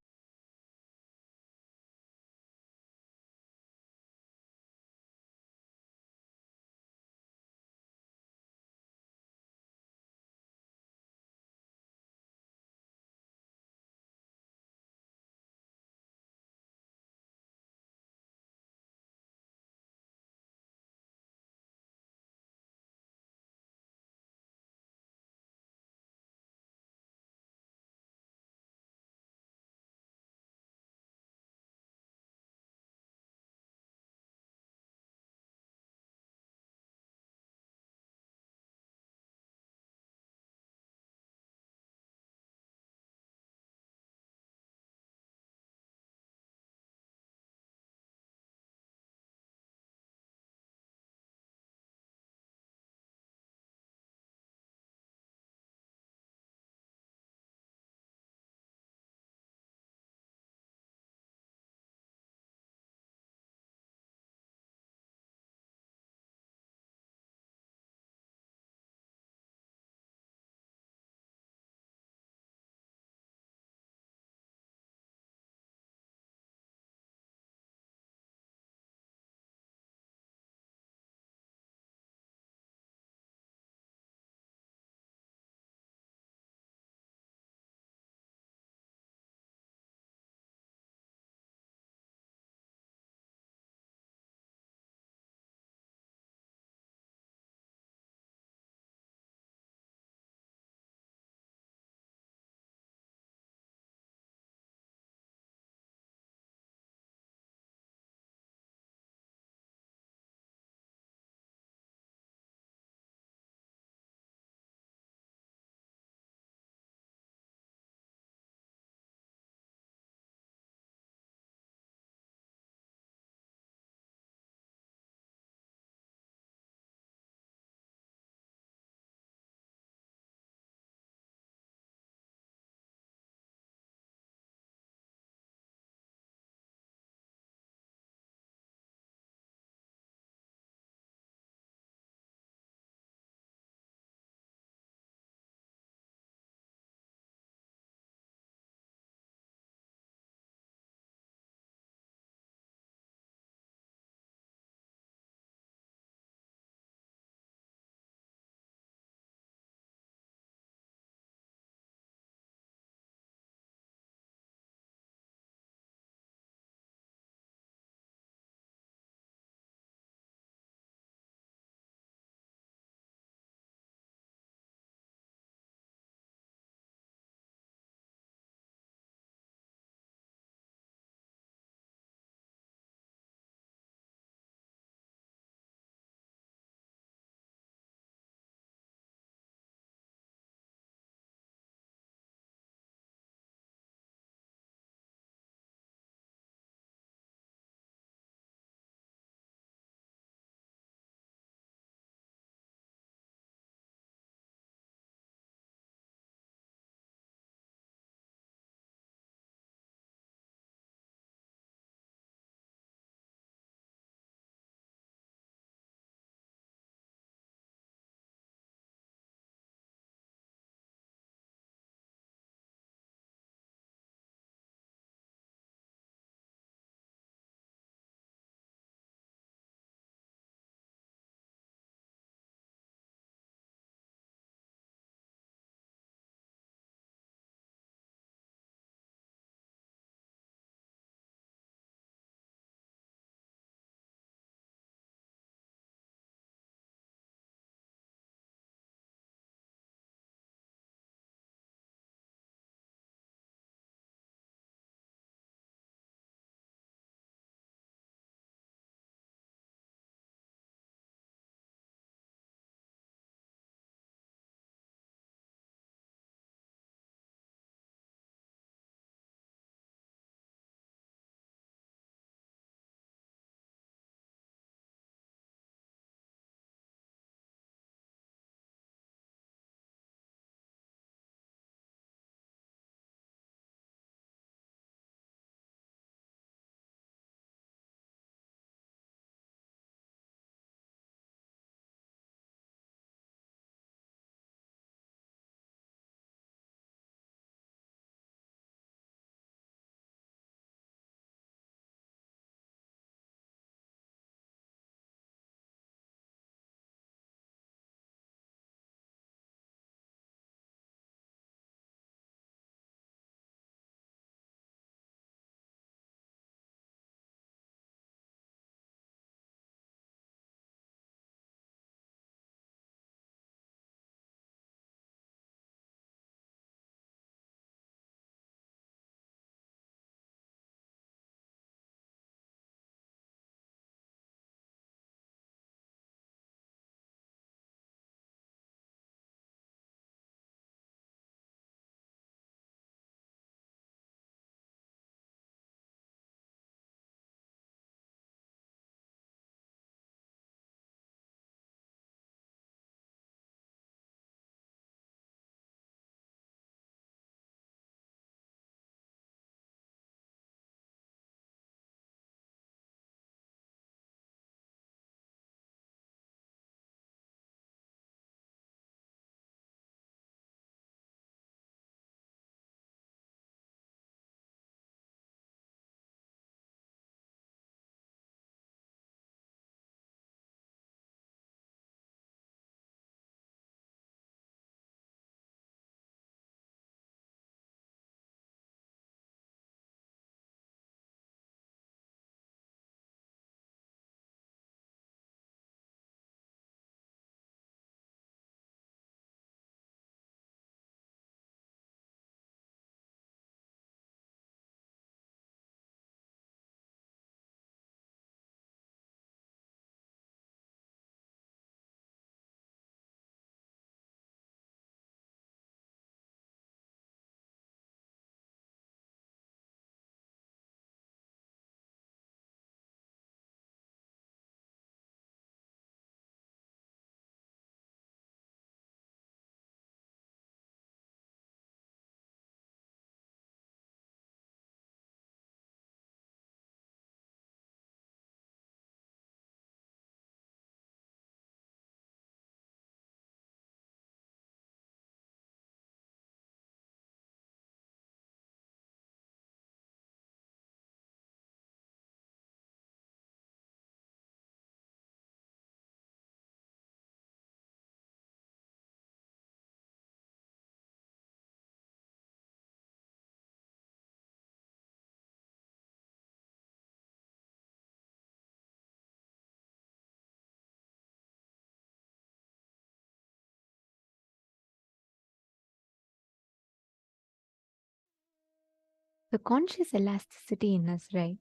the conscious elasticity in us, right,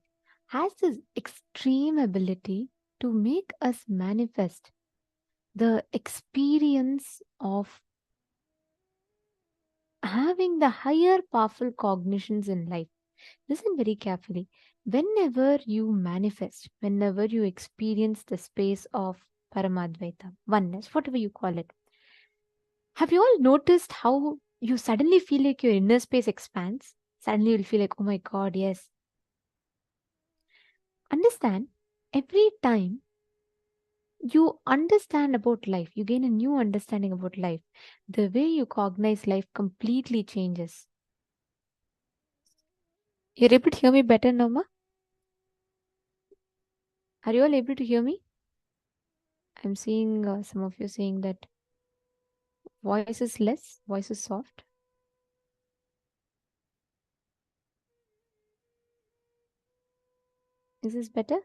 has this extreme ability to make us manifest the experience of having the higher powerful cognitions in life. Listen very carefully. Whenever you manifest, whenever you experience the space of Paramadvaita, oneness, whatever you call it, have you all noticed how you suddenly feel like your inner space expands? Suddenly you'll feel like, oh my God, yes. Understand, every time you understand about life, you gain a new understanding about life, the way you cognize life completely changes. You're able to hear me better now, ma? Are you all able to hear me? I'm seeing some of you saying that voice is less, voice is soft. Is this better?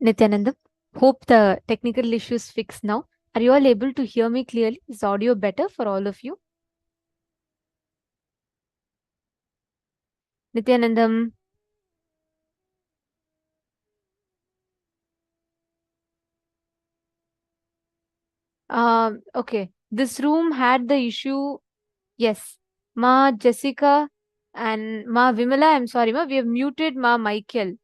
Nithyananda, hope the technical issues fixed now. Are you all able to hear me clearly? Is audio better for all of you? Nithyanandam. Okay. This room had the issue. Yes. Ma Jessica and Ma Vimala, I'm sorry, Ma. We have muted Ma Michael.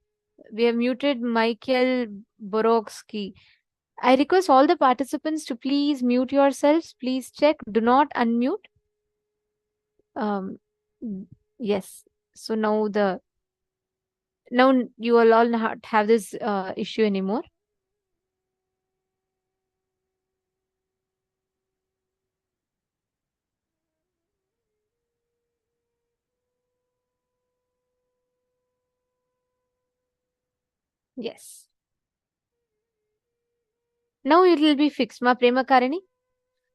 We have muted Michael Borowski. I request all the participants to please mute yourselves. Please check. Do not unmute. Yes. So now you will all not have this issue anymore. Yes. Now it will be fixed. Ma Prema Karani.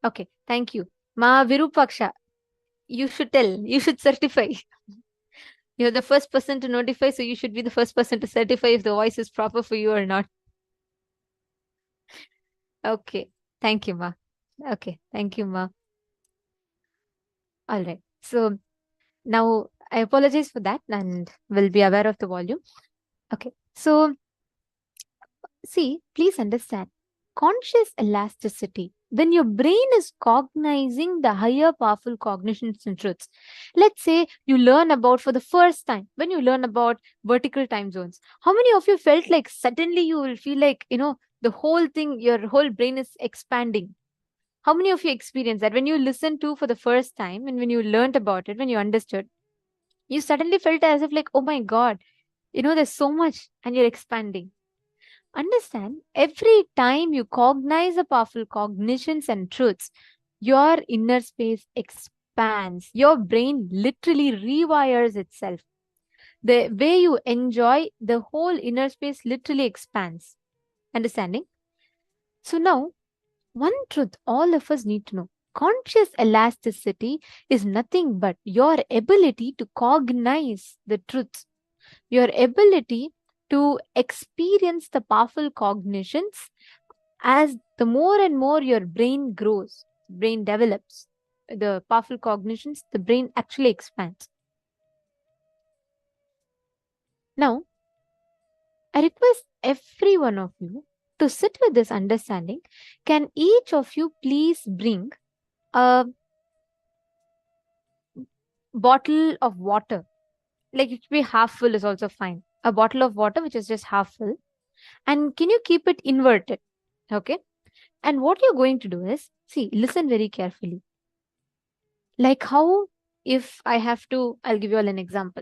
Okay. Thank you. Ma Virupaksha. You should tell. You should certify. You're the first person to notify, so you should be the first person to certify if the voice is proper for you or not. Okay. Thank you, Ma. Okay. Thank you, Ma. All right. So now I apologize for that and will be aware of the volume. Okay. So see, please understand. Conscious elasticity. When your brain is cognizing the higher powerful cognitions and truths. Let's say you learn about for the first time, when you learn about vertical time zones. How many of you felt like suddenly you will feel like, the whole thing, your whole brain is expanding? How many of you experienced that when you listened to for the first time and when you learned about it, when you understood, you suddenly felt as if like, oh my God, there's so much and you're expanding. Understand, every time you cognize the powerful cognitions and truths, your inner space expands. Your brain literally rewires itself. The way you enjoy, the whole inner space literally expands. Understanding? So now, one truth all of us need to know. Conscious elasticity is nothing but your ability to cognize the truths, your ability to experience the powerful cognitions as the more and more your brain grows, brain develops, the powerful cognitions, the brain actually expands. Now, I request every one of you to sit with this understanding. Can each of you please bring a bottle of water? Like it should be half full is also fine. A bottle of water which is just half full. And can you keep it inverted? Okay. And what you're going to do is, see, listen very carefully. Like how if I have to, I'll give you all an example.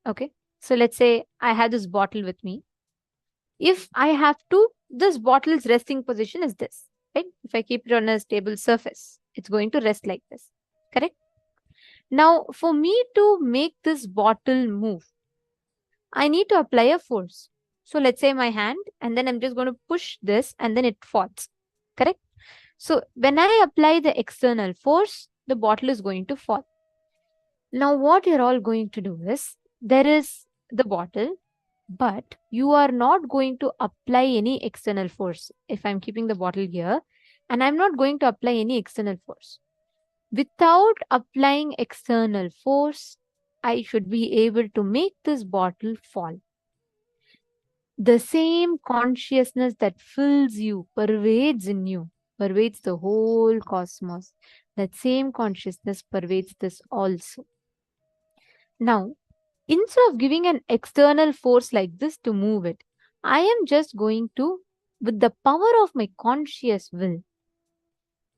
Okay. So let's say I have this bottle with me. If I have to, this bottle's resting position is this, right? If I keep it on a stable surface, it's going to rest like this, correct? Now, for me to make this bottle move, I need to apply a force. So let's say my hand, and then I'm just going to push this and then it falls, correct? So when I apply the external force, the bottle is going to fall. Now, what you're all going to do is, there is the bottle, but you are not going to apply any external force. If I'm keeping the bottle here, and I'm not going to apply any external force. Without applying external force, I should be able to make this bottle fall. The same consciousness that fills you, pervades in you, pervades the whole cosmos. That same consciousness pervades this also. Now, instead of giving an external force like this to move it, I am just going to, with the power of my conscious will,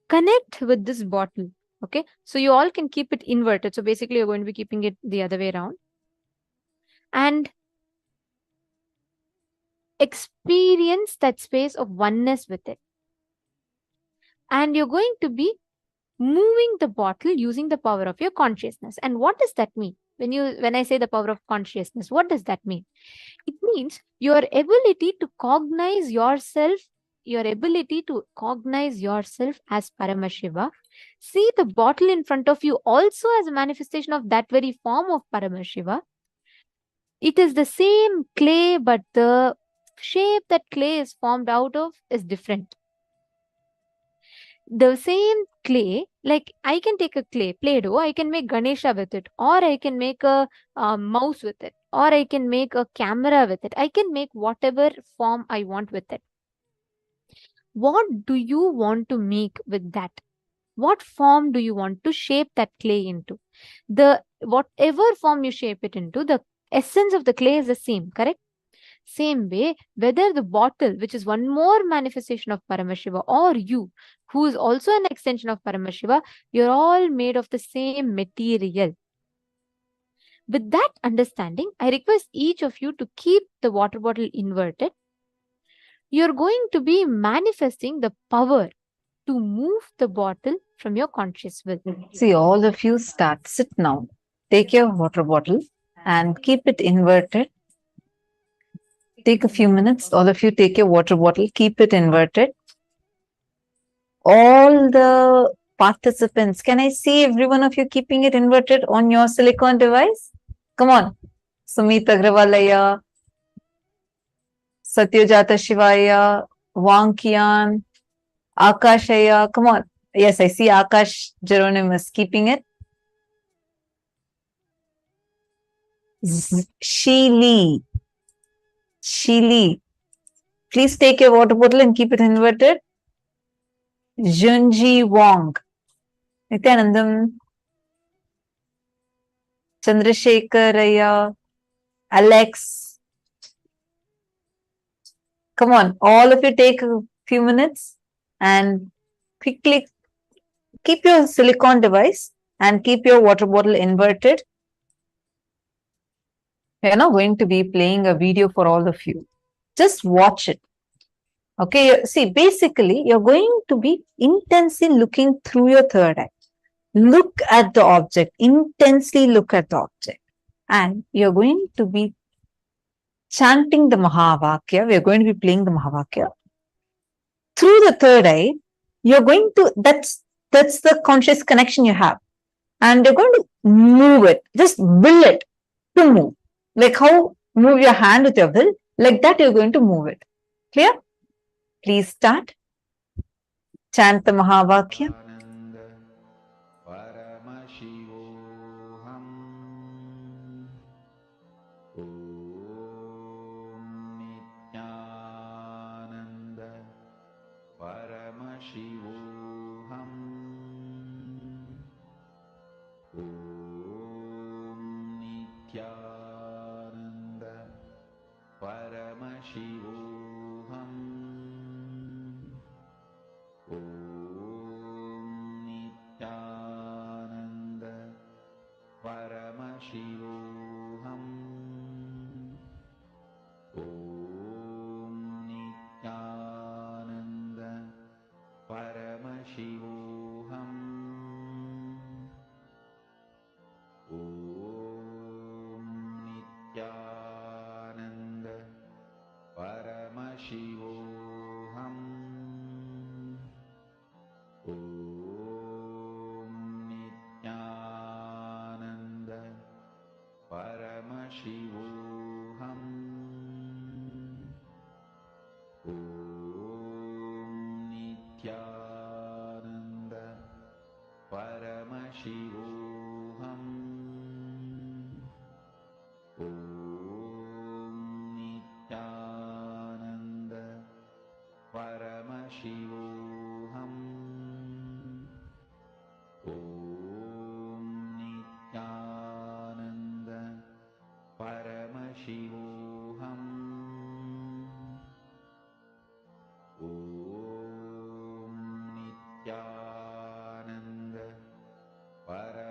connect with this bottle. Okay, so you all can keep it inverted. So basically, you're going to be keeping it the other way around. And experience that space of oneness with it. And you're going to be moving the bottle using the power of your consciousness. And what does that mean? When I say the power of consciousness, what does that mean? It means your ability to cognize yourself, as Paramashiva. See the bottle in front of you also as a manifestation of that very form of Paramashiva. It is the same clay, but the shape that clay is formed out of is different. The same clay, like I can take a play-doh, I can make Ganesha with it, or I can make a mouse with it, or I can make a camera with it. I can make whatever form I want with it. What do you want to make with that? What form do you want to shape that clay into? The whatever form you shape it into, the essence of the clay is the same, correct? Same way, whether the bottle, which is one more manifestation of Paramashiva, or you, who is also an extension of Paramashiva, you're all made of the same material. With that understanding, I request each of you to keep the water bottle inverted. You're going to be manifesting the power to move the bottle from your conscious will. See, all of you start. Sit now. Take your water bottle and keep it inverted. Take a few minutes. All of you take your water bottle, keep it inverted. All the participants, can I see every one of you keeping it inverted on your silicone device? Come on. Sumit Agrawalaya, Satyajata Shivaya, Wankian, Akashaya. Come on. Yes, I see Akash Geronimus keeping it. Sheely. Please take your water bottle and keep it inverted. Junji Wong. Nithyanandam. Chandrasekharaya. Alex. Come on, all of you take a few minutes and quickly keep your silicone device and keep your water bottle inverted. We are now going to be playing a video for all of you. Just watch it. Okay, see, basically, you're going to be intensely looking through your third eye. Look at the object, intensely look at the object. And you're going to be chanting the Mahavakya. We are going to be playing the Mahavakya. Through the third eye, you're going to, that's the conscious connection you have. And you're going to move it, just will it to move. Like how move your hand with your will, like that you're going to move it. Clear? Please start. Chant the Mahavakya. Ananda Paramashivoham Om Nithyananda Paramashivoham Om Nithyananda Paramashivoham Om Nithyananda Paramashivoham Om Nithyananda Paramashivoham Om Nithyananda Paramashivoham Om Nithyananda Paramashivoham Om Nithyananda Paramashivoham Om Nithyananda Paramashivoham Om Nithyananda Paramashivoham Om Nithyananda Paramashivoham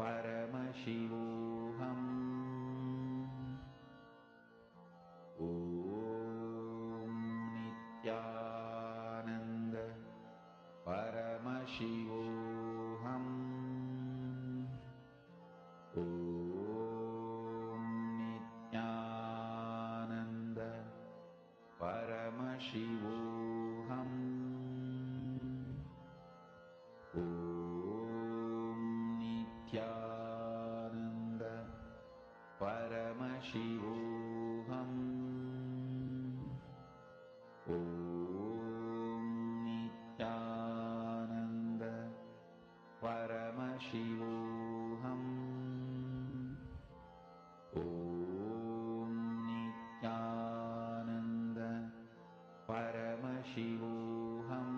Paramashivoham. Om Nithyananda Paramashivoham. Om Nithyananda Paramashivoham. Om Nithyananda Paramashivoham. Om Nithyananda Paramashivoham. Om Nithyananda Paramashivoham.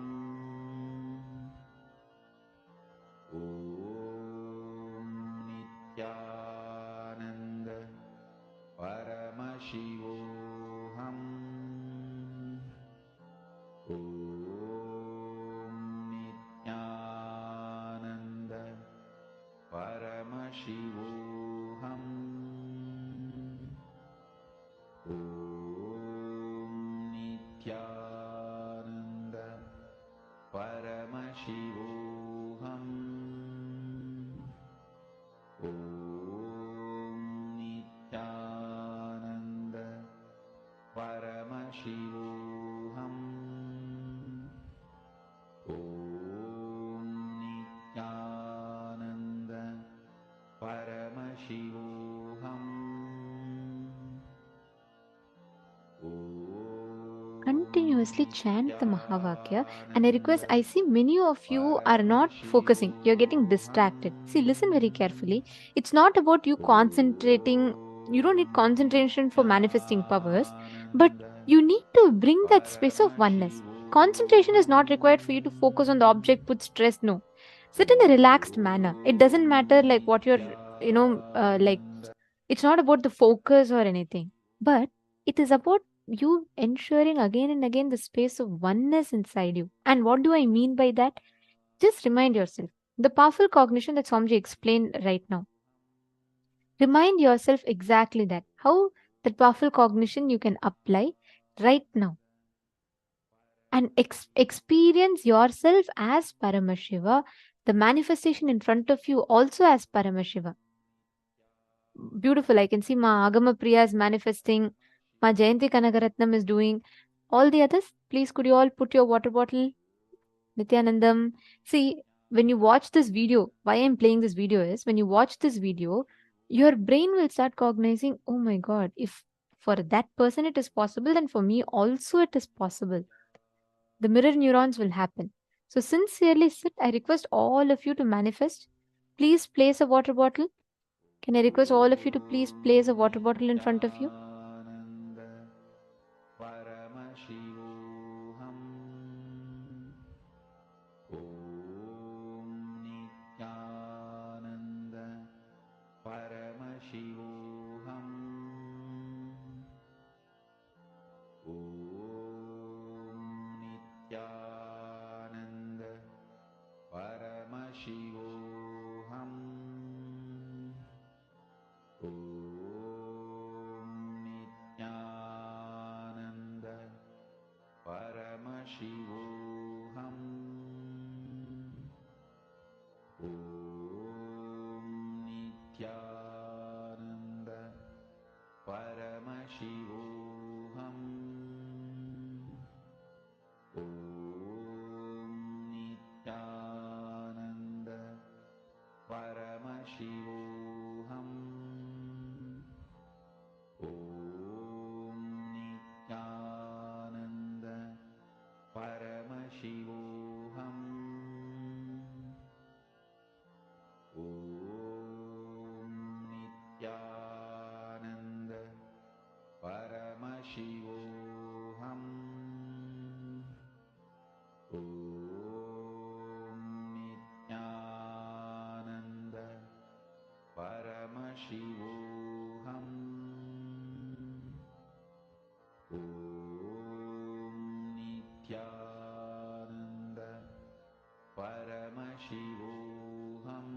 Om Nithyananda Paramashivoham. Om Nithyananda Paramashivoham. Om Nithyananda Paramashivoham. Om Nithyananda Paramashivoham. Om Nithyananda Paramashivoham. Continuously chant the Mahavakya, and I request, I see many of you are not focusing, you're getting distracted. See, listen very carefully. It's not about you concentrating, you don't need concentration for manifesting powers, but you need to bring that space of oneness. Concentration is not required for you to focus on the object, put stress, no. Sit in a relaxed manner. It doesn't matter like what you're, like, it's not about the focus or anything, but it is about you ensuring again and again the space of oneness inside you. And what do I mean by that? Just remind yourself the powerful cognition that Swamiji explained right now. Remind yourself exactly that. How that powerful cognition you can apply right now. And experience yourself as Paramashiva, the manifestation in front of you also as Paramashiva. Beautiful. I can see Ma Agama Priya is manifesting. Ma Jayanti Kanagaratnam is doing. All the others, please could you all put your water bottle? Nithyanandam. See, when you watch this video, why I'm playing this video is, when you watch this video, your brain will start cognizing, oh my God, if for that person it is possible, then for me also it is possible. The mirror neurons will happen. So sincerely sit, I request all of you to manifest. Please place a water bottle. Can I request all of you to please place a water bottle in front of you? Nithyananda Paramashivoham. Om Nithyananda Paramashivoham. Om Nithyananda Paramashivoham. Om Nithyananda Paramashivoham. Om Nithyananda Paramashivoham. Om Nithyananda Paramashivoham. Om Nithyananda Paramashivoham. Om Nithyananda Paramashivoham. Om Nithyananda Paramashivoham. Om Nithyananda Paramashivoham.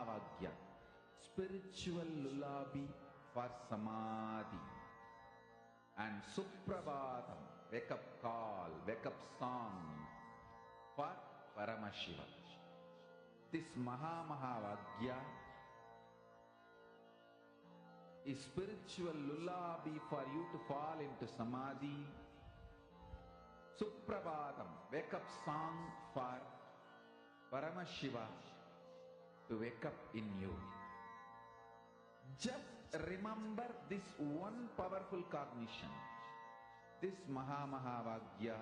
Mahavagya, spiritual lullaby for Samadhi. And Suprabhatam, wake up call, wake up song for Paramashiva. This Mahavagya is spiritual lullaby for you to fall into Samadhi. Suprabhatam, wake up song for Paramashiva to wake up in you. Just remember this one powerful cognition. This Mahavagya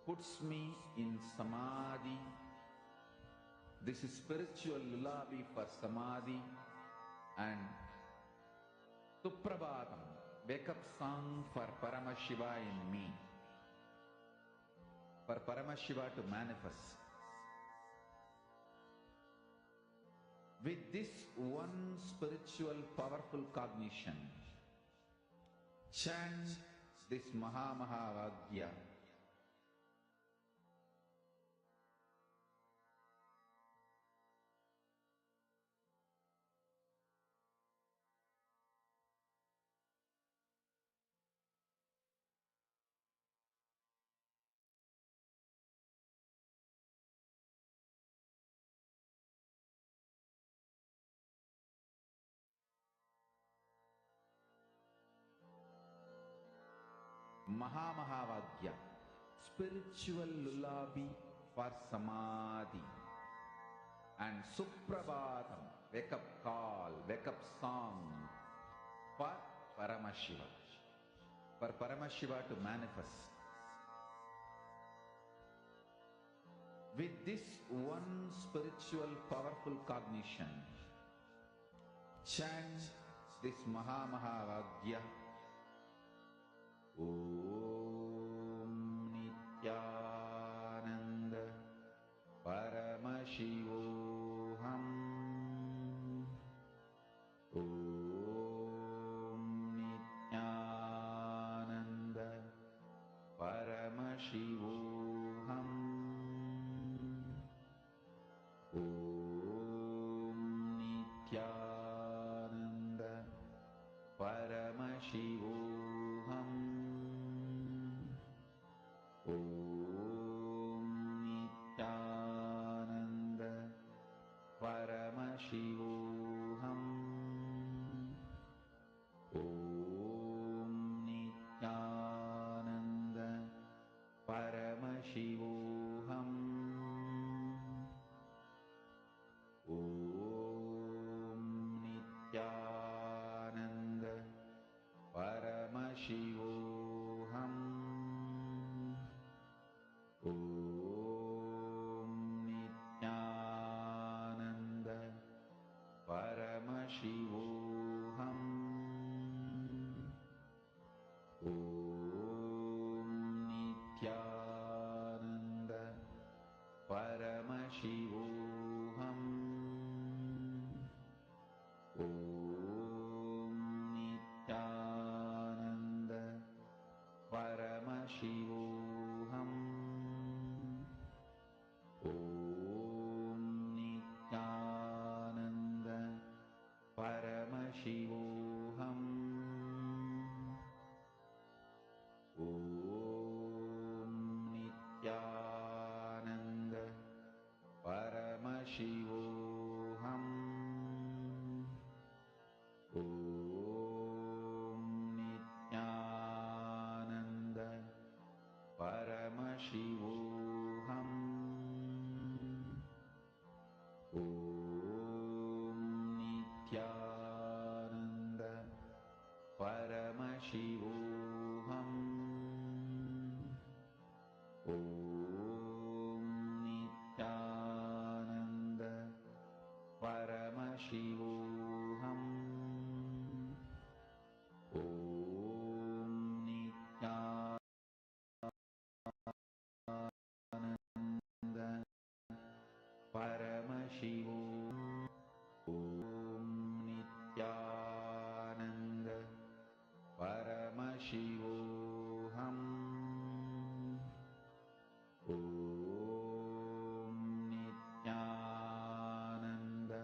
puts me in Samadhi. This is spiritual lullaby for Samadhi. And Suprabhatam, wake up song for Paramashiva in me. For Paramashiva to manifest. With this one spiritual powerful cognition, chant this Mahavagya. Mahavagya, spiritual lullaby for Samadhi. And Suprabhatam, wake up call, wake up song for Paramashiva. For Paramashiva to manifest. With this one spiritual powerful cognition, chant this Mahavagya. Om Nithyananda Paramashivoham. Om Nithyananda Paramashivoham. Om Nithyananda Paramashivoham. Om Nithyananda Paramashivoham. Om Nithyananda Paramashivoham. Om Nithyananda Paramashivoham. Om Nithyananda Paramashivoham. Om Nithyananda Paramashivoham. Om Nithyananda Paramashivoham. Om Nithyananda Paramashivoham. Om Nithyananda Paramashivoham. Om Nithyananda Paramashivoham. Om Nithyananda Paramashivoham. Om Nithyananda Paramashivoham. Om Nithyananda Paramashivoham. Om Nithyananda Paramashivoham. Om Nithyananda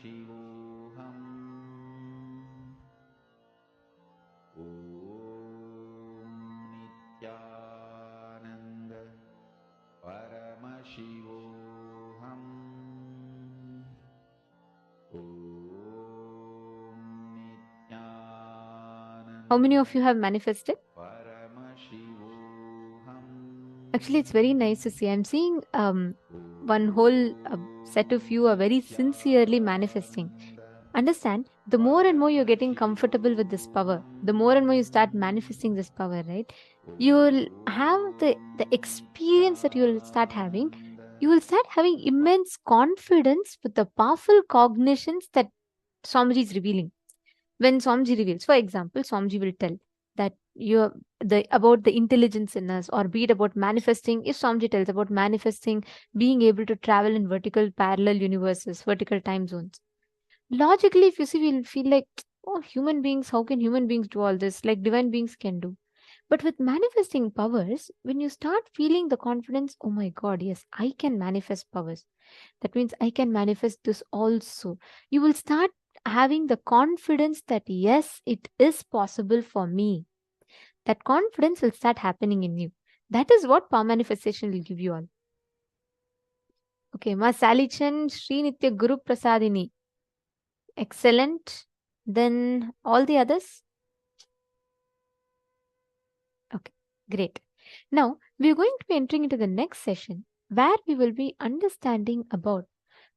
Nithyananda Paramashivoham How many of you have manifested? Actually, it's very nice to see. I'm seeing one whole set of you are very sincerely manifesting. Understand, the more and more you're getting comfortable with this power, the more and more you start manifesting this power, right? You'll have the experience that you'll start having. You will start having immense confidence with the powerful cognitions that Swamiji is revealing. When Swamiji reveals, for example, Swamiji will tell that you're about the intelligence in us, or be it about manifesting. If Swamiji tells about manifesting, being able to travel in vertical parallel universes, vertical time zones. Logically, if you see, we'll feel like, oh, human beings, how can human beings do all this? Like divine beings can do. But with manifesting powers, when you start feeling the confidence, oh my God, yes, I can manifest powers. That means I can manifest this also. You will start having the confidence that yes, it is possible for me. That confidence will start happening in you. That is what power manifestation will give you all. Okay, Ma Salichan, Sri Nitya Guru Prasadini. Excellent. Then all the others? Okay, great. Now, we are going to be entering into the next session where we will be understanding about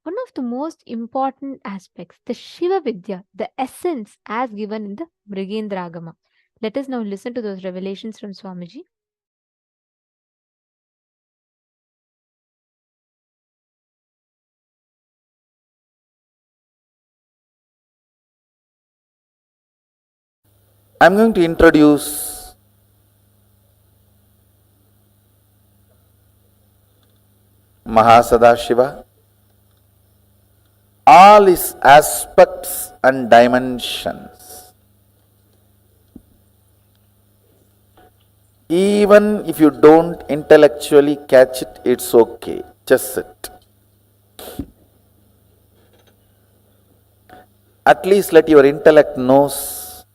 one of the most important aspects, the Shiva Vidya, the essence as given in the Mrigendra Agama. Let us now listen to those revelations from Swamiji. I'm going to introduce Mahasadashiva, all his aspects and dimensions. Even if you don't intellectually catch it, it's okay. Just sit. At least let your intellect knows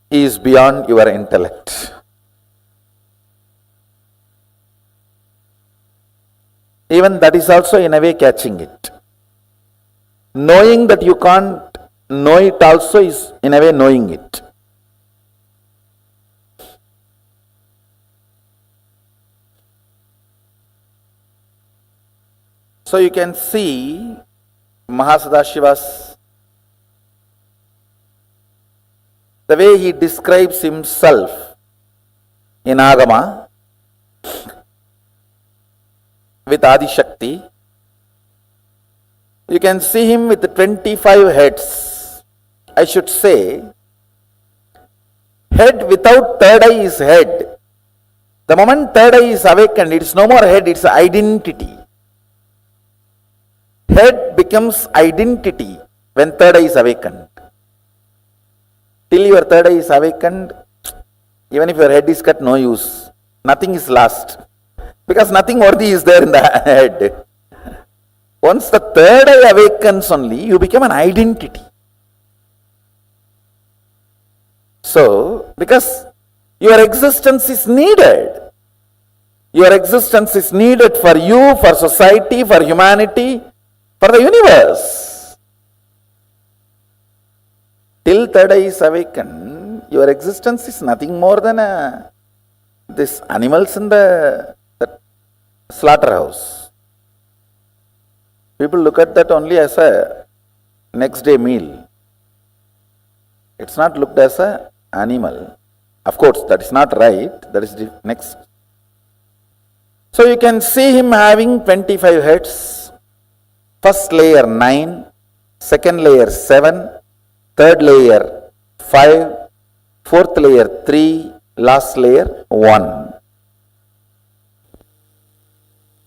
he is beyond your intellect. Even that is also in a way catching it. Knowing that you can't know it also is in a way knowing it. So you can see Mahasadashiva's, the way he describes himself in Agama with Adi Shakti. You can see him with 25 heads. I should say, head without third eye is head. The moment third eye is awakened, it is no more head, it's identity. Head becomes identity when third eye is awakened. Till your third eye is awakened, even if your head is cut, no use. Nothing is lost. Because nothing worthy is there in the head. Once the third eye awakens only, you become an identity. So, because your existence is needed. Your existence is needed for you, for society, for humanity, for the universe. Till third eye is awakened, your existence is nothing more than this animals in the slaughterhouse. People look at that only as a next day meal. It's not looked as an animal. Of course, that is not right. That is the next. So you can see him having 25 heads. First layer 9, second layer 7, third layer 5, fourth layer 3, last layer 1.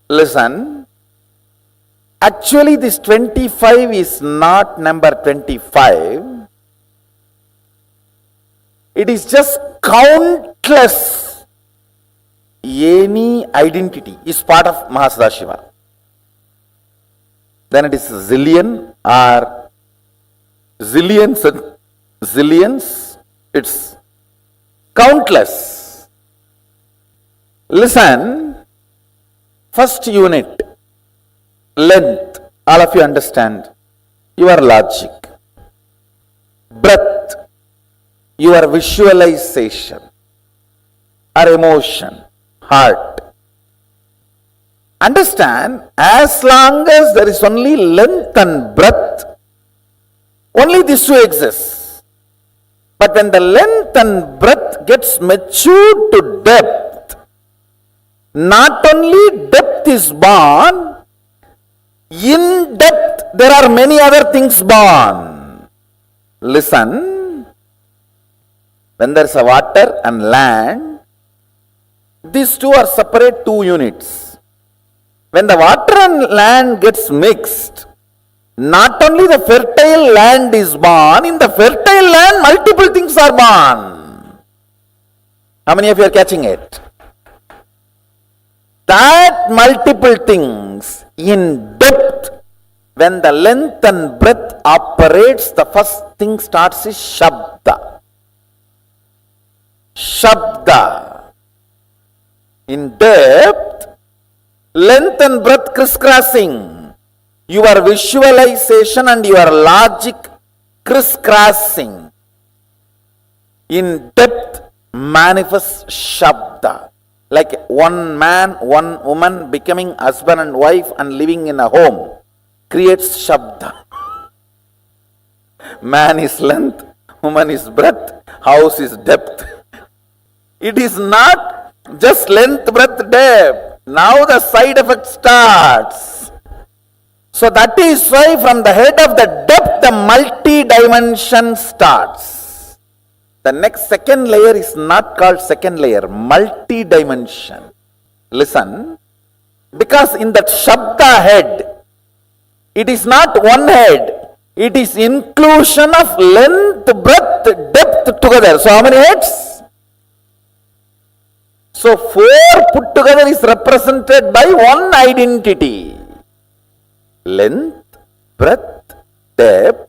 Listen, actually this 25 is not number 25. It is just countless. Any identity is part of Mahasadashiva. then it is zillion or zillions and zillions. It's countless. Listen, first unit, length, all of you understand, your logic. Breath, your visualization or emotion, heart. Understand, as long as there is only length and breadth, only these two exist. But when the length and breadth gets matured to depth, not only depth is born, in depth there are many other things born. Listen, when there is a water and land, these two are separate two units. When the water and land gets mixed, not only the fertile land is born, in the fertile land multiple things are born. How many of you are catching it? That multiple things in depth, when the length and breadth operates, the first thing starts is Shabda. Shabda. In depth, length and breadth crisscrossing, your visualization and your logic crisscrossing. In depth manifests Shabda. Like one man, one woman becoming husband and wife and living in a home creates Shabda. Man is length, woman is breadth, house is depth. It is not just length, breadth, depth. Now the side effect starts. So that is why from the head of the depth, the multi-dimension starts. The next second layer is not called second layer, multi-dimension. Listen, because in that Shabda head, it is not one head, it is inclusion of length, breadth, depth together. So how many heads? So 4 put together is represented by one identity. Length, breadth, depth,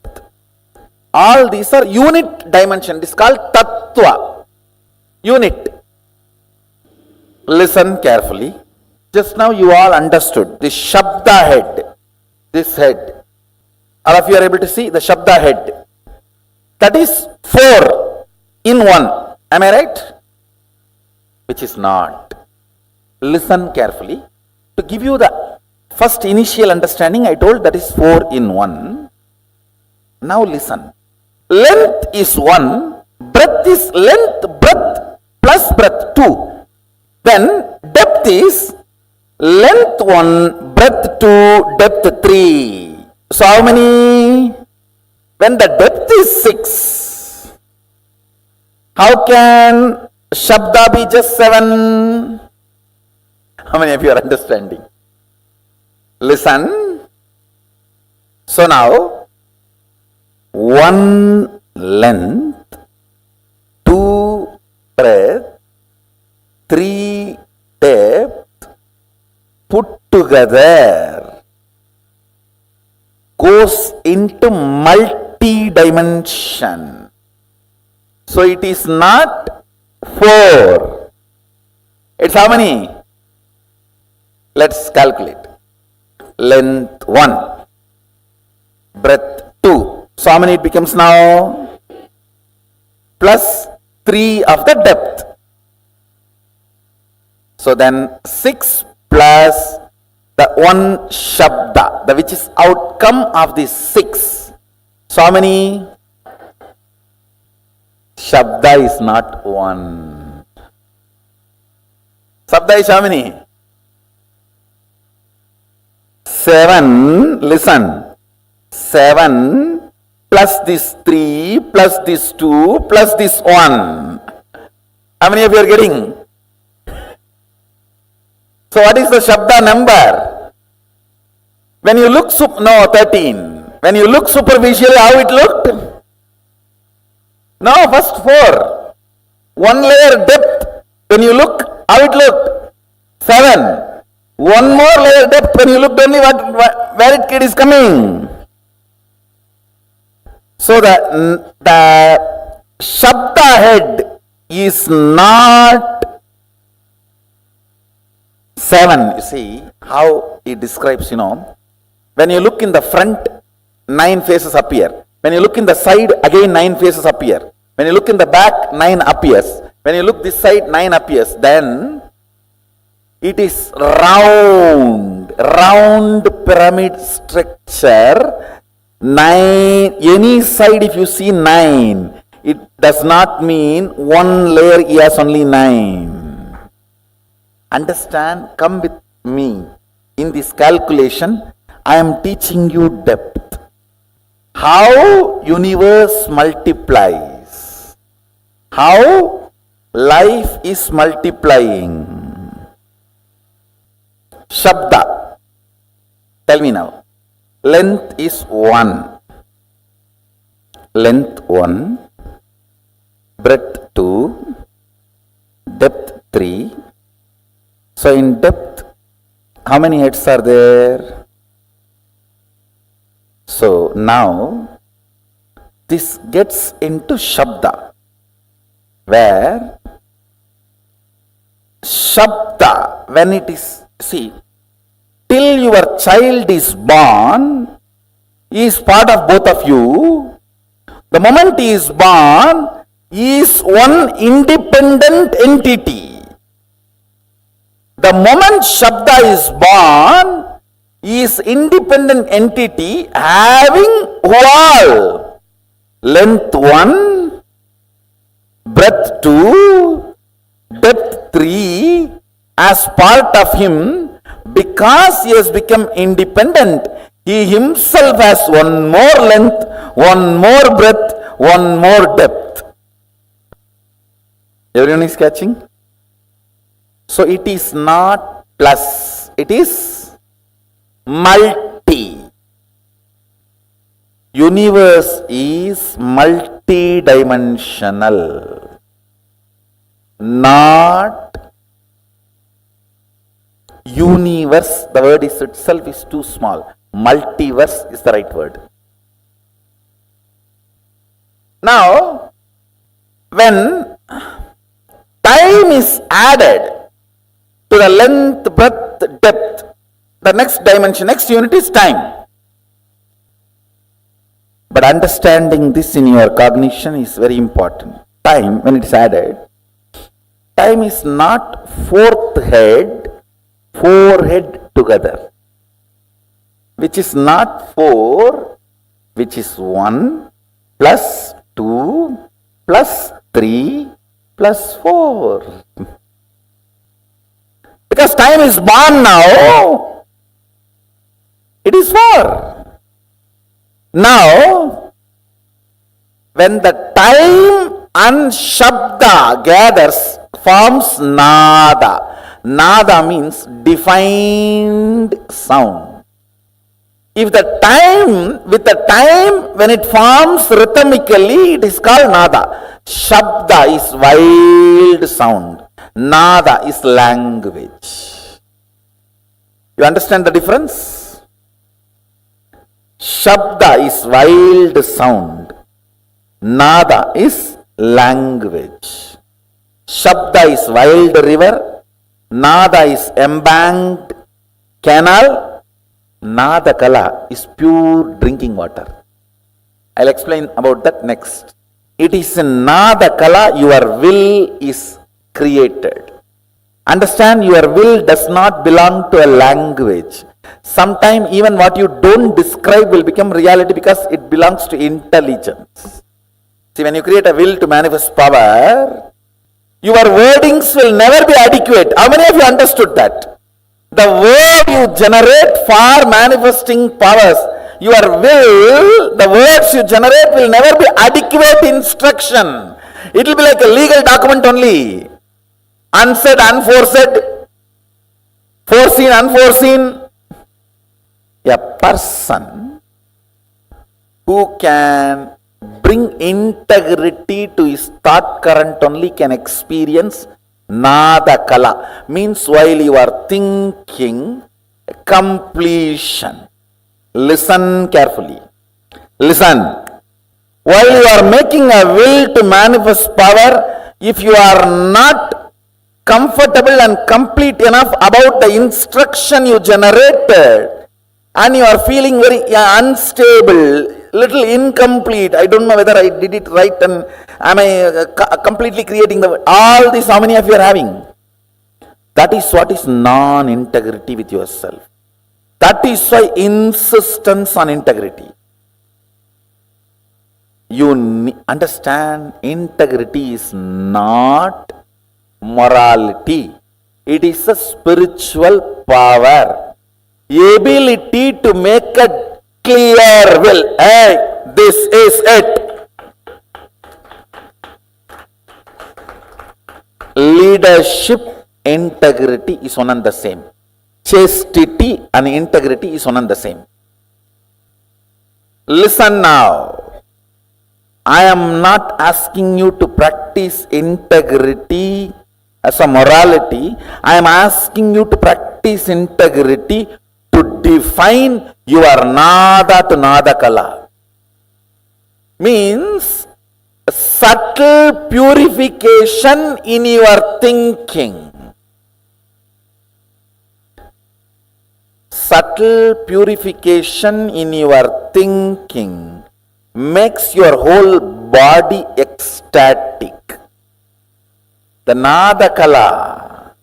all these are unit dimension. This is called Tattva. Unit. Listen carefully. Just now you all understood this Shabda head. This head. All of you are able to see the Shabda head. That is 4 in 1. Am I right? Which is not. Listen carefully. To give you the first initial understanding, I told that is 4 in 1. Now listen. Length is 1, breadth is length, breadth plus breadth 2. Then depth is length 1, breadth 2, depth 3. So how many? When the depth is 6, how can Shabda be just 7? How many of you are understanding? Listen. So now, 1 length, 2 breadth, 3 depth, put together goes into multi-dimension. So it is not 4. It's how many? Let's calculate. Length 1, breadth 2. So how many it becomes now? Plus 3 of the depth. So then 6 plus the 1 Shabda, the which is outcome of this 6. So how many? Shabda is not 1. Shabda is how many? 7. Listen. 7 plus this 3 plus this 2 plus this 1. How many of you are getting? So what is the Shabda number? When you look, 13. When you look superficially, how it looked? No, first 4. 1 layer depth. When you look, how it looked? 7. One more layer depth when you looked only where it is coming. So the Shabda head is not 7. You see how he describes, when you look in the front, 9 faces appear. When you look in the side, again 9 faces appear. When you look in the back, 9 appears. When you look this side, 9 appears. Then it is round pyramid structure. 9, any side if you see 9, it does not mean one layer he has only 9. Understand? Come with me. In this calculation, I am teaching you depth. How universe multiplies. How life is multiplying. Shabda. Tell me now. Length is 1. Length 1. Breadth 2. Depth 3. So in depth, how many heads are there? So now, this gets into Shabda, where Shabda, when it is, see, till your child is born, he is part of both of you. The moment he is born, he is one independent entity. The moment Shabda is born, he is independent entity having all length 1, breadth 2, depth 3 as part of him. Because he has become independent, he himself has one more length, one more breadth, one more depth. Everyone is catching? So it is not plus, it is multi. Universe is multi-dimensional, not universe. The word itself is too small. Multiverse is the right word. Now, when time is added to the length, breadth, depth, the next dimension, next unit is time. But understanding this in your cognition is very important. Time, when it is added, time is not four head together, which is not 4, which is 1 plus 2 plus 3 plus 4. Because time is born now, it is 4. Now, when the time and Shabda gathers, forms Nada. Nada means defined sound. If the time, with the time when it forms rhythmically, it is called Nada. Shabda is wild sound. Nada is language. You understand the difference? Shabda is wild sound. Nada is language. Shabda is wild river. Nada is embanked canal. Nada kala is pure drinking water. I'll explain about that next. It is in Nada kala your will is created. Understand, your will does not belong to a language. Sometimes even what you don't describe will become reality because it belongs to intelligence. See, when you create a will to manifest power, your wordings will never be adequate. How many of you understood that? The word you generate for manifesting powers, your will, the words you generate will never be adequate instruction. It will be like a legal document only. Unsaid, unforesaid, foreseen, unforeseen. A person who can bring integrity to his thought current only can experience Nada kala means while you are thinking, completion. Listen carefully. Listen. While you are making a will to manifest power, if you are not comfortable and complete enough about the instruction you generated, and you are feeling very unstable, little incomplete, I don't know whether I did it right and am I completely creating all this, how many of you are having? That is what is non-integrity with yourself. That is why insistence on integrity. You understand, integrity is not morality. It is a spiritual power. Ability to make a clear will. Hey, this is it. Leadership, integrity is one and the same. Chastity and integrity is one and the same. Listen now. I am not asking you to practice integrity as a morality. I am asking you to practice integrity to define your nada to nada kala. Means subtle purification in your thinking. Subtle purification in your thinking makes your whole body ecstatic. The nada kala.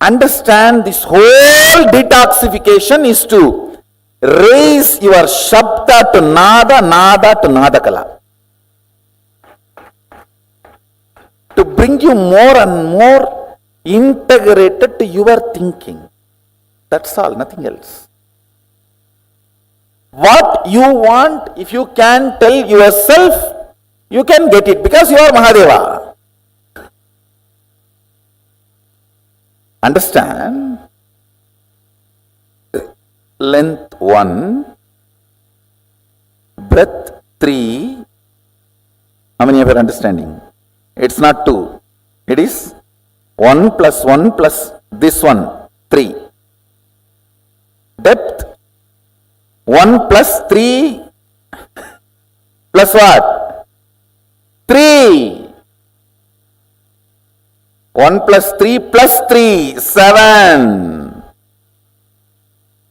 Understand, this whole detoxification is to raise your shabda to nada, nada to nada kala. To bring you more and more integrated to your thinking. That's all, nothing else. What you want, if you can tell yourself, you can get it because you are Mahadeva. Understand? Length 1, breadth 3. How many of you are understanding? It's not 2. It is 1 plus 1 plus this one, 3. Depth 1 plus 3 plus what? 3. 1 plus 3 plus 3, 7.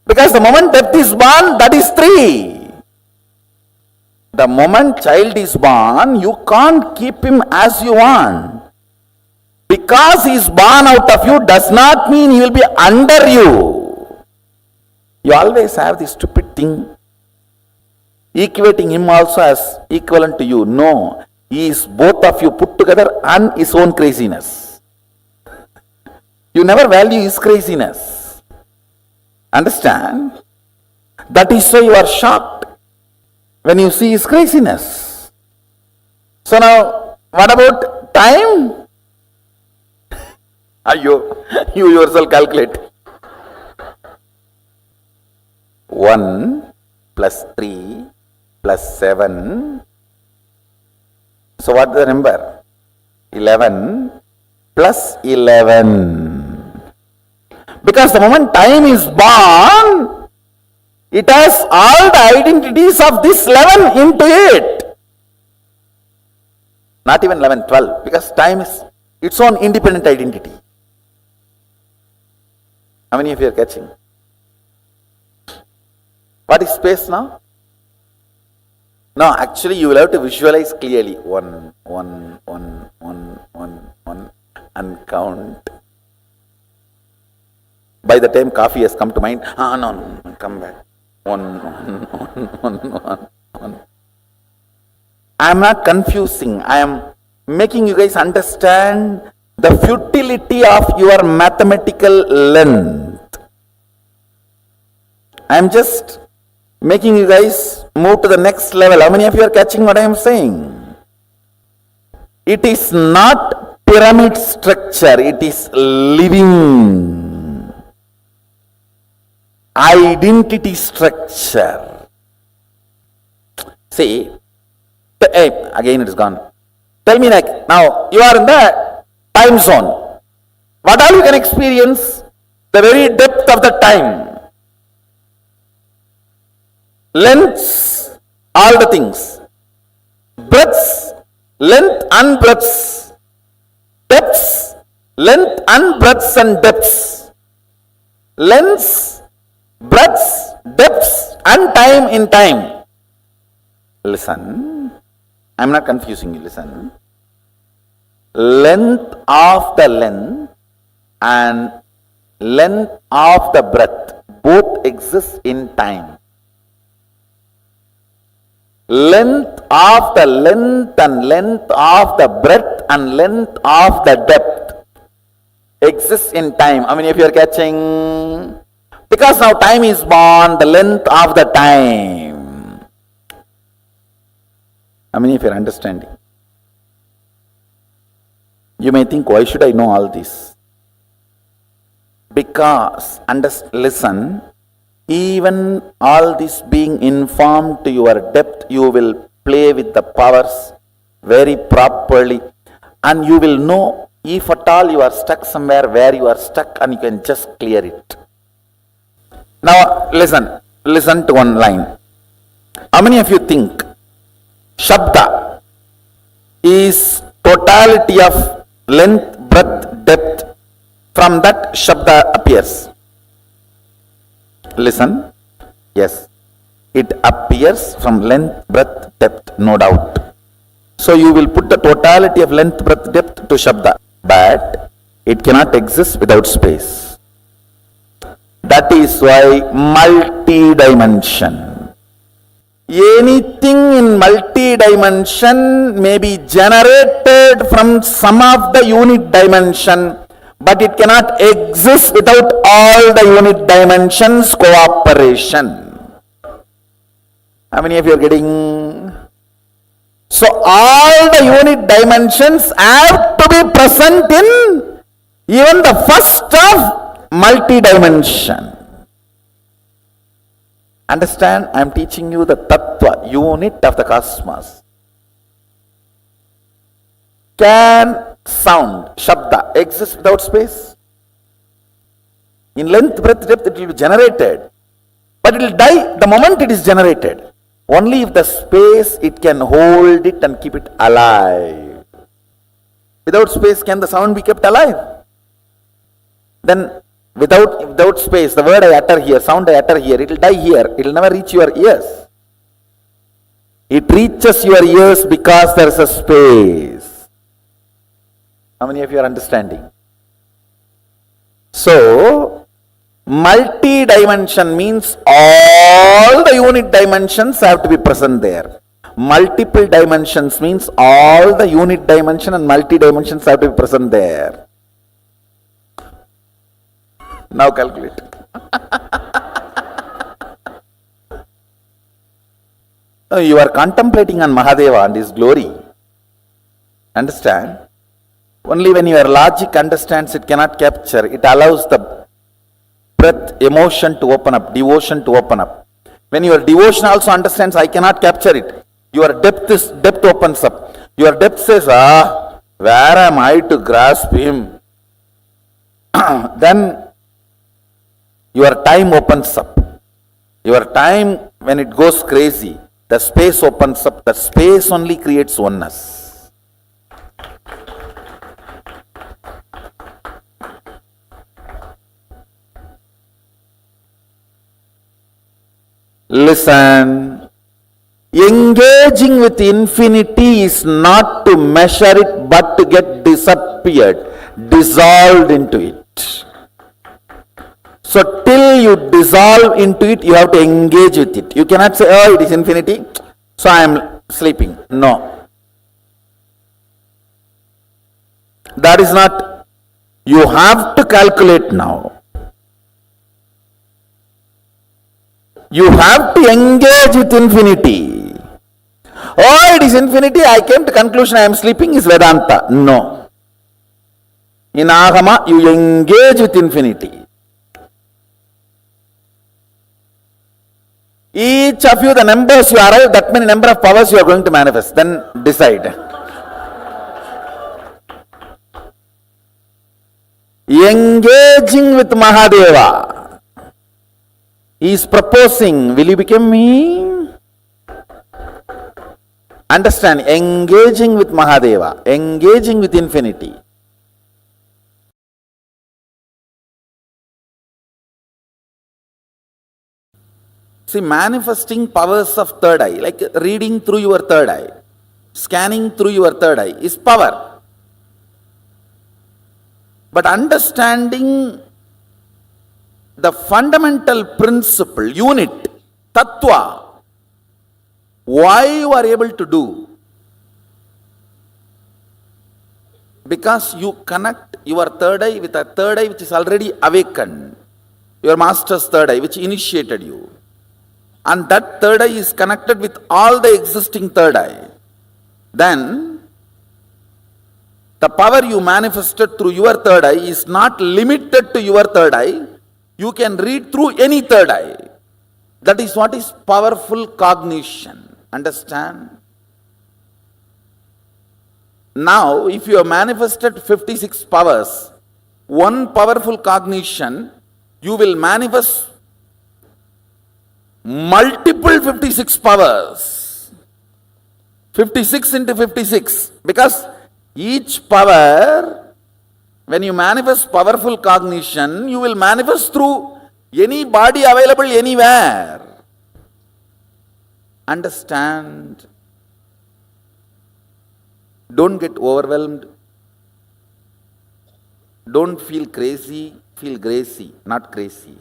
Because the moment depth is born, that is 3. The moment child is born, you can't keep him as you want. Because he is born out of you does not mean he will be under you. You always have this stupid thing, equating him also as equivalent to you. No, he is both of you put together and his own craziness. You never value his craziness. Understand? That is why you are shocked when you see his craziness. So now, what about time? You yourself calculate. 1 plus 3 plus 7. So what is the number? 11 plus 11. Because the moment time is born, it has all the identities of this 11 into it. Not even 11, 12. Because time is its own independent identity. How many of you are catching? What is space now? No, actually you will have to visualize clearly. 1, 1, 1, 1, 1, 1 and count. By the time coffee has come to mind, no, come back. 1, 1, 1, 1, 1. I am not confusing. I am making you guys understand the futility of your mathematical length. I am just making you guys move to the next level. How many of you are catching what I am saying? It is not pyramid structure, it is living identity structure. See, again it is gone. Tell me like, now you are in the time zone. What all you can experience? The very depth of the time. Lengths, all the things. Breadths, length and breadths. Depths, length and breadths and depths. Lengths, breadths, depths and time in time. Listen, I am not confusing you, listen. Length of the length and length of the breadth both exist in time. Length of the length and length of the breadth and length of the depth exists in time. I mean, if you are catching, because now time is born, the length of the time. I mean, if you are understanding. You may think, why should I know all this? Because, listen, even all this being informed to your depth, you will play with the powers very properly, and you will know if at all you are stuck somewhere where you are stuck, and you can just clear it. Now listen to one line. How many of you think Shabda is totality of length, breadth, depth? From that Shabda appears. Listen, yes, it appears from length, breadth, depth, no doubt. So you will put the totality of length, breadth, depth to Shabda, but it cannot exist without space. That is why multi-dimension. Anything in multi-dimension may be generated from some of the unit dimension, but it cannot exist without all the unit dimensions cooperation. How many of you are getting? So all the unit dimensions have to be present in even the first of multi-dimension. Understand? I am teaching you the tattva, unit of the cosmos. Can sound, shabda, exist without space? In length, breadth, depth, it will be generated. But it will die the moment it is generated. Only if the space, it can hold it and keep it alive. Without space, can the sound be kept alive? Then without space, the word I utter here, sound I utter here, it will die here. It will never reach your ears. It reaches your ears because there is a space. How many of you are understanding? So, multi-dimension means all the unit dimensions have to be present there. Multiple dimensions means all the unit dimension and multi-dimensions have to be present there. Now calculate. You are contemplating on Mahadeva and his glory. Understand? Only when your logic understands, it cannot capture. It allows the breath, emotion to open up, devotion to open up. When your devotion also understands, I cannot capture it. Your depth opens up. Your depth says, where am I to grasp him? Then your time opens up. Your time, when it goes crazy, the space opens up. The space only creates oneness. Listen, engaging with infinity is not to measure it, but to get disappeared, dissolved into it. So till you dissolve into it, you have to engage with it. You cannot say, oh, it is infinity, so I am sleeping. No. That is not. You have to calculate now. You have to engage with infinity. Oh, it is infinity, I came to conclusion I am sleeping is Vedanta. No. In Agama, you engage with infinity. Each of you, the numbers you arrive, that many number of powers you are going to manifest. Then decide. engaging with Mahadeva. He is proposing, will you become me? Understand, engaging with Mahadeva, engaging with infinity. See, manifesting powers of third eye, like reading through your third eye, scanning through your third eye, is power. But understanding the fundamental principle, unit, tattva, why you are able to do? Because you connect your third eye with a third eye which is already awakened, your master's third eye which initiated you. And that third eye is connected with all the existing third eye. Then, the power you manifested through your third eye is not limited to your third eye. You can read through any third eye. That is what is powerful cognition. Understand? Now, if you have manifested 56 powers, one powerful cognition, you will manifest multiple 56 powers. 56 into 56. Because each power, when you manifest powerful cognition, you will manifest through any body available anywhere. Understand? Don't get overwhelmed. Don't feel crazy, feel gracie, not crazy.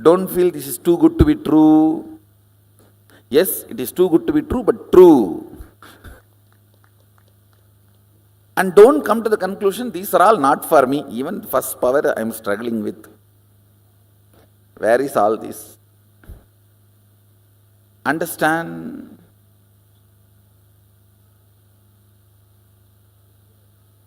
Don't feel this is too good to be true. Yes, it is too good to be true, but true. And don't come to the conclusion, these are all not for me. Even first power I am struggling with. Where is all this? Understand?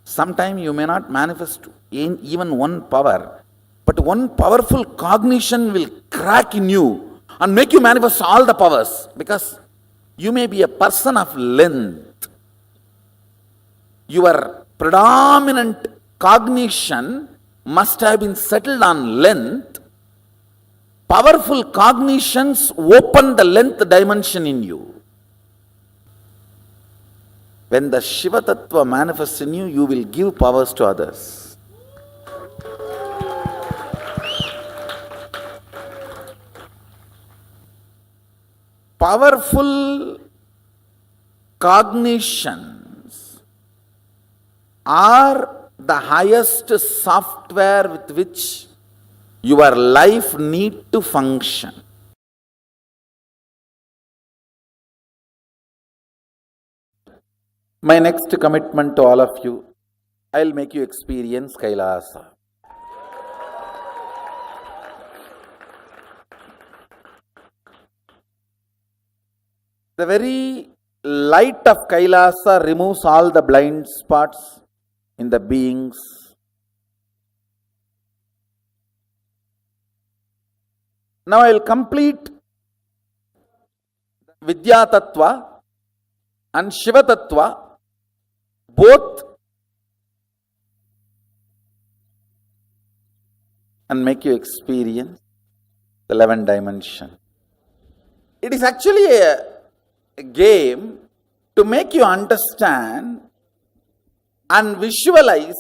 Sometime you may not manifest in even one power, but one powerful cognition will crack in you and make you manifest all the powers, because you may be a person of length. Your predominant cognition must have been settled on length. Powerful cognitions open the length dimension in you. When the Shiva Tattva manifests in you, you will give powers to others. Powerful cognitions are the highest software with which your life needs to function. My next commitment to all of you, I'll make you experience Kailasa. The very light of Kailasa removes all the blind spots in the beings. Now I will complete Vidya Tattva and Shiva Tattva, both, and make you experience the 11th dimension. It is actually a game to make you understand and visualize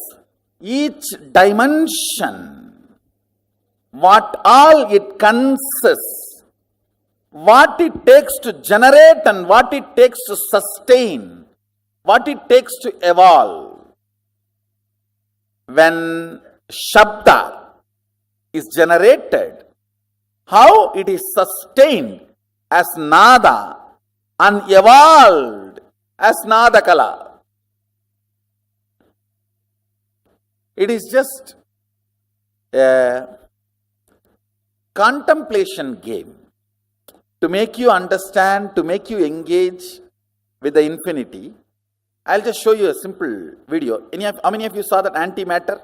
each dimension, what all it consists, what it takes to generate and what it takes to sustain, what it takes to evolve. When Shabda is generated, how it is sustained as Nada and evolved as Nadakala. It is just a contemplation game to make you understand, to make you engage with the infinity. I'll just show you a simple video. How many of you saw that antimatter?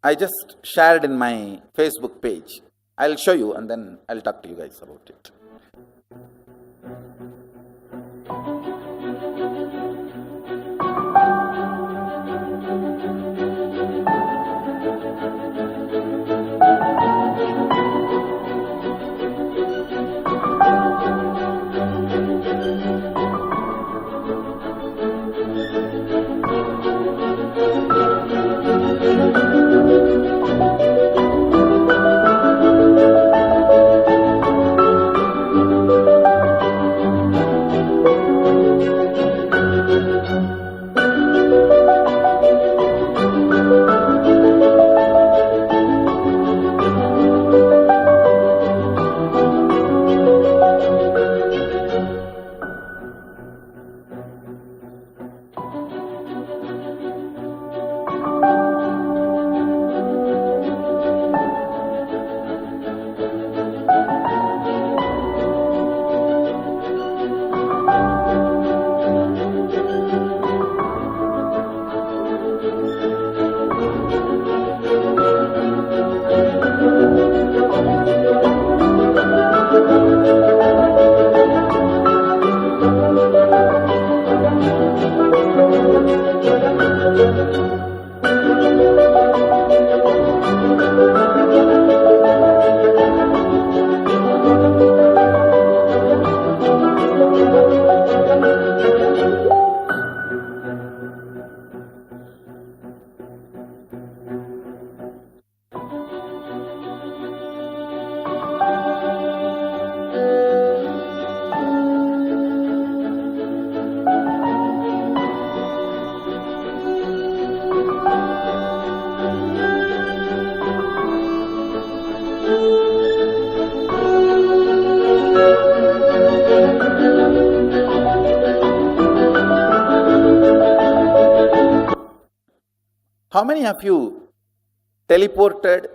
I just shared in my Facebook page. I'll show you and then I'll talk to you guys about it. How many of you teleported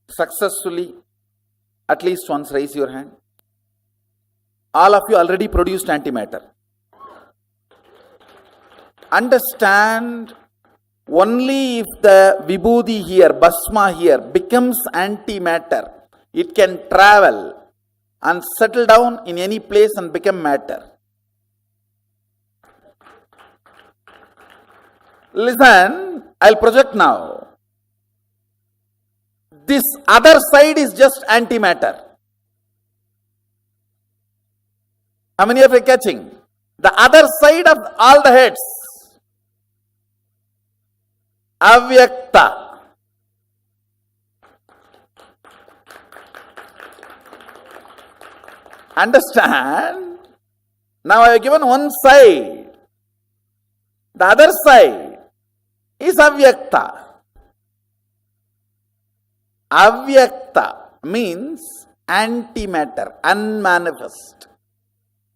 successfully? At least once, raise your hand. All of you already produced antimatter. Understand, only if the vibhuti here, bhasma here becomes antimatter, it can travel and settle down in any place and become matter. Listen, I'll project now. This other side is just antimatter. How many of you are catching? The other side of all the heads. Avyakta. Understand? Now I have given one side. The other side is avyakta. Avyakta means antimatter, unmanifest,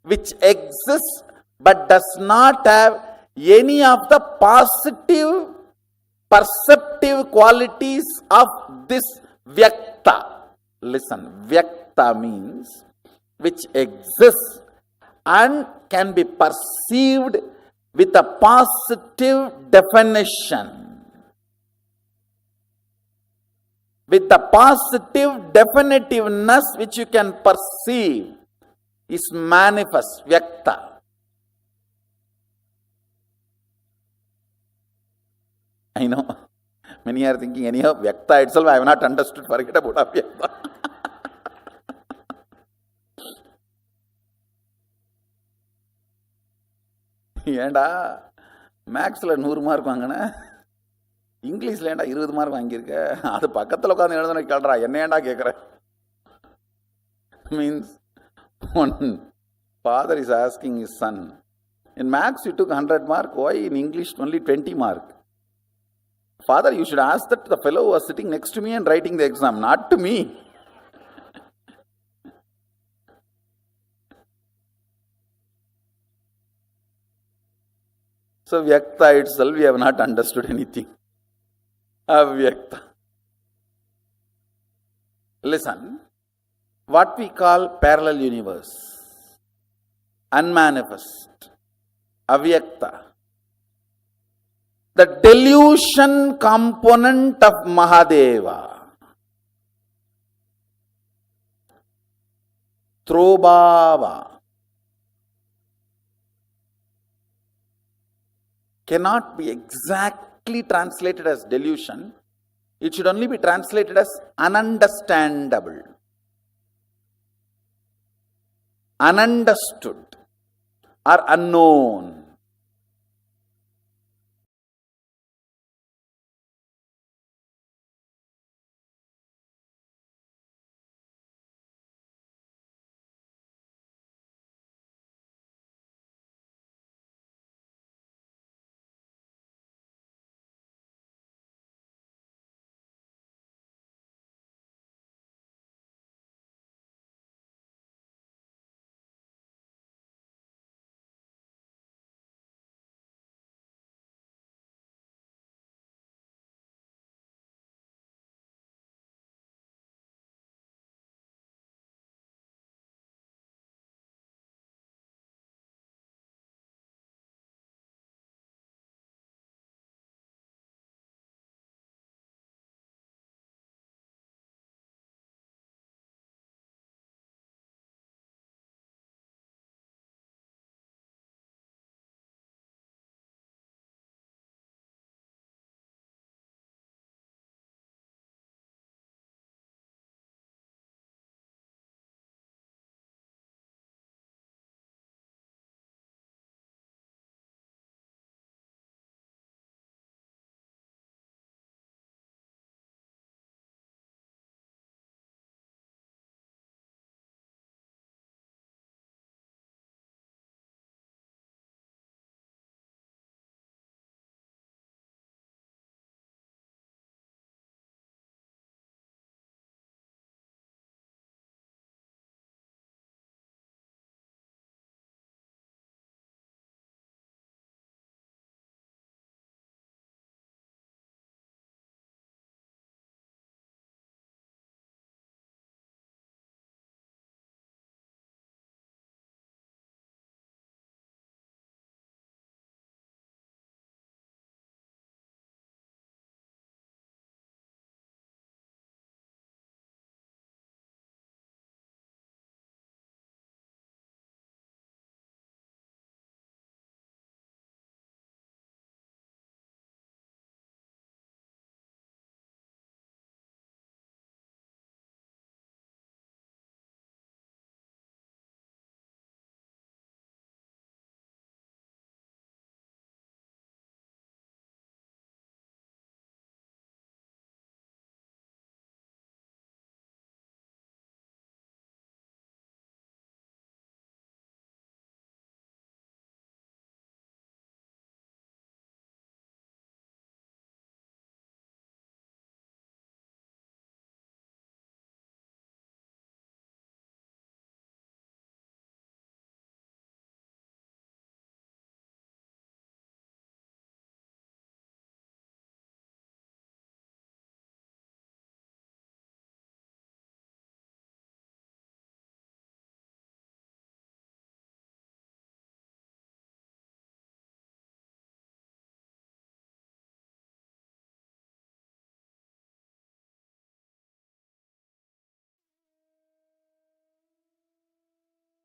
which exists but does not have any of the positive perceptive qualities of this vyakta. Listen, vyakta means which exists and can be perceived with a positive definition. With the positive definitiveness which you can perceive is manifest, vyakta. I know, many are thinking, anyhow, vyakta itself I have not understood, forget about avyakta. ஏண்டா மேக்ஸில் 100 mark வாங்கின, இங்கிலீஷில் ஏண்டா 20 mark வாங்கியிருக்க, அது பக்கத்தில் உட்காந்து எழுதுன கேள்றா, என்ன ஏண்டா கேட்குற? Means one father is asking his son, in maths you took 100 mark, why in English only 20 mark? Father, you should ask that to the fellow who was sitting next to me and writing the exam, not to me. So vyakta itself we have not understood anything. Avyakta. Listen, what we call parallel universe, unmanifest, avyakta, the delusion component of Mahadeva, Throbhava, cannot be exactly translated as delusion. It should only be translated as ununderstandable, ununderstood, or unknown.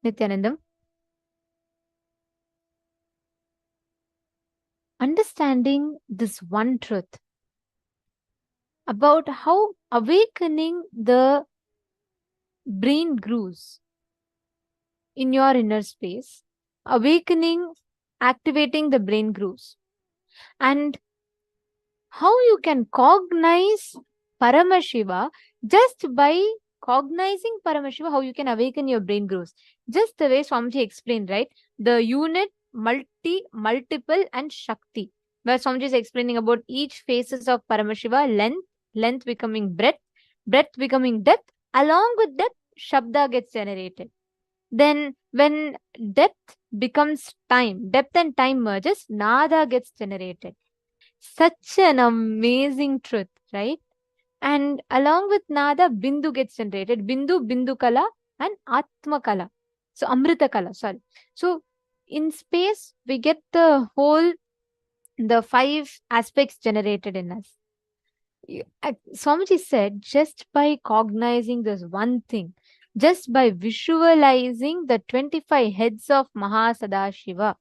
Nithyanandam. Understanding this one truth about how awakening the brain grooves in your inner space, awakening, activating the brain grooves, and how you can cognize Paramashiva just by cognizing Paramashiva, how you can awaken your brain grooves. Just the way Swamiji explained, right? The unit, multiple, and Shakti. Where Swamiji is explaining about each phases of Paramashiva, length becoming breadth becoming depth. Along with that, Shabda gets generated. Then when depth becomes time, depth and time merges, Nada gets generated. Such an amazing truth, right? And along with Nada, Bindu gets generated. Bindu Kala, and Atma Kala. So Amrita Kala, sorry. So in space, we get the 5 aspects generated in us. Swamiji said, just by cognizing this one thing, just by visualizing the 25 heads of Mahasadashiva,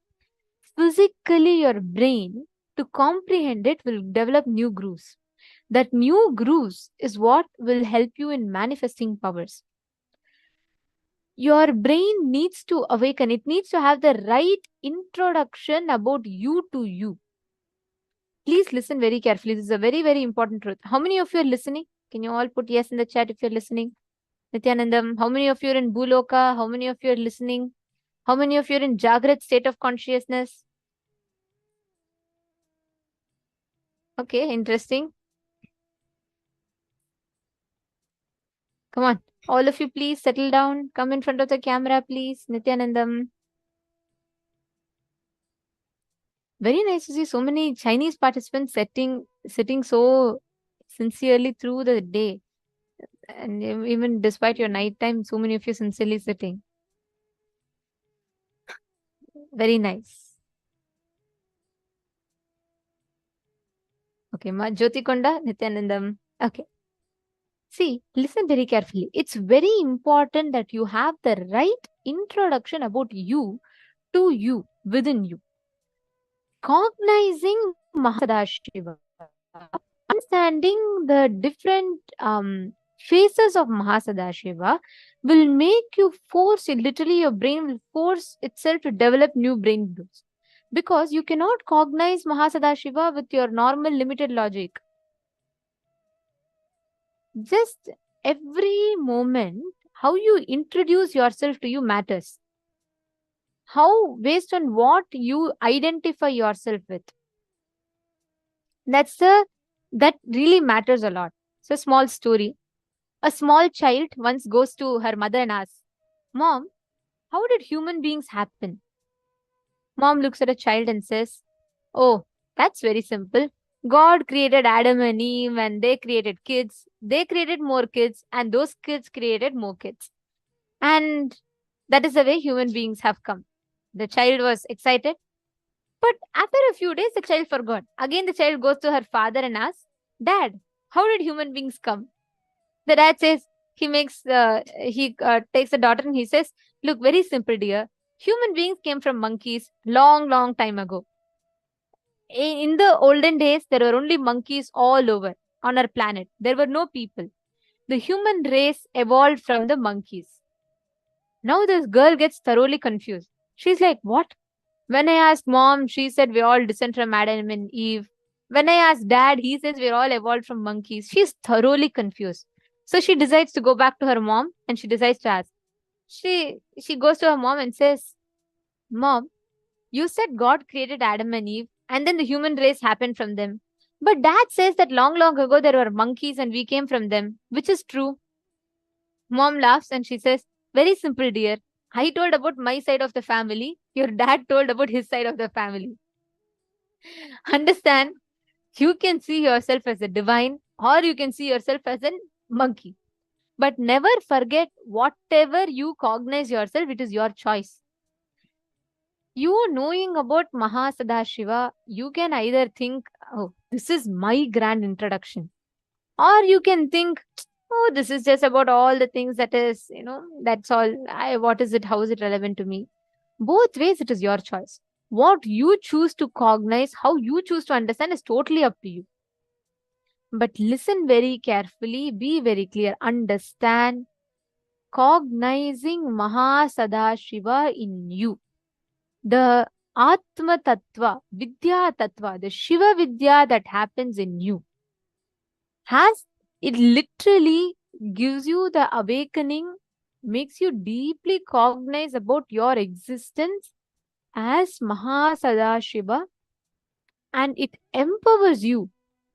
physically your brain, to comprehend it, will develop new grooves. That new grooves is what will help you in manifesting powers. Your brain needs to awaken. It needs to have the right introduction about you to you. Please listen very carefully. This is a very, very important truth. How many of you are listening? Can you all put yes in the chat if you're listening? Nithyanandam, how many of you are in Bhuloka? How many of you are listening? How many of you are in Jagrat state of consciousness? Okay, interesting. Come on. All of you, please settle down. Come in front of the camera, please. Nithyanandam. Very nice to see so many Chinese participants sitting so sincerely through the day. And even despite your night time, so many of you sincerely sitting. Very nice. Okay, Jyoti Konda, Nithyanandam. Okay. See, listen very carefully. It's very important that you have the right introduction about you to you, within you. Cognizing Mahasadashiva, understanding the different phases of Mahasadashiva will make you force it. Literally, your brain will force itself to develop new brain grooves. Because you cannot cognize Mahasadashiva with your normal limited logic. Just every moment, how you introduce yourself to you matters. How, based on what you identify yourself with. That really matters a lot. It's a small story. A small child once goes to her mother and asks, "Mom, how did human beings happen?" Mom looks at a child and says, "Oh, that's very simple. God created Adam and Eve and they created kids. They created more kids and those kids created more kids. And that is the way human beings have come." The child was excited. But after a few days, the child forgot. Again, the child goes to her father and asks, "Dad, how did human beings come?" The dad says, he takes the daughter and he says, "Look, very simple, dear. Human beings came from monkeys long, long time ago. In the olden days, there were only monkeys all over on our planet. There were no people. The human race evolved from the monkeys." Now this girl gets thoroughly confused. She's like, "What? When I asked mom, she said we all descend from Adam and Eve. When I asked dad, he says we're all evolved from monkeys." She's thoroughly confused. So she decides to go back to her mom and she decides to ask. She goes to her mom and says, "Mom, you said God created Adam and Eve and then the human race happened from them. But dad says that long, long ago there were monkeys and we came from them. Which is true?" Mom laughs and she says, "Very simple, dear. I told about my side of the family. Your dad told about his side of the family." Understand? You can see yourself as a divine or you can see yourself as a monkey. But never forget, whatever you cognize yourself, it is your choice. You knowing about Mahasadashiva, you can either think, "Oh, this is my grand introduction." Or you can think, Oh, this is just about all the things that is, that's all. What is it? How is it relevant to me? Both ways, it is your choice. What you choose to cognize, how you choose to understand is totally up to you. But listen very carefully, be very clear, understand, cognizing Mahasadashiva in you. The Atma Tattva, Vidya Tattva, the Shiva Vidya that happens in you, it literally gives you the awakening, makes you deeply cognize about your existence as Mahasadashiva, and it empowers you,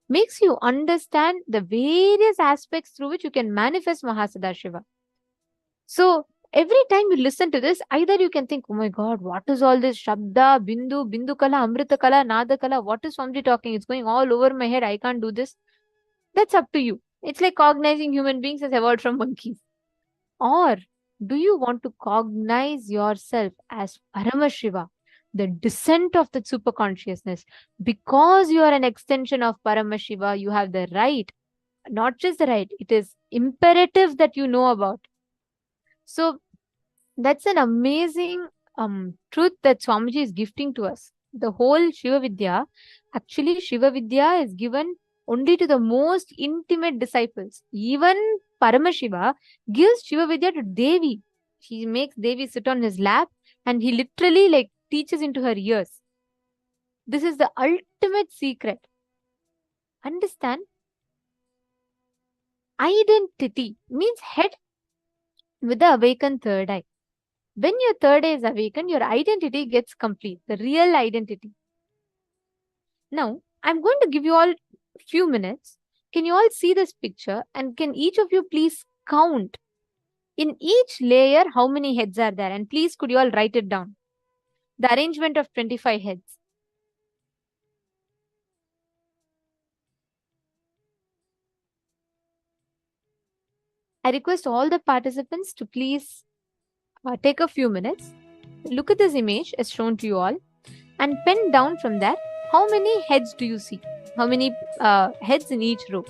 makes you understand the various aspects through which you can manifest Mahasadashiva. So every time you listen to this, either you can think, oh my God, what is all this Shabda, Bindu Kala, Amrita Kala, Nada Kala, what is Swamiji talking? It's going all over my head, I can't do this. That's up to you. It's like cognizing human beings as evolved from monkeys. Or do you want to cognize yourself as Paramashiva, the descent of the super consciousness? Because you are an extension of Paramashiva, you have the right, not just the right, it is imperative that you know about. So that's an amazing truth that Swamiji is gifting to us. The whole Shiva Vidya, actually Shiva Vidya is given only to the most intimate disciples. Even Paramashiva gives Shiva Vidya to Devi. He makes Devi sit on his lap and he literally teaches into her ears. This is the ultimate secret. Understand? Identity means head with the awakened third eye. When your third eye is awakened, your identity gets complete, the real identity. Now, I'm going to give you all a few minutes. Can you all see this picture? And can each of you please count in each layer how many heads are there? And please, could you all write it down? The arrangement of 25 heads. I request all the participants to please take a few minutes. Look at this image as shown to you all and pen down from there how many heads do you see? How many heads in each row?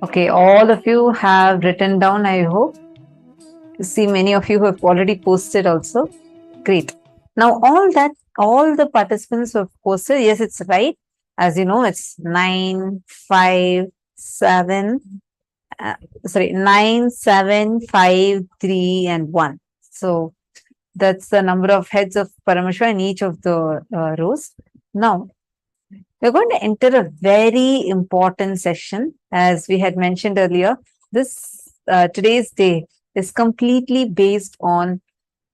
Okay, all of you have written down, I hope. See, many of you have already posted also. Great. Now, all the participants who have posted, yes, it's right. As you know, it's 9, 5, 7, 9, 7, 5, 3, and 1. So, that's the number of heads of Paramashiva in each of the rows. Now, we're going to enter a very important session. As we had mentioned earlier, this today's day is completely based on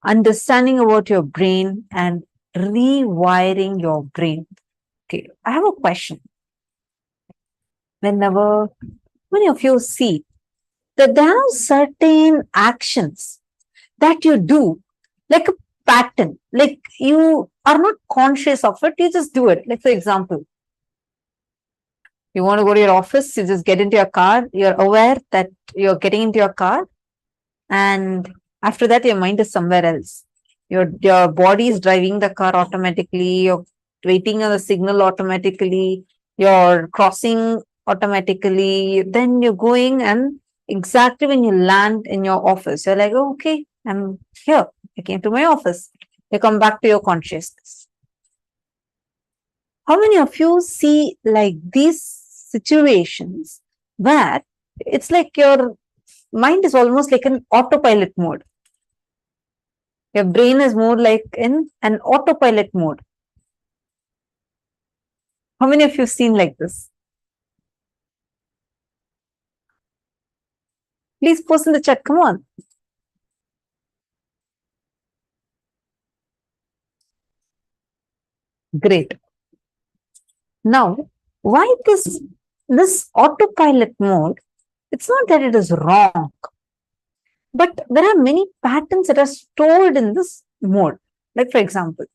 understanding about your brain and rewiring your brain. Okay, I have a question. Whenever many of you see that there are certain actions that you do, like a pattern, like you are not conscious of it, you just do it. Like, for example, you want to go to your office, you just get into your car, you're aware that you're getting into your car, and after that, your mind is somewhere else. Your body is driving the car automatically, you're waiting on the signal automatically, you're crossing automatically, then you're going, and exactly when you land in your office, you're like, oh, okay, I'm here. I came to my office. You come back to your consciousness. How many of you see like these situations where it's like your mind is almost like an autopilot mode? Your brain is more like in an autopilot mode. How many of you have seen like this? Please post in the chat. Come on. Great. Now, why this autopilot mode? It's not that it is wrong, but there are many patterns that are stored in this mode. Like, for example,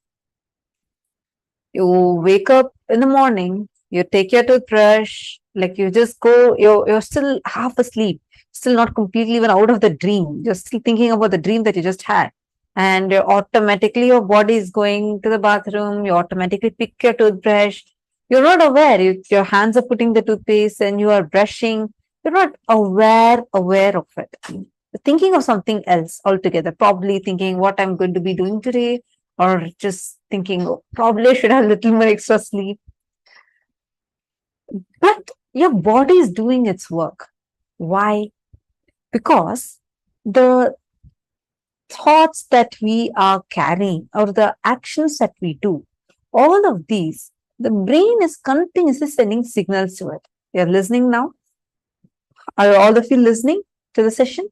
you wake up in the morning, you take your toothbrush, like you just go, you're still half asleep, still not completely even out of the dream. You're still thinking about the dream that you just had. And automatically your body is going to the bathroom, you automatically pick your toothbrush. You're not aware, your hands are putting the toothpaste and you are brushing. You're not aware of it. You're thinking of something else altogether, probably thinking what I'm going to be doing today, or just thinking, oh, probably I should have a little more extra sleep. But your body is doing its work. Why? Because the thoughts that we are carrying or the actions that we do, all of these, the brain is continuously sending signals to it. You're listening now? Are all of you listening to the session?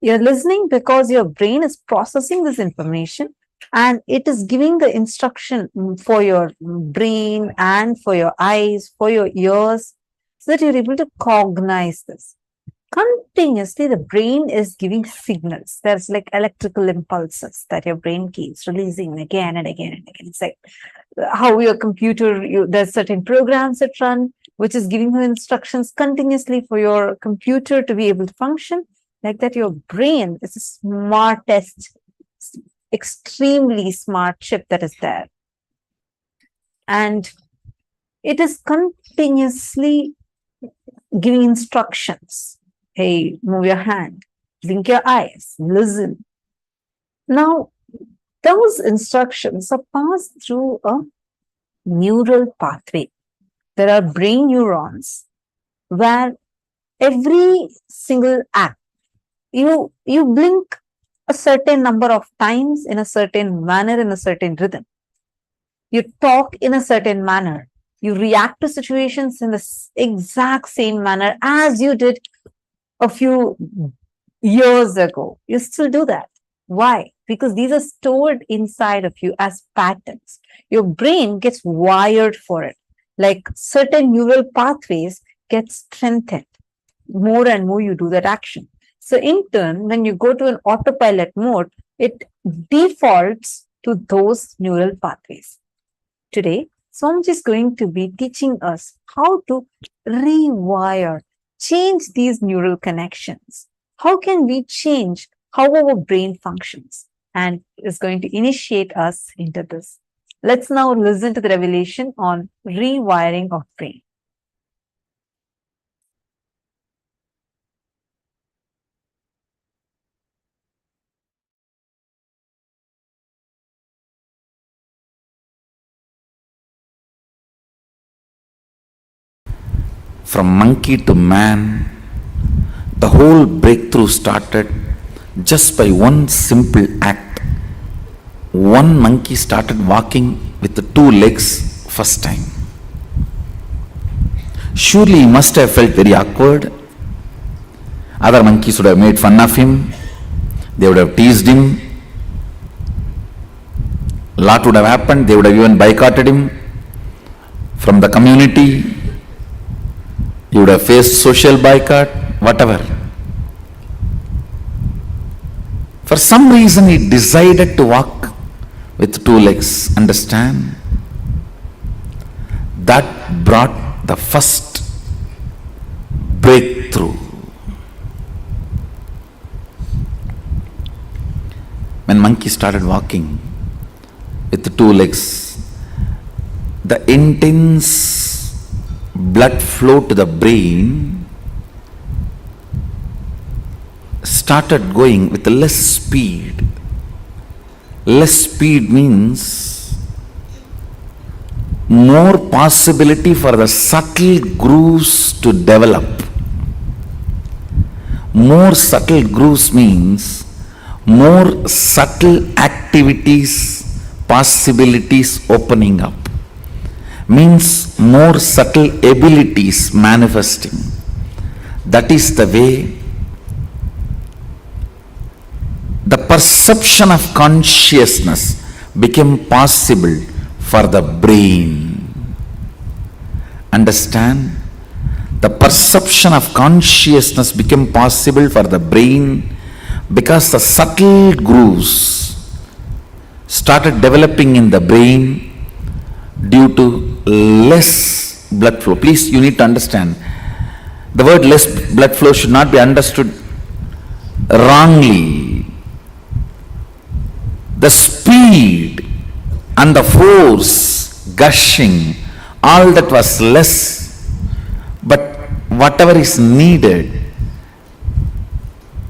You're listening because your brain is processing this information and it is giving the instruction for your brain and for your eyes, for your ears, so that you're able to cognize this. Continuously, the brain is giving signals. There's like electrical impulses that your brain keeps releasing again and again and again. It's like how your computer, there's certain programs that run, which is giving you instructions continuously for your computer to be able to function. Like that, your brain is the smartest, extremely smart chip that is there. And it is continuously giving instructions. Hey, move your hand, blink your eyes, listen. Now, those instructions are passed through a neural pathway. There are brain neurons where every single act, you blink a certain number of times in a certain manner, in a certain rhythm. You talk in a certain manner. You react to situations in the exact same manner as you did a few years ago. You still do that. Why? Because these are stored inside of you as patterns. Your brain gets wired for it. Like certain neural pathways get strengthened. More and more you do that action. So in turn, when you go to an autopilot mode, it defaults to those neural pathways. Today, Swamiji is going to be teaching us how to rewire, change these neural connections. How can we change how our brain functions? And is going to initiate us into this. Let's now listen to the revelation on rewiring of brain. from monkey to man, the whole breakthrough started just by one simple act. One monkey started walking with the 2 legs first time. Surely he must have felt very awkward. Other monkeys would have made fun of him. They would have teased him. A lot would have happened. They would have even boycotted him from the community. He would have faced social boycott, whatever. For some reason he decided to walk with 2 legs. Understand? That brought the first breakthrough. When monkey started walking with the 2 legs, the intense blood flow to the brain started going with less speed. Less speed means more possibility for the subtle grooves to develop. More subtle grooves means more subtle activities, possibilities opening up. Means more subtle abilities manifesting. That is the way the perception of consciousness became possible for the brain. Understand? The perception of consciousness became possible for the brain because the subtle grooves started developing in the brain due to less blood flow. Please, you need to understand, the word less blood flow should not be understood wrongly. The speed and the force gushing, all that was less, but whatever is needed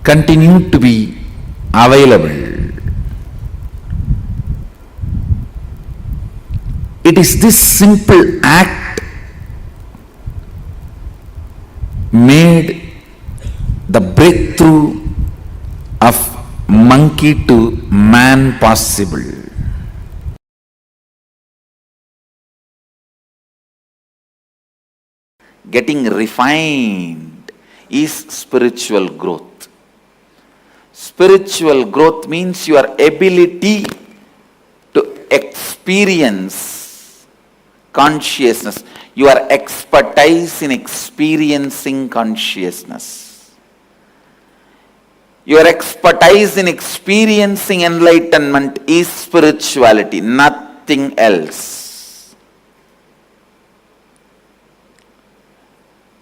continued to be available. It is this simple act made the breakthrough of monkey to man possible. Getting refined is spiritual growth. Spiritual growth means your ability to experience consciousness, your expertise in experiencing consciousness. Your expertise in experiencing enlightenment is spirituality, nothing else.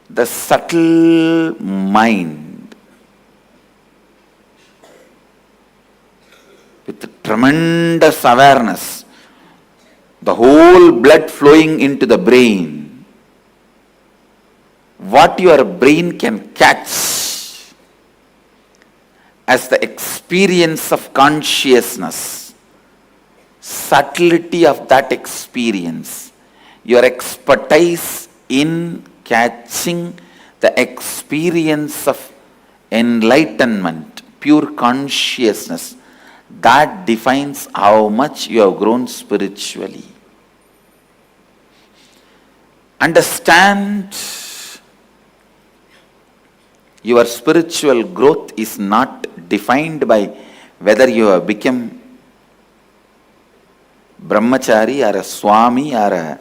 The subtle mind with tremendous awareness, the whole blood flowing into the brain, what your brain can catch as the experience of consciousness, subtlety of that experience, your expertise in catching the experience of enlightenment, pure consciousness, that defines how much you have grown spiritually. Understand, your spiritual growth is not defined by whether you have become brahmachari or a swami or a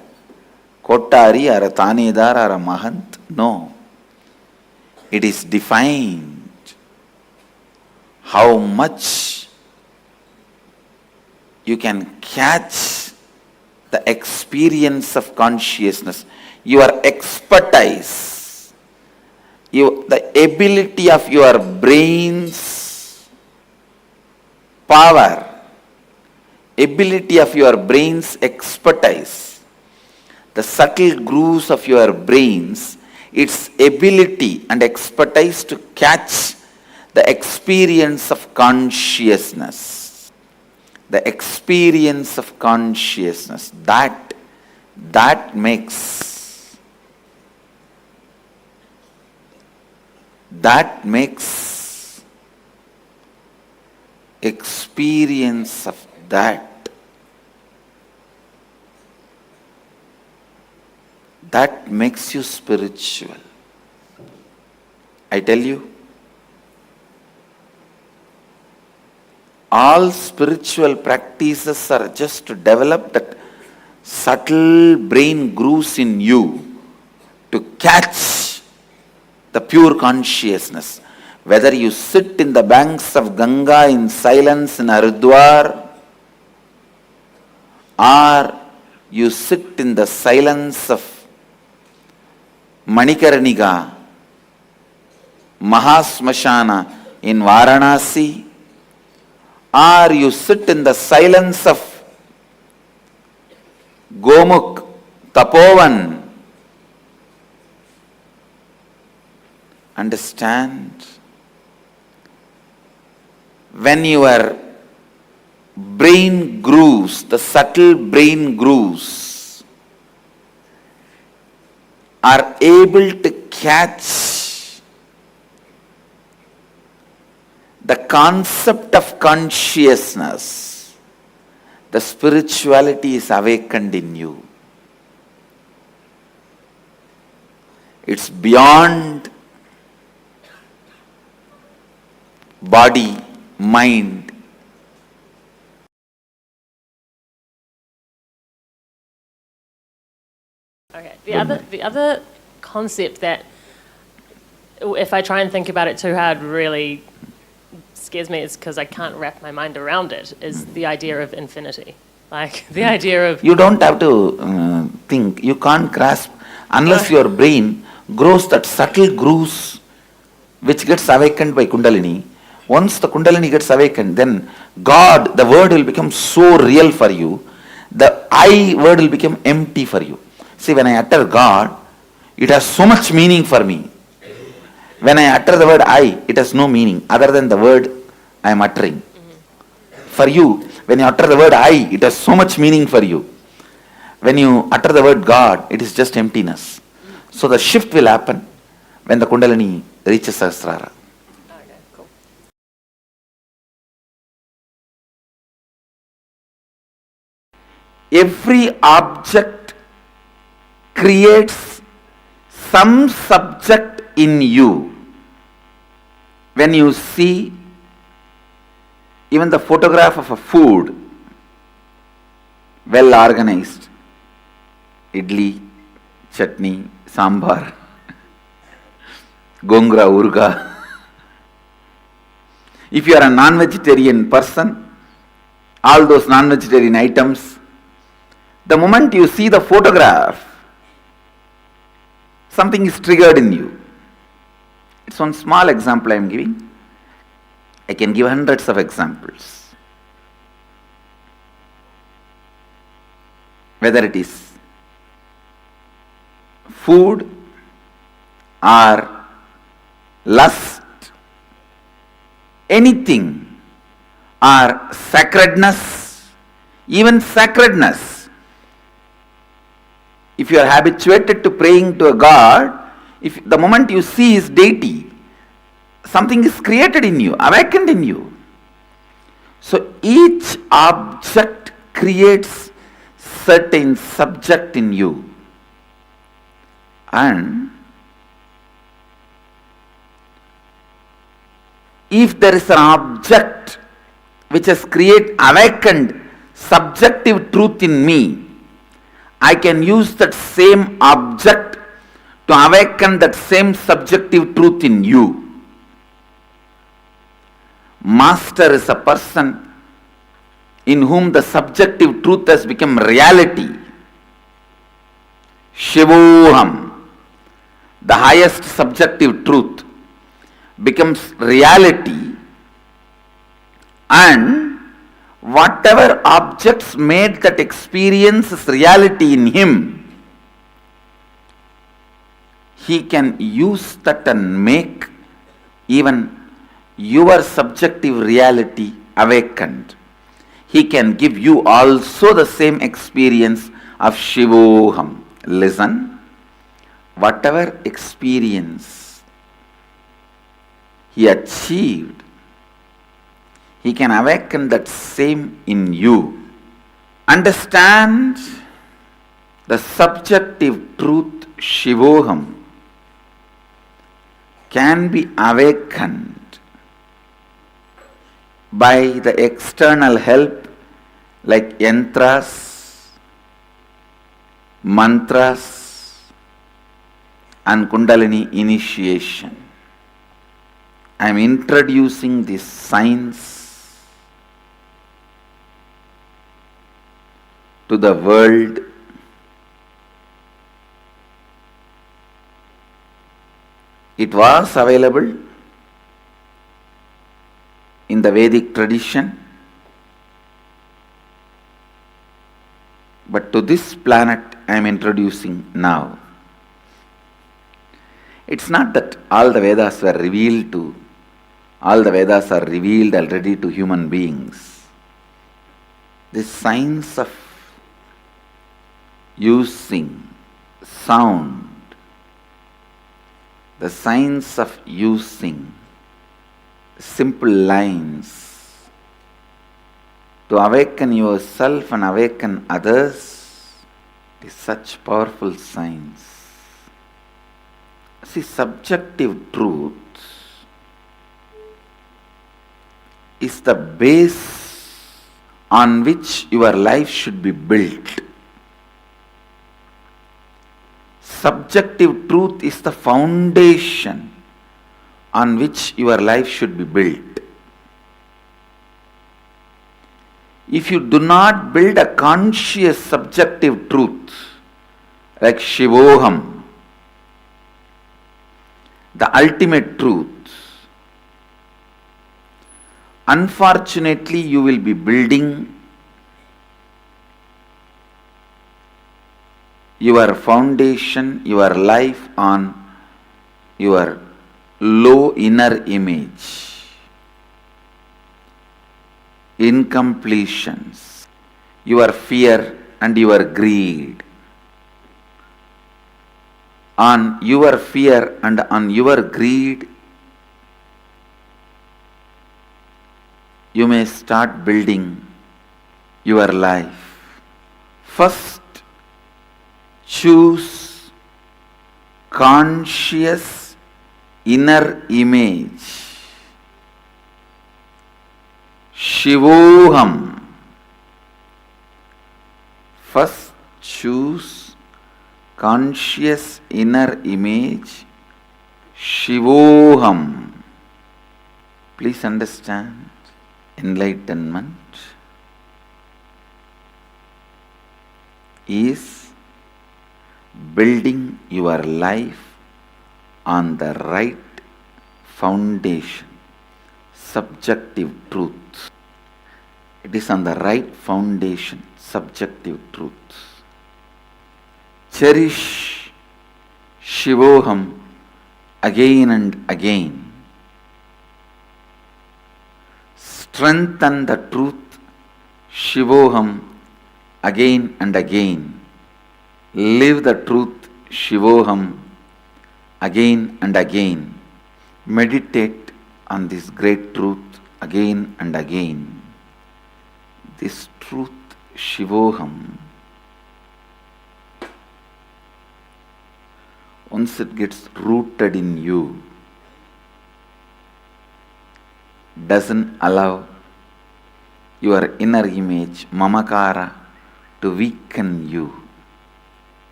kotari or a tanedar or a mahant. No. It is defined how much you can catch the experience of consciousness, your expertise, the ability of your brain's power, ability of your brain's expertise, the subtle grooves of your brains, its ability and expertise to catch the experience of consciousness. The experience of consciousness, that makes that makes experience of that makes you spiritual. I tell you, all spiritual practices are just to develop that subtle brain grooves in you to catch the pure consciousness. Whether you sit in the banks of Ganga in silence in Haridwar, or you sit in the silence of Manikarnika, Mahasmashana in Varanasi, or you sit in the silence of Gomukh, Tapovan, understand, when your brain grooves, the subtle brain grooves, are able to catch the concept of consciousness, the spirituality is awakened in you. It's beyond body, mind. Okay. The other concept that, if I try and think about it too hard, really scares me, is because I can't wrap my mind around it, is the idea of infinity. Like the idea of... You don't have to think. You can't grasp unless your brain grows that subtle grooves which gets awakened by Kundalini. Once the Kundalini gets awakened, then God, the word will become so real for you. The I word will become empty for you. See, when I utter God, it has so much meaning for me. When I utter the word I, it has no meaning other than the word I am uttering. For you, when you utter the word I, it has so much meaning for you. When you utter the word God, it is just emptiness. So the shift will happen when the Kundalini reaches Sahasrara. Okay, cool. Every object creates some subject in you. When you see even the photograph of a food, well organized, idli, chutney, sambar, gongra, urga. If you are a non-vegetarian person, all those non-vegetarian items, the moment you see the photograph, something is triggered in you. It's one small example I am giving. I can give hundreds of examples. Whether it is food or lust, anything, or sacredness, even sacredness. If you are habituated to praying to a God, if the moment you see his deity, something is created in you, awakened in you. So each object creates certain subject in you. And if there is an object which has awakened subjective truth in me, I can use that same object to awaken that same subjective truth in you. Master is a person in whom the subjective truth has become reality. Shivoham, the highest subjective truth, becomes reality, and whatever objects made that experience is reality in him, he can use that and make even your subjective reality awakened. He can give you also the same experience of Shivoham. Listen, whatever experience he achieved, he can awaken that same in you. Understand the subjective truth Shivoham can be awakened by the external help like yantras, mantras and Kundalini initiation. I am introducing this science to the world. It was available in the Vedic tradition, but to this planet I am introducing now. It's not that all the Vedas are revealed already to human beings. This science of using sound, the science of using simple lines to awaken yourself and awaken others is such powerful science. See, subjective truth is the base on which your life should be built. Subjective truth is the foundation on which your life should be built. If you do not build a conscious subjective truth like Shivoham, the ultimate truth, unfortunately you will be building your foundation, your life on your low inner image, incompletions, your fear and your greed. On your fear and on your greed, you may start building your life. First, choose conscious inner image. Shivoham. First, choose conscious inner image. Shivoham. Please understand, enlightenment is building your life on the right foundation, subjective truth. It is on the right foundation, subjective truth. Cherish Shivoham again and again. Strengthen the truth Shivoham again and again. Live the truth Shivoham again and again. Meditate on this great truth again and again. This truth Shivoham, once it gets rooted in you, doesn't allow your inner image, mamakara, to weaken you.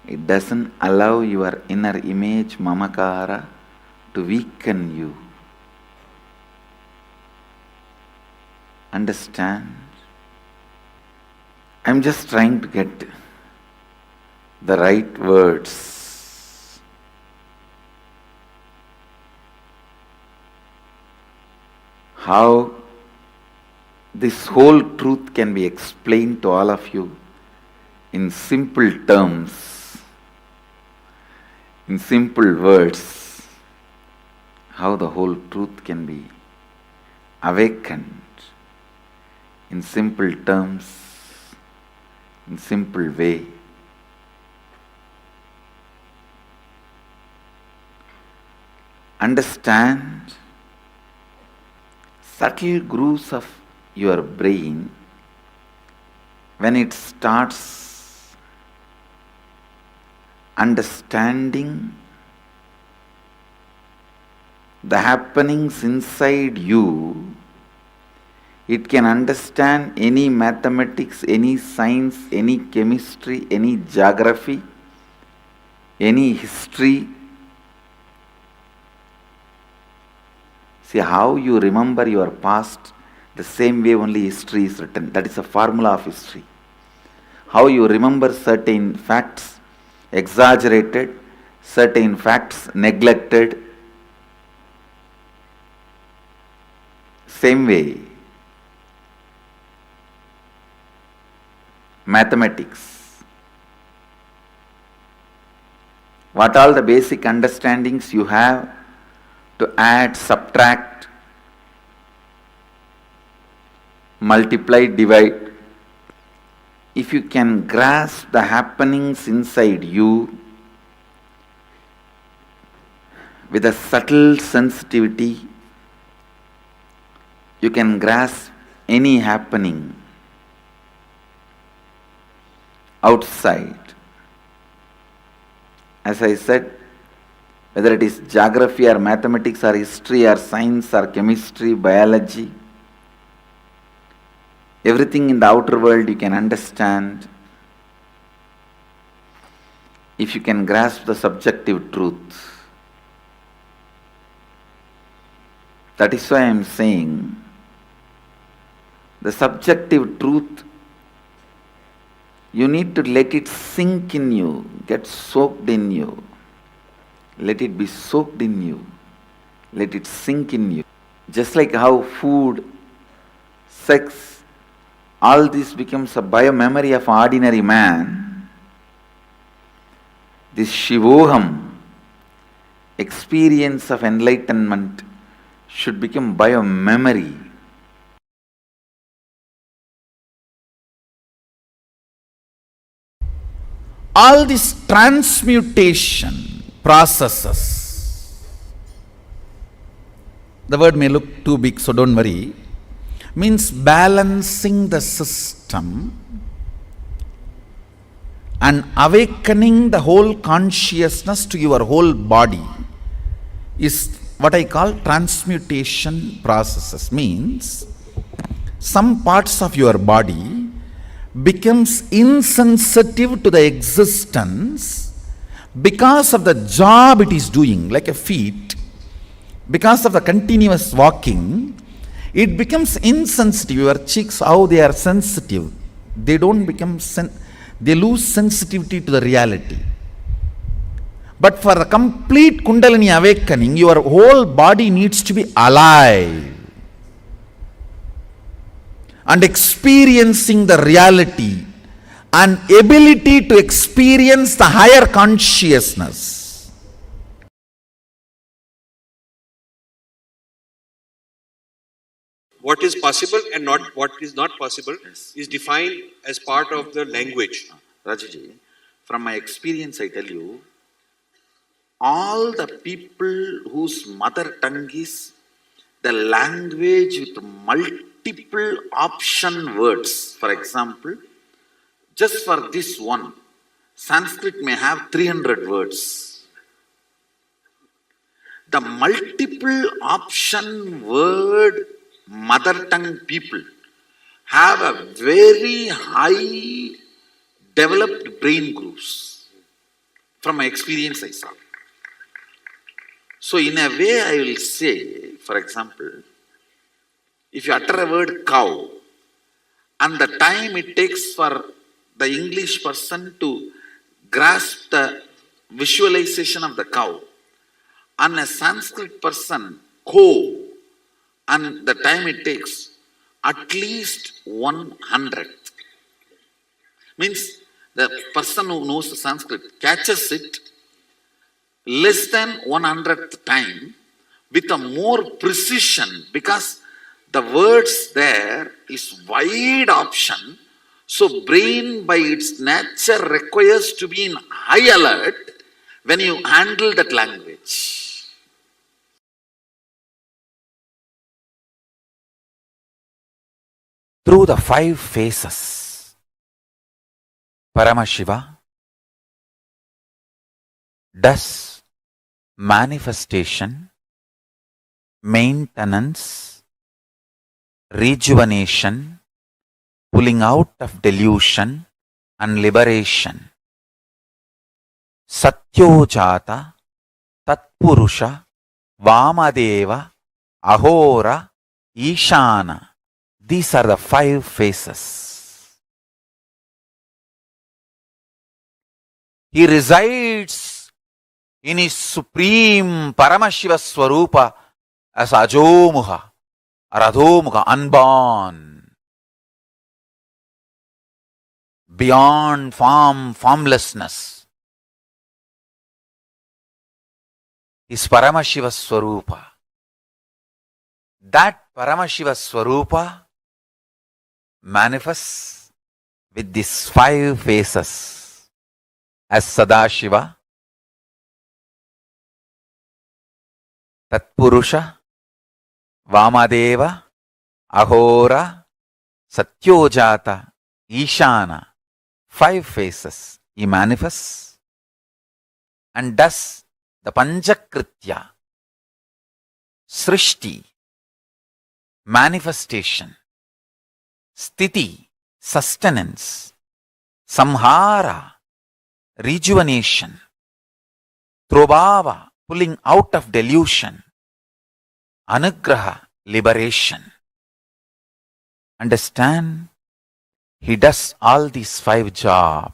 It doesn't allow your inner image, mamakara, to weaken you. Understand? I'm just trying to get the right words. How this whole truth can be explained to all of you in simple terms, in simple words. How the whole truth can be awakened in simple terms, in simple way. understand subtle grooves of your brain when it starts understanding the happenings inside you, it can understand any mathematics, any science, any chemistry, any geography, any history. See how you remember your past, the same way only history is written. That is a formula of history. How you remember certain facts exaggerated, certain facts neglected. Same way, mathematics. What all the basic understandings you have to add, subtract, multiply, divide. If you can grasp the happenings inside you with a subtle sensitivity, you can grasp any happening outside. As I said, whether it is geography or mathematics or history or science or chemistry, biology, everything in the outer world you can understand if you can grasp the subjective truth. That is why I am saying the subjective truth, you need to let it sink in you, get soaked in you. Let it be soaked in you. Let it sink in you. Just like how food, sex, all this becomes a bio-memory of an ordinary man, this Shivoham, experience of enlightenment, should become bio-memory. All these transmutation processes, the word may look too big, so don't worry, means balancing the system and awakening the whole consciousness to your whole body is what I call transmutation processes. Means some parts of your body becomes insensitive to the existence because of the job it is doing, like a feet, because of the continuous walking, it becomes insensitive. Your cheeks, how they are sensitive, they don't become, they lose sensitivity to the reality. But for a complete Kundalini awakening, your whole body needs to be alive and experiencing the reality and ability to experience the higher consciousness. What is possible and not what is not possible is defined as part of the language. Rajaji, from my experience I tell you, all the people whose mother tongue is the language with multiple option words, for example, just for this one, Sanskrit may have 300 words. The multiple option word mother tongue people have a very high developed brain grooves. From my experience I saw. So in a way I will say, for example, if you utter a word cow, and the time it takes for the English person to grasp the visualization of the cow, and a Sanskrit person, ko, and the time it takes, at least 100th. Means the person who knows the Sanskrit catches it less than 100th time with a more precision, because the words there is wide option. So brain by its nature requires to be in high alert when you handle that language. through the 5 phases, Paramashiva does manifestation, maintenance, rejuvenation, pulling out of delusion and liberation. Satyojata, Tatpurusha, Vamadeva, Ahora, Ishana. These are the 5 phases. He resides in his supreme Paramashiva Swarupa as Ajomuha or Adhomuha, unborn, beyond form, formlessness. Is Paramashiva Swarupa. That Paramashiva Swarupa manifests with these 5 phases as Sadashiva, Tatpurusha, Vamadeva, Ahora, Satyojata, Ishana. 5 phases he manifests and does the Panchakritya, Srishti, manifestation, Sthiti, sustenance, Samhara, rejuvenation, Trobhava, pulling out of delusion, Anugraha, liberation. Understand? He does all these 5 jobs.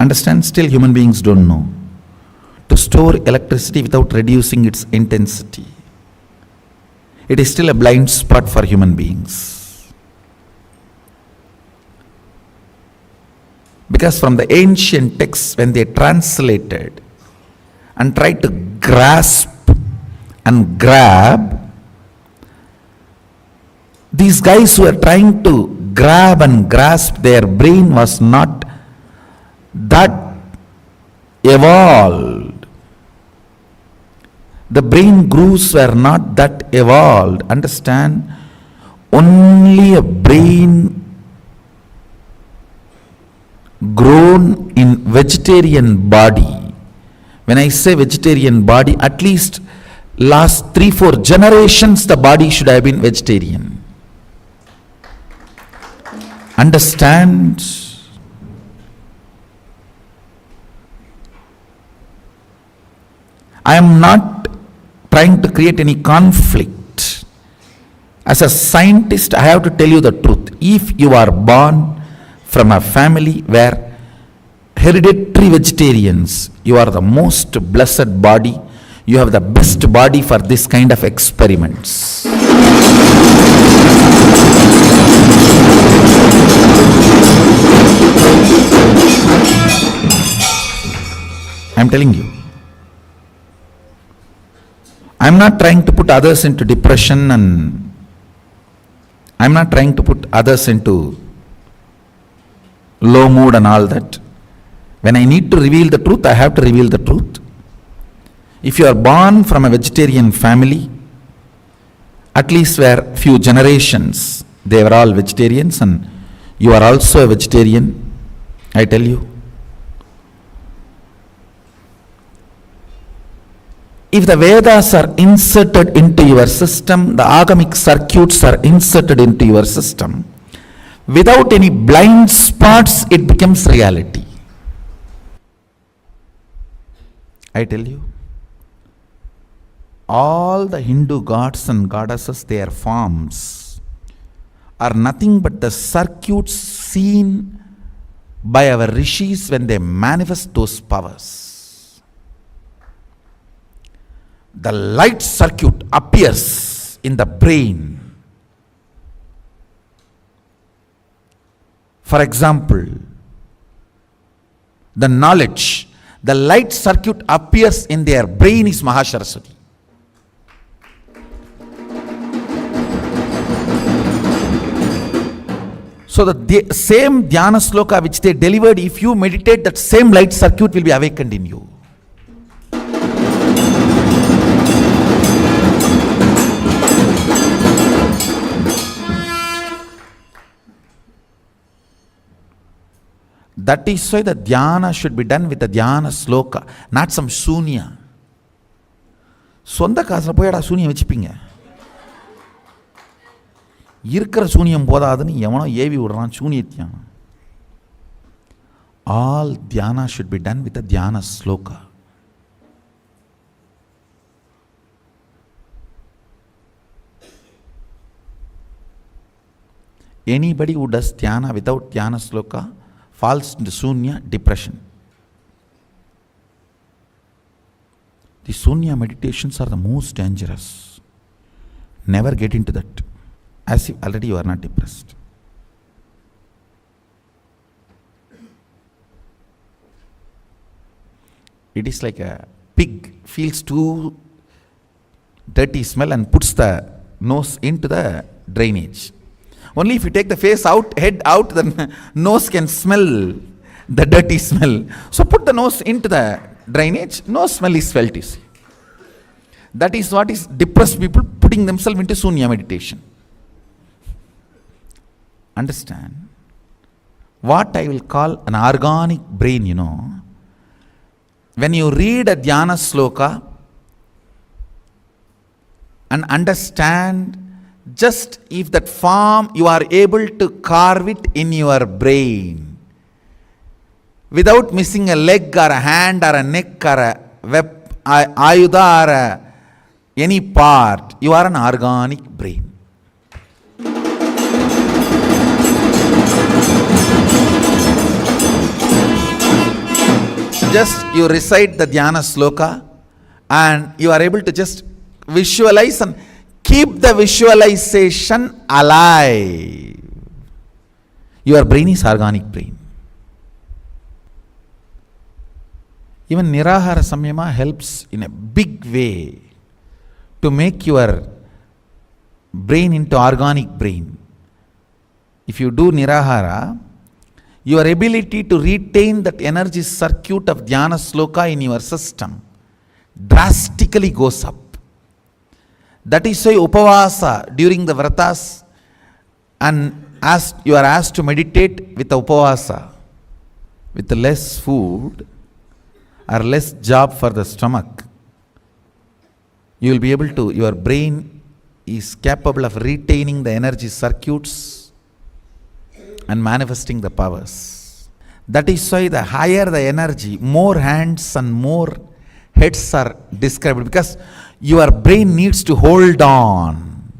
Understand? Still human beings don't know. To store electricity without reducing its intensity, it is still a blind spot for human beings. Because from the ancient texts, when they translated and tried to grasp and grab, these guys who are trying to grab and grasp, their brain was not that evolved. The brain grooves were not that evolved. Understand? Only a brain grown in vegetarian body. When I say vegetarian body, at least last 3-4 generations the body should have been vegetarian. Understand? I am not trying to create any conflict. As a scientist, I have to tell you the truth. If you are born from a family where hereditary vegetarians, you are the most blessed body. You have the best body for this kind of experiments. I am telling you. I am not trying to put others into depression, and I am not trying to put others into low mood and all that. When I need to reveal the truth, I have to reveal the truth. If you are born from a vegetarian family, at least where few generations they were all vegetarians and you are also a vegetarian, I tell you, if the Vedas are inserted into your system, the agamic circuits are inserted into your system, without any blind spots, it becomes reality. I tell you, all the Hindu gods and goddesses, their forms are nothing but the circuits seen by our rishis when they manifest those powers. The light circuit appears in the brain. For example, the knowledge, the light circuit appears in their brain is Mahasaraswati. So the same dhyana sloka which they delivered, if you meditate, that same light circuit will be awakened in you. That is why the dhyana should be done with the dhyana sloka, not some shunya. சொந்த காசுல போயடா சூனியம் வச்சுப்பீங்க. இருக்கிற சூனியம் போதாதுன்னு எவனோ AV விடுறான் சூனியத்தியான். All dhyana should be done with the dhyana sloka. Anybody who does dhyana without dhyana sloka falls into shunya, depression. The shunya meditations are the most dangerous. Never get into that. As if already you are not depressed. It is like a pig feels too dirty smell and puts the nose into the drainage. Only if you take the face out, head out, the nose can smell the dirty smell. So put the nose into the drainage, no smell is felt, you see. That is what is depressed people putting themselves into shunya meditation. Understand? What I will call an organic brain, you know. When you read a dhyana sloka and understand, just if that form you are able to carve it in your brain without missing a leg or a hand or a neck or a ayuda or any part, you are an organic brain. Just you recite the dhyana sloka and you are able to just visualize and keep the visualization alive. Your brain is organic brain. Even Nirahara Samyama helps in a big way to make your brain into organic brain. If you do Nirahara, your ability to retain that energy circuit of dhyana sloka in your system drastically goes up. That is why upavasa during the vratas, and as you are asked to meditate with upavasa, with less food or less job for the stomach, you will be able to, your brain is capable of retaining the energy circuits and manifesting the powers. That is why the higher the energy, more hands and more heads are described, because your brain needs to hold on.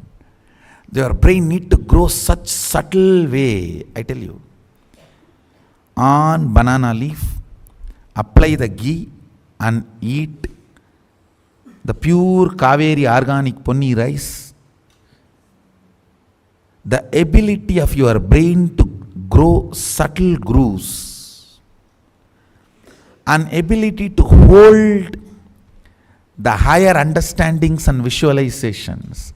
Your brain needs to grow such subtle way. I tell you, on banana leaf, apply the ghee and eat the pure Kaveri organic ponni rice. The ability of your brain to grow subtle grooves, an ability to hold the higher understandings and visualizations.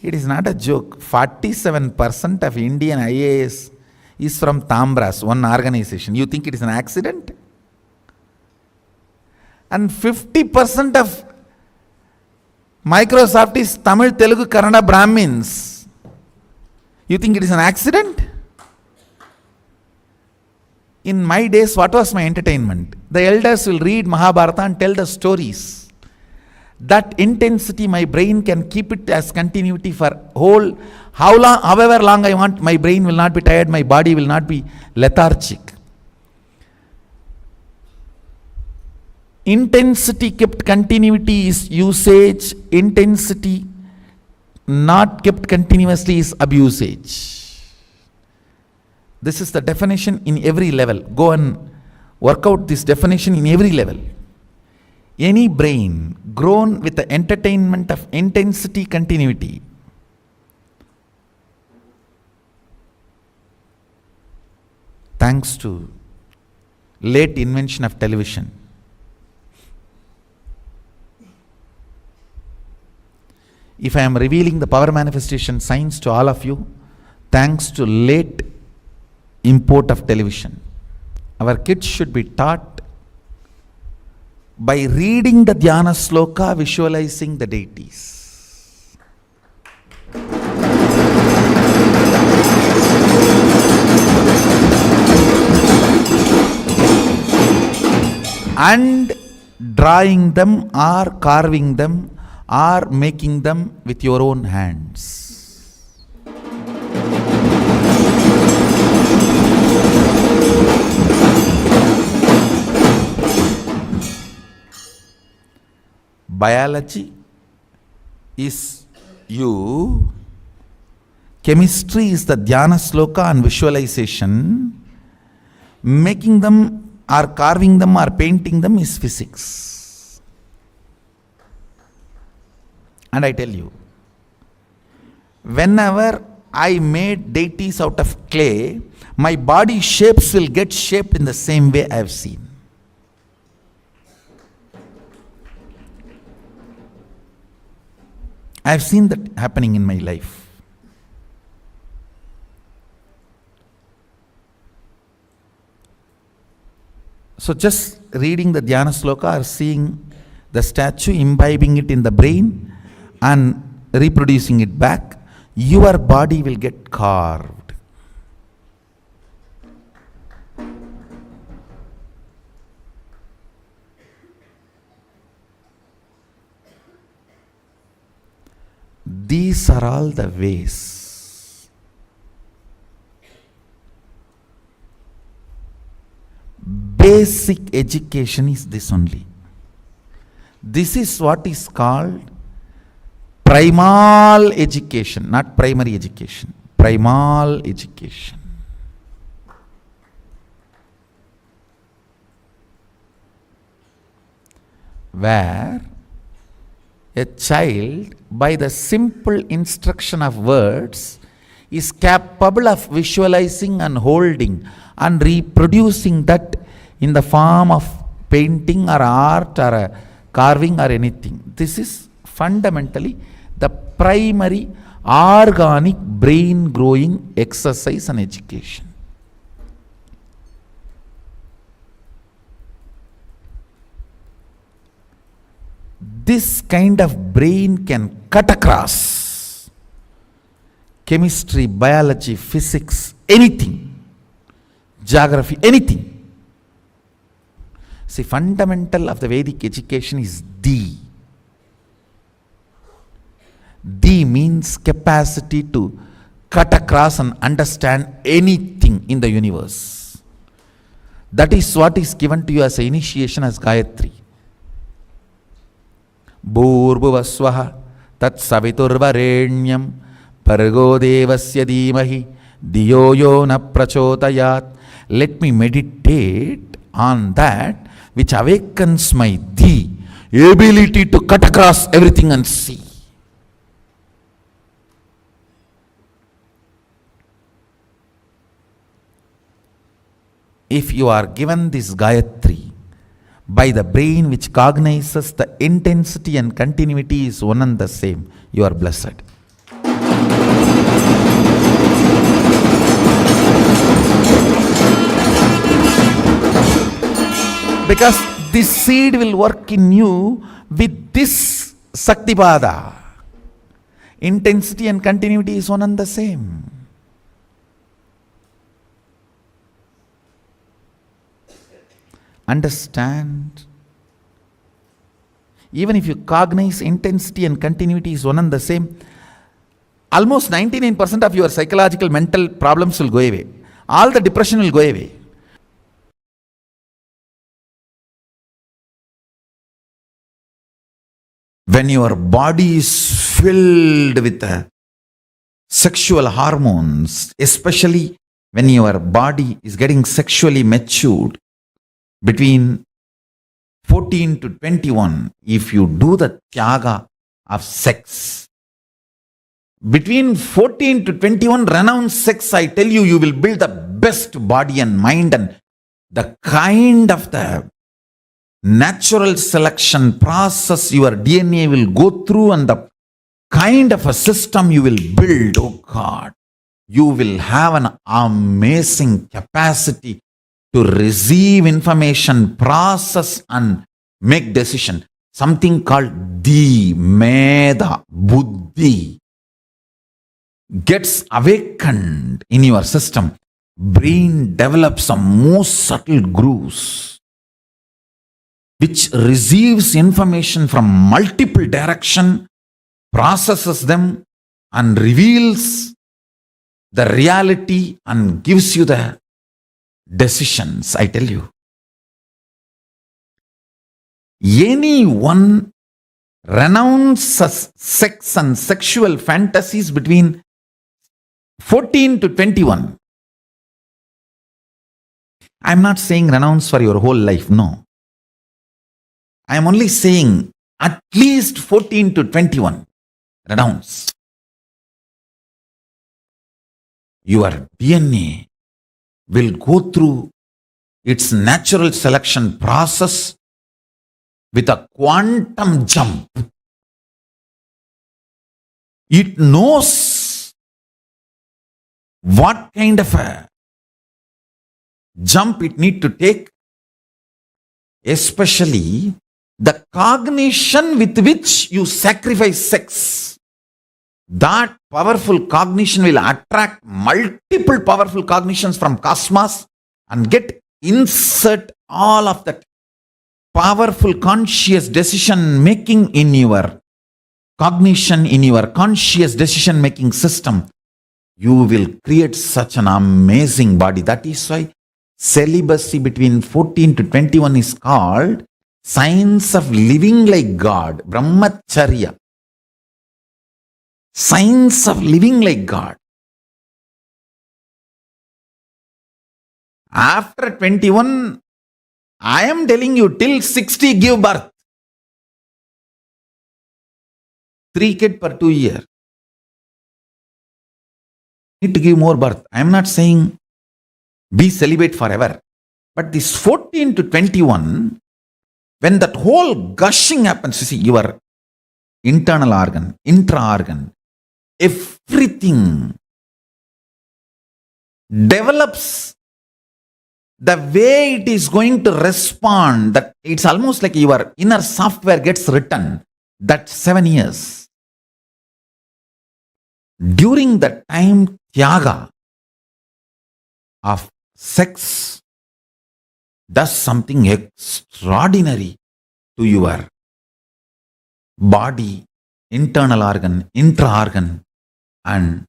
It is not a joke. 47% of Indian IAS is from Tambras, one organization. You think it is an accident? And 50% of Microsoft is Tamil, Telugu, Kannada Brahmins. You think it is an accident? In my days, what was my entertainment? The elders will read Mahabharata and tell the stories. That intensity, my brain can keep it as continuity for whole, however long I want. My brain will not be tired, my body will not be lethargic. Intensity kept continuity is usage, intensity not kept continuously is abusage. This is the definition in every level. Go and work out this definition in every level. Any brain grown with the entertainment of intensity continuity thanks to late invention of television. If I am revealing the power manifestation science to all of you, thanks to late import of television. Our kids should be taught by reading the Dhyana Sloka, visualizing the deities. And drawing them or carving them or making them with your own hands. Biology is you, chemistry is the Dhyana Sloka and visualization, making them or carving them or painting them is physics. And I tell you, whenever I made deities out of clay, my body shapes will get shaped in the same way I have seen. I have seen that happening in my life. So just reading the Dhyana Sloka or seeing the statue, imbibing it in the brain and reproducing it back, your body will get carved. These are all the ways. Basic education is this only. This is what is called primal education, not primary education. Primal education. Where a child, by the simple instruction of words, is capable of visualizing and holding and reproducing that in the form of painting or art or a carving or anything. This is fundamentally the primary organic brain growing exercise and education. This kind of brain can cut across chemistry, biology, physics, anything, geography, anything. See, fundamental of the Vedic education is D. D means capacity to cut across and understand anything in the universe. That is what is given to you as an initiation as Gayatri. Bhurbhuvasvaha tat saviturvarenyam Bhargo devasya dhimahi diyo yo na prachodayat. Let me meditate on that which awakens my the ability to cut across everything and see. If you are given this Gayatri by the brain which cognizes the intensity and continuity is one and the same, you are blessed. Because this seed will work in you with this Saktipada. Intensity and continuity is one and the same. Understand? Even if you cognize intensity and continuity is one and the same, almost 99% of your psychological mental problems will go away. All the depression will go away. When your body is filled with sexual hormones, especially when your body is getting sexually matured, between 14 to 21, if you do the tyaga of sex, between 14 to 21, renounce sex, I tell you, you will build the best body and mind, and the kind of the natural selection process your DNA will go through and the kind of a system you will build, oh God, you will have an amazing capacity to receive information, process and make decision. Something called the Meda Buddhi gets awakened in your system. Brain develops some most subtle grooves which receives information from multiple direction, processes them and reveals the reality and gives you the decisions, I tell you. Anyone renounces sex and sexual fantasies between 14 to 21. I'm not saying renounce for your whole life, no. I am only saying at least 14 to 21. Renounce. Your DNA will go through its natural selection process with a quantum jump. It knows what kind of a jump it need to take, especially the cognition with which you sacrifice sex. That powerful cognition will attract multiple powerful cognitions from cosmos and insert all of that powerful conscious decision making in your cognition, in your conscious decision making system. You will create such an amazing body. That is why celibacy between 14 to 21 is called science of living like God, Brahmacharya. Science of living like God. After 21, I am telling you, till 60 give birth. 3 kids per 2 years. Need to give more birth. I am not saying be celibate forever. But this 14 to 21, when that whole gushing happens, you see, your internal organ, intra-organ, everything develops the way it is going to respond. That it's almost like your inner software gets written. That 7 years. During the time tyaga of sex does something extraordinary to your body internal organ, intra-organ, and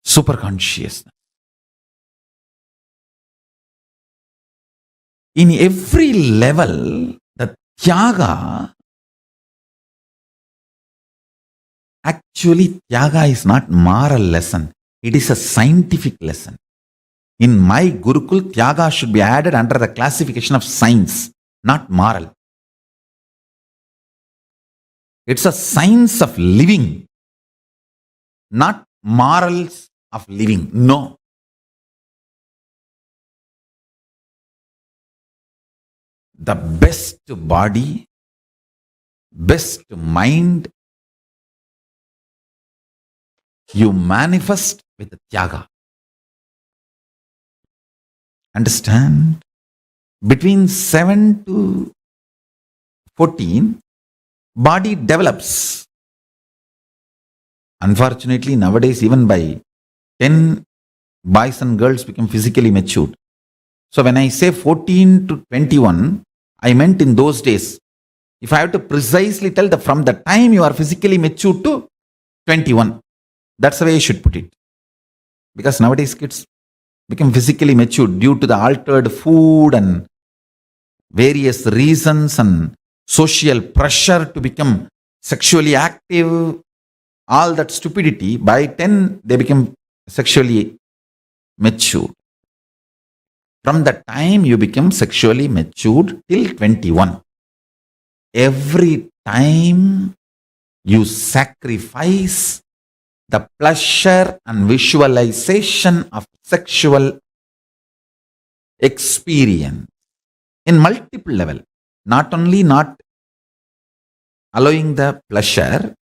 superconsciousness. In every level, the Tyaga, actually Tyaga is not moral lesson, it is a scientific lesson. In my Gurukul, Tyaga should be added under the classification of science, not moral. It's a science of living, not morals of living. No. The best body, best mind, you manifest with Tyaga. Understand? Between 7 to 14, body develops. Unfortunately, nowadays, even by 10, boys and girls become physically matured. So when I say 14 to 21, I meant in those days. If I have to precisely tell from the time you are physically matured to 21, that's the way I should put it. Because nowadays kids become physically matured due to the altered food and various reasons and social pressure to become sexually active, all that stupidity. By 10, they become sexually mature. From the time you become sexually matured till 21, every time you sacrifice the pleasure and visualization of sexual experience in multiple level, not only not allowing the pleasure,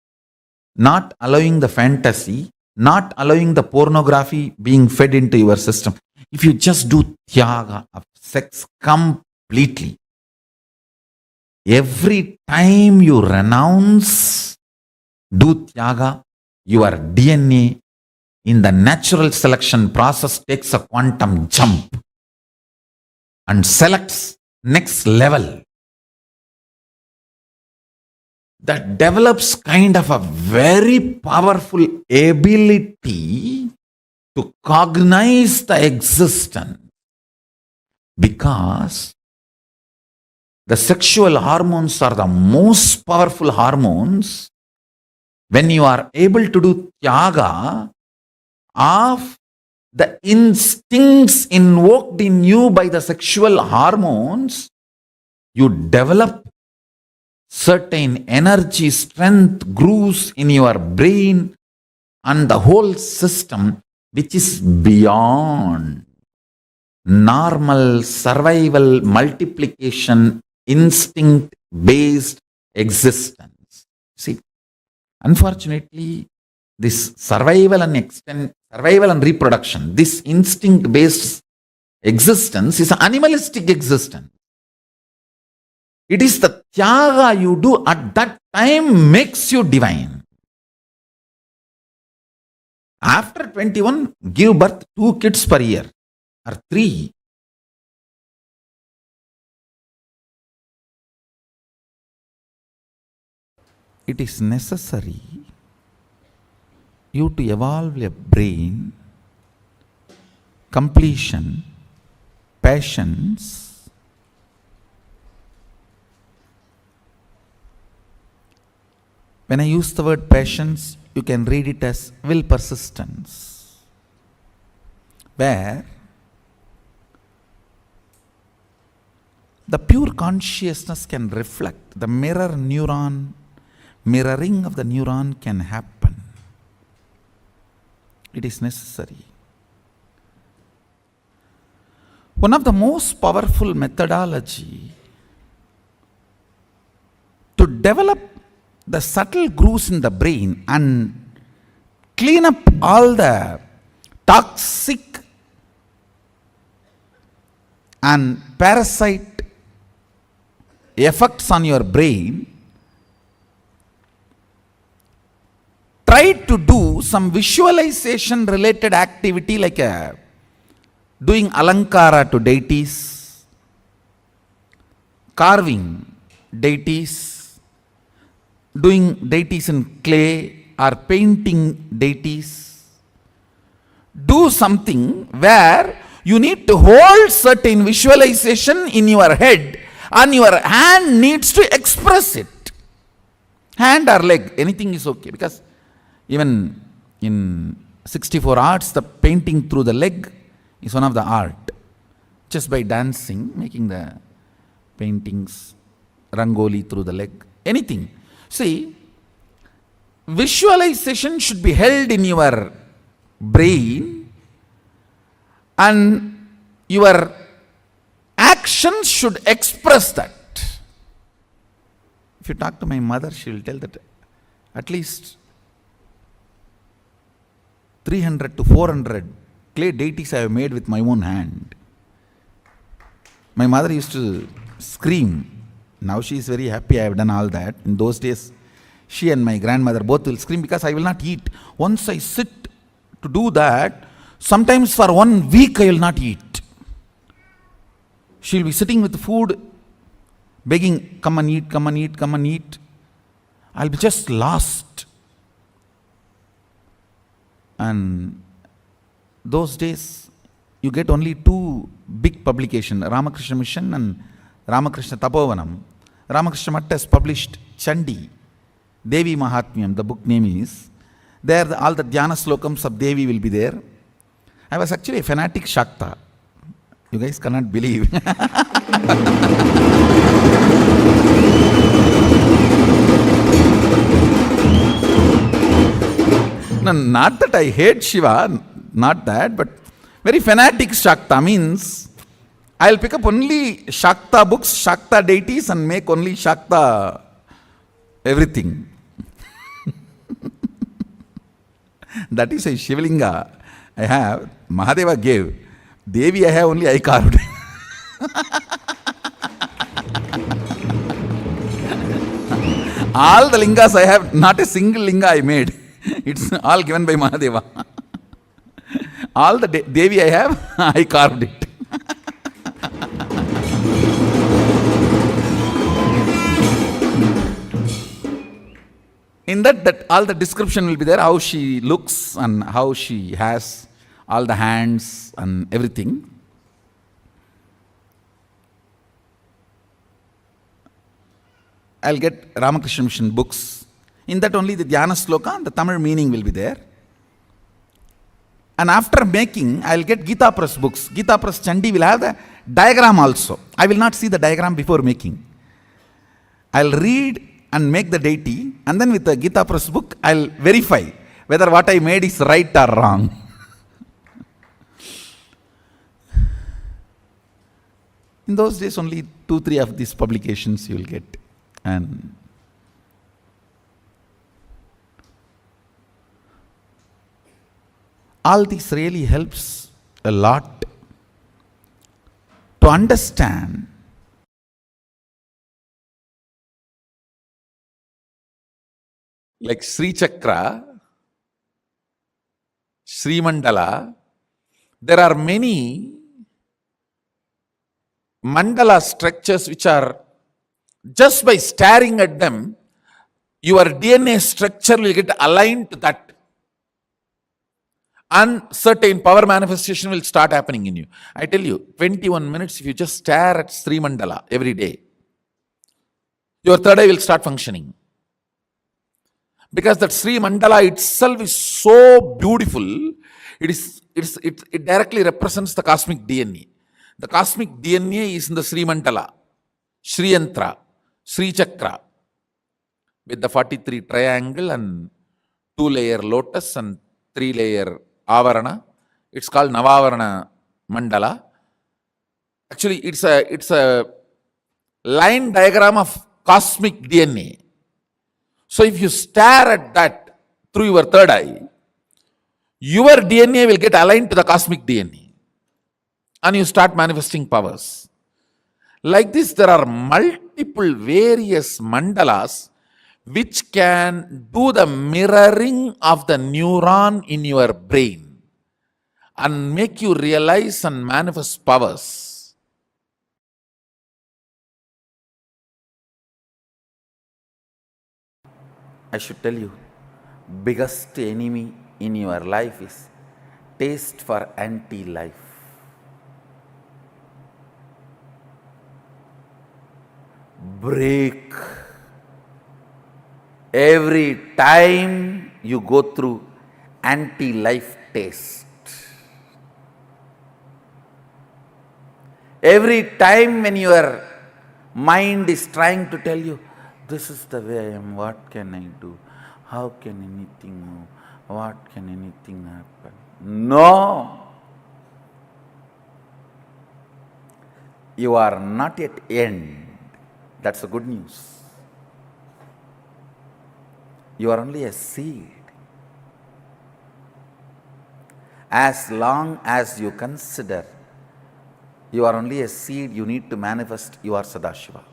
not allowing the fantasy, not allowing the pornography being fed into your system. If you just do Tyaga of sex completely, every time you renounce, do Tyaga, your DNA in the natural selection process takes a quantum jump and selects next level. That develops kind of a very powerful ability to cognize the existence, because the sexual hormones are the most powerful hormones. When you are able to do Tyaga of the instincts invoked in you by the sexual hormones, you develop certain energy, strength, grooves in your brain and the whole system, which is beyond normal survival, multiplication, instinct-based existence. See, unfortunately, this survival and reproduction, this instinct-based existence is an animalistic existence. It is the Tyaga you do at that time makes you divine. After 21, give birth 2 kids per year or 3. It is necessary you to evolve a brain, completion, patience, when I use the word patience, you can read it as will persistence, where the pure consciousness can reflect, the mirroring of the neuron can happen. It is necessary. One of the most powerful methodology to develop the subtle grooves in the brain and clean up all the toxic and parasite effects on your brain, try to do some visualization related activity like doing alankara to deities, carving deities, doing deities in clay or painting deities. Do something where you need to hold certain visualization in your head and your hand needs to express it. Hand or leg, anything is okay, because even in 64 arts, the painting through the leg is one of the art. Just by dancing, making the paintings, rangoli through the leg, anything. See, visualization should be held in your brain and your actions should express that. If you talk to my mother, she will tell that at least 300 to 400 clay deities I have made with my own hand. My mother used to scream. Now she is very happy I have done all that. In those days, she and my grandmother both will scream because I will not eat. Once I sit to do that, sometimes for 1 week I will not eat. She will be sitting with food, begging, come and eat, come and eat, come and eat. I'll be just lost. And those days, you get only 2 big publications, Ramakrishna Mission and Ramakrishna Tapovanam. Ramakrishna Math has published Chandi, Devi Mahatmyam, the book name is. There all the Dhyana slokams of Devi will be there. I was actually a fanatic Shakta. You guys cannot believe. No, not that I hate Shiva, not that, but very fanatic Shakta means I'll pick up only Shakta books, Shakta deities and make only Shakta everything. That is a Shivalinga I have. Mahadeva gave. Devi I have only I carved. All the lingas I have, not a single linga I made. It's all given by Mahadeva. All the Devi I have, I carved it. In that all the description will be there, how she looks and how she has all the hands and everything. I'll get Ramakrishna Mission books. In that only the Dhyana Sloka and the Tamil meaning will be there. And after making, I'll get Gita Press books. Gita Press Chandi will have the diagram also. I will not see the diagram before making. I'll read and make the deity, and then with the Gita Press book, I'll verify whether what I made is right or wrong. In those days, only 2-3 of these publications you will get. And all this really helps a lot to understand like Sri Chakra, Sri Mandala. There are many mandala structures which are just by staring at them, your DNA structure will get aligned to that. And certain power manifestation will start happening in you. I tell you, 21 minutes, if you just stare at Sri Mandala every day, your third eye will start functioning. Because that Sri Mandala itself is so beautiful, it directly represents the cosmic DNA. The cosmic DNA is in the Sri Mandala, Sri Yantra, Sri Chakra, with the 43 triangle and 2-layer lotus and 3-layer avarana. It's called Navavarana Mandala. Actually, it's a line diagram of cosmic DNA. So if you stare at that through your third eye, your DNA will get aligned to the cosmic DNA. And you start manifesting powers. Like this, there are multiple various mandalas which can do the mirroring of the neuron in your brain and make you realize and manifest powers. I should tell you, biggest enemy in your life is taste for anti-life. Break. Every time you go through anti-life taste, every time when your mind is trying to tell you, this is the way I am, what can I do? How can anything move? What can anything happen? No! You are not yet end. That's the good news. You are only a seed. As long as you consider you are only a seed, you need to manifest you are Sadashiva.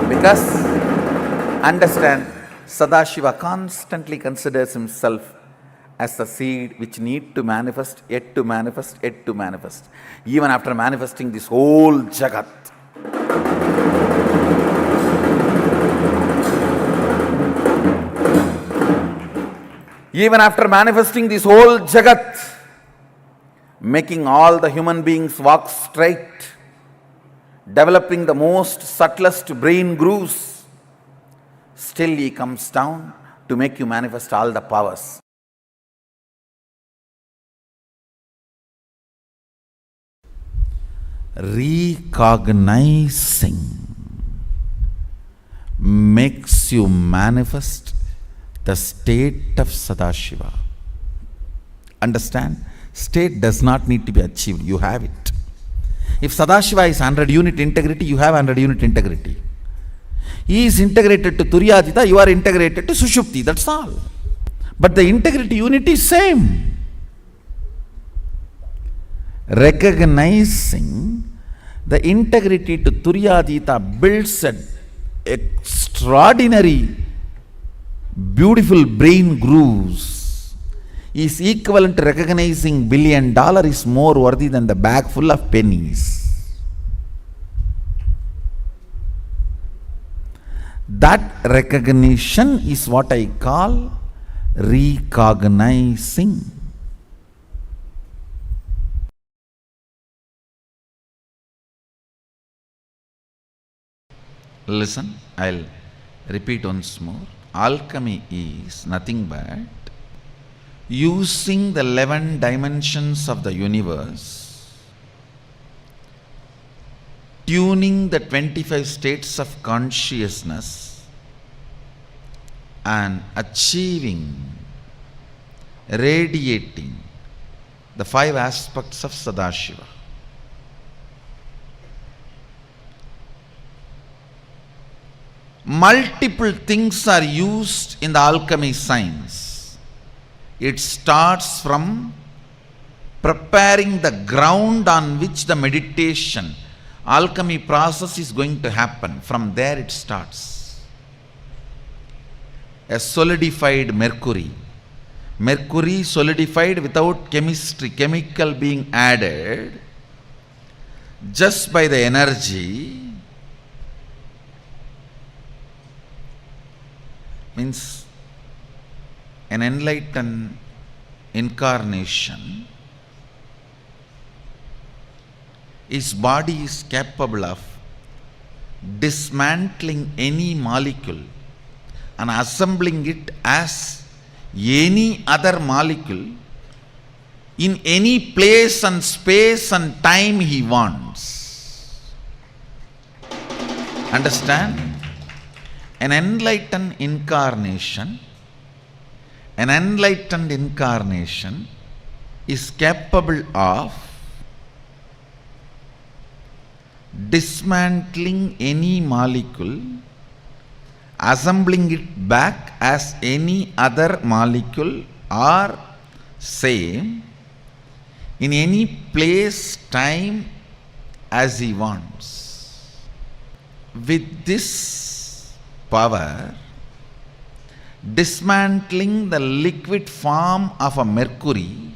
Because, understand, Sadashiva constantly considers himself as the seed which need to manifest, yet to manifest, yet to manifest. Even after manifesting this whole Jagat. Even after manifesting this whole Jagat, making all the human beings walk straight, developing the most subtlest brain grooves, still he comes down to make you manifest all the powers. Recognizing makes you manifest the state of Sadashiva. Understand? State does not need to be achieved, you have it. If Sadashiva is 100 unit integrity, you have 100 unit integrity. He is integrated to Turyadita, you are integrated to Sushupti, that's all. But the integrity unit is same. Recognizing the integrity to Turyadita builds an extraordinary, beautiful brain grooves, is equivalent to recognizing $1 billion is more worthy than the bag full of pennies. That recognition is what I call recognizing. Listen, I'll repeat once more. Alchemy is nothing but using the 11 dimensions of the universe, tuning the 25 states of consciousness and achieving, radiating the 5 aspects of Sadashiva. Multiple things are used in the alchemy science. It starts from preparing the ground on which the meditation, alchemy process is going to happen. From there it starts. A solidified mercury. Mercury solidified without chemistry, chemical being added, just by the energy, means an enlightened incarnation, his body is capable of dismantling any molecule and assembling it as any other molecule in any place and space and time he wants. Understand? An enlightened incarnation is capable of dismantling any molecule, assembling it back as any other molecule or same in any place, time as he wants. With this power, dismantling the liquid form of a mercury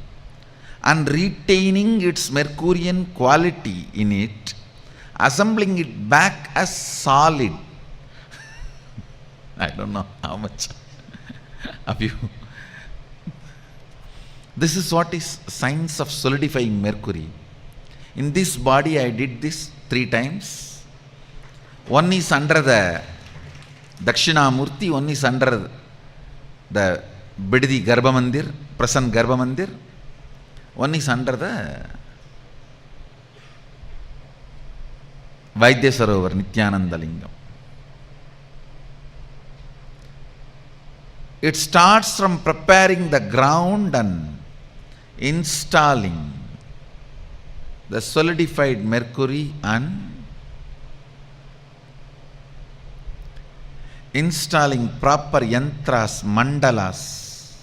and retaining its Mercurian quality in it, assembling it back as solid I don't know how much of you. This is what is science of solidifying mercury. In this body I did this 3 times. One is under the Dakshinamurti, one is under the Bididi Garbha Mandir, present Garbha Mandir. One is under the Vaidya Sarovar, Nithyananda Lingam. It starts from preparing the ground and installing the solidified mercury and installing proper yantras, mandalas,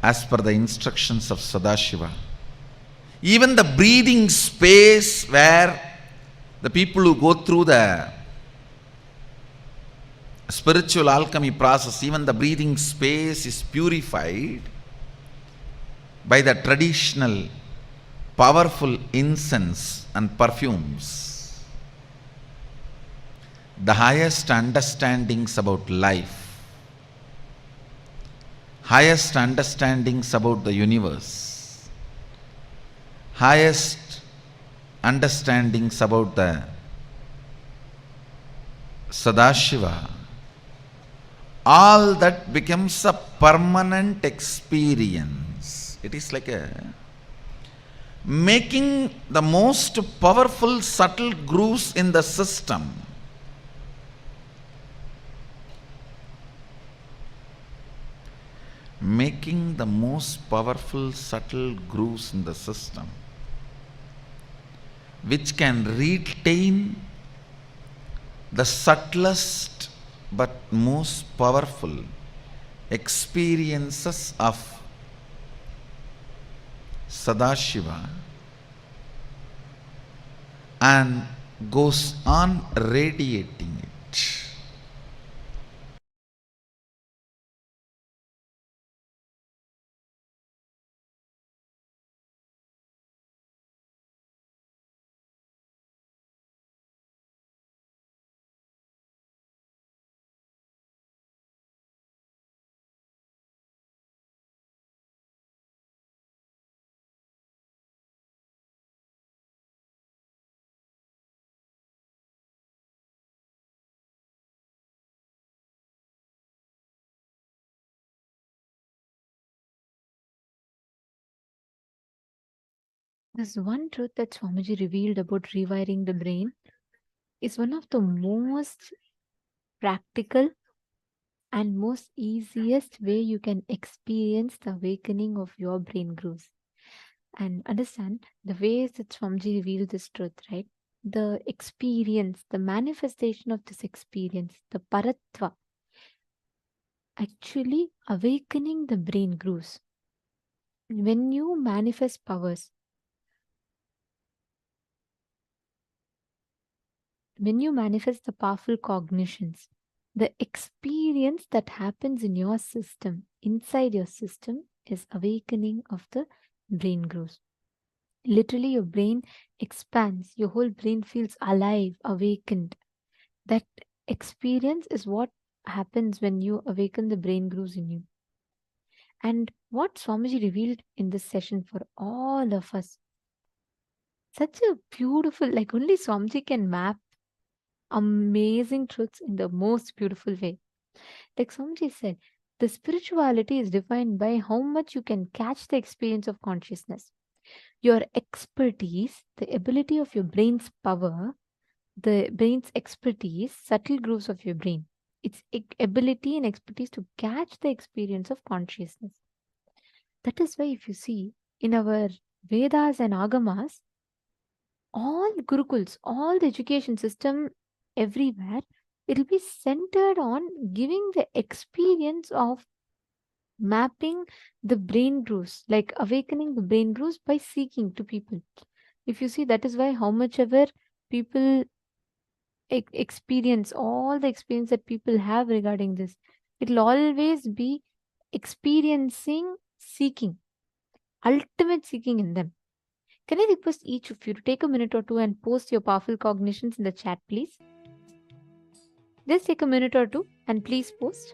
as per the instructions of Sadashiva. Even the breathing space where the people who go through the spiritual alchemy process, even the breathing space is purified by the traditional powerful incense and perfumes. The highest understandings about life, highest understandings about the universe, highest understandings about the Sadashiva, all that becomes a permanent experience. It is like making the most powerful subtle grooves in the system. Making the most powerful subtle grooves in the system, which can retain the subtlest but most powerful experiences of Sadashiva and goes on radiating it. There's one truth that Swamiji revealed about rewiring the brain is one of the most practical and most easiest way you can experience the awakening of your brain grooves. And understand the ways that Swamiji revealed this truth, right? The experience, the manifestation of this experience, the paratva, actually awakening the brain grooves. When you manifest powers, when you manifest the powerful cognitions, the experience that happens in your system, inside your system, is awakening of the brain grooves. Literally, your brain expands, your whole brain feels alive, awakened. That experience is what happens when you awaken the brain grooves in you. And what Swamiji revealed in this session for all of us, such a beautiful, like only Swamiji can map amazing truths in the most beautiful way. Like Swamiji said, the spirituality is defined by how much you can catch the experience of consciousness. Your expertise, the ability of your brain's power, the brain's expertise, subtle grooves of your brain, its ability and expertise to catch the experience of consciousness. That is why, if you see in our Vedas and Agamas, all Gurukuls, all the education system everywhere, it'll be centered on giving the experience of mapping the brain grooves, like awakening the brain grooves by seeking to people. If you see, that is why how much ever people experience, all the experience that people have regarding this, it'll always be experiencing seeking, ultimate seeking in them. Can I request each of you to take a minute or two and post your powerful cognitions in the chat, please? Just take a minute or two and please post.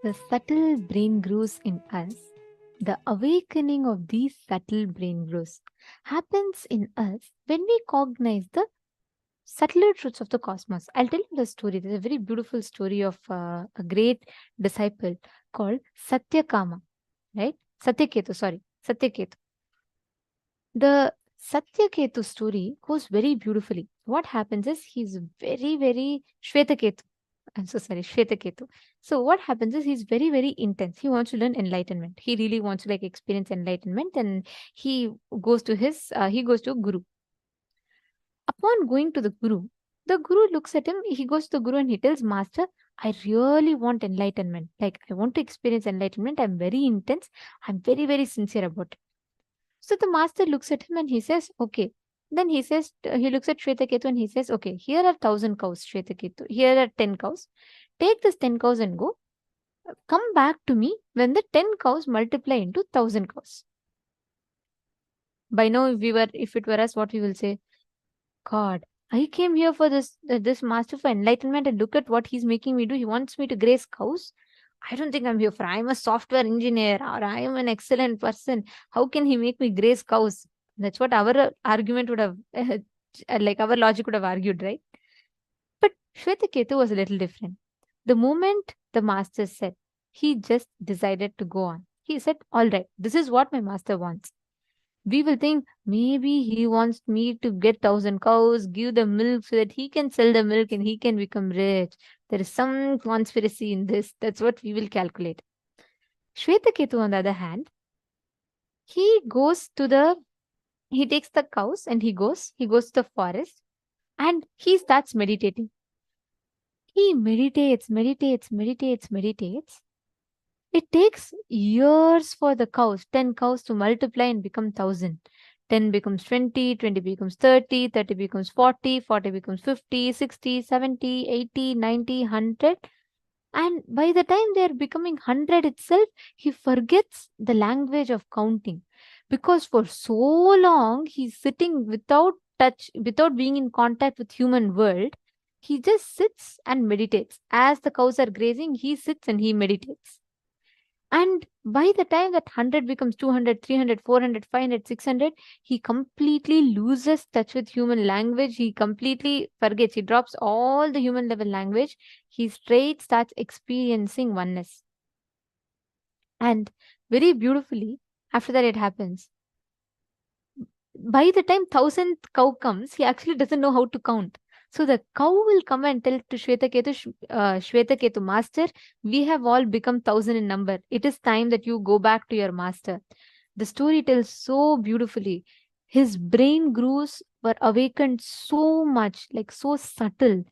the subtle brain grooves in us, the awakening of these subtle brain grooves happens in us when we cognize the subtler truths of the cosmos. I'll tell you the story. There's a very beautiful story of a great disciple called Satyakama, right? Satyaketu. The Satyaketu story goes very beautifully. What happens is he's very Shvetaketu. I'm so sorry, Shvetaketu. So what happens is he's very intense. He wants to learn enlightenment. He really wants to experience enlightenment, and he goes to a guru. Upon going to the guru looks at him. He goes to the guru and he tells Master, I really want enlightenment. I want to experience enlightenment. I'm very intense. I'm very sincere about it. So the master looks at him and he says, okay. Then he says, he looks at Shvetaketu and he says, okay, here are 1,000 cows, Shvetaketu. Here are 10 cows. Take this 10 cows and go. Come back to me when the 10 cows multiply into 1,000 cows. By now, if it were us, what we will say? God, I came here for this master for enlightenment, and look at what he's making me do. He wants me to graze cows. I don't think I'm here for. I'm a software engineer, or I am an excellent person. How can he make me graze cows? That's what our argument would have, our logic would have argued, right? But Shvetaketu was a little different. The moment the master said, he just decided to go on. He said, all right, this is what my master wants. We will think maybe he wants me to get 1,000 cows, give the milk so that he can sell the milk and he can become rich. There is some conspiracy in this. That's what we will calculate. Shvetaketu, on the other hand, he takes the cows and he goes to the forest and he starts meditating. He meditates. It takes years for the cows, 10 cows to multiply and become 1,000. 10 becomes 20, 20 becomes 30, 30 becomes 40, 40 becomes 50, 60, 70, 80, 90, 100. And by the time they are becoming 100 itself, he forgets the language of counting. Because for so long, he's sitting without touch, without being in contact with human world. He just sits and meditates. As the cows are grazing, he sits and he meditates. And by the time that 100 becomes 200, 300, 400, 500, 600, he completely loses touch with human language. He completely forgets. He drops all the human level language. He straight starts experiencing oneness. And very beautifully, after that it happens. By the time 1,000th cow comes, he actually doesn't know how to count. So the cow will come and tell to Shvetaketu, Master, we have all become 1,000 in number. It is time that you go back to your master. The story tells so beautifully. His brain grooves were awakened so much, so subtle.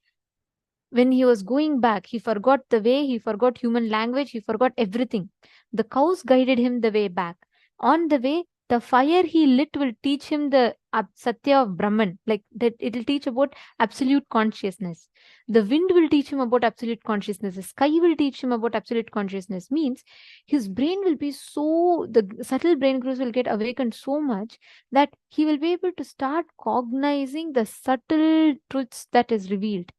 When he was going back, he forgot the way, he forgot human language, he forgot everything. The cows guided him the way back. On the way, the fire he lit will teach him the Satya of Brahman, that it will teach about absolute consciousness. The wind will teach him about absolute consciousness. The sky will teach him about absolute consciousness. Means his brain will be the subtle brain grooves will get awakened so much that he will be able to start cognizing the subtle truths that is revealed.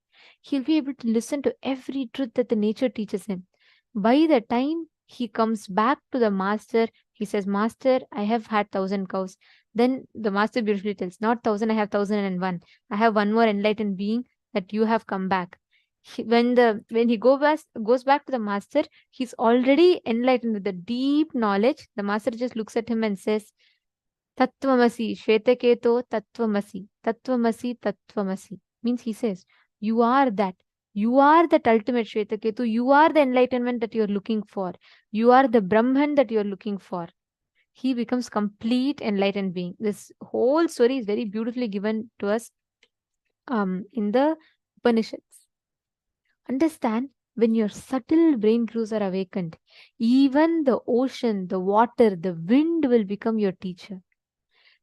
He'll be able to listen to every truth that the nature teaches him. By the time he comes back to the master, he says, Master, I have had 1,000 cows. Then the master beautifully tells, not 1,000, I have 1,001. I have one more enlightened being that you have come back. When he goes back to the master, he's already enlightened with the deep knowledge. The master just looks at him and says, Tattvamasi, Shvetaketo, Tattvamasi, Tattvamasi, Tattvamasi. Means he says, you are that. You are that ultimate Shvetaketu. You are the enlightenment that you're looking for. You are the Brahman that you're looking for. He becomes complete enlightened being. This whole story is very beautifully given to us in the Upanishads. Understand, when your subtle brain grooves are awakened, even the ocean, the water, the wind will become your teacher.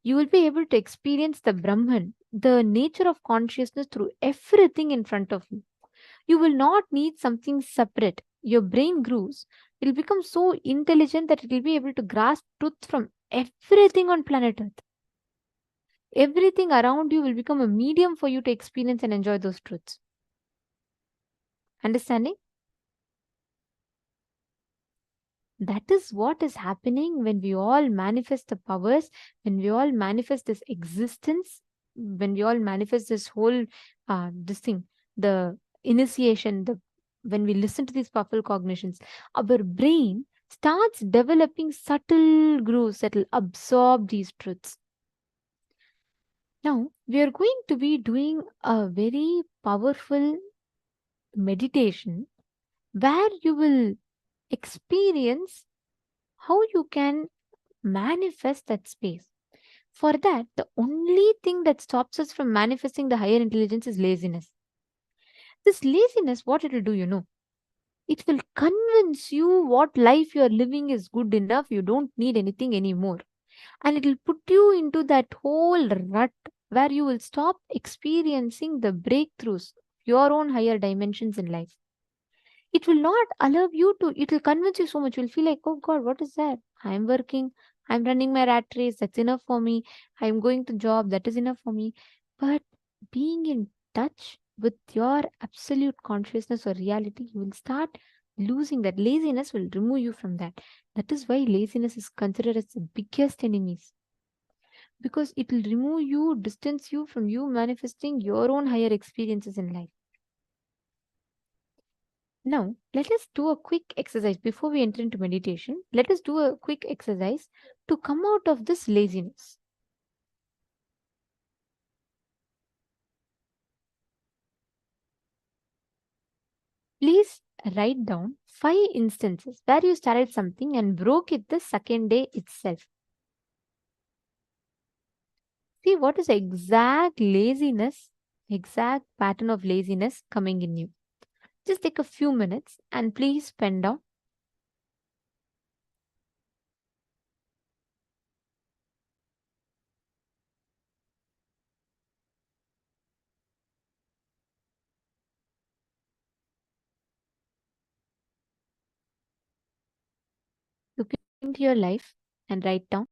You will be able to experience the Brahman, the nature of consciousness through everything in front of you. You will not need something separate. Your brain grooves will become so intelligent that it will be able to grasp truth from everything on planet Earth. Everything around you will become a medium for you to experience and enjoy those truths. Understanding? That is what is happening when we all manifest the powers, when we all manifest this existence, when we all manifest this whole this thing, the initiation, the when we listen to these powerful cognitions, our brain starts developing subtle grooves that will absorb these truths. Now, we are going to be doing a very powerful meditation where you will experience how you can manifest that space. For that, the only thing that stops us from manifesting the higher intelligence is laziness. This laziness, what it will do, it will convince you what life you are living is good enough, you don't need anything anymore. And it will put you into that whole rut where you will stop experiencing the breakthroughs, your own higher dimensions in life. It will not allow you to, it will convince you so much. You'll feel like, oh God, what is that? I'm working, I'm running my rat race, that's enough for me. I'm going to job, that is enough for me. But being in touch with your absolute consciousness or reality, you will start losing that. Laziness will remove you from that. That is why laziness is considered as the biggest enemies. Because it will remove you, distance you from you manifesting your own higher experiences in life. Now, let us do a quick exercise before we enter into meditation. Let us do a quick exercise to come out of this laziness. Please write down 5 instances where you started something and broke it the second day itself. See what is the exact laziness, exact pattern of laziness coming in you. Just take a few minutes and please pen down. Look into your life and write down.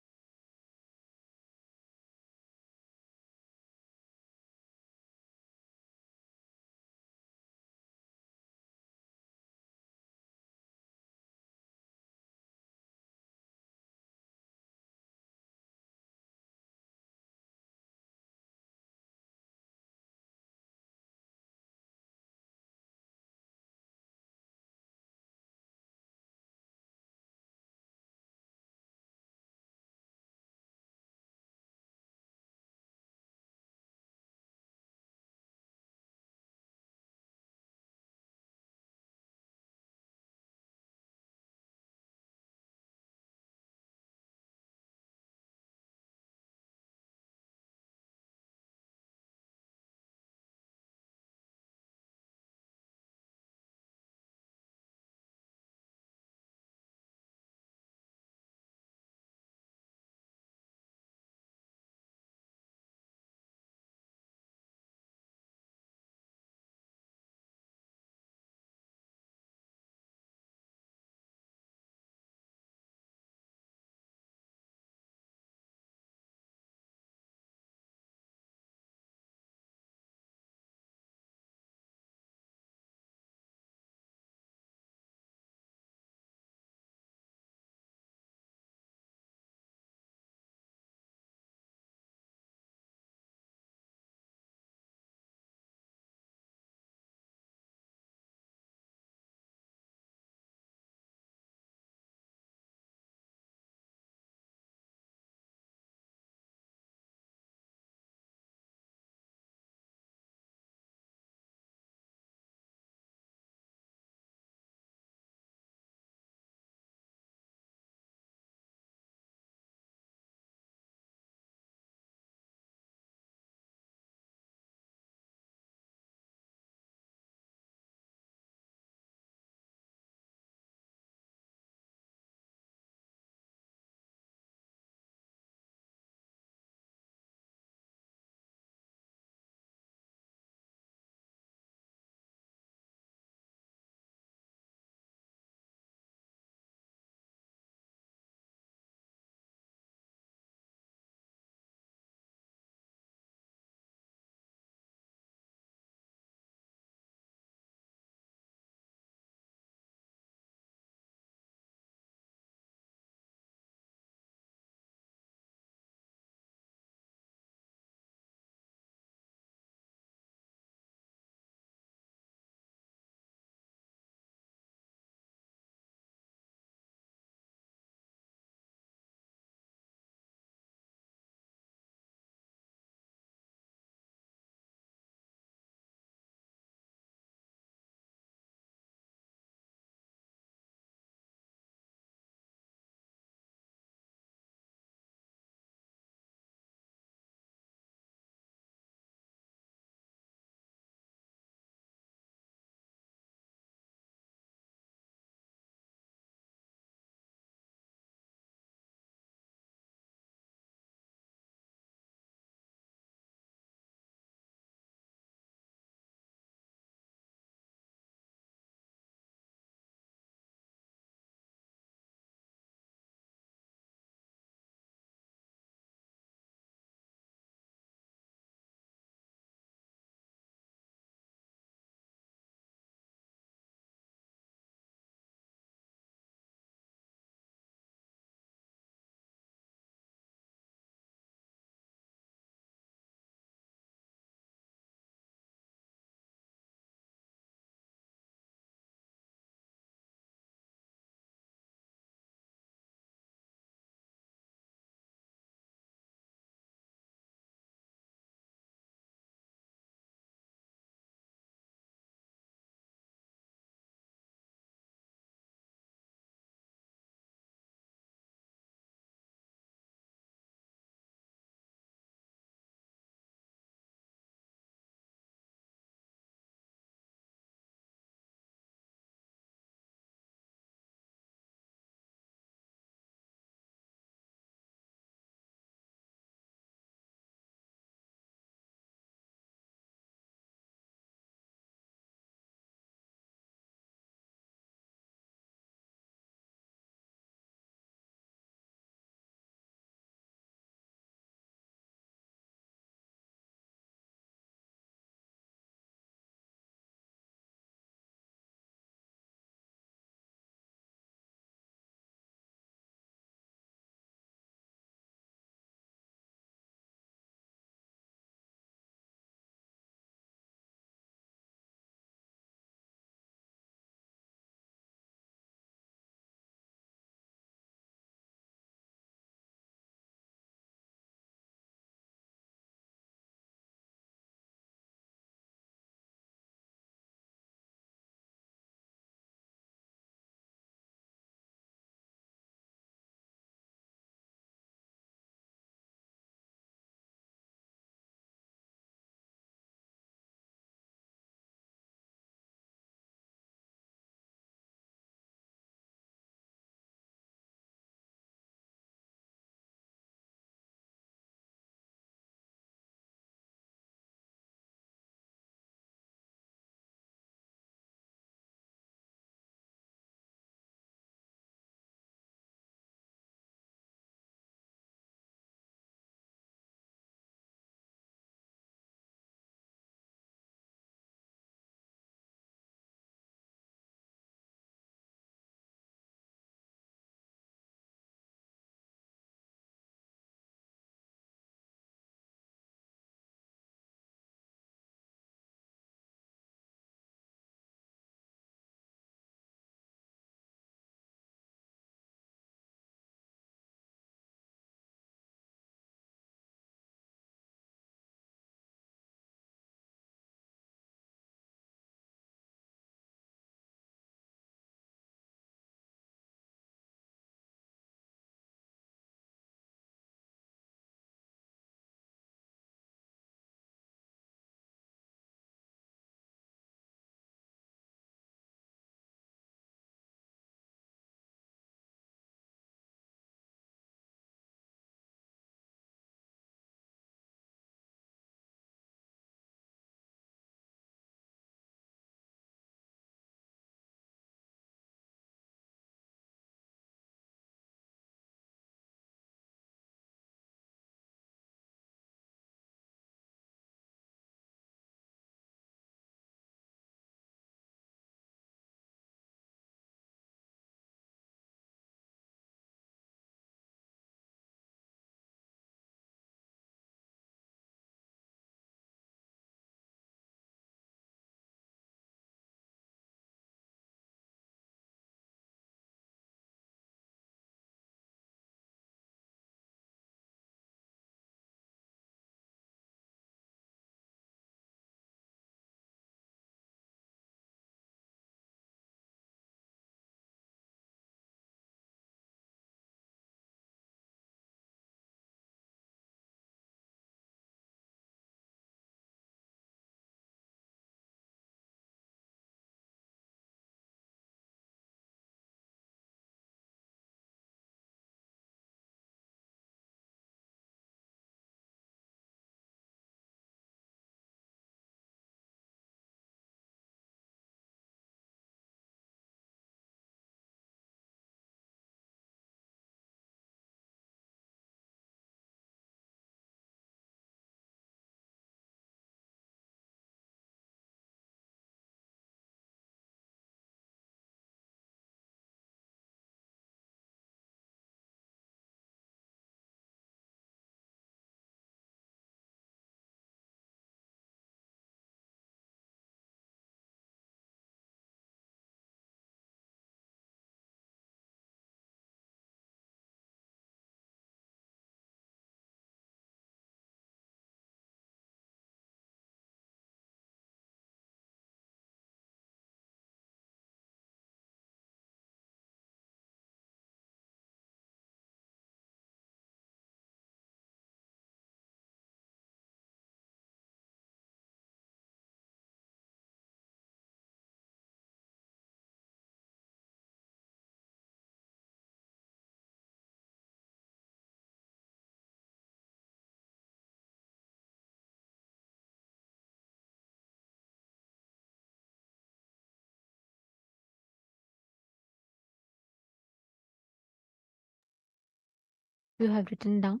you have written down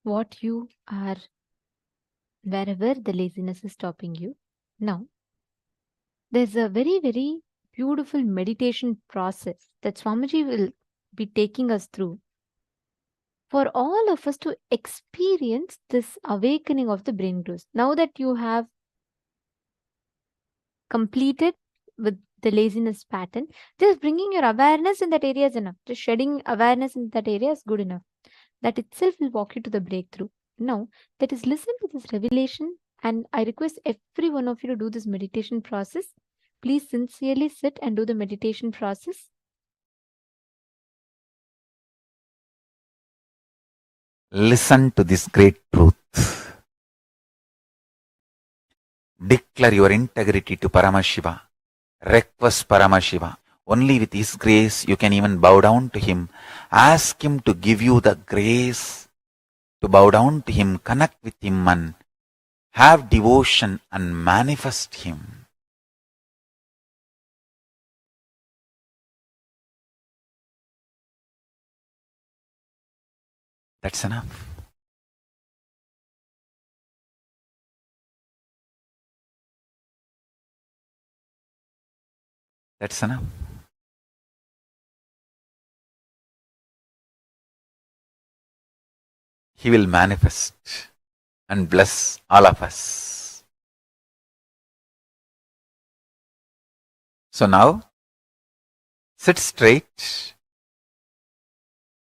what you are, wherever the laziness is stopping you. Now, there's a very, very beautiful meditation process that Swamiji will be taking us through for all of us to experience this awakening of the brain growth. Now that you have completed with the laziness pattern, just bringing your awareness in that area is enough. Just shedding awareness in that area is good enough. That itself will walk you to the breakthrough. Now, that is, listen to this revelation, and I request every one of you to do this meditation process. Please sincerely sit and do the meditation process. Listen to this great truth. Declare your integrity to Paramashiva. Request Paramashiva. Only with His grace you can even bow down to Him. Ask Him to give you the grace to bow down to Him, connect with Him and have devotion and manifest Him. That's enough. That's enough. He will manifest and bless all of us. So now, sit straight.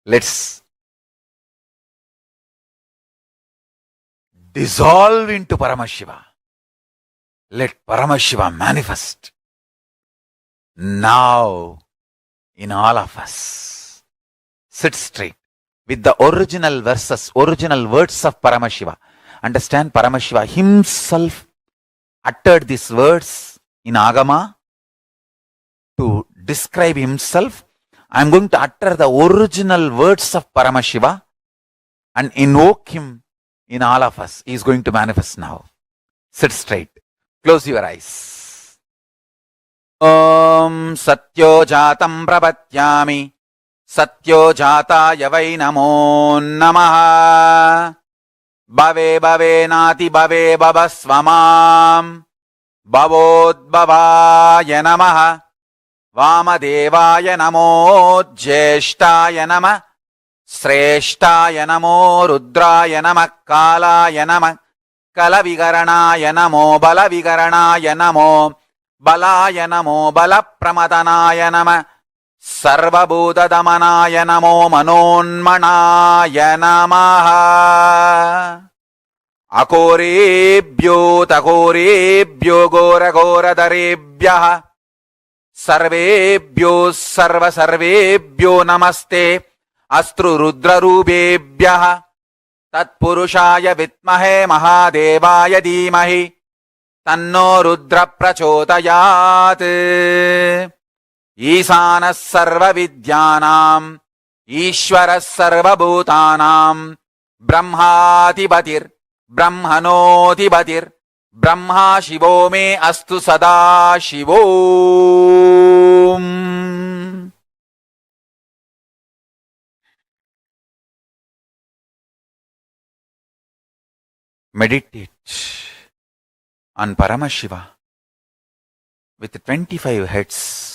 Let's dissolve into Paramashiva. Let Paramashiva manifest now in all of us. Sit straight with the original verses, original words of Paramashiva. Understand, Paramashiva himself uttered these words in Agama to describe himself. I am going to utter the original words of Paramashiva and invoke him in all of us. He is going to manifest now. Sit straight. Close your eyes. Om Satyo Jatam Prapathyami Satyo Jataya Vai Namo Namaha Bhave Bhave Nati Bhave Bhavasvamam Bhavodbhavaya Namaha Vamadevaya Namo Jyeshtaya Namah Sreshtaya Namo Rudraya Namah Kalaya Namah Kalavigaranaya Namo Balavigaranaya Namo Balaya Namo Balapramadhanaya Namah Sarvabhuta Damanaya Namo Manonmanaya Namaha Akorebhyo Takorebhyo Gora Gora Darebhyaha Sarvebhyo Sarva Sarvebhyo Namaste Astru Rudra Rubebhyaha Tatpurushaya Vitmahe Mahadevaya Dhimahi Tanno Rudra Prachodayat Isanas Sarva Vidyanam Ishwaras Sarva Bhutanam Brahmatibatir Brahmanotibatir Paramashivoham me astu Sadashivom. Meditate on Paramashiva with 25 heads.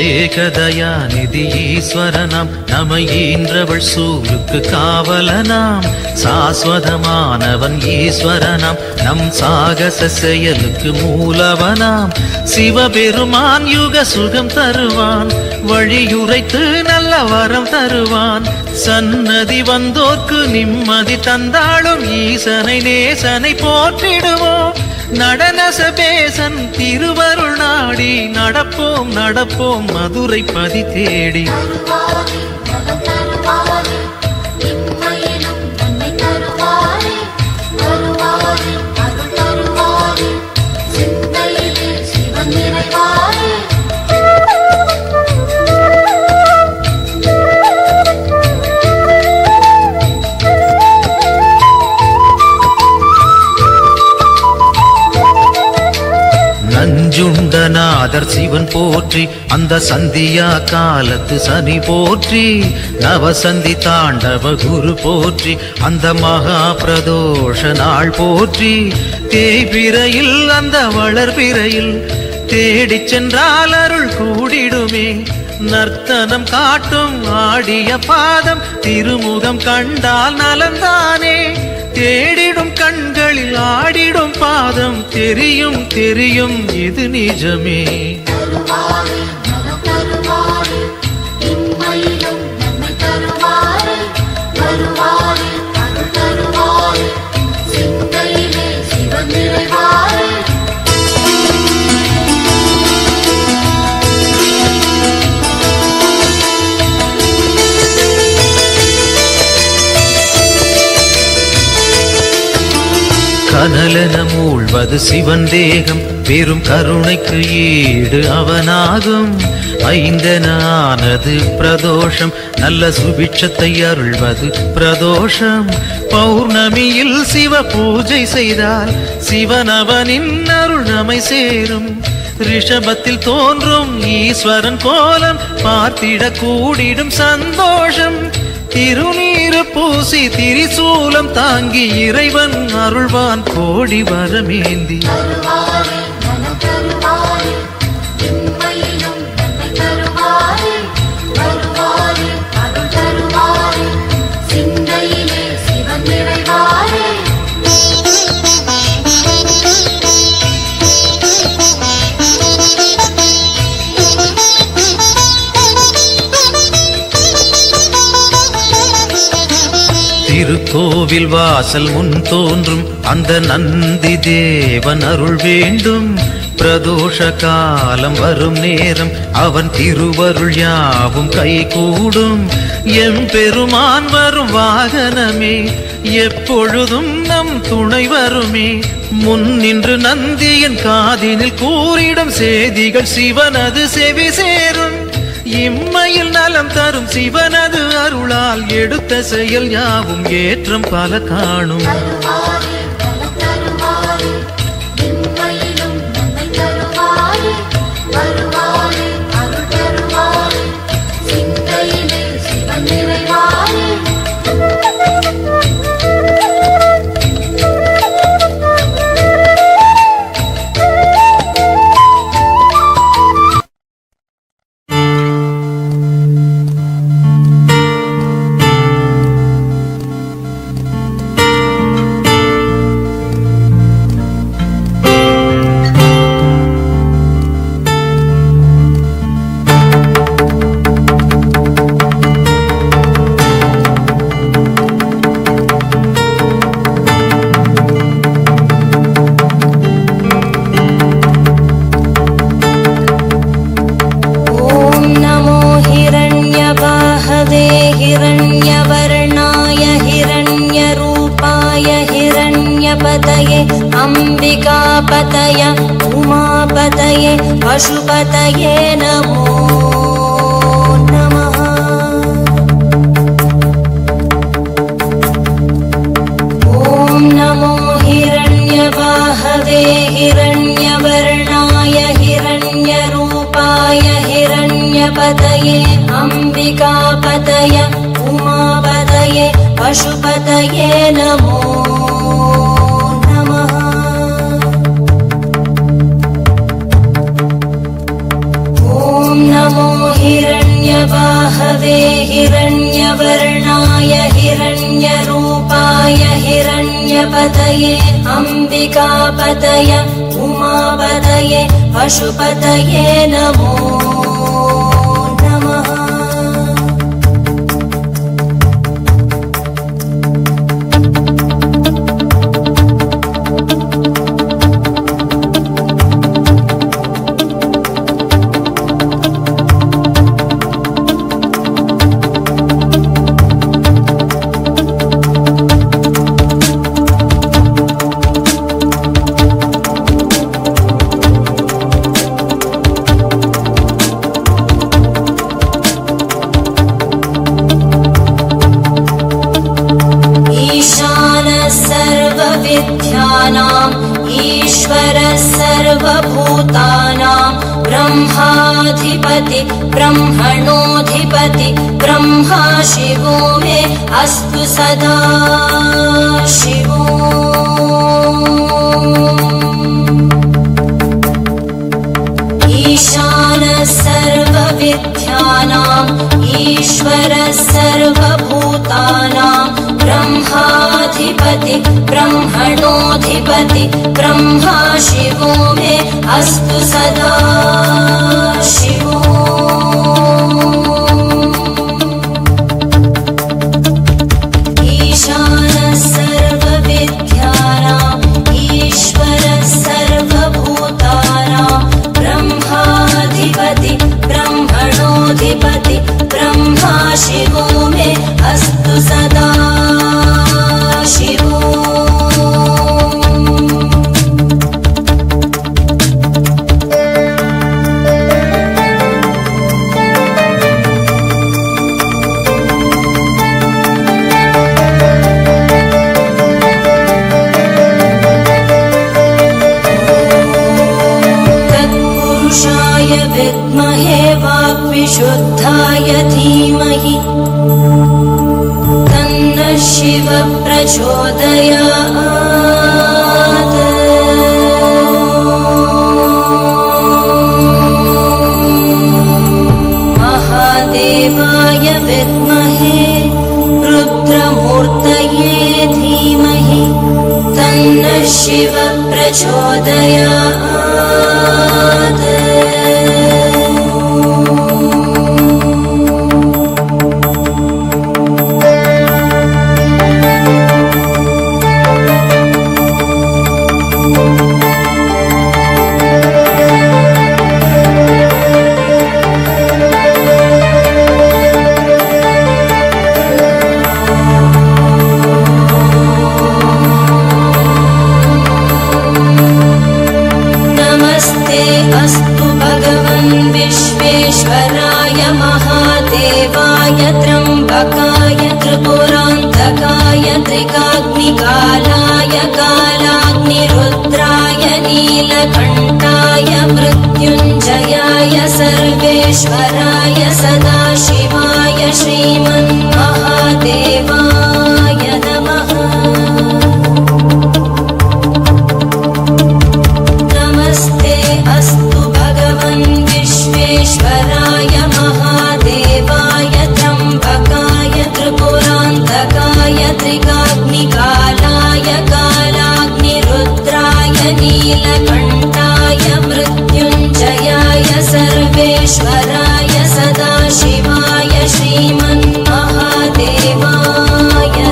ஏகதயாநிதி ஈஸ்வரனாம் நம ஈன்றவள் சூலுக்கு காவலனாம் சாஸ்வதமானவன் ஈஸ்வரனாம் நம் சாகச செயலுக்கு மூலவனாம் சிவபெருமான் யுக சுகம் தருவான் வழியுரைத்து நல்ல வரம் தருவான் சன்னதி வந்தோர்க்கு நிம்மதி தந்தாளும் ஈசனை நேசனை போற்றிடுவோம் நடன சபேசன் திருவருள் நாடி நடப்போம் நடப்போம் மதுரை பதி தேடி போற்றி அந்த சந்தியா காலத்து சனி போற்றி நவசந்தி தாண்டவ குரு போற்றி அந்த மகா பிரதோஷ நாள் போற்றி தேய்பிரையில் அந்த வளர்பிரையில் தேடிச் சென்றால் அருள் கூடிடுமே நர்த்தனம் காட்டும் ஆடிய பாதம் திருமுகம் கண்டால் நலந்தானே தேடிடும் கண்களில் ஆடிடும் பாதம் தெரியும் தெரியும் இது நிஜமே கனலென மூழ்வது சிவன் தேகம் பெரும் கருணைக்கு ஈடு அவனாகும் ஐந்தனானது பிரதோஷம் நல்ல சுபிட்சத்தை அருள்வது பிரதோஷம் பௌர்ணமியில் சிவ பூஜை செய்தால் சிவனவனின் அருள் நம்மை சேரும் ரிஷபத்தில் தோன்றும் ஈஸ்வரன் கோலம் பார்த்திட கூடிடும் சந்தோஷம் திருநீரு பூசி திரிசூலம் தாங்கி இறைவன் அருள்வான் கோடி வரமேந்தி திருக்கோவில் வாசல் முன் தோன்றும் அந்த நந்தி தேவன் அருள் வேண்டும் பிரதோஷ காலம் வரும் நேரம் அவன் திருவருள் யாவும் கை கூடும் எம்பெருமான் வரும் வாகனமே எப்பொழுதும் நம் துணை வருமே முன் நின்று நந்தியின் காதினில் கூறிடும் செய்திகள் சிவனது செவி சேரும் இம்மையில் நலம் தரும் சிவனது அருளால் எடுத்த செயல் யாவும் ஏற்றம் பல காணும் अंबिकापतये उमापतये पशुपतये नमो नमः। ॐ नमो हिरण्यवाहवे हिरण्यवर्णाय हिरण्यरूपाय हिरण्यपतये अंबिकापतये उमापतये पशुपतये नमो नमो हिरण्यवाहवे हिरण्यवर्णाय हिरण्यरूपाय हिरण्यपतये अंबिकापतये उमापतये पशुपतये नमो नमः। ब्रह्माधिपति ब्रह्मणोऽधिपति ब्रह्मा शिवो मे अस्तु सदा शिवो। ईशानः सर्वविद्यानाम् ईश्वरः सर्वभूतानां ब्रह्माधिपति ब्रह्मणोऽधिपति ब्रह्मा शिवो मे अस्तु सदा शिवो। ईशानः सर्वविद्यानाम् ईश्वरः सर्वभूतानां ब्रह्माधिपति ब्रह्मणोऽधिपति ब्रह्मा शिवो मे अस्तु सदा शिवो। तत्पुरुषाय विद्महे वाक्विशुद्धाय धीमहि तन्नः शिवः प्रचोदयात्। महादेवाय विद्महे रुद्रमूर्तये धीमहि तन्नः शिवः प्रचोदयात्। अस्तु भगवन् विश्वेश्वराय महादेवाय त्र्यम्बकाय त्रिपुरान्तकाय त्रिकाग्निकालाय कालाग्निरुद्राय नीलकण्ठाय मृत्युञ्जयाय सर्वेश्वराय सदाशिवाय श्रीमन्महादेवाय नमः। अस्तु भगवन् विश्वेश्वराय महादेवाय त्र्यम्बकाय त्रिपुरान्तकाय त्रिकाग्निकालाय कालाग्निरुद्राय नीलकण्ठाय मृत्युञ्जयाय सर्वेश्वराय सदाशिवाय श्रीमन्महादेवाय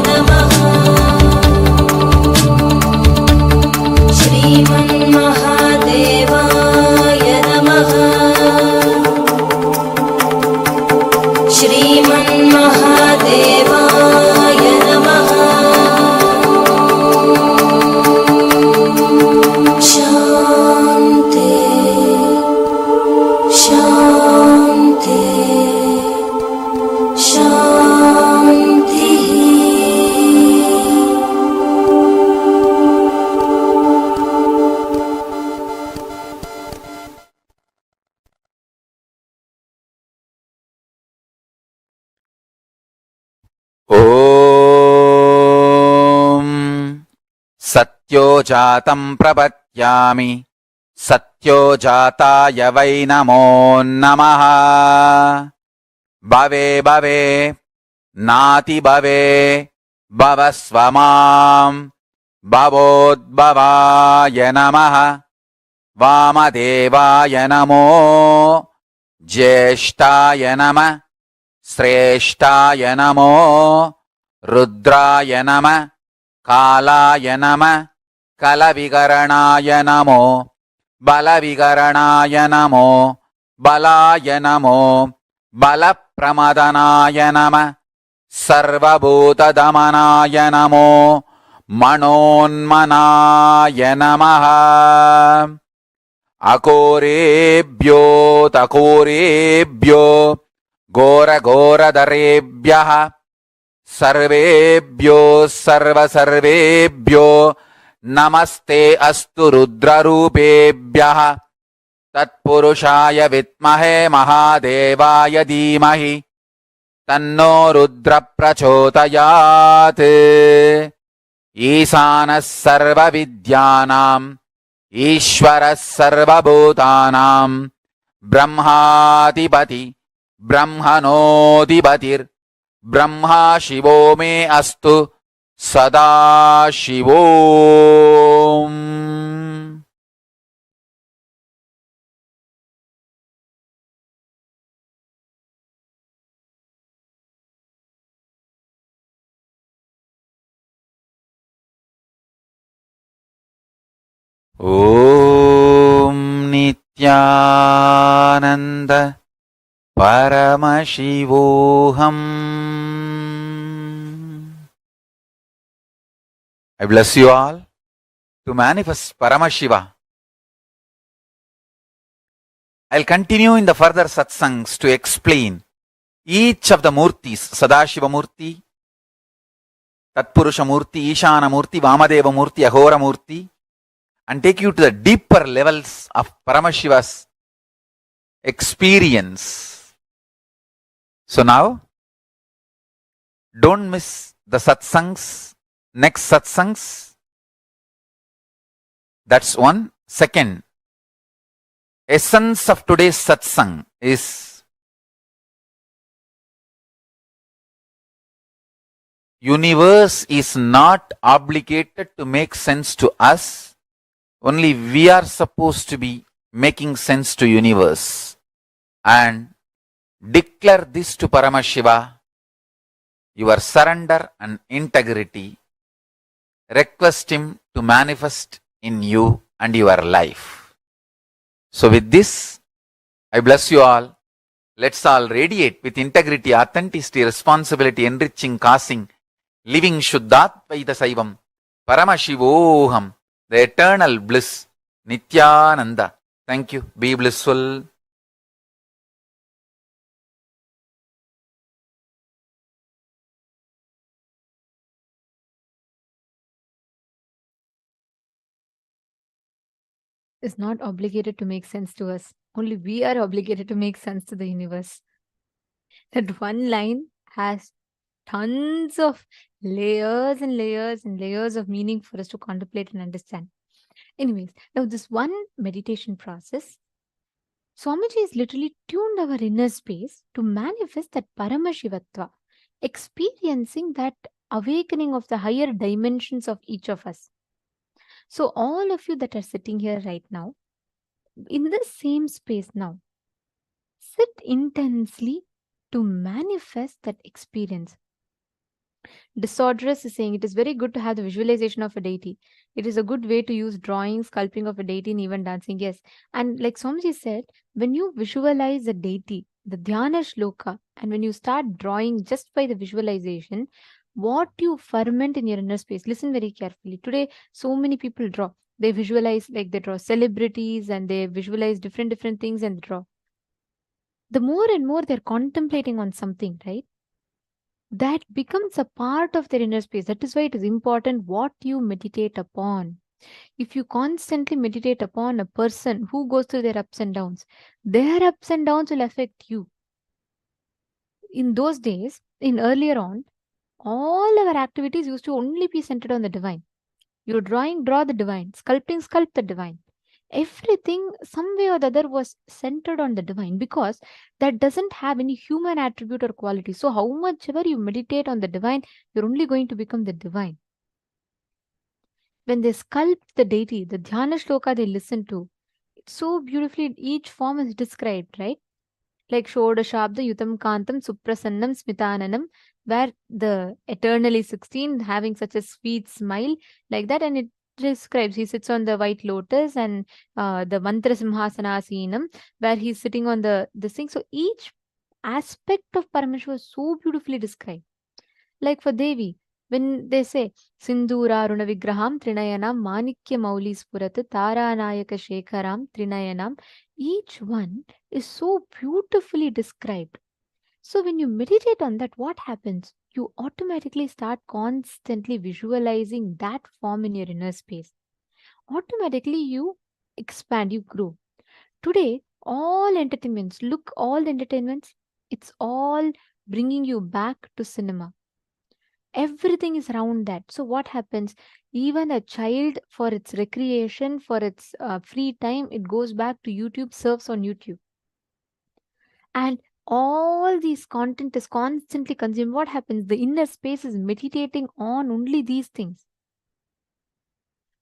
नमः। श्रीमन्महादेवाय नमः। श्रीमन्महादेवाय नमः। शान्ति शान्ति शान्तिः। ॐ सत्यो जातं प्रपद्यामि सत्यो जाताय वै नमो नमः। भवे भवे नाति भवे भवस्व मां भवोद्भवाय नमः। वामदेवाय नमो ज्येष्ठाय नमः श्रेष्ठाय नमो रुद्राय नमः कालाय नमः कलविकरणाय नमो बलविकरणाय नमो बलाय नमो बलप्रमदनाय नमः सर्वभूतदमनाय नमो मनोन्मनाय नमः। अकोरेभ्यो तकोरेभ्यो घोरघोरधरेभ्यः सर्वेभ्यो सर्वसर्वेभ्यो नमस्ते अस्तु रुद्ररूपेभ्यः तत्पुरुषाय विद्महे महादेवाय धीमहि तन्नो रुद्र प्रचोदयात् ईशानः सर्वविद्यानाम् ईश्वरः सर्वभूतानां ब्रह्माधिपति ब्रह्मणोऽधिपतिर्ब्रह्मा शिवो मे अस्तु सदाशिवोम्. ॐ Nityanand Paramashivoham. I bless you all to manifest Paramashiva. I'll continue in the further satsangs to explain each of the murtis, Sadashiva Murti, Tatpurusha Murti, Ishana Murti, Vamadeva Murti, Ahora Murti, and take you to the deeper levels of Paramashiva's experience. So now, don't miss the satsangs, next satsangs. That's one. Second, essence of today's satsang is universe is not obligated to make sense to us. Only we are supposed to be making sense to universe. And declare this to Paramashiva, your surrender and integrity. Request him to manifest in you and your life. So with this, I bless you all. Let's all radiate with integrity, authenticity, responsibility, enriching, causing, living Shuddhatvaita Saivam, Paramashivoham, the eternal bliss, Nithyananda. Thank you. Be blissful. Is not obligated to make sense to us. Only we are obligated to make sense to the universe. That one line has tons of layers and layers and layers of meaning for us to contemplate and understand. Anyways, now this one meditation process, Swamiji has literally tuned our inner space to manifest that Paramashivatva, experiencing that awakening of the higher dimensions of each of us. So all of you that are sitting here right now, in the same space now, sit intensely to manifest that experience. Disorderous is saying it is very good to have the visualization of a deity. It is a good way to use drawing, sculpting of a deity, and even dancing. Yes. And like Swamiji said, when you visualize a deity, the dhyana shloka, and when you start drawing just by the visualization, what you ferment in your inner space. Listen very carefully. Today, so many people draw. They visualize, like they draw celebrities and they visualize different things and draw. The more and more they're contemplating on something, right? That becomes a part of their inner space. That is why it is important what you meditate upon. If you constantly meditate upon a person who goes through their ups and downs will affect you. In those days, in earlier on, all our activities used to only be centered on the divine. You're drawing, draw the divine. Sculpting, sculpt the divine. Everything, some way or the other, was centered on the divine because that doesn't have any human attribute or quality. So how much ever you meditate on the divine, you're only going to become the divine. When they sculpt the deity, the dhyana shloka they listen to, it's so beautifully, each form is described, right? Like Shodashabda Yutam Kantam Suprasannam Smitananam, where the eternally 16 having such a sweet smile like that, and it describes he sits on the white lotus, and the Mantra Simhasanasinam, where he's sitting on this thing. So each aspect of Paramashiva is so beautifully described. Like for Devi, when they say Sindura Runa Vigraham Trinayanam Manikya Mauli Spurat Taranayaka Shekharam Trinayanam, each one is so beautifully described. So when you meditate on that, what happens? You automatically start constantly visualizing that form in your inner space. Automatically you expand, you grow. Today, all entertainments, look, all the entertainments, it's all bringing you back to cinema. Everything is around that. So what happens? Even a child, for its recreation, for its free time, it goes back to YouTube, surfs on YouTube. And all these content is constantly consumed. What happens? The inner space is meditating on only these things.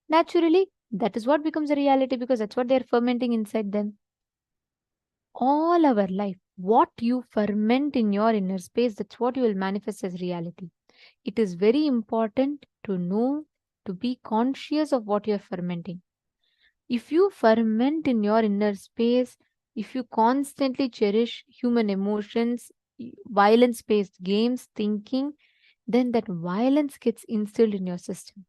Naturally, that is what becomes a reality, because that's what they're fermenting inside them. All our life, what you ferment in your inner space, that's what you will manifest as reality. It is very important to know, to be conscious of what you're fermenting. If you ferment in your inner space, if you constantly cherish human emotions, violence-based games, thinking, then that violence gets instilled in your system.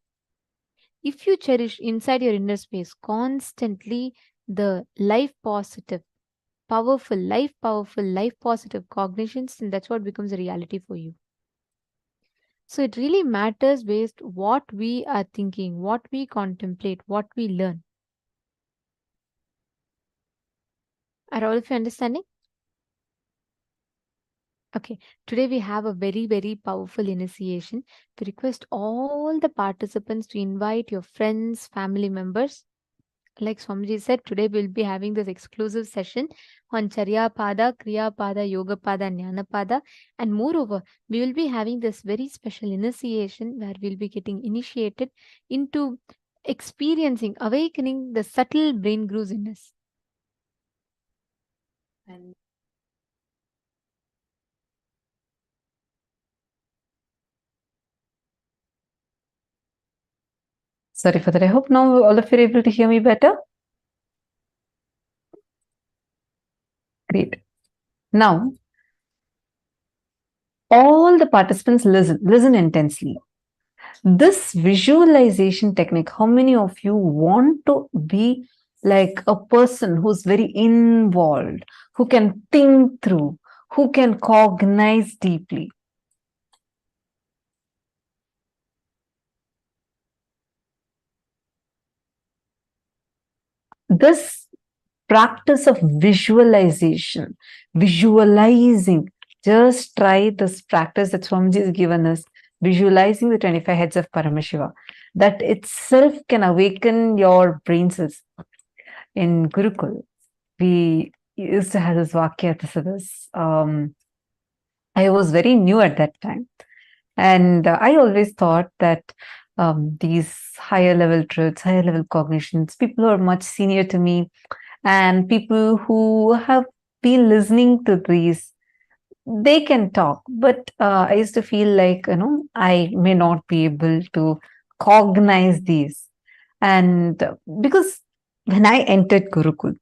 If you cherish inside your inner space constantly the life positive, powerful, life positive cognitions, then that's what becomes a reality for you. So it really matters based what we are thinking, what we contemplate, what we learn. Are all of you understanding? Okay, today we have a very, very powerful initiation. We request all the participants to invite your friends, family members. Like Swamiji said, today we'll be having this exclusive session on Charya Pada, Kriya Pada, Yoga Pada, Jnana Pada. And moreover, we will be having this very special initiation where we'll be getting initiated into experiencing, awakening the subtle brain grooves in us. And sorry for that. I hope now all of you are able to hear me better. Great. Now, all the participants listen intensely. This visualization technique, how many of you want to be like a person who's very involved, who can think through, who can cognize deeply? This practice of visualization, visualizing, just try this practice that Swamiji has given us, visualizing the 25 heads of Paramashiva. That itself can awaken your brain cells. In Gurukul, we used to have this Vakya. I was very new at that time. And I always thought that these higher level truths, higher level cognitions, people who are much senior to me, and people who have been listening to these, they can talk. But I used to feel like, I may not be able to cognize these. And because when I entered Gurukul,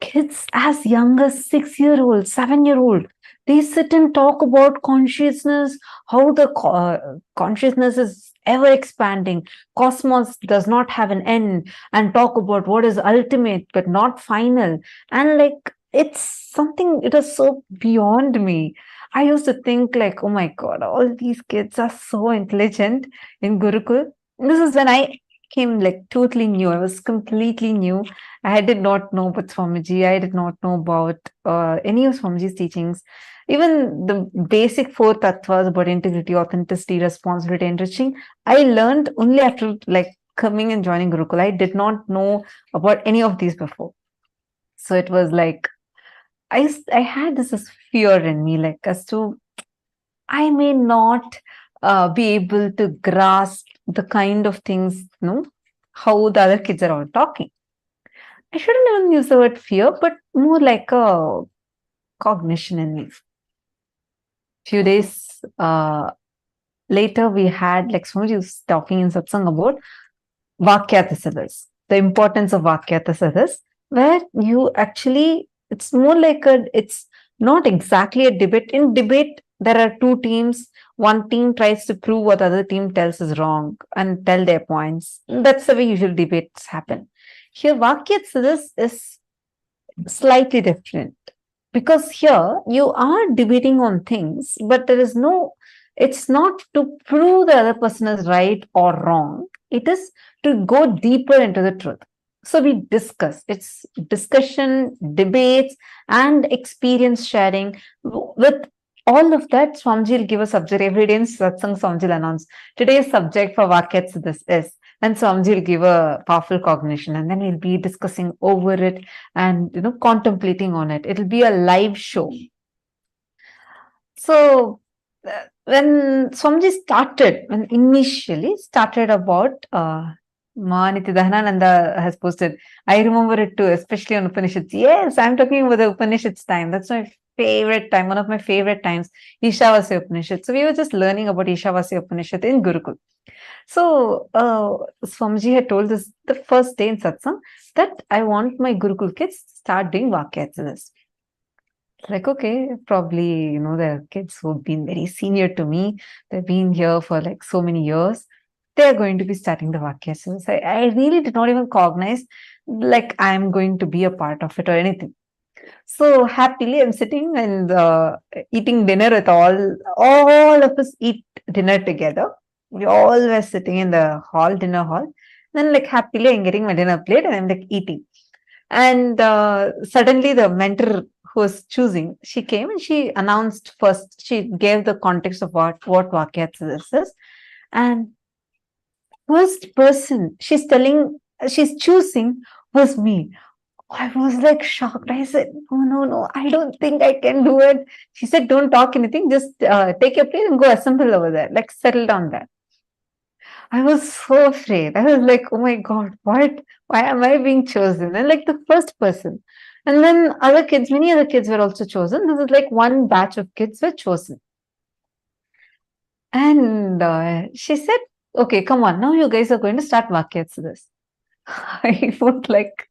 kids as young as 6-year-old, 7-year-old, they sit and talk about consciousness, how the consciousness is ever expanding, cosmos does not have an end, and talk about what is ultimate but not final. And like, it's something, it is so beyond me. I used to think like, oh my God, all these kids are so intelligent in Gurukul. This is when I came like totally new. I was completely new. I did not know about Swamiji. I did not know about any of Swamiji's teachings. Even the basic 4 tattvas about integrity, authenticity, responsibility, enriching, I learned only after like coming and joining Gurukul. I did not know about any of these before. So it was like, I had this fear in me, like as to, I may not be able to grasp the kind of things, how the other kids are all talking. I shouldn't even use the word fear, but more like a cognition in me. Few days later, we had, like Swamiji was talking in satsang about Vakyatasadas, the importance of Vakyatasadas, where you actually, it's more like it's not exactly a debate. In debate, there are 2 teams. One team tries to prove what the other team tells is wrong and tell their points. That's the way usual debates happen. Here, Vakyatasadas is slightly different, because here you are debating on things, but there is no, it's not to prove the other person is right or wrong. It is to go deeper into the truth. So we discuss. It's discussion, debates, and experience sharing. With all of that, Swamiji will give a subject every day in Satsang. Swamiji will announce today's subject for Vakyats this is. And Swamiji will give a powerful cognition, and then we'll be discussing over it and contemplating on it. It'll be a live show. So when Swamiji started, when initially started about Nithyananda has posted, I remember it too, especially on Upanishads. Yes, I'm talking about the Upanishads time. That's my favorite time, one of my favorite times, Ishavasya Upanishad. So we were just learning about Ishavasya Upanishad in Gurukul. So Swamiji had told us the first day in satsang that I want my Gurukul kids to start doing Vakyats. Like, okay, probably, there are kids who've been very senior to me. They've been here for like so many years. They're going to be starting the Vakyas. I really did not even cognize like I'm going to be a part of it or anything. So happily, I'm sitting and eating dinner with all of us eat dinner together. We all were sitting in the dinner hall. Then like happily, I'm getting my dinner plate and I'm like eating. And suddenly the mentor who was choosing, she came and she announced first, she gave the context of what Vakyats this is. And first person she's choosing was me. I was like shocked. I said, no, I don't think I can do it. She said, don't talk anything, just take your plate and go assemble over there, like settle down there. I was so afraid. I was like, oh my God, what? Why am I being chosen? And like the first person. And then many other kids were also chosen. This was like one batch of kids were chosen. And she said, okay, come on, now you guys are going to start Vakyats this. I was like,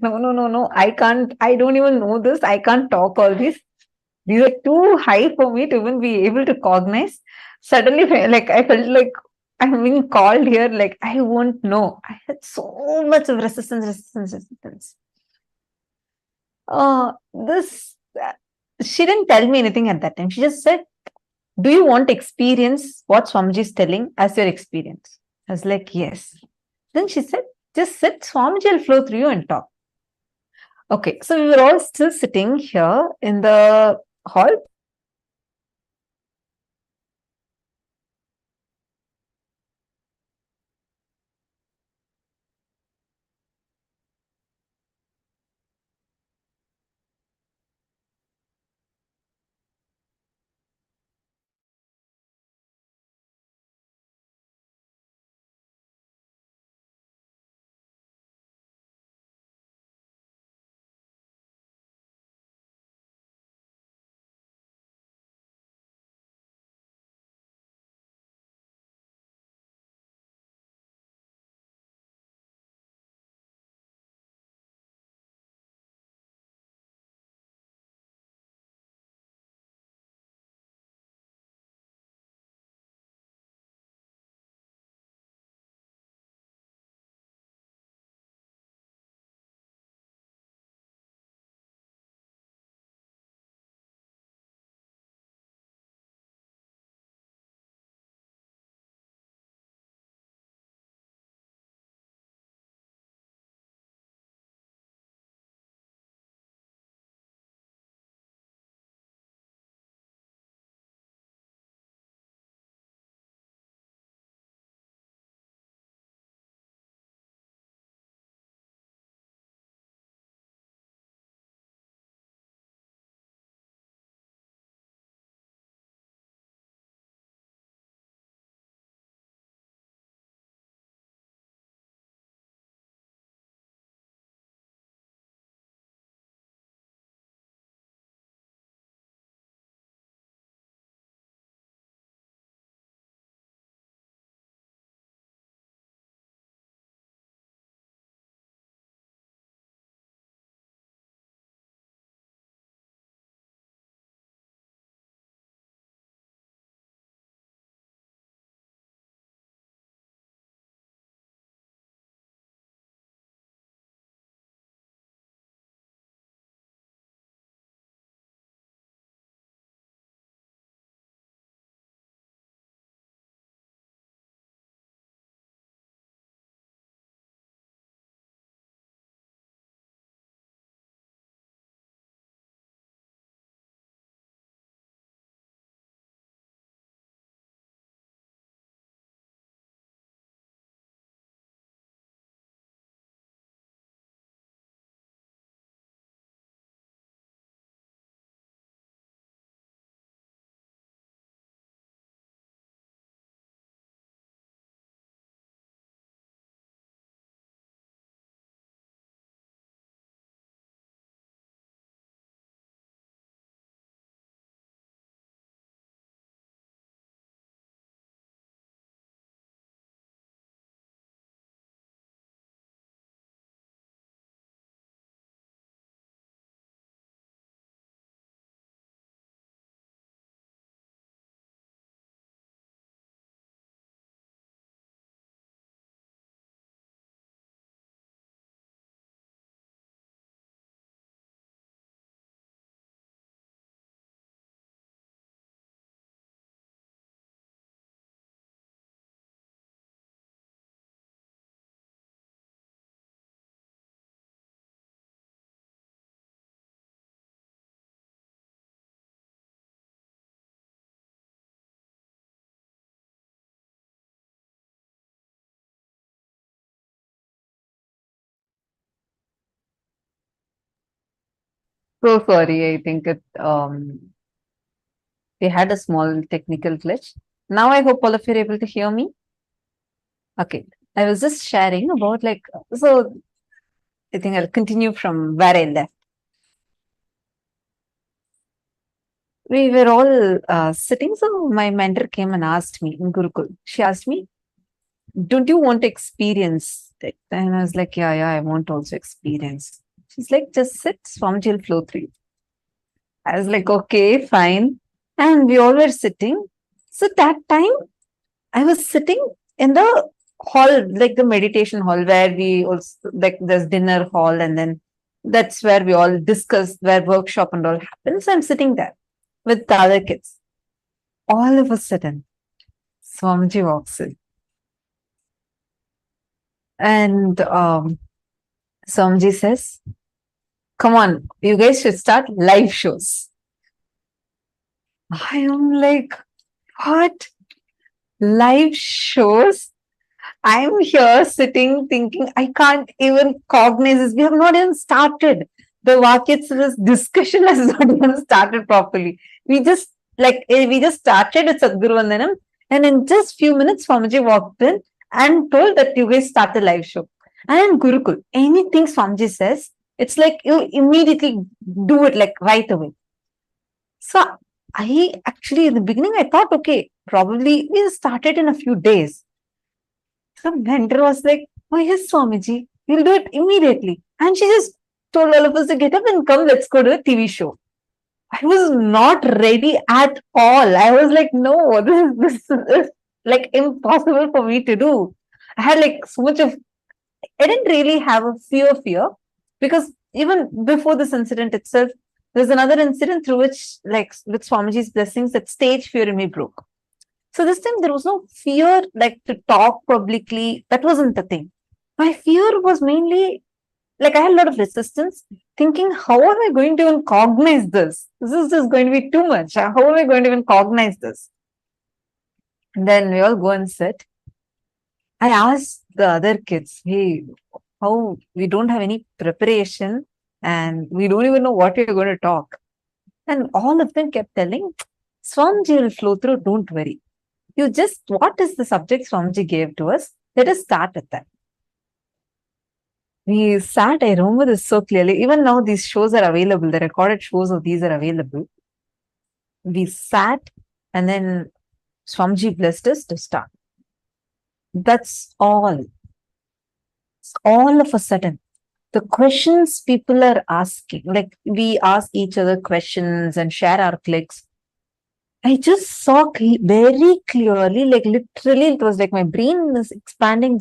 no, I can't, I don't even know this. I can't talk all this. These are too high for me to even be able to cognize. Suddenly, like, I felt like I'm being called here, like, I won't know. I had so much of resistance. She didn't tell me anything at that time. She just said, do you want to experience what Swamiji is telling as your experience? I was like, yes. Then she said, just sit, Swamiji will flow through you and talk. Okay, so we were all still sitting here in the hall. So sorry, I think we had a small technical glitch. Now I hope all of you are able to hear me. Okay, I was just sharing about so I think I'll continue from where I left. We were all sitting, so my mentor came and asked me in Gurukul. She asked me, don't you want to experience it? And I was like, yeah, I want to also experience. She's like, just sit, Swamiji will flow through you. I was like, okay, fine. And we all were sitting. So that time, I was sitting in the hall, like the meditation hall, where we also, like, there's dinner hall, and then that's where we all discuss, where workshop and all happens. I'm sitting there with the other kids. All of a sudden, Swamiji walks in. And Swamiji says, come on, you guys should start live shows. I am like, what? Live shows? I'm here sitting thinking, I can't even cognize this. We have not even started. The Vakyatsa's discussion has not even started properly. We just started with Sadhguru Vandanam, and in just few minutes, Swamiji walked in and told that you guys start the live show. And in Gurukul, anything Swamiji says, it's like you immediately do it like right away. So I actually, in the beginning, I thought, okay, probably we'll start it in a few days. The mentor was like, oh yes, Swamiji, we'll do it immediately. And she just told all of us to get up and come, let's go to a TV show. I was not ready at all. I was like, no, this is like impossible for me to do. I had like so much of, I didn't really have a fear, because even before this incident itself, there's another incident through which, like with Swamiji's blessings, that stage fear in me broke. So this time there was no fear like to talk publicly. That wasn't the thing. My fear was mainly like I had a lot of resistance, thinking, how am I going to even cognize this? This is just going to be too much. How am I going to even cognize this? And then we all go and sit. I asked the other kids, hey, how we don't have any preparation and we don't even know what you're going to talk. And all of them kept telling, Swamiji will flow through, don't worry. You just, what is the subject Swamiji gave to us? Let us start with that. We sat, I remember this so clearly. Even now, these shows are available. The recorded shows of these are available. We sat and then Swamiji blessed us to start. That's all. All of a sudden, the questions people are asking, like we ask each other questions and share our clicks. I just saw very clearly, like literally, it was like my brain is expanding.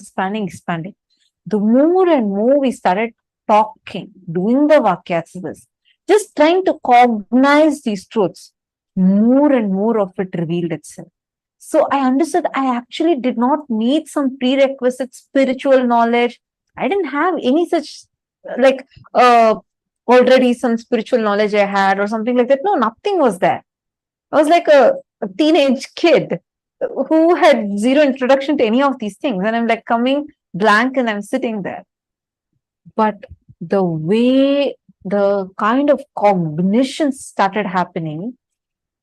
The more and more we started talking, doing the Vakyasas, just trying to cognize these truths, more and more of it revealed itself. So I understood I actually did not need some prerequisite spiritual knowledge. I didn't have any such, like, already some spiritual knowledge I had or something like that. No, nothing was there. I was like a teenage kid who had zero introduction to any of these things. And I'm like coming blank and I'm sitting there. But the way the kind of cognition started happening,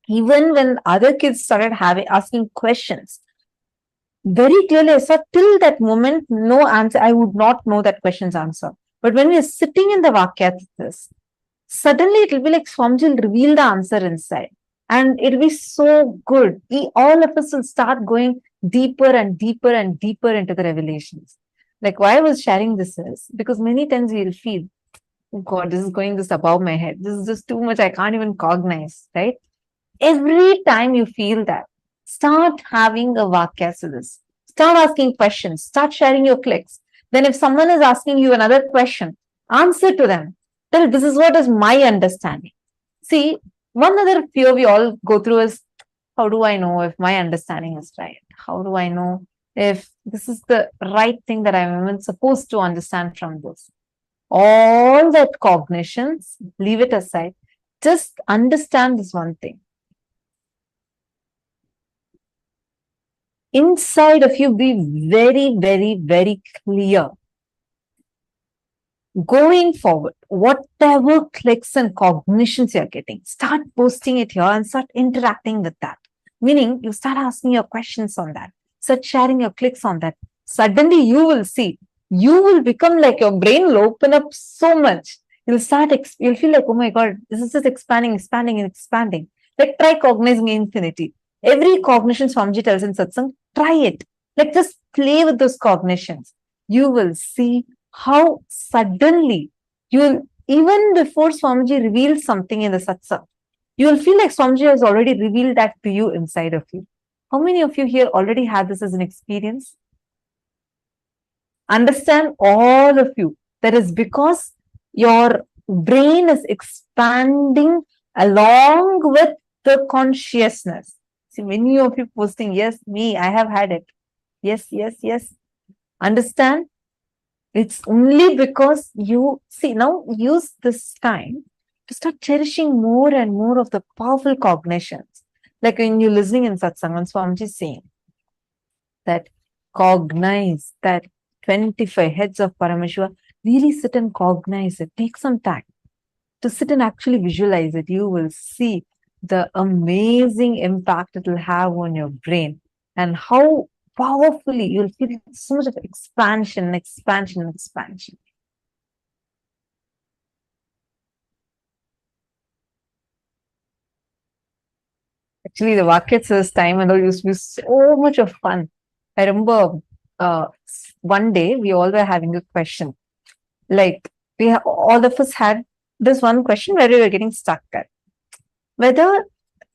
even when other kids started asking questions, very clearly I saw till that moment, no answer. I would not know that question's answer. But when we are sitting in the Vakyasas, suddenly it will be like Swamiji will reveal the answer inside. And it'll be so good. All of us will start going deeper and deeper and deeper into the revelations. Like why I was sharing this is because many times we'll feel, oh God, this is going just above my head. This is just too much. I can't even cognize, right? Every time you feel that, start having a Vakyasas. Start asking questions. Start sharing your clicks. Then if someone is asking you another question, answer to them. Tell, this is what is my understanding. See, one other fear we all go through is, how do I know if my understanding is right? How do I know if this is the right thing that I'm even supposed to understand from this? All that cognitions, leave it aside. Just understand this one thing. Inside of you, be very, very, very clear. going forward, whatever clicks and cognitions you're getting, start posting it here and start interacting with that. Meaning, you start asking your questions on that, start sharing your clicks on that. Suddenly, you will see, you will become like your brain will open up so much. You'll you'll feel like, oh my God, this is just expanding, expanding, and expanding. Like, try cognizing infinity. Every cognition Swamiji tells in satsang, try it. Like, just play with those cognitions. You will see how suddenly you'll, even before Swamiji reveals something in the satsang, you will feel like Swamiji has already revealed that to you inside of you. How many of you here already had this as an experience? Understand, all of you, that is because your brain is expanding along with the consciousness. See, many of you posting, yes, me, I have had it. Yes, yes, yes. Understand? It's only because you see, now use this time to start cherishing more and more of the powerful cognitions. Like when you're listening in satsang, and Swamiji is saying that cognize that 25 heads of Paramashiva, really sit and cognize it. Take some time to sit and actually visualize it. You will see the amazing impact it will have on your brain and how powerfully you'll feel so much of expansion, expansion, expansion. Actually, the Vakya this time and all used to be so much of fun. I remember one day we all were having a question. Like, all of us had this one question where we were getting stuck at. Whether,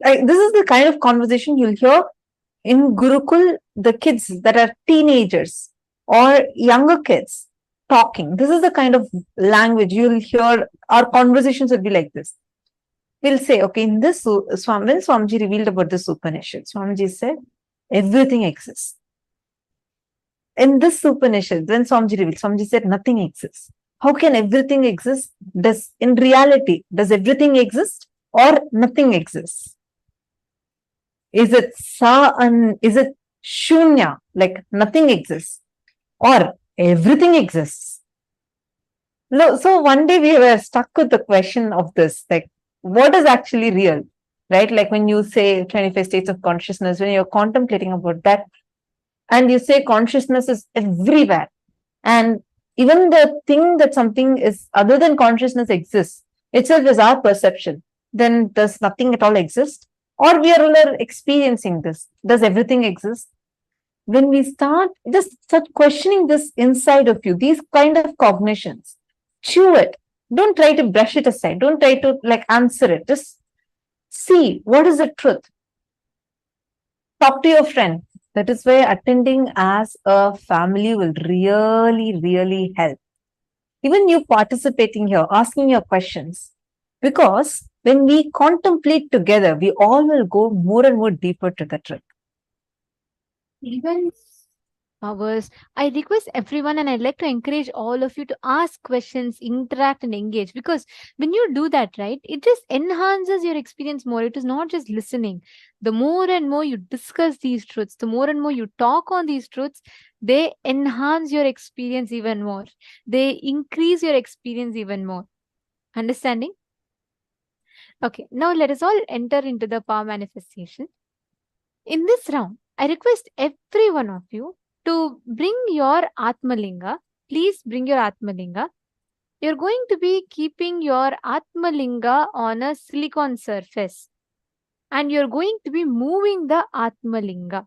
this is the kind of conversation you'll hear in Gurukul, the kids that are teenagers or younger kids talking. This is the kind of language you'll hear. Our conversations would be like this. We'll say, okay, in this, when Swamiji revealed about this Upanishad, Swamiji said, everything exists. In this Upanishad, when Swamiji revealed, Swamiji said, nothing exists. How can everything exist? In reality, does everything exist or nothing exists? Is it is it shunya, like nothing exists, or everything exists? No, so one day we were stuck with the question of this, like, what is actually real, right? Like when you say 25 states of consciousness, when you're contemplating about that, and you say consciousness is everywhere, and even the thing that something is other than consciousness exists, itself is our perception, then does nothing at all exist? Or we are all experiencing this? Does everything exist? When we start questioning this inside of you, these kind of cognitions, chew it. Don't try to brush it aside. Don't try to answer it. Just see what is the truth. Talk to your friend. That is why attending as a family will really, really help. Even you participating here, asking your questions. Because when we contemplate together, we all will go more and more deeper to the truth. Even hours, I request everyone and I'd like to encourage all of you to ask questions, interact and engage, because when you do that, right, it just enhances your experience more. It is not just listening. The more and more you discuss these truths, the more and more you talk on these truths, they enhance your experience even more. They increase your experience even more. Understanding? Okay, now let us all enter into the power manifestation. In this round, I request every one of you to bring your Atmalinga. Please bring your Atmalinga. You're going to be keeping your Atmalinga on a silicon surface. And you're going to be moving the Atmalinga.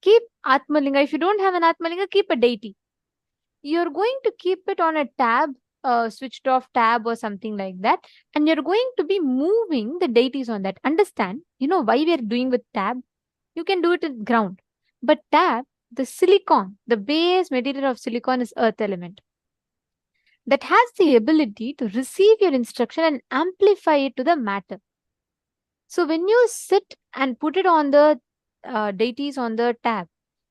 Keep Atmalinga. If you don't have an Atmalinga, keep a deity. You're going to keep it on a tab, switched off tab or something like that. And you're going to be moving the deities on that. Understand, you know why we are doing with tab? You can do it in ground. But tab, the silicon, the base material of silicon is earth element. That has the ability to receive your instruction and amplify it to the matter. So when you sit and put it on the deities on the tab,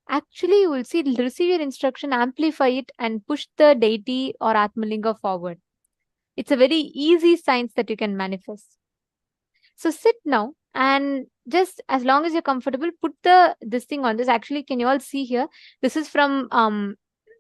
actually you will see it will receive your instruction, amplify it and push the deity or Atmalinga forward. It's a very easy science that you can manifest. So sit now and just as long as you're comfortable, put this thing on this. Actually, can you all see here? This is from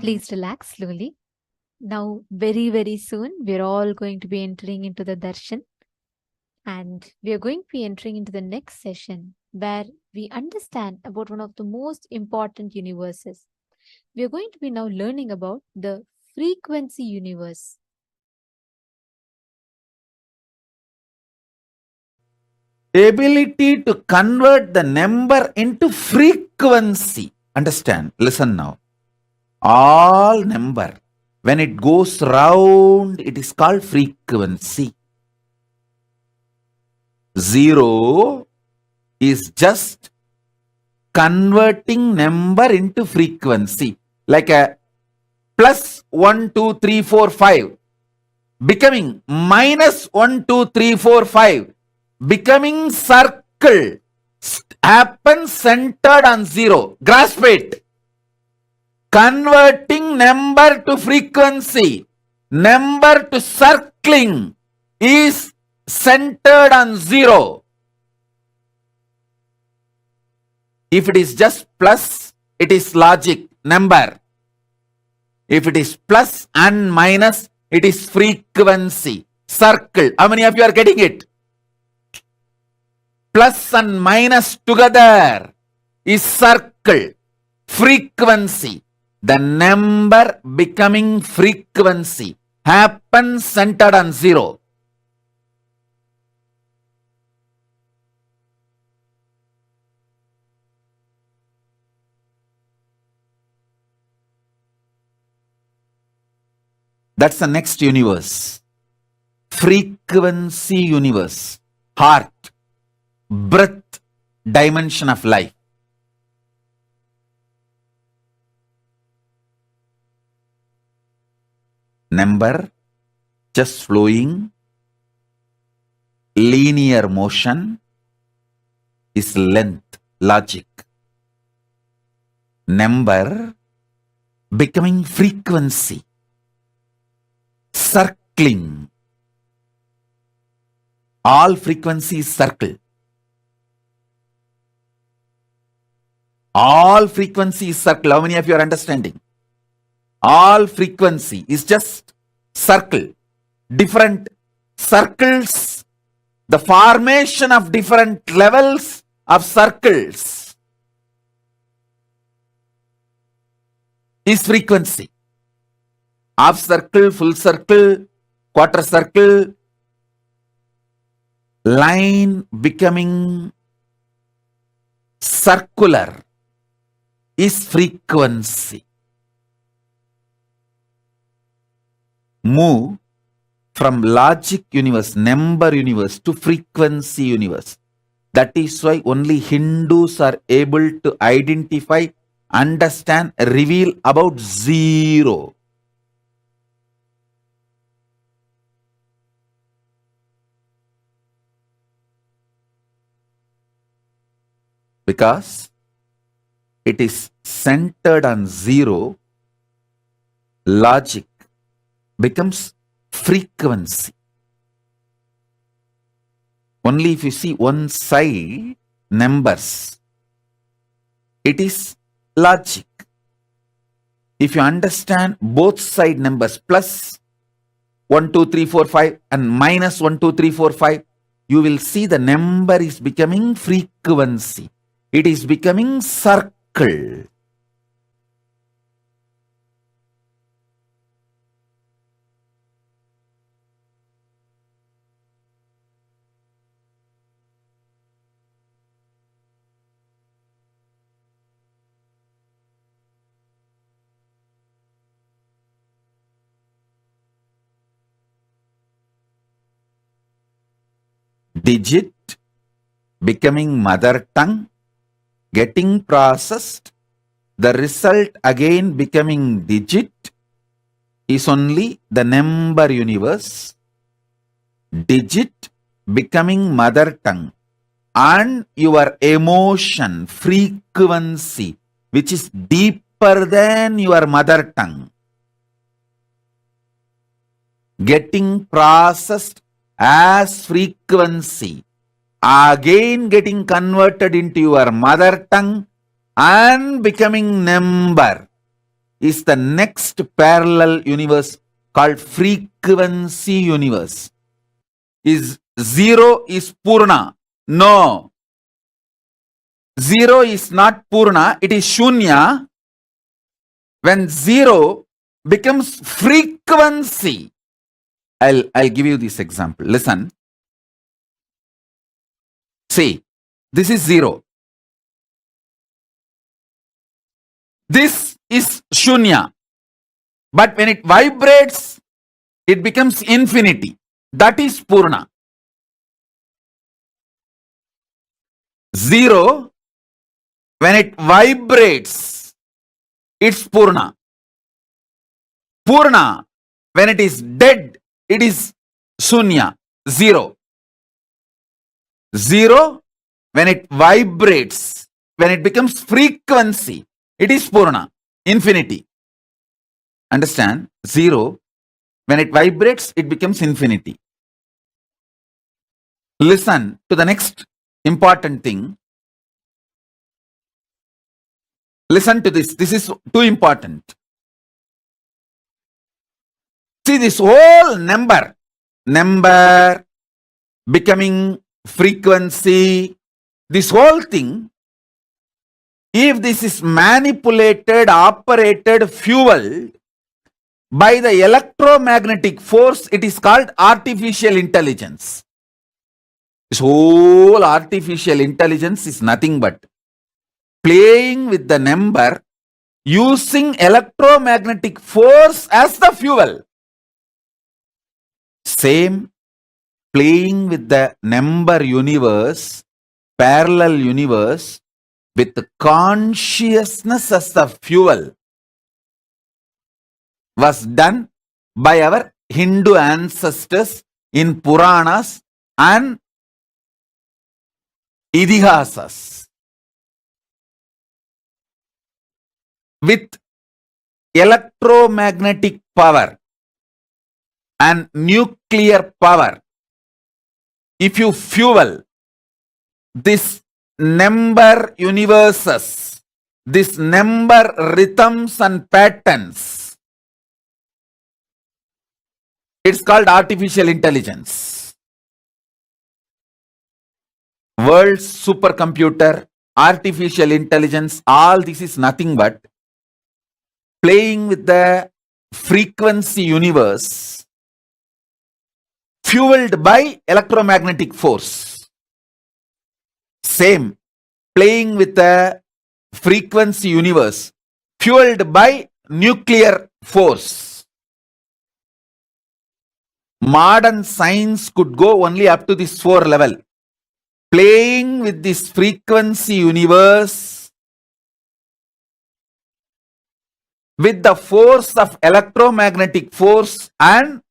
Please relax slowly. Now, very soon, we're all going to be entering into the darshan. And we are going to be entering into the next session where we understand about one of the most important universes. We are going to be now learning about the frequency universe. Ability to convert the number into frequency. Understand? Listen now. All number, when it goes round, it is called frequency. 0 is just converting number into frequency. Like a plus 1, 2, 3, 4, 5 becoming minus 1, 2, 3, 4, 5 becoming circle happens centered on 0. Grasp it. Converting number to frequency, number to circling is centered on 0. If it is just plus, it is logic, number. If it is plus and minus, it is frequency, circle. How many of you are getting it? Plus and minus together is circle, frequency. The number becoming frequency happens centered on 0. That's the next universe. Frequency universe. Heart, breath, dimension of life. Number just flowing, linear motion is length, logic. Number becoming frequency, circling. All frequencies circle. All frequencies circle. How many of you are understanding? All frequency is just circle. Different circles, the formation of different levels of circles is frequency. Half circle, full circle, quarter circle, line becoming circular is frequency. Move from logic universe, number universe to frequency universe. That is why only Hindus are able to identify, understand, reveal about 0. Because it is centered on 0, logic becomes frequency. Only if you see one side, numbers, it is logic. If you understand both side numbers, plus 1, 2, 3, 4, 5 and minus 1, 2, 3, 4, 5, you will see the number is becoming frequency. It is becoming circle. Digit becoming mother tongue, getting processed, the result again becoming digit is only the number universe. Digit becoming mother tongue and your emotion frequency, which is deeper than your mother tongue, getting processed as frequency, again getting converted into your mother tongue and becoming number is the next parallel universe called frequency universe. Is zero is Purna? No. Zero is not Purna, it is Shunya. When zero becomes frequency, I'll give you this example. Listen. See, this is zero. This is Shunya. But when it vibrates, it becomes infinity. That is Purna. Zero, when it vibrates, it's Purna. Purna, when it is dead, it is Shunya, zero. Zero, when it vibrates, when it becomes frequency, it is Purna, infinity. Understand? Zero, when it vibrates, it becomes infinity. Listen to the next important thing. Listen to this. This is too important. See, this whole number becoming frequency, this whole thing, if this is manipulated, operated, fueled by the electromagnetic force, it is called artificial intelligence. This whole artificial intelligence is nothing but playing with the number using electromagnetic force as the fuel. Same, playing with the number universe, parallel universe, with consciousness as the fuel, was done by our Hindu ancestors in Puranas and Idihasas. With electromagnetic power and nuclear power, if you fuel this number universes, this number rhythms and patterns, it's called artificial intelligence. World's supercomputer, artificial intelligence, all this is nothing but playing with the frequency universe fueled by electromagnetic force. Same, playing with the frequency universe fueled by nuclear force. Modern science could go only up to this 4 level. Playing with this frequency universe with the force of electromagnetic force and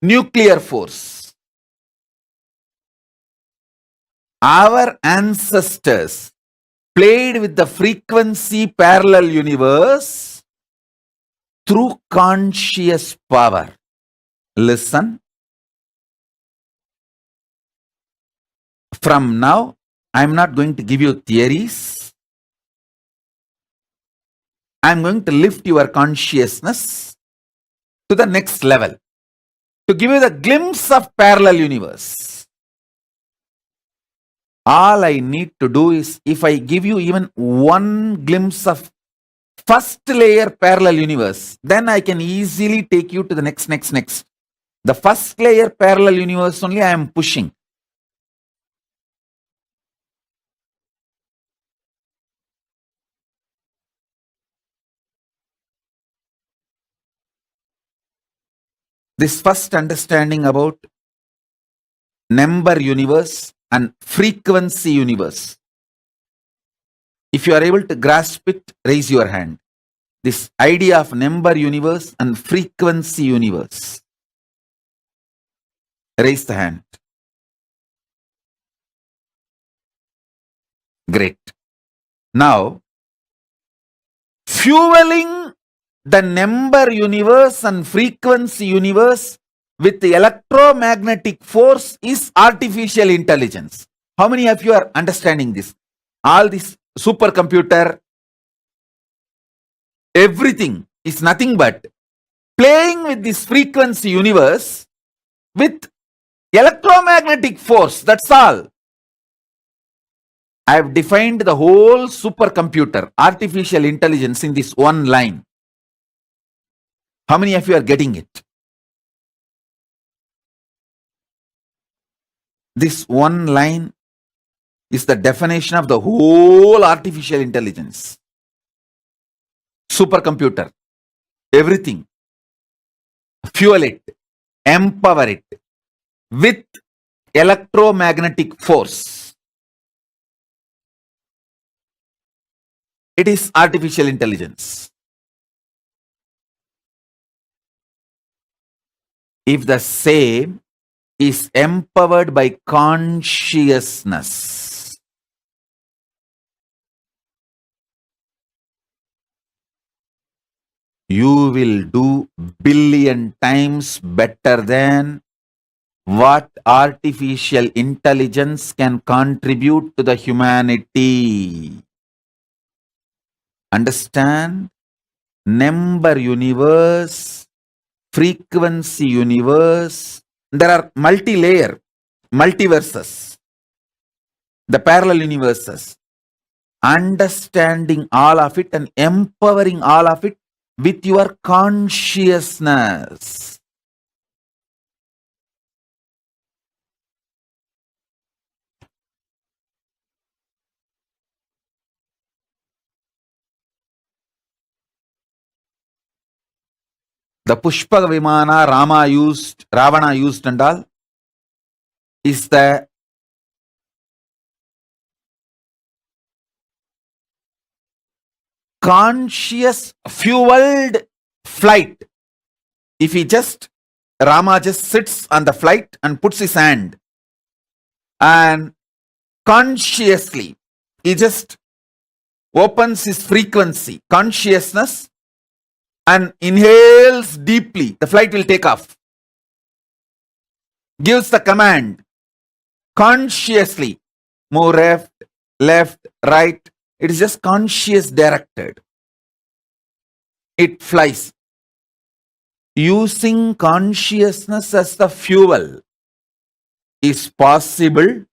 nuclear force. Our ancestors played with the frequency parallel universe through conscious power. Listen. From now, I am not going to give you theories. I am going to lift your consciousness to the next level, to give you the glimpse of parallel universe. All I need to do is, if I give you even one glimpse of first layer parallel universe, then I can easily take you to the next. The first layer parallel universe only I am pushing. This first understanding about number universe and frequency universe. If you are able to grasp it, raise your hand. This idea of number universe and frequency universe. Raise the hand. Great. Now, fueling the number universe and frequency universe with the electromagnetic force is artificial intelligence. How many of you are understanding this? All this supercomputer, everything is nothing but playing with this frequency universe with electromagnetic force. That's all. I have defined the whole supercomputer, artificial intelligence, in this one line. How many of you are getting it? This one line is the definition of the whole artificial intelligence. Supercomputer, everything. Fuel it, empower it with electromagnetic force. It is artificial intelligence. If the same is empowered by consciousness, you will do billion times better than what artificial intelligence can contribute to the humanity. Understand? Number universe, frequency universe. There are multi-layer, multiverses, the parallel universes. Understanding all of it and empowering all of it with your consciousness. The Pushpa Vimana Ravana used and all is the conscious fueled flight. If Rama just sits on the flight and puts his hand and consciously, he just opens his frequency, consciousness, and inhales deeply, the flight will take off. Gives the command, consciously, move left, right. It is just conscious directed. It flies. Using consciousness as the fuel is possible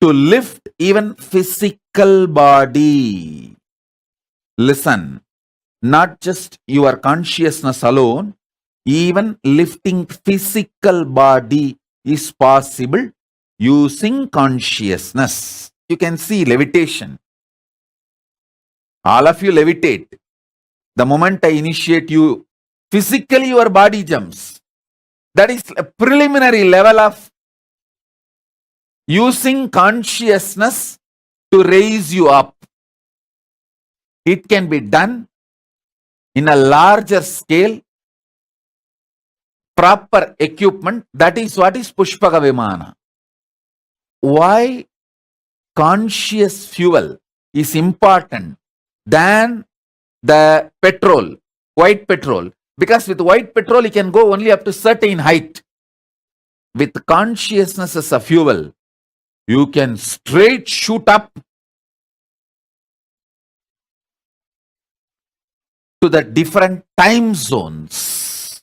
to lift even physical body. Listen, not just your consciousness alone, even lifting physical body is possible using consciousness. You can see levitation. All of you levitate. The moment I initiate you, physically your body jumps. That is a preliminary level of using consciousness to raise you up. It can be done in a larger scale, proper equipment. That is what is Pushpaka Vimana. Why conscious fuel is important than the petrol, white petrol? Because with white petrol, you can go only up to certain height. With consciousness as a fuel, you can straight shoot up to the different time zones.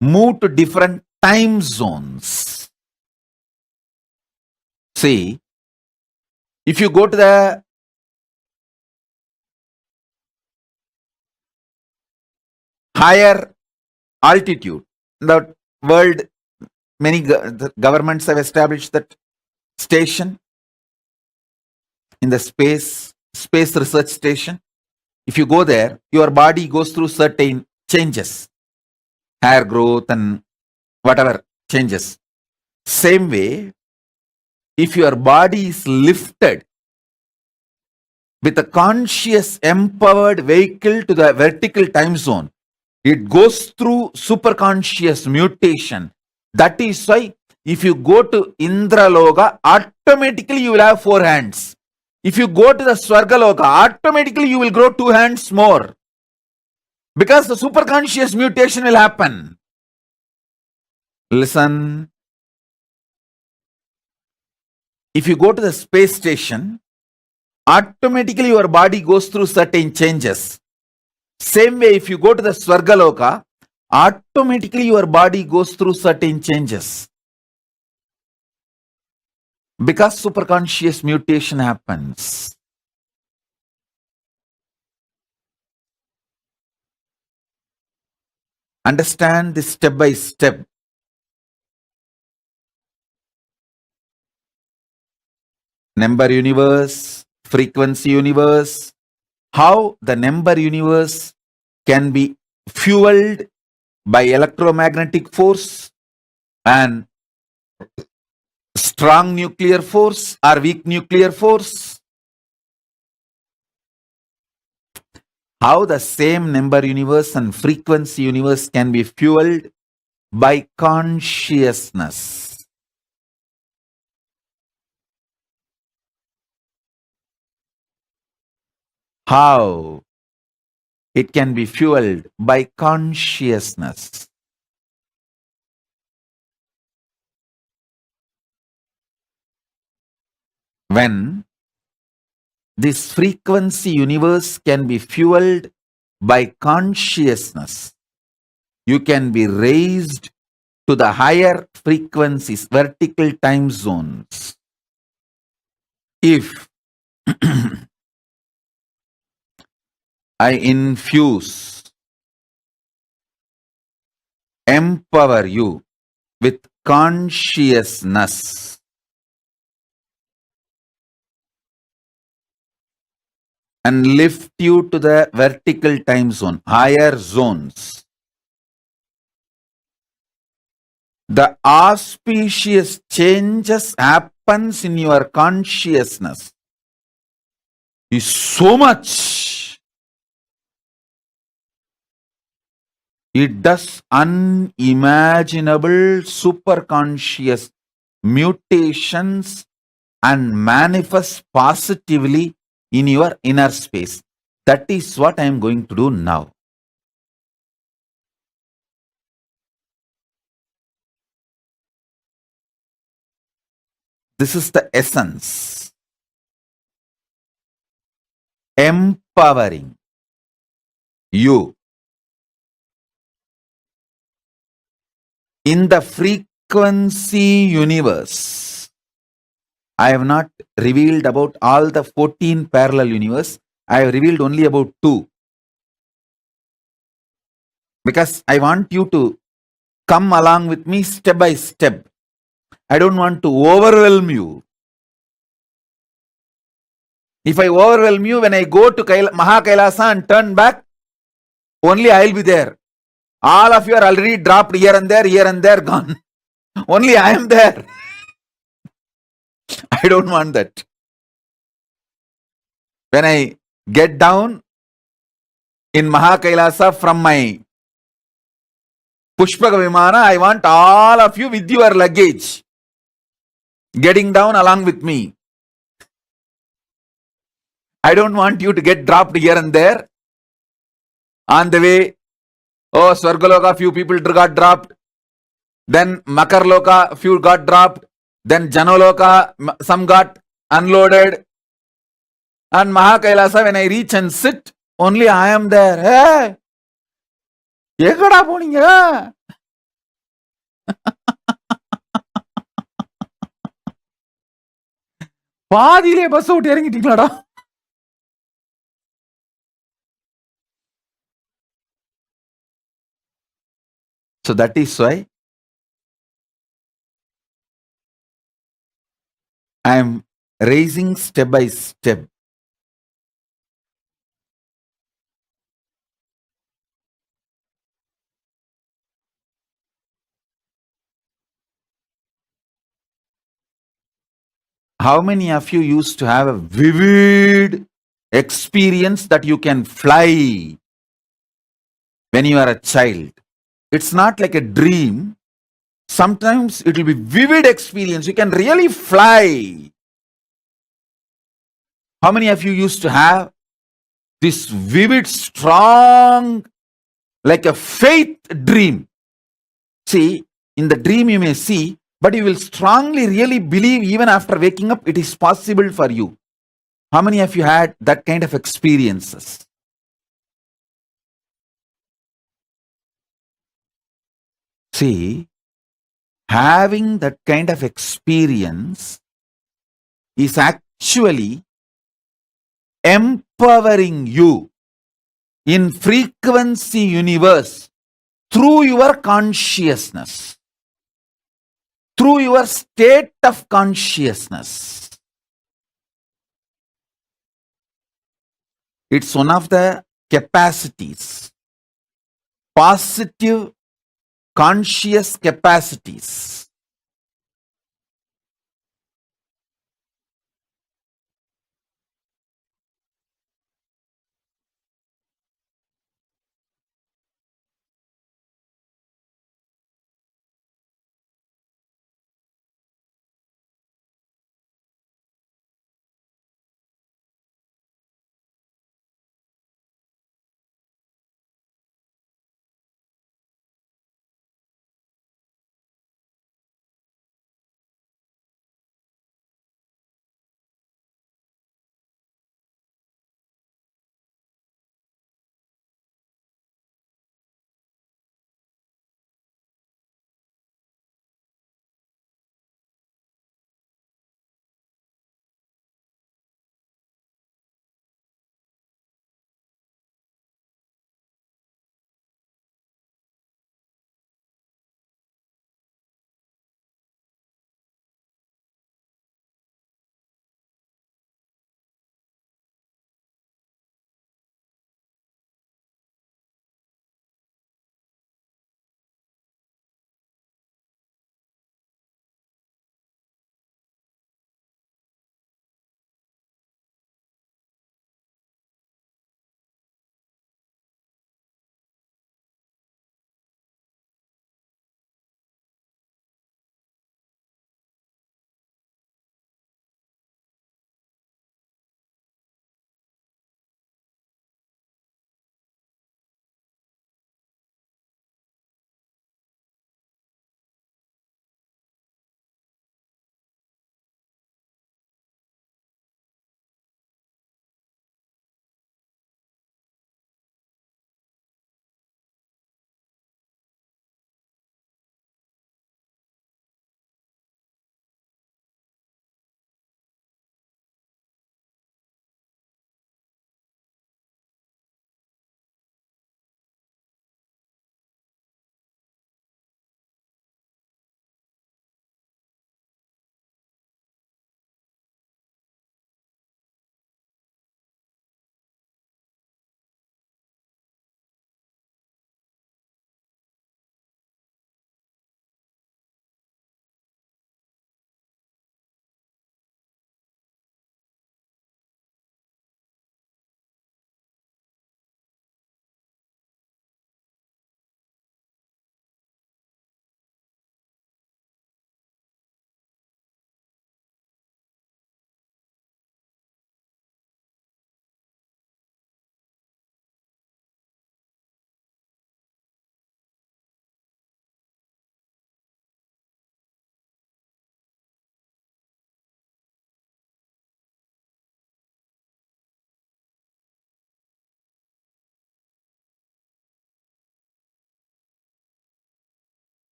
Move to different time zones. See, if you go to the higher altitude, the world, many governments have established that station in the space research station. If you go there, your body goes through certain changes, hair growth and whatever changes. Same way, if your body is lifted with a conscious empowered vehicle to the vertical time zone, it goes through superconscious mutation. That is why if you go to Indraloka, automatically you will have 4 hands. If you go to the Swargaloka, automatically you will grow 2 hands more. Because the superconscious mutation will happen. Listen. If you go to the space station, automatically your body goes through certain changes. Same way, if you go to the Swargaloka, automatically your body goes through certain changes. Because superconscious mutation happens. Understand this step by step. Number universe, frequency universe, how the number universe can be fueled by electromagnetic force and strong nuclear force or weak nuclear force. How the same number universe and frequency universe can be fueled by consciousness. How it can be fueled by consciousness. When this frequency universe can be fueled by consciousness, you can be raised to the higher frequencies, vertical time zones. If I infuse, empower you with consciousness, and lift you to the vertical time zone, higher zones, the auspicious changes happens in your consciousness is so much. It does unimaginable superconscious mutations and manifests positively in your inner space. That is what I am going to do now. This is the essence. Empowering you in the frequency universe. I have not revealed about all the 14 parallel universe. I have revealed only about 2. Because I want you to come along with me step by step. I don't want to overwhelm you. If I overwhelm you, when I go to Mahakailasa and turn back, only I will be there. All of you are already dropped here and there, gone. Only I am there. I don't want that. When I get down in Mahakailasa from my Pushpaka Vimana, I want all of you with your luggage getting down along with me. I don't want you to get dropped here and there. On the way, oh, Swargaloka, few people got dropped. Then Makarloka, few got dropped. Then Janoloka, some got unloaded. And Mahakailasa, when I reach and sit, only I am there. Hey! Ekada poninga? பாதியிலே bus விட்டு இறங்கிட்டீங்களாடா? So that is why I am raising step by step. How many of you used to have a vivid experience that you can fly when you are a child? It's not like a dream. Sometimes it will be vivid experience. You can really fly. How many of you used to have this vivid, strong, like a faith dream? See, in the dream you may see but you will strongly really believe even after waking up it is possible for you. How many of you had that kind of experiences? See, having that kind of experience is actually empowering you in frequency universe through your consciousness, through your state of consciousness. It's one of the capacities, positive conscious capacities.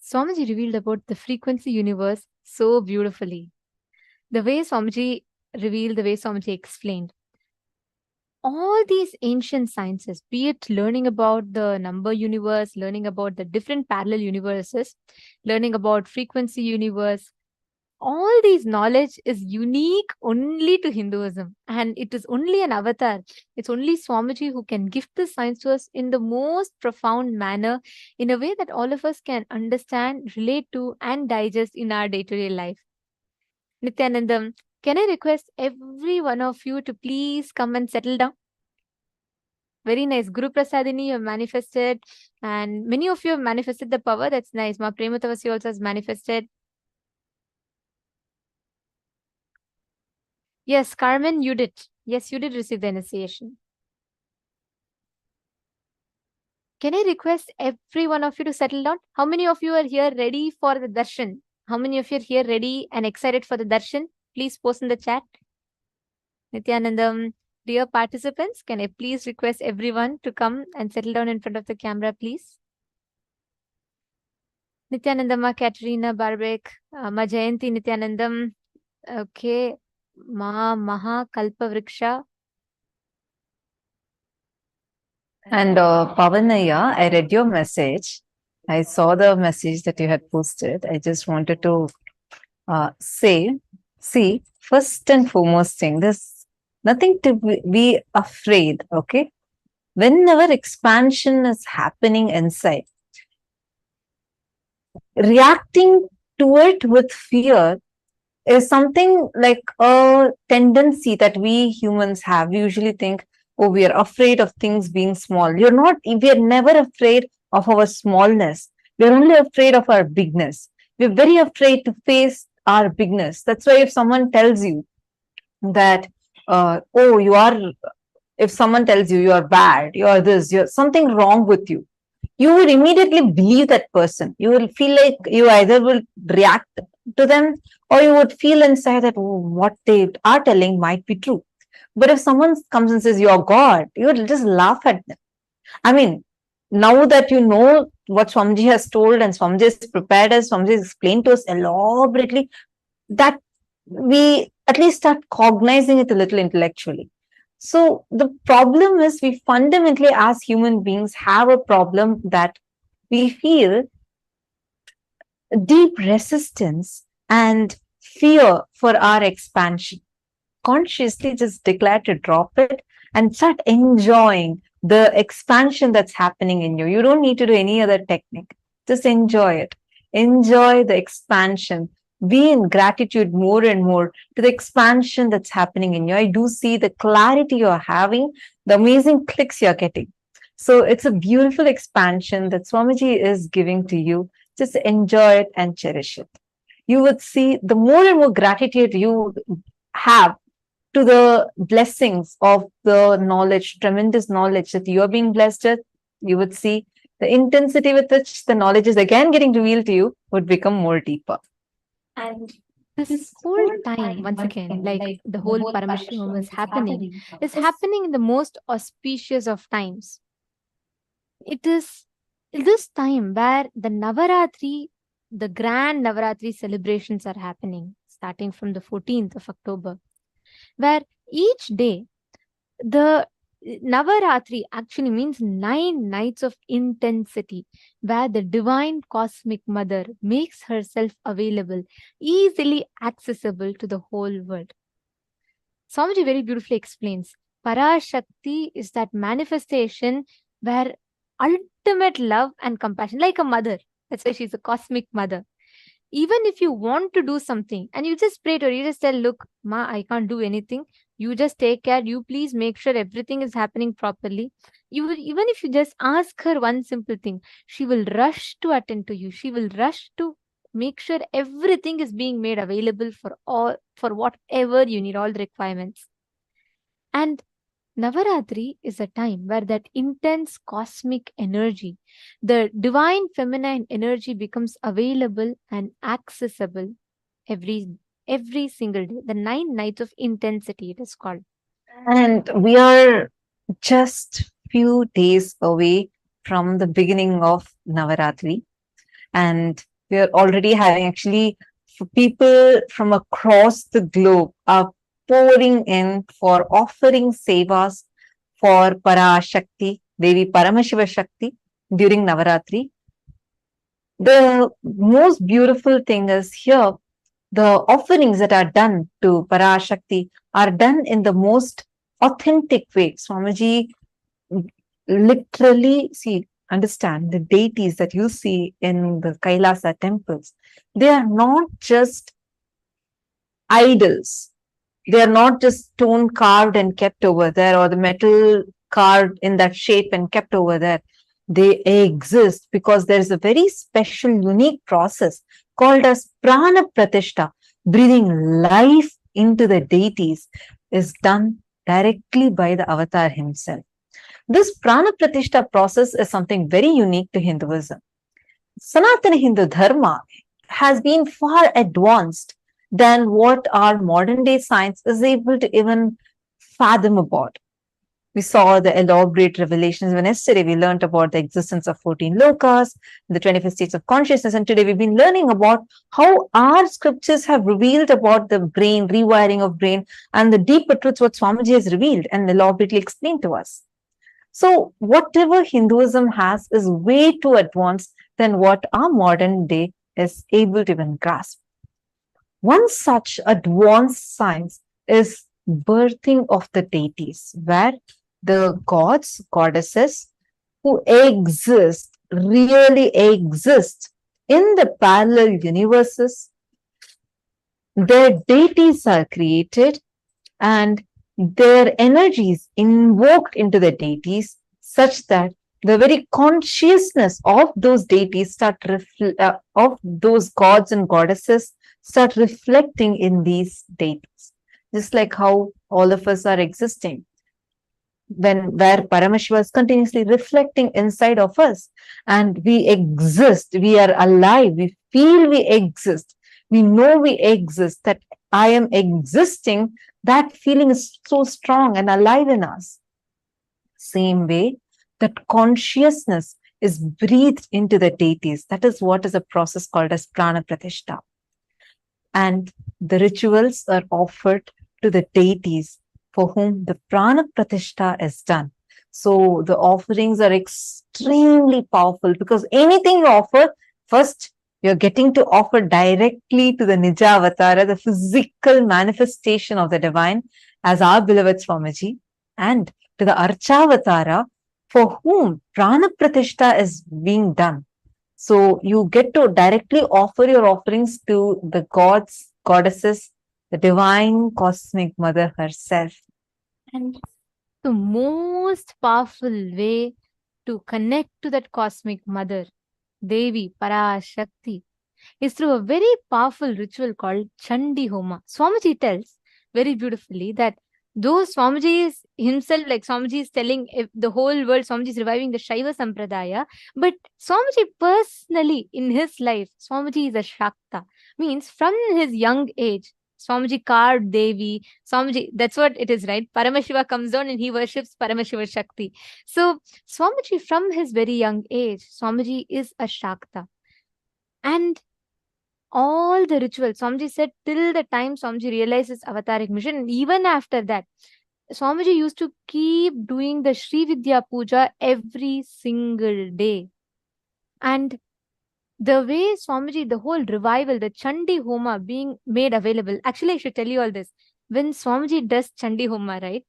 Swamiji revealed about the frequency universe so beautifully. The way Swamiji revealed, the way Swamiji explained, all these ancient sciences, be it learning about the number universe, learning about the different parallel universes, learning about frequency universe, all these knowledge is unique only to Hinduism, and it is only an avatar. It's only Swamiji who can give this science to us in the most profound manner, in a way that all of us can understand, relate to, and digest in our day-to-day life. Nithyanandam Can I request every one of you to please come and settle down? Very nice. Guru Prasadini, you have manifested, and many of you have manifested the power. That's nice. Ma Prematavasi also has manifested. Yes, Carmen, you did. Yes, you did receive the initiation. Can I request every one of you to settle down? How many of you are here ready for the darshan? How many of you are here ready and excited for the darshan? Please post in the chat. Nithyanandam, dear participants, can I please request everyone to come and settle down in front of the camera, please? Nithyanandama, Katerina, Barbek, Ma Jayanti, Nithyanandam. Okay. Ma Maha Kalpa Vriksha. And Pavanaya, I read your message. I saw the message that you had posted. I just wanted to say, see, first and foremost thing, there's nothing to be afraid, okay? Whenever expansion is happening inside, reacting to it with fear is something like a tendency that we humans have. We usually think, oh, we are afraid of things being small. We are never afraid of our smallness. We're only afraid of our bigness. We're very afraid to face our bigness. That's why if someone tells you that, if someone tells you you're bad, you're this, you're something wrong with you, you would immediately believe that person. You will feel like you either will react to them or you would feel inside that what they are telling might be true. But if someone comes and says you're God, you will just laugh at them. I mean, now that you know what Swamiji has told and Swamiji has prepared us, Swamiji has explained to us elaborately, that we at least start cognizing it a little intellectually. So the problem is we fundamentally as human beings have a problem that we feel deep resistance and fear for our expansion. Consciously just declare to drop it and start enjoying the expansion that's happening in you. You don't need to do any other technique. Just enjoy it. Enjoy the expansion. Be in gratitude more and more to the expansion that's happening in you. I do see the clarity you're having, the amazing clicks you're getting. So it's a beautiful expansion that Swamiji is giving to you. Just enjoy it and cherish it. You would see the more and more gratitude you have to the blessings of the knowledge, tremendous knowledge that you are being blessed with. You would see the intensity with which the knowledge is again getting revealed to you would become more deeper. And this whole time, once again, like the whole Paramashivam is happening in the most auspicious of times. It is this time where the Navaratri, the grand Navaratri celebrations are happening, starting from the 14th of October, where each day, the Navaratri actually means 9 nights of intensity, where the divine cosmic mother makes herself available, easily accessible to the whole world. Swamiji very beautifully explains, Parashakti is that manifestation where ultimate love and compassion, like a mother, that's why she's a cosmic mother. Even if you want to do something and you just pray to her, you just tell, look, Ma, I can't do anything. You just take care. You please make sure everything is happening properly. Even if you just ask her one simple thing, she will rush to attend to you. She will rush to make sure everything is being made available for whatever you need, all the requirements. And Navaratri is a time where that intense cosmic energy, the divine feminine energy becomes available and accessible every single day. The 9 nights of intensity, it is called. And we are just few days away from the beginning of Navaratri. And we are already having actually people from across the globe are pouring in for offering sevas for Parashakti, Devi Paramashiva Shakti during Navaratri. The most beautiful thing is here, the offerings that are done to Parashakti are done in the most authentic way. Swamiji literally, understand the deities that you see in the Kailasa temples. They are not just idols. they are not just stone carved and kept over there, or the metal carved in that shape and kept over there. They exist because there is a very special, unique process called as prana pratishta. Breathing life into the deities is done directly by the avatar himself. This prana pratishta process is something very unique to Hinduism. Sanatana Hindu Dharma has been far advanced than what our modern day science is able to even fathom about. We saw the elaborate revelations when yesterday we learned about the existence of 14 lokas, the 25 states of consciousness, and today we've been learning about how our scriptures have revealed about the brain, rewiring of brain, and the deeper truths what Swamiji has revealed and elaborately explained to us. So whatever Hinduism has is way too advanced than what our modern day is able to even grasp. One such advanced science is birthing of the deities, where the gods, goddesses who exist, really exist in the parallel universes, their deities are created and their energies invoked into the deities such that the very consciousness of those deities of those gods and goddesses start reflecting in these deities. Just like how all of us are existing, where Paramashiva is continuously reflecting inside of us, and we exist, we are alive, we feel we exist, we know we exist, that I am existing, that feeling is so strong and alive in us. Same way, that consciousness is breathed into the deities. That is what is a process called as prana pratishta. And the rituals are offered to the deities for whom the prana pratishta is done. So the offerings are extremely powerful, because anything you offer, first you're getting to offer directly to the Nija Avatara, the physical manifestation of the divine, as our beloved Swamiji, and to the Archavatara, for whom prana pratishta is being done. So you get to directly offer your offerings to the gods, goddesses, the divine cosmic mother herself. And the most powerful way to connect to that cosmic mother, Devi Parashakti, is through a very powerful ritual called Chandi Homa. Swamiji tells very beautifully that though Swamiji is himself, like Swamiji is telling the whole world, Swamiji is reviving the Shaiva Sampradaya, but Swamiji personally in his life, Swamiji is a Shakta. Means from his young age, Swamiji carved Devi, Swamiji, that's what it is, right? Paramashiva comes down and he worships Paramashiva Shakti. So Swamiji from his very young age, Swamiji is a Shakta. And all the rituals, Swamiji said, till the time Swamiji realized his avataric mission, and even after that, Swamiji used to keep doing the Sri Vidya Puja every single day. And the way Swamiji, the whole revival, the Chandi Homa being made available, actually I should tell you all this. When Swamiji does Chandi Homa, right,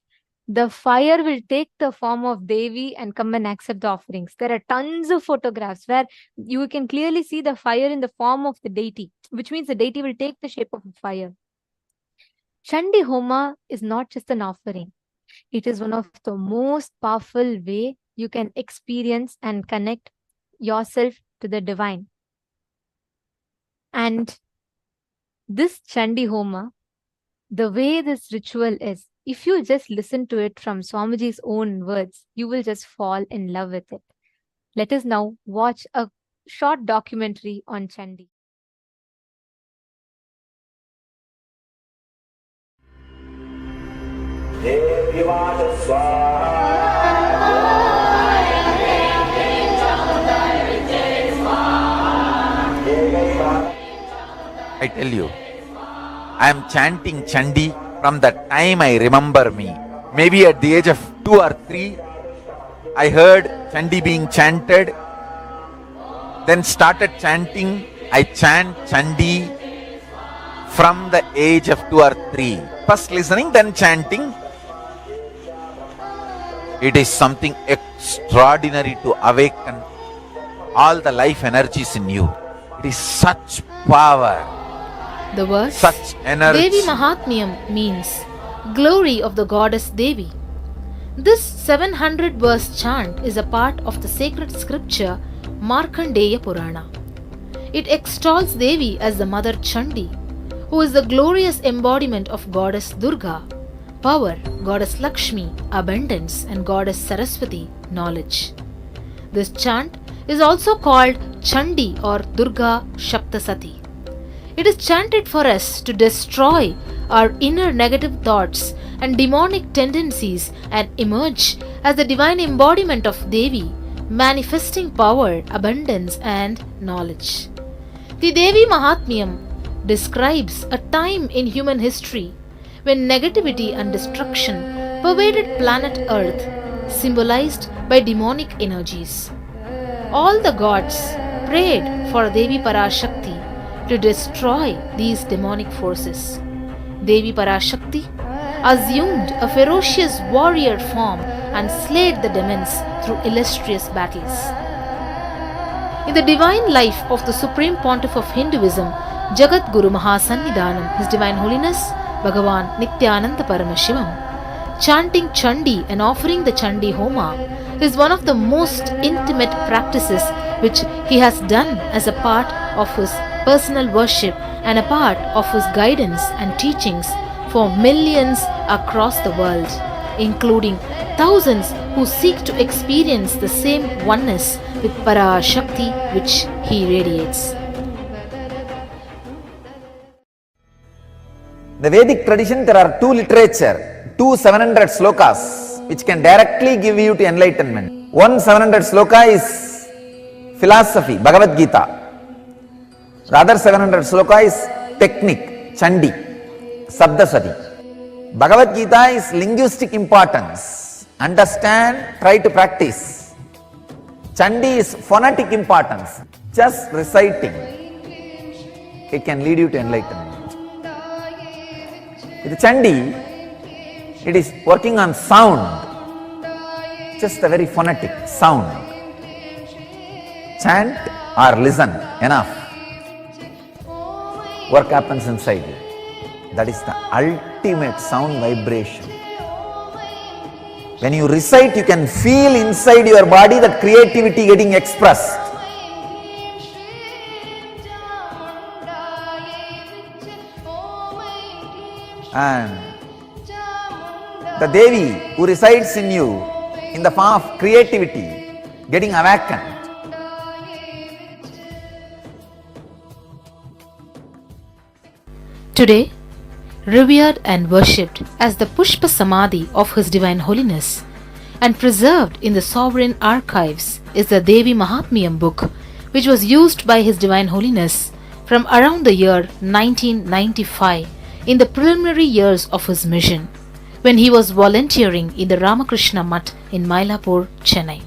the fire will take the form of Devi and come and accept the offerings. There are tons of photographs where you can clearly see the fire in the form of the deity, which means the deity will take the shape of a fire. Chandi Homa is not just an offering. It is one of the most powerful way you can experience and connect yourself to the divine. And this Chandi Homa, the way this ritual is, if you just listen to it from Swamiji's own words, you will just fall in love with it. Let us now watch a short documentary on Chandi. I tell you, I am chanting Chandi from the time I remember me. Maybe at the age of 2 or 3, I heard Chandi being chanted, then started chanting. I chant Chandi from the age of 2 or 3. First listening, then chanting. It is something extraordinary to awaken all the life energies in you. It is such power. The word Such energy. Devi Mahatmyam means glory of the goddess Devi. This 700 verse chant is a part of the sacred scripture Markandeya Purana. It extols Devi as the mother Chandi, who is the glorious embodiment of goddess Durga, power, goddess Lakshmi, abundance, and goddess Saraswati, knowledge. This chant is also called Chandi or Durga Shaptasati. It is chanted for us to destroy our inner negative thoughts and demonic tendencies and emerge as the divine embodiment of Devi, manifesting power, abundance, and knowledge. The Devi Mahatmyam describes a time in human history when negativity and destruction pervaded planet Earth, symbolized by demonic energies. All the gods prayed for Devi Parashakti to destroy these demonic forces. Devi Parashakti assumed a ferocious warrior form and slayed the demons through illustrious battles. In the divine life of the Supreme Pontiff of Hinduism, Jagat Guru Mahasannidhanam, His Divine Holiness Bhagavān Nithyananda Paramashivam, chanting Chandi and offering the Chandi Homa is one of the most intimate practices which he has done as a part of his personal worship and a part of his guidance and teachings for millions across the world, including thousands who seek to experience the same oneness with Parashakti which he radiates. The Vedic tradition, there are two literature, two 700 slokas which can directly give you to enlightenment. One 700 sloka is philosophy, Bhagavad Gita. The other 700 sloka is technique, Chandi, Sabdasati. Bhagavad Gita is linguistic importance. Understand, try to practice. Chandi is phonetic importance. Just reciting, it can lead you to enlightenment. With Chandi, it is working on sound, just a very phonetic sound. Chant or listen, enough. Work happens inside you. That is the ultimate sound vibration. When you recite, you can feel inside your body that creativity getting expressed. And the Devi who resides in you in the form of creativity getting awakened. Today, revered and worshipped as the Pushpa Samadhi of His Divine Holiness and preserved in the sovereign archives is the Devi Mahatmyam book, which was used by His Divine Holiness from around the year 1995 in the preliminary years of his mission, when he was volunteering in the Ramakrishna Mutt in Mylapore, Chennai.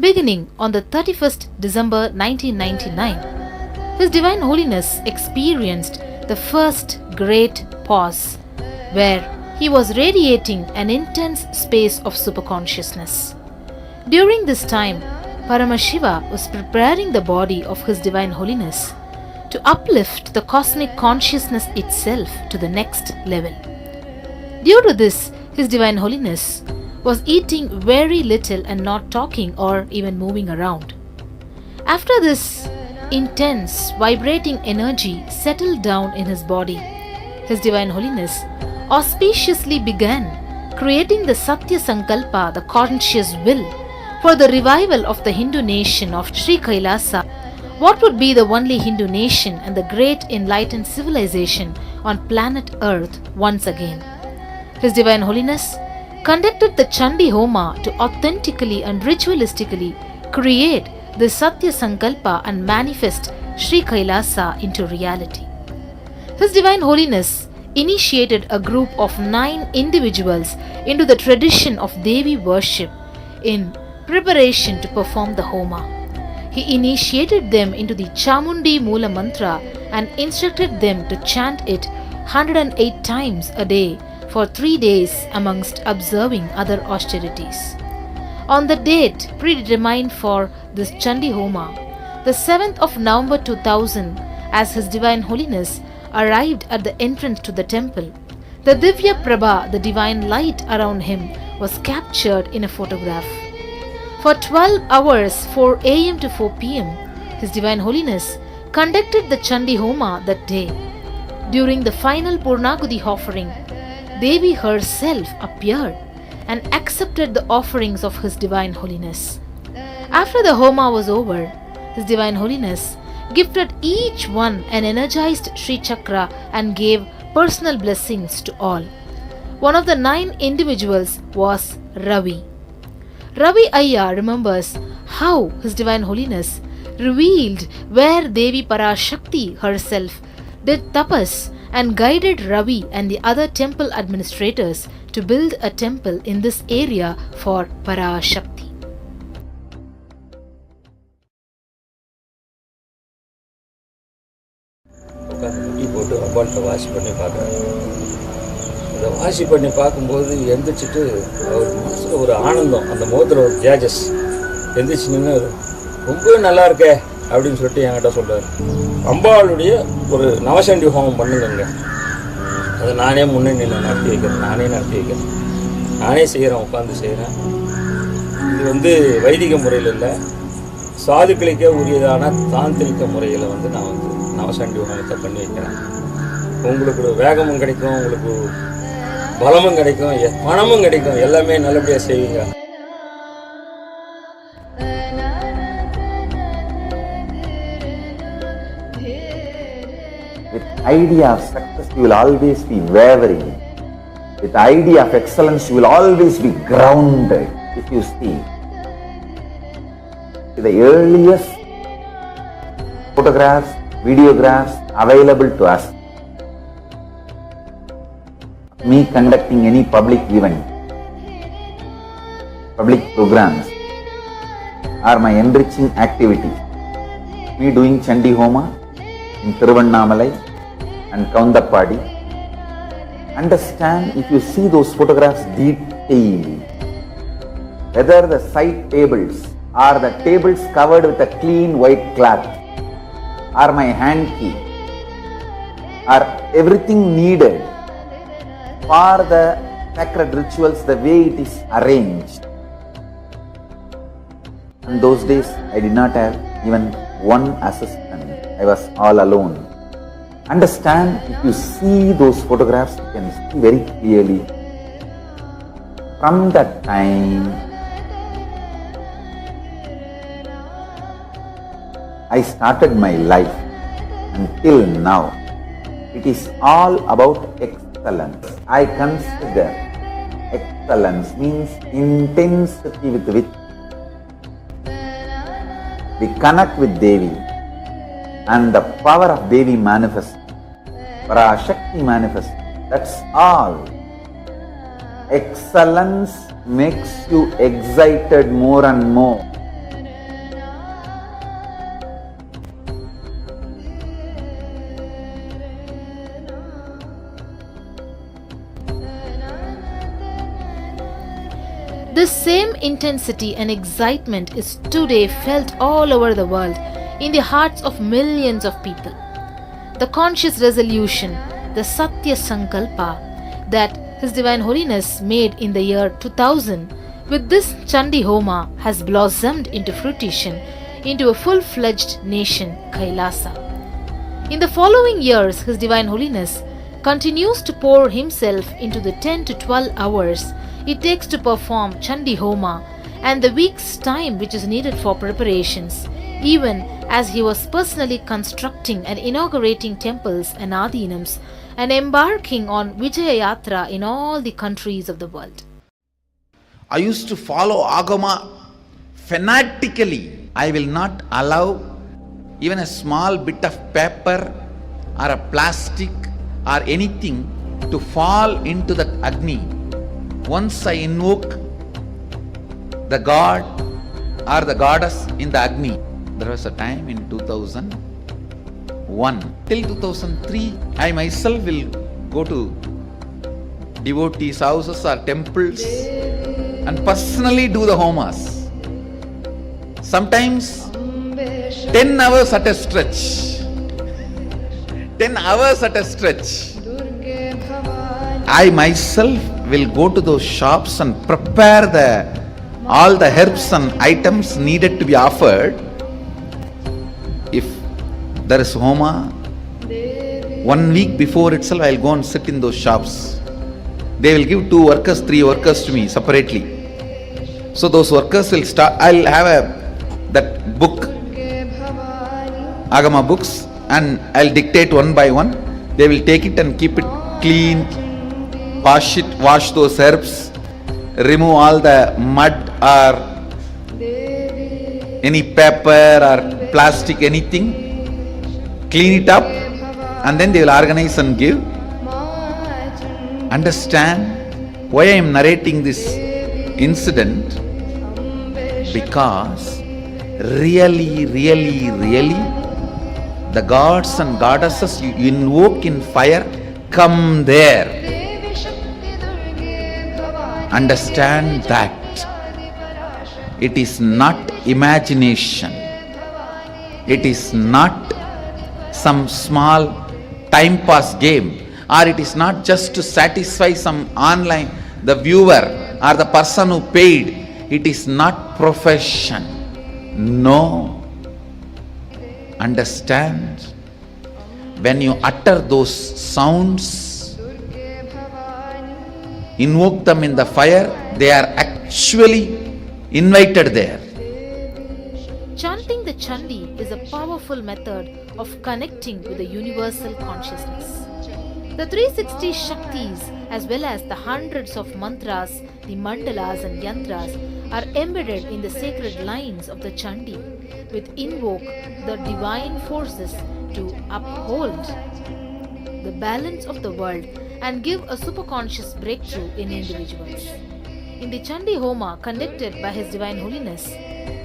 Beginning on the 31st December 1999, His Divine Holiness experienced the first great pause, where he was radiating an intense space of superconsciousness. During this time, Paramashiva was preparing the body of His Divine Holiness to uplift the cosmic consciousness itself to the next level. Due to this, His Divine Holiness was eating very little and not talking or even moving around. After this intense, vibrating energy settled down in his body, His Divine Holiness auspiciously began creating the Satya Sankalpa, the conscious will, for the revival of the Hindu nation of Sri Kailasa, what would be the only Hindu nation and the great enlightened civilization on planet Earth once again. His Divine Holiness conducted the Chandi Homa to authentically and ritualistically create the Satya Sankalpa and manifest Sri Kailasa into reality. His Divine Holiness initiated a group of 9 individuals into the tradition of Devi worship in preparation to perform the Homa. He initiated them into the Chamundi Mula Mantra and instructed them to chant it 108 times a day for 3 days amongst observing other austerities. On the date predetermined for this Chandi Homa, the 7th of November 2000, as His Divine Holiness arrived at the entrance to the temple. The Divya Prabha, the divine light around him, was captured in a photograph. For 12 hours, 4 am to 4 pm, His Divine Holiness conducted the Chandi Homa that day. During the final Purnagudi offering, Devi herself appeared and accepted the offerings of His Divine Holiness. After the Homa was over, His Divine Holiness gifted each one an energized Sri Chakra and gave personal blessings to all. One of the 9 individuals was Ravi. Ravi Ayya remembers how His Divine Holiness revealed where Devi Parashakti herself did tapas and guided Ravi and the other temple administrators to build a temple in this area for Parashakti. உட்காந்து முட்டி போட்டு அம்பாள்கிட்ட வாசி பண்ணி பார்க்குறாரு. அதை வாசி பண்ணி பார்க்கும்போது எந்திரிச்சிட்டு அவர் மனசில் ஒரு ஆனந்தம், அந்த முகத்தில் ஒரு ஜேஜஸ் எந்திரிச்சு நின்று ரொம்ப நல்லா இருக்கே அப்படின்னு சொல்லிட்டு என்கிட்ட சொல்கிறார். அம்பாளுடைய ஒரு நவசண்டி ஹோமம் பண்ணுங்க, அதை நானே முன்னே நின்று நடத்தி வைக்கிறேன், நானே செய்கிறேன், உட்காந்து செய்கிறேன். இது வைதிக முறையில் இல்லை, சாதுக்களுக்கே உரியதான தாந்திரிக முறையில் நான் நவசண்டி ஹோமத்தை பண்ணி வைக்கிறேன். உங்களுக்கு ஒரு வேகமும் கிடைக்கும், உங்களுக்கு பலமும் கிடைக்கும், பணமும் கிடைக்கும், எல்லாமே நல்லபடியாக செய்வீங்க. With idea of success, you will always be wavering. With idea of excellence, you will always be grounded. If you see the earliest photographs, videographs available to us, me conducting any public event, public programs, or my enriching activities, me doing Chandi Homa in Thiruvannamalai and Kaundappadi. Understand, if you see those photographs detailedly, whether the side tables or the tables covered with a clean white cloth, or my hand key, or everything needed for the sacred rituals, the way it is arranged. In those days, I did not have even one assistant. I was all alone. Understand, if you see those photographs, you can see very clearly. From that time, I started my life until now. It is all about excellence. I consider excellence means intensity with which we connect with Devi and the power of Devi manifests, Parashakti manifests. That's all. Excellence makes you excited more and more. This same intensity and excitement is today felt all over the world in the hearts of millions of people. The conscious resolution, the Satya Sankalpa that His Divine Holiness made in the year 2000 with this Chandi Homa has blossomed into fruition into a full-fledged nation, Kailasa. In the following years, His Divine Holiness continues to pour himself into the 10 to 12 hours it takes to perform Chandi Homa and the week's time which is needed for preparations, even as he was personally constructing and inaugurating temples and adhinams and embarking on Vijaya Yatra in all the countries of the world. I used to follow Agama fanatically. I will not allow even a small bit of paper or a plastic or anything to fall into that Agni. Once I invoke the god or the goddess in the Agni. There was a time in 2001 till 2003, I myself will go to devotees' houses or temples and personally do the homas. Sometimes 10 hours at a stretch. 10 hours at a stretch. I myself will go to those shops and prepare all the herbs and items needed to be offered. If there is Homa, 1 week before itself I will go and sit in those shops. They will give 2 workers, 3 workers to me separately. So those workers will start, I will have that book, Agama books, and I will dictate one by one. They will take it and keep it clean, wash those herbs, remove all the mud or any paper or plastic, anything, clean it up, and then they will organize and give. Understand why I am narrating this incident? Because really, the gods and goddesses you invoke in fire come there. Understand that it is not imagination. It is not some small time pass game, or it is not just to satisfy some online, the viewer or the person who paid. It is not profession. No. Understand, when you utter those sounds, invoke them in the fire, they are actually invited there. Chanting the Chandi is a powerful method of connecting with the universal consciousness. The 360 Shaktis, as well as the hundreds of mantras, the mandalas and yantras, are embedded in the sacred lines of the Chandi, which invoke the divine forces to uphold the balance of the world and give a superconscious breakthrough in individuals. In the Chandi Homa conducted by His Divine Holiness,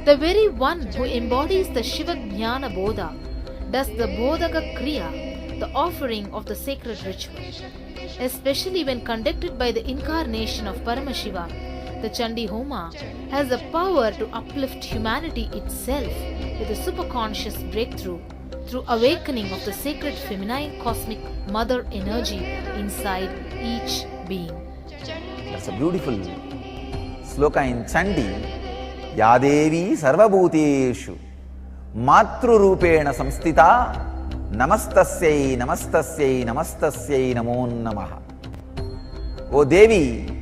the very one who embodies the Shiva Jnana Bodha does the Bodhaka Kriya, the offering of the sacred ritual. Especially when conducted by the incarnation of Paramashiva, the Chandi Homa has the power to uplift humanity itself with a superconscious breakthrough through awakening of the sacred feminine cosmic mother energy inside each being. That's a beautiful sloka in Chandi. Yadevi sarvabhuteshu matru rupena samstita namastasyai namastasyai namastasyai namo namaha. O Devi,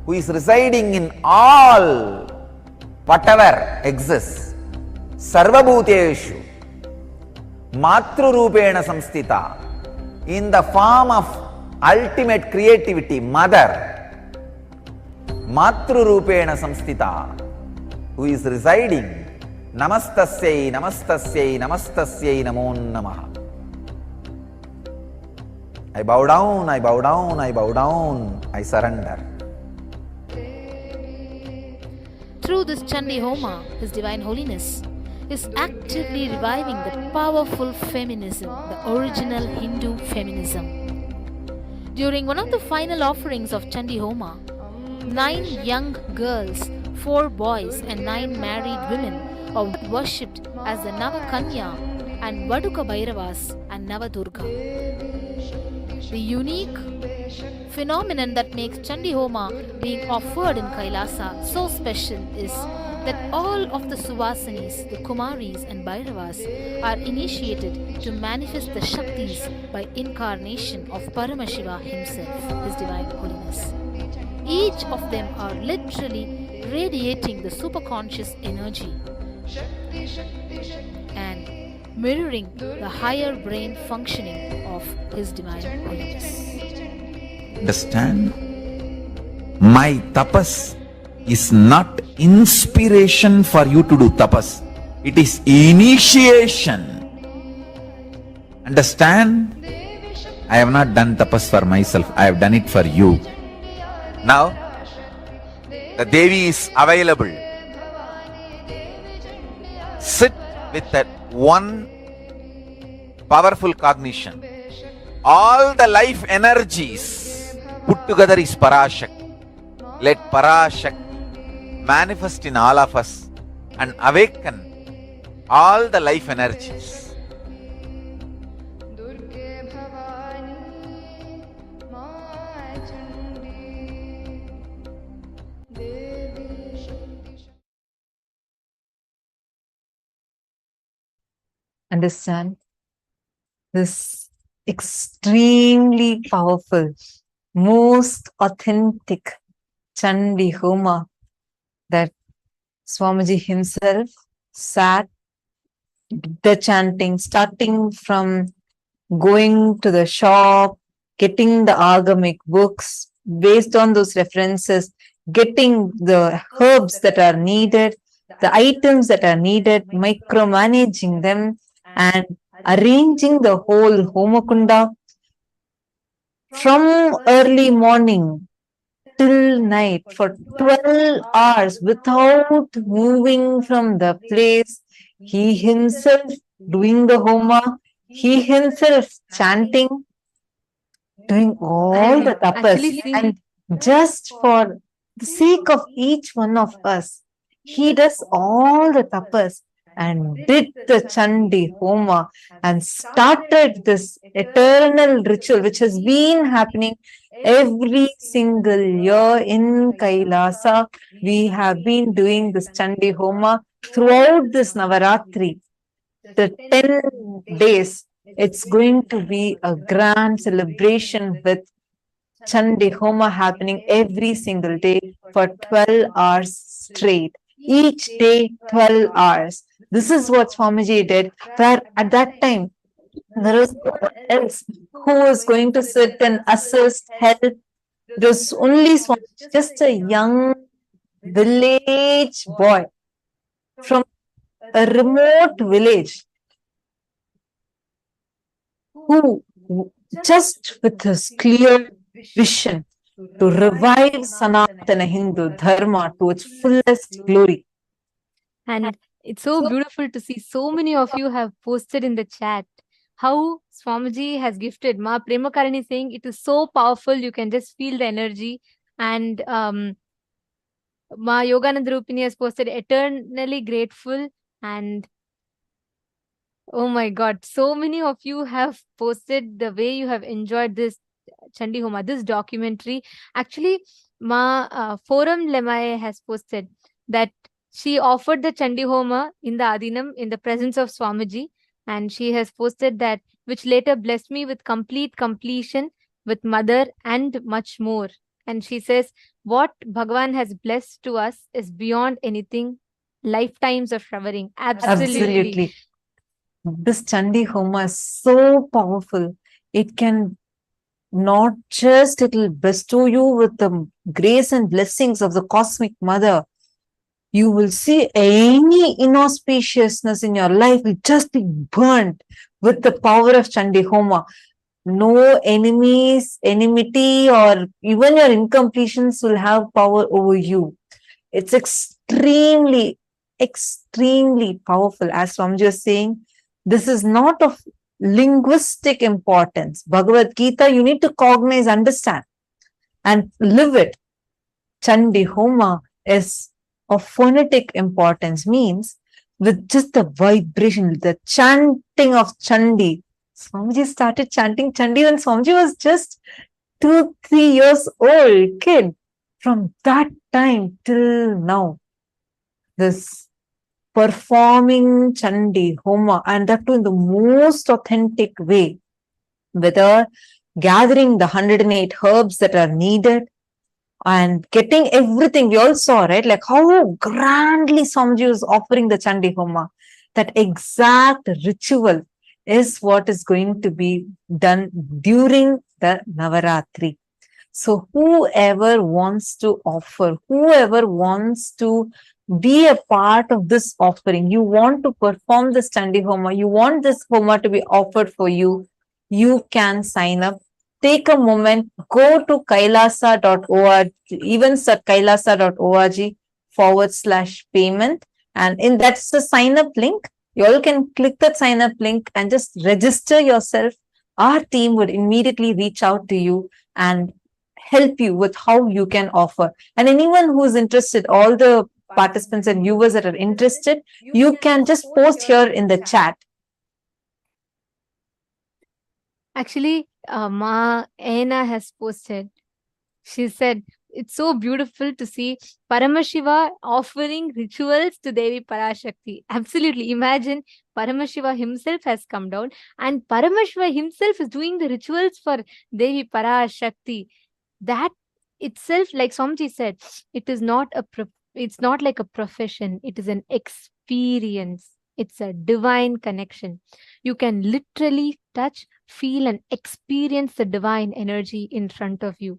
who is residing in all whatever exists, sarvabhuteshu matru rupena samstita, in the form of ultimate creativity, mother, matru rupena samstita, who is residing, namastasyai namastasyai namastasyai namo namaha. I bow down, I bow down, I bow down, I surrender. Through this Chandi Homa, His Divine Holiness is actively reviving the powerful feminism, the original Hindu feminism. During one of the final offerings of Chandi Homa, 9 young girls, 4 boys and 9 married women are worshipped as the Navakanya and Vaduka Bhairavas and Navadurga. The unique phenomenon that makes Chandi Homa being offered in Kailasa so special is that all of the Suvasinis, the Kumaris and Bhairavas are initiated to manifest the Shaktis by incarnation of Paramashiva himself, His Divine Holiness. Each of them are literally radiating the superconscious energy and mirroring the higher brain functioning of His Divine Holiness. Understand? My tapas is not inspiration for you to do tapas. It is initiation. Understand? I have not done tapas for myself. I have done it for you. Now, the Devi is available. Sit with that one powerful cognition. All the life energies put together is Parashakti. Let Parashakti manifest in all of us and awaken all the life energies. Understand this extremely powerful, most authentic Chandi Homa that Swamiji himself sat the chanting, starting from going to the shop, getting the agamic books, based on those references, getting the herbs that are needed, the items that are needed, micromanaging them, and arranging the whole Homakunda from early morning till night for 12 hours without moving from the place. He himself doing the Homa, he himself chanting, doing all the tapas, and just for the sake of each one of us, he does all the tapas and did the Chandi Homa and started this eternal ritual which has been happening every single year in Kailasa. We have been doing this Chandi Homa throughout this Navaratri. The 10 days, it's going to be a grand celebration with Chandi Homa happening every single day for 12 hours straight. Each day, 12 hours. This is what Swamiji did, where at that time, there was no one else who was going to sit and assist, help. It was only Swamiji, just a young village boy from a remote village who just with his clear vision to revive Sanatana Hindu Dharma to its fullest glory. And it's so beautiful to see so many of you have posted in the chat how Swamiji has gifted. Ma Premakarani saying it is so powerful, you can just feel the energy. And Ma Yogananda Rupini has posted eternally grateful. And oh my God, so many of you have posted the way you have enjoyed this Chandi Homa, this documentary. Actually, Ma Forum Lemaye has posted that she offered the Chandi Homa in the Adinam in the presence of Swamiji, and she has posted that, which later blessed me with complete completion with mother and much more. And she says, what Bhagavān has blessed to us is beyond anything, lifetimes of showering. Absolutely. This Chandi Homa is so powerful. It can not just, it will bestow you with the grace and blessings of the cosmic mother. You will see any inauspiciousness in your life will just be burnt with the power of Chandi Homa. No enemies, enmity, or even your incompletions will have power over you. It's extremely, extremely powerful. As Swamiji was saying, this is not of linguistic importance. Bhagavad Gita, you need to cognize, understand, and live it. Chandi Homa is of phonetic importance, means with just the vibration, the chanting of Chandi. Swamiji started chanting Chandi when Swamiji was just 2-3 years old kid. From that time till now, this performing Chandi Homa, and that too in the most authentic way, whether gathering the 108 herbs that are needed and getting everything. We all saw, right? Like how grandly Swamiji was offering the Chandi Homa. That exact ritual is what is going to be done during the Navaratri. So whoever wants to offer, whoever wants to be a part of this offering, you want to perform this Chandi Homa, you want this Homa to be offered for you, you can sign up. Take a moment, go to kailasa.org, even kailasa.org/payment, and that's the sign up link. You all can click that sign up link and just register yourself. Our team would immediately reach out to you and help you with how you can offer. And anyone who is interested, all the participants and viewers that are interested, you can just post here in the chat. Actually, Ma Aina has posted She said, it's so beautiful to see Paramashiva offering rituals to Devi Parashakti. Absolutely. Imagine Paramashiva himself has come down and Paramashiva himself is doing the rituals for Devi Parashakti. That itself, like Swamiji said, it is not it's not like a profession. It is an experience. It's a divine connection. You can literally touch, feel, and experience the divine energy in front of you.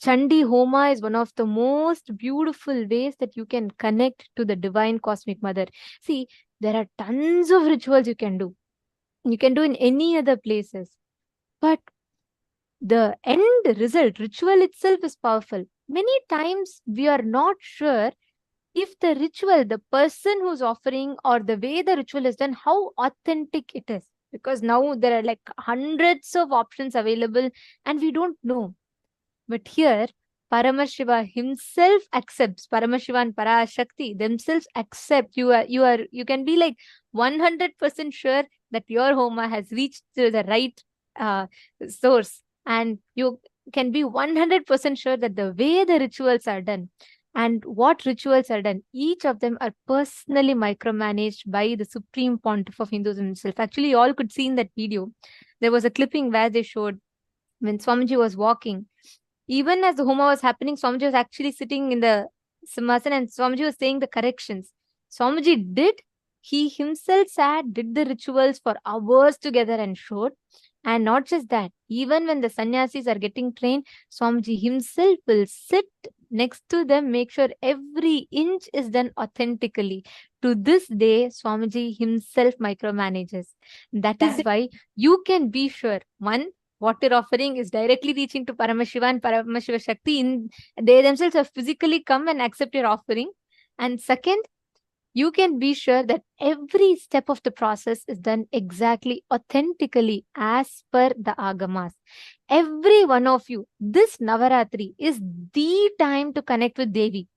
Chandi Homa is one of the most beautiful ways that you can connect to the divine cosmic mother. See, there are tons of rituals you can do. You can do in any other places. But the end result, ritual itself is powerful. Many times we are not sure if the ritual, the person who's offering or the way the ritual is done, how authentic it is. Because now there are like hundreds of options available and we don't know. But here, Paramashiva himself accepts, Paramashiva and Parashakti themselves accept. You can be like 100% sure that your Homa has reached to the right source. And you can be 100% sure that the way the rituals are done and what rituals are done, each of them are personally micromanaged by the Supreme Pontiff of Hinduism himself. Actually, you all could see in that video, there was a clipping where they showed when Swamiji was walking. Even as the Homa was happening, Swamiji was actually sitting in the Simhasan and Swamiji was saying the corrections. Swamiji did. He himself sat, did the rituals for hours together and showed. And not just that, even when the sannyasis are getting trained, Swamiji himself will sit next to them, make sure every inch is done authentically. To this day, Swamiji himself micromanages. That is why you can be sure, one, what you're offering is directly reaching to Paramashiva and Paramashiva Shakti. They themselves have physically come and accept your offering. And second, you can be sure that every step of the process is done exactly authentically as per the Agamas. Every one of you, this Navaratri is the time to connect with Devi.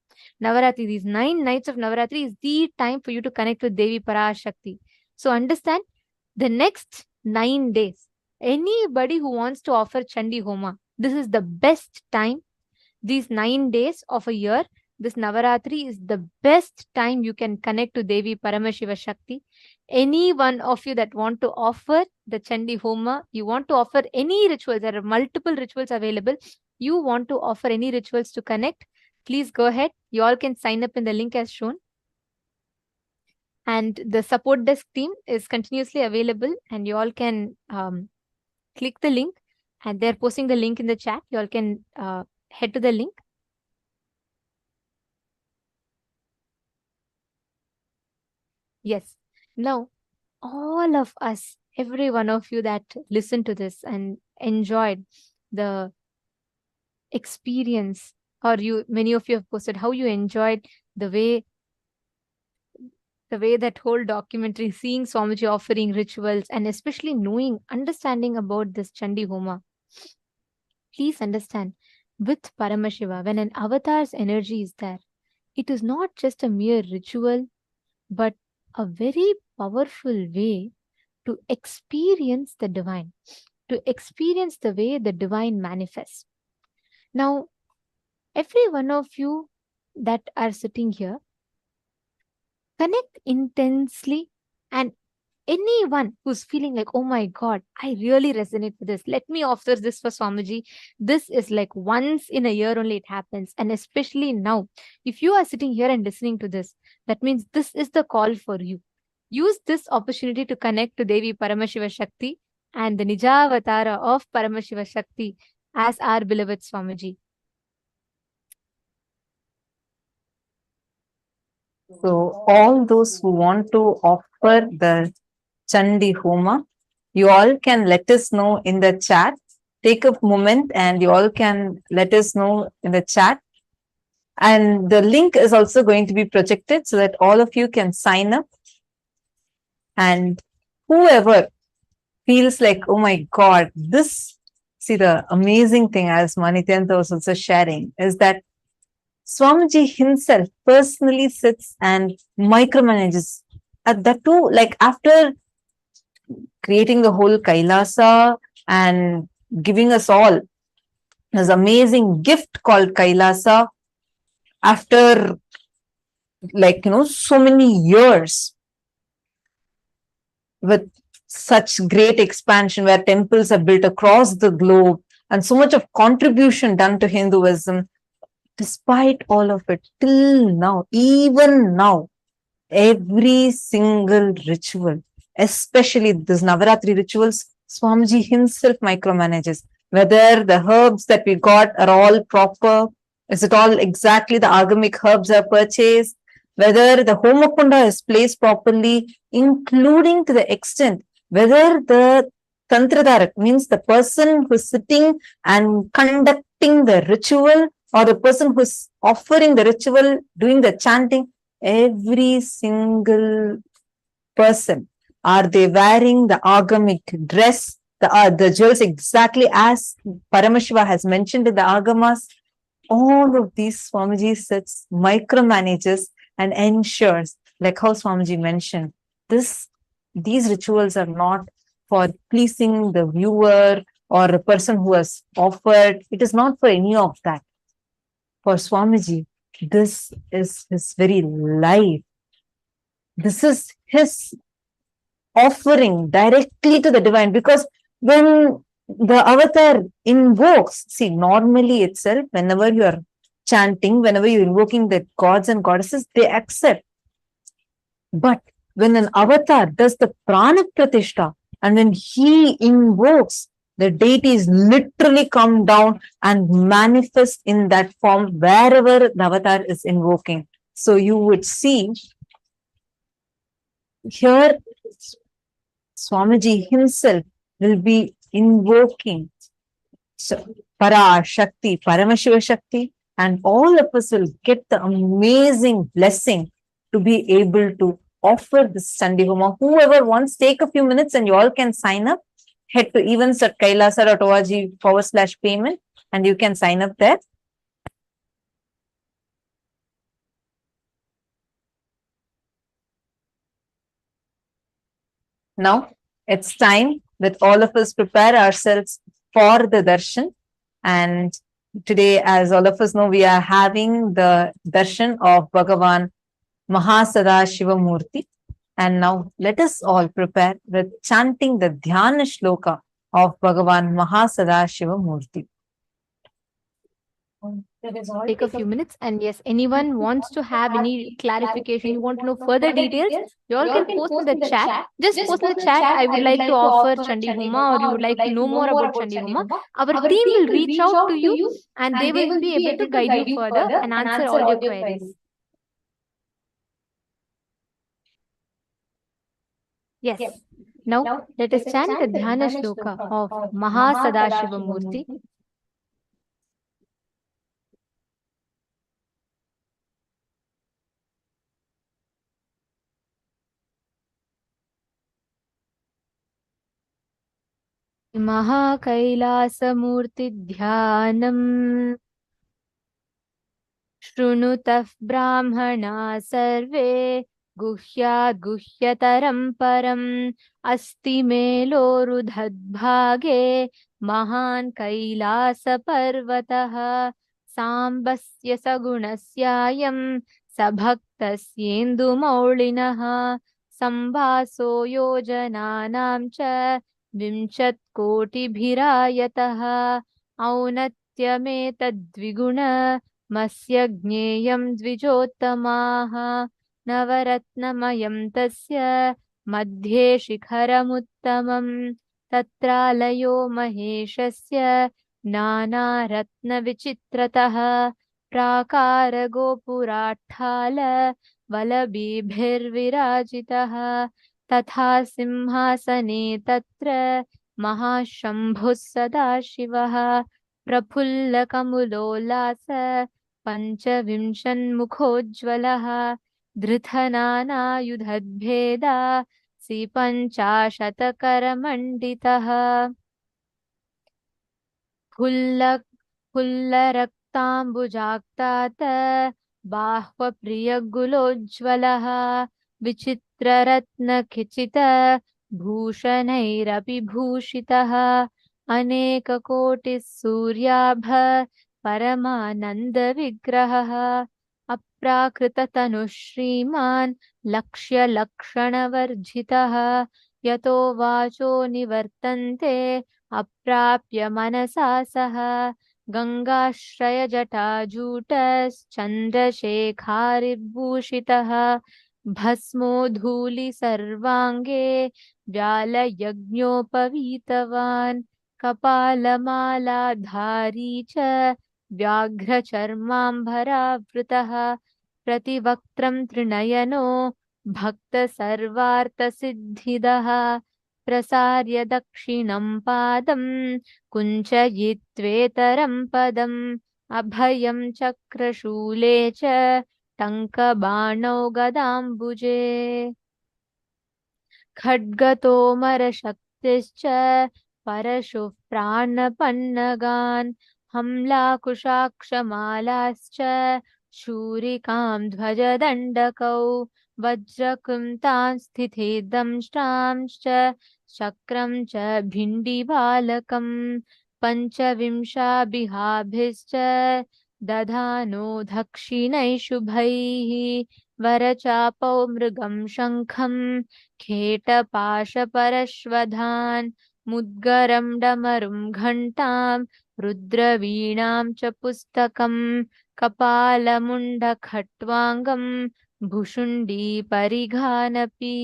Navaratri, these 9 nights of Navaratri is the time for you to connect with Devi Parashakti. So understand, the next 9 days, anybody who wants to offer Chandi Homa, this is the best time. These 9 days of a year, this Navaratri is the best time you can connect to Devi Paramashiva Shakti. Any one of you that want to offer the Chandi Homa, you want to offer any rituals, there are multiple rituals available. You want to offer any rituals to connect, please go ahead. You all can sign up in the link as shown. And the support desk team is continuously available and you all can click the link and they're posting the link in the chat. You all can head to the link. Yes. Now, all of us, every one of you that listened to this and enjoyed the experience, or many of you have posted how you enjoyed the way that whole documentary, seeing Swamiji offering rituals and especially understanding about this Chandi Homa. Please understand, with Paramashiva, when an avatar's energy is there, it is not just a mere ritual, but a very powerful way to experience the divine, to experience the way the divine manifests. Now, every one of you that are sitting here, connect intensely, and anyone who's feeling like, oh my God, I really resonate with this. Let me offer this for Swamiji. This is like once in a year only it happens. And especially now, if you are sitting here and listening to this, that means this is the call for you. Use this opportunity to connect to Devi Paramashiva Shakti and the Nijavatara of Paramashiva Shakti as our beloved Swamiji. So all those who want to offer the Chandi Homa, you all can let us know in the chat. Take a moment and you all can let us know in the chat. And the link is also going to be projected so that all of you can sign up. And whoever feels like, oh my God, see the amazing thing as Nithyananda was also sharing is that Swamiji himself personally sits and micromanages. That too, like after creating the whole Kailasa and giving us all this amazing gift called Kailasa after so many years with such great expansion where temples are built across the globe and so much of contribution done to Hinduism. Despite all of it, till now, even now, every single ritual, especially these Navaratri rituals, Swamiji himself micromanages. Whether the herbs that we got are all proper, is it all exactly the agamic herbs are purchased, whether the Homakunda is placed properly, including to the extent whether the Tantradarak means the person who's sitting and conducting the ritual or the person who's offering the ritual, doing the chanting, every single person, are they wearing the agamic dress, the jewels exactly as Paramashiva has mentioned in the Agamas? All of these Swamiji sits, micromanages and ensures, like how Swamiji mentioned, these rituals are not for pleasing the viewer or the person who has offered. It is not for any of that. For Swamiji, this is his very life. This is his offering directly to the divine, because when the avatar invokes, see, normally itself, whenever you are chanting, whenever you're invoking the gods and goddesses, they accept. But when an avatar does the prana pratishtha and when he invokes, the deities literally come down and manifest in that form wherever the avatar is invoking. So you would see here Swamiji himself will be invoking Para Shakti, Paramashiva Shakti, and all of us will get the amazing blessing to be able to offer this Sandi Homa. Whoever wants, take a few minutes and you all can sign up. Head to events.kailasa.org/payment and you can sign up there. Now it's time that all of us prepare ourselves for the darshan. And today, as all of us know, we are having the darshan of Bhagavān Sadashiva Murti. And now let us all prepare with chanting the Dhyana Shloka of Bhagavān Sadashiva Murti. Take a few minutes, and yes, anyone wants to have any clarification, you want to know further details, you all can post in the chat. Just post in the chat, I would like to offer Chandi Homa, or you would like to know more about Chandi Homa. Our team will reach out to you and they will be able to guide you further and answer all your queries. Yes. Now let us chant the Dhyana Shloka of Sadashiva Murti. Mahakailasamurtidhyanam Shrunutaf Brahmana Sarve Guhyad Guhyataram Param Asti Melorudhadbhage Mahan Kailasa Parvatah Sambasya Sagunasyayam Sabhaktasyendu Maulinah Sambhaso Yojananam Cha Vimshat Kotibhirayatah Aunatyametadviguna Masya Gneyam Dvijottamaha Navaratnamayam Tasya Madhye Shikharamuttamam Tatralayo Maheshasya Nana Ratna Vichitratah Prakara Gopurathala Valabhibhirvirajitah Tatha Simhasane Tatra Mahashambhus Sadashivah Prafulla Kamulolasa Panchavimshan Mukhojvalah Dhrithanana Yudhadbheda Sipanchashatakaramanditah Pullaraktambujaktata Bahva Priyagulojvalah Vichitraratna Kichita Bhushanairapi Bhushitah अनेककोटिः सूर्याभ परमानन्दविग्रहः अप्राकृततनुः श्रीमान् लक्ष्यलक्षणवर्जितः यतो वाचो निवर्तन्ते अप्राप्य मनसा सह गङ्गाश्रयजटाजूटश्चन्द्रशेखारिभूषितः भस्मो धूलि सर्वाङ्गे व्यालयज्ञोपवीतवान् कपालमालाधारी च व्याघ्रचर्माम्बरावृतः प्रतिवक्त्रं त्रिनयनो भक्तसर्वार्थसिद्धिदः प्रसार्य दक्षिणं पादं कुञ्चयित्वेतरं पदम् अभयं चक्रशूले च टङ्कबाणौ गदाम्बुजे खड्गतोमरशक्तिश्च परशुः प्राणपन्नगान् हम्लाकुशाक्षमालाश्च शूरिकां ध्वजदण्डकौ वज्रकुन्तां स्थिते दंष्ट्रांश्च चक्रं च भिण्डिबालकम् पञ्चविंशाभिहाभिश्च दधानो दक्षिणैः शुभैः वरचापौ मृगं शङ्खं खेटपाशपरश्वधान् मुद्गरं डमरुं घण्टां रुद्रवीणां च पुस्तकं कपालमुण्डखट्वाङ्गं भुशुण्डीपरिघानपि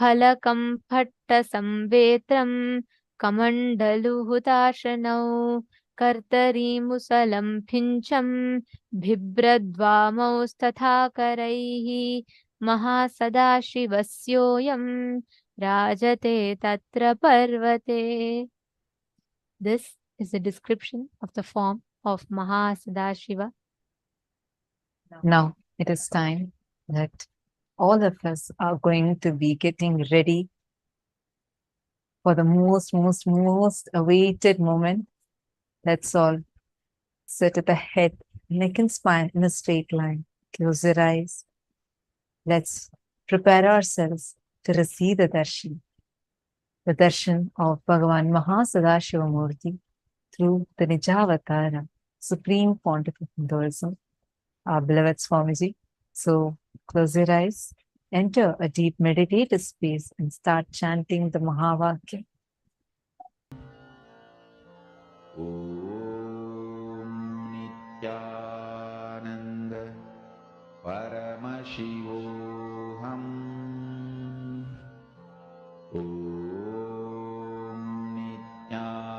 फलकं फट्टसंवेत्रं कमण्डलुहुताशनौ कर्तरीमुसलं फिञ्चं बिभ्रद्वामौस्तथाकरैः महासदाशिवस्योऽयं राजते तत्र पर्वते. This is a description of the form of Mahasadashiva. Now it is time that all of us are going to be getting ready for the most awaited moment. Let's all sit at the head, neck and spine in a straight line. Close your eyes. Let's prepare ourselves to receive the darshan of Bhagavān Mahasadashiva Murti through the Nijavatara, Supreme Pontifical Hinduism, our beloved Swamiji. So close your eyes, enter a deep meditative space and start chanting the Mahavakya. Nithyananda Paramashivoham Nithyananda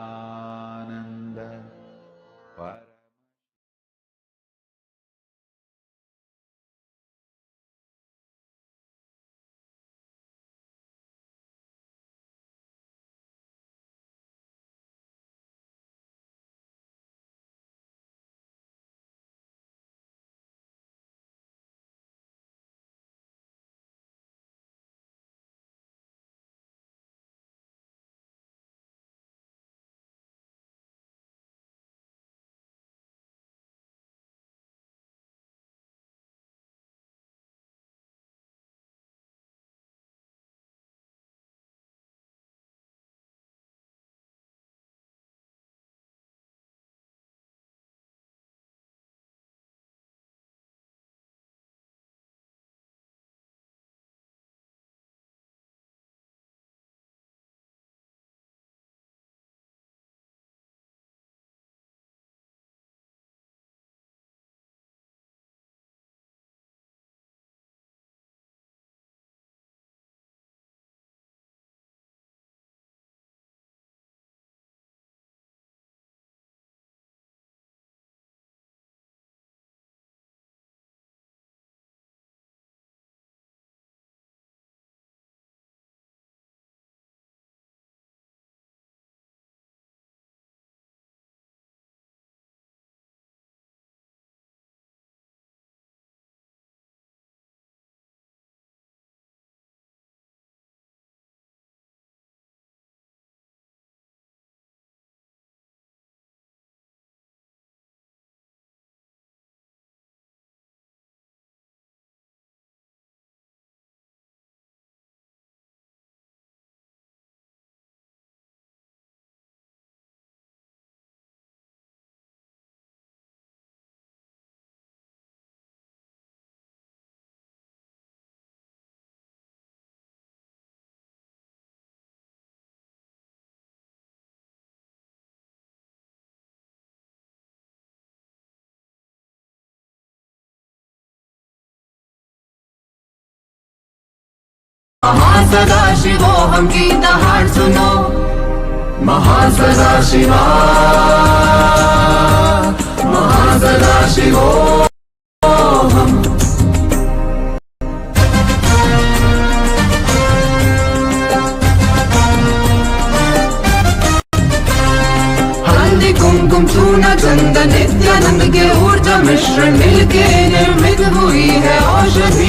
महासदाशिवोऽहं गीतहार सुनो महासदाशिवा महासदाशिवोऽहम् हल्दी कुमकुम चूना चंदन नित्यानंद के ऊर्जा मिश्रण मिलके निर्मित हुई है औषधि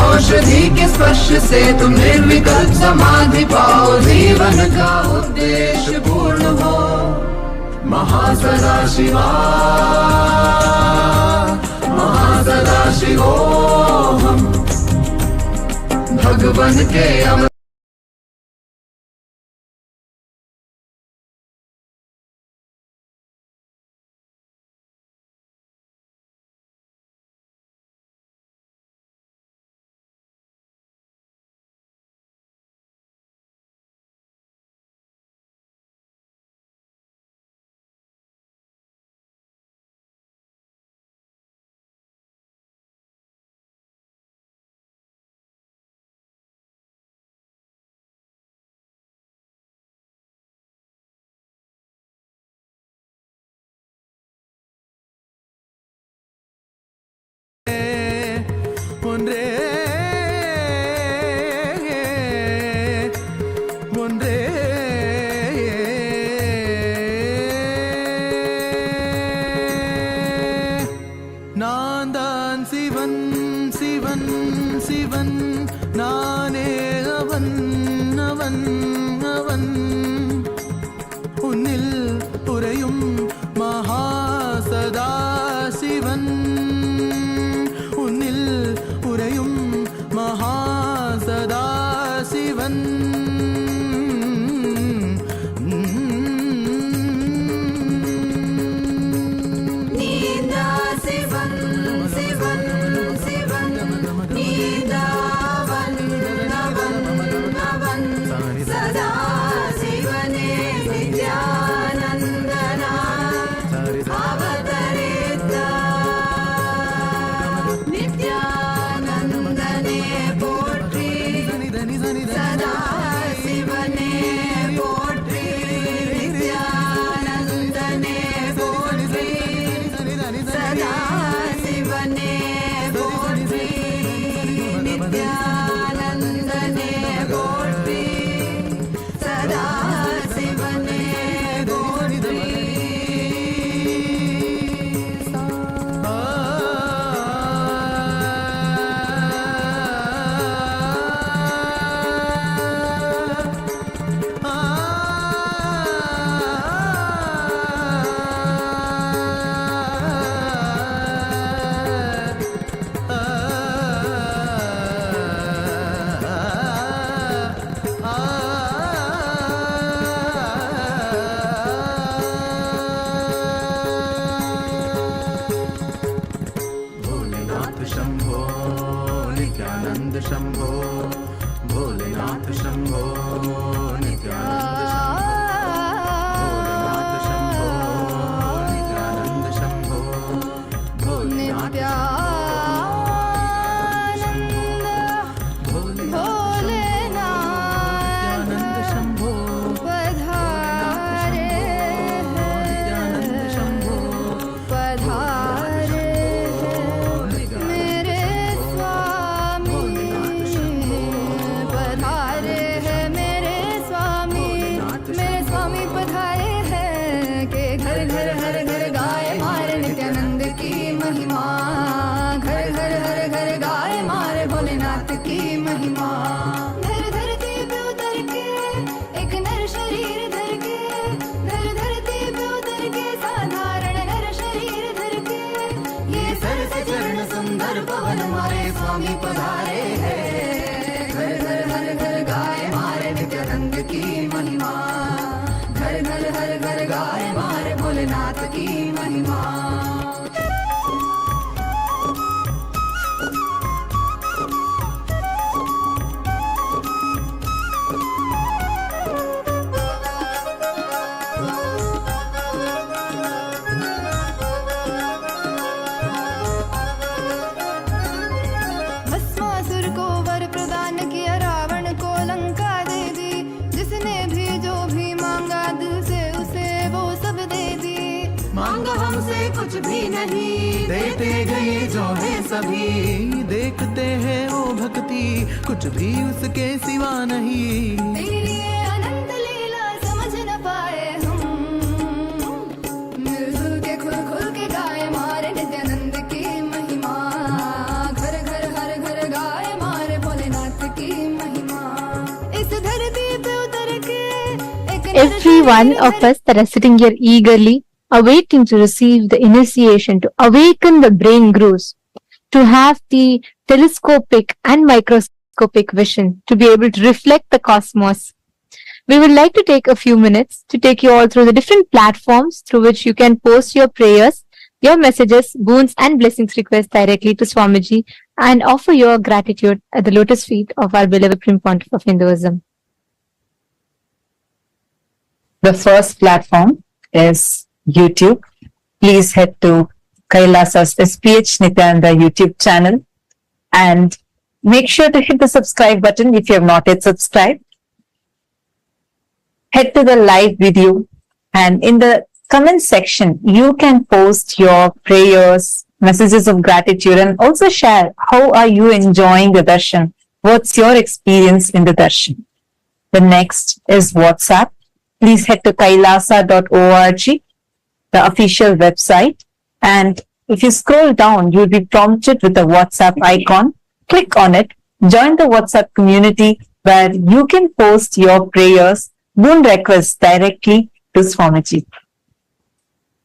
औषधि के स्पर्श से तुम निर्विकल्प समाधि पाओ जीवन का उद्देश्य पूर्ण हो महासदाशिवा महासदाशिवोऽहं भगवान के अमर मांगा हमसे कुछ भी नहीं, देते गए जो है सभी, देखते हैं वो भक्ति कुछ भी उसके सिवा नहीं। तेरी ये अनंत लीला समझ न पाए हम, मिलजुल के खुल खुल के गाए मारे नित्यानंद की महिमा, घर घर हर घर गाए मारे भोलेनाथ की महिमा। इस धरती पे उतर के Every one of us that are sitting here eagerly awaiting to receive the initiation, to awaken the brain grooves, to have the telescopic and microscopic vision, to be able to reflect the cosmos. We would like to take a few minutes to take you all through the different platforms through which you can post your prayers, your messages, boons and blessings requests directly to Swamiji and offer your gratitude at the lotus feet of our beloved Supreme Pontiff of Hinduism. The first platform is YouTube. Please head to Kailasa's SPH Nithyananda YouTube channel and make sure to hit the subscribe button if you have not yet subscribed. Head to the live video and in the comment section, you can post your prayers, messages of gratitude and also share how are you enjoying the darshan? What's your experience in the darshan? The next is WhatsApp. Please head to kailasa.org, the official website. And if you scroll down, you'll be prompted with the WhatsApp icon. Click on it, join the WhatsApp community where you can post your prayers, boon requests directly to Swamiji.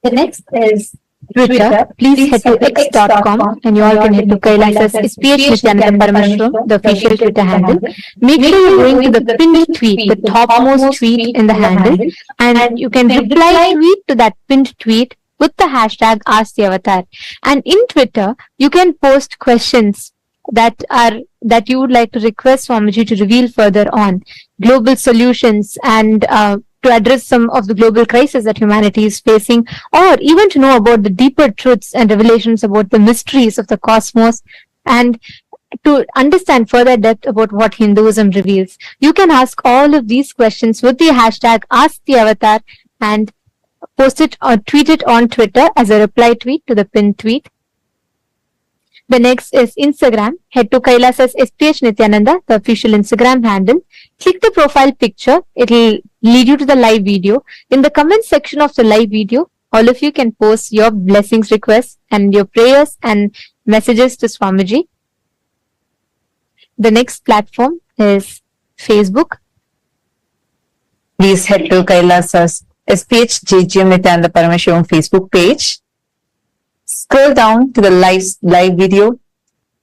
The next is Twitter. Please head to x.com and you all can head to Kailasa's SPH Nithyananda Paramashivam, the official Twitter handle. Make sure you're going to the pinned tweet, the topmost tweet in the handle, and you can reply tweet to that pinned tweet with the hashtag #AskTheAvatar. And in Twitter, you can post questions that you would like to request Swamiji to reveal further on, global solutions and to address some of the global crises that humanity is facing, or even to know about the deeper truths and revelations about the mysteries of the cosmos, and to understand further depth about what Hinduism reveals. You can ask all of these questions with the hashtag #AskTheAvatar and post it or tweet it on Twitter as a reply tweet to the pinned tweet. The next is Instagram. Head to Kailasa's SPH Nithyananda, the official Instagram handle. Click the profile picture. It will lead you to the live video. In the comment section of the live video, all of you can post your blessings requests and your prayers and messages to Swamiji. The next platform is Facebook. Please head to Kailasa's SPH JGM Nithyananda Paramashivam Facebook page. Scroll down to the live video,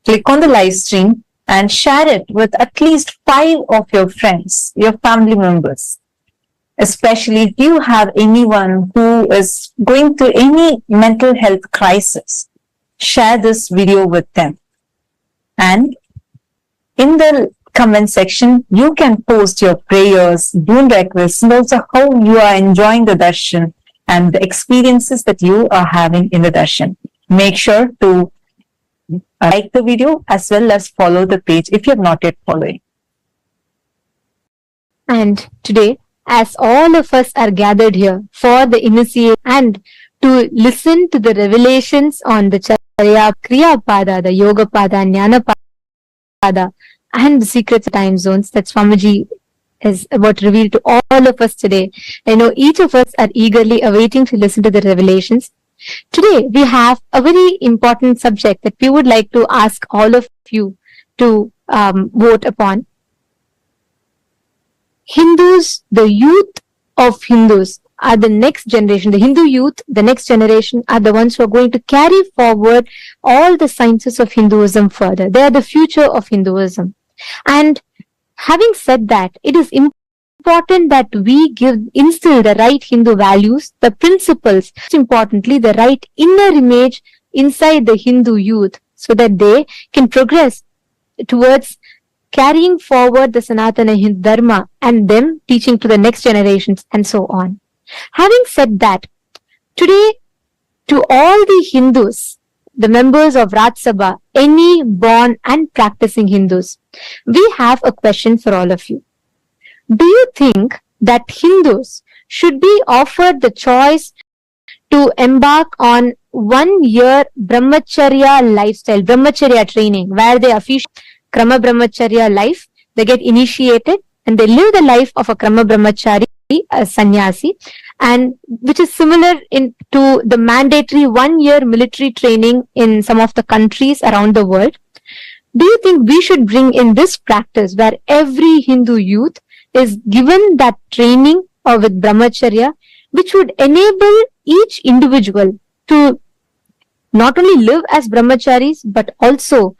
click on the live stream and share it with at least 5 of your friends, your family members. Especially if you have anyone who is going through any mental health crisis, share this video with them. And in the comment section, you can post your prayers, boon requests, and also how you are enjoying the darshan and the experiences that you are having in the darshan. Make sure to like the video as well as follow the page if you have not yet followed. And today, as all of us are gathered here for the initiation and to listen to the revelations on the Charya Kriya Pada, the Yoga Pada, Jnana Pada, and the secrets of time zones that Swamiji is about to reveal to all of us today. I know each of us are eagerly awaiting to listen to the revelations. Today, we have a very important subject that we would like to ask all of you to vote upon. Hindus, the youth of Hindus are the next generation. The Hindu youth, the next generation, are the ones who are going to carry forward all the sciences of Hinduism further. They are the future of Hinduism. And having said that, it is important that we instill the right Hindu values, the principles, most importantly, the right inner image inside the Hindu youth so that they can progress towards carrying forward the Sanatana Hindu Dharma and them teaching to the next generations and so on. Having said that, today to all the Hindus, the members of Raj Sabha, any born and practicing Hindus, we have a question for all of you. Do you think that Hindus should be offered the choice to embark on 1 year brahmacharya lifestyle, brahmacharya training, where they officially krama brahmacharya life. They get initiated and they live the life of a krama brahmachari, a sannyasi, and which is similar to the mandatory 1 year military training in some of the countries around the world. Do you think we should bring in this practice where every Hindu youth is given that training with brahmacharya, which would enable each individual to not only live as brahmacharis, but also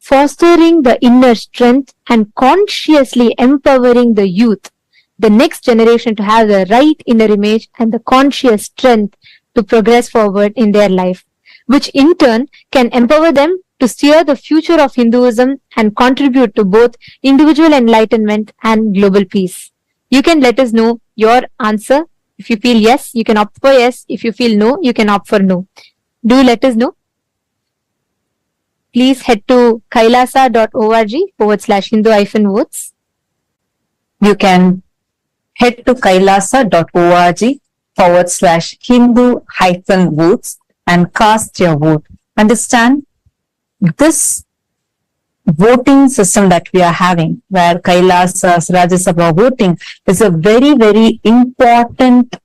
fostering the inner strength and consciously empowering the youth, the next generation, to have the right inner image and the conscious strength to progress forward in their life, which in turn can empower them to steer the future of Hinduism and contribute to both individual enlightenment and global peace? You can let us know your answer. If you feel yes, you can opt for yes. If you feel no, you can opt for no. Do let us know. Please head to kailasa.org/Hindu-votes. You can head to kailasa.org/Hindu-votes and cast your vote. Understand, this voting system that we are having, where Kailasa's Rajya Sabha voting, is a very, very important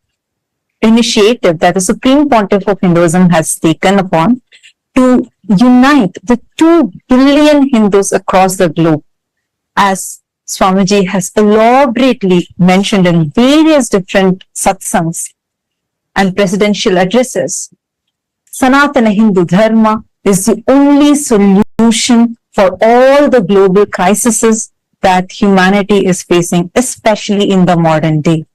initiative that the Supreme Pontiff of Hinduism has taken upon to unite the 2 billion Hindus across the globe. As Swamiji has elaborately mentioned in various different satsangs and presidential addresses, Sanatana Hindu Dharma is the only solution for all the global crises that humanity is facing, especially in the modern day.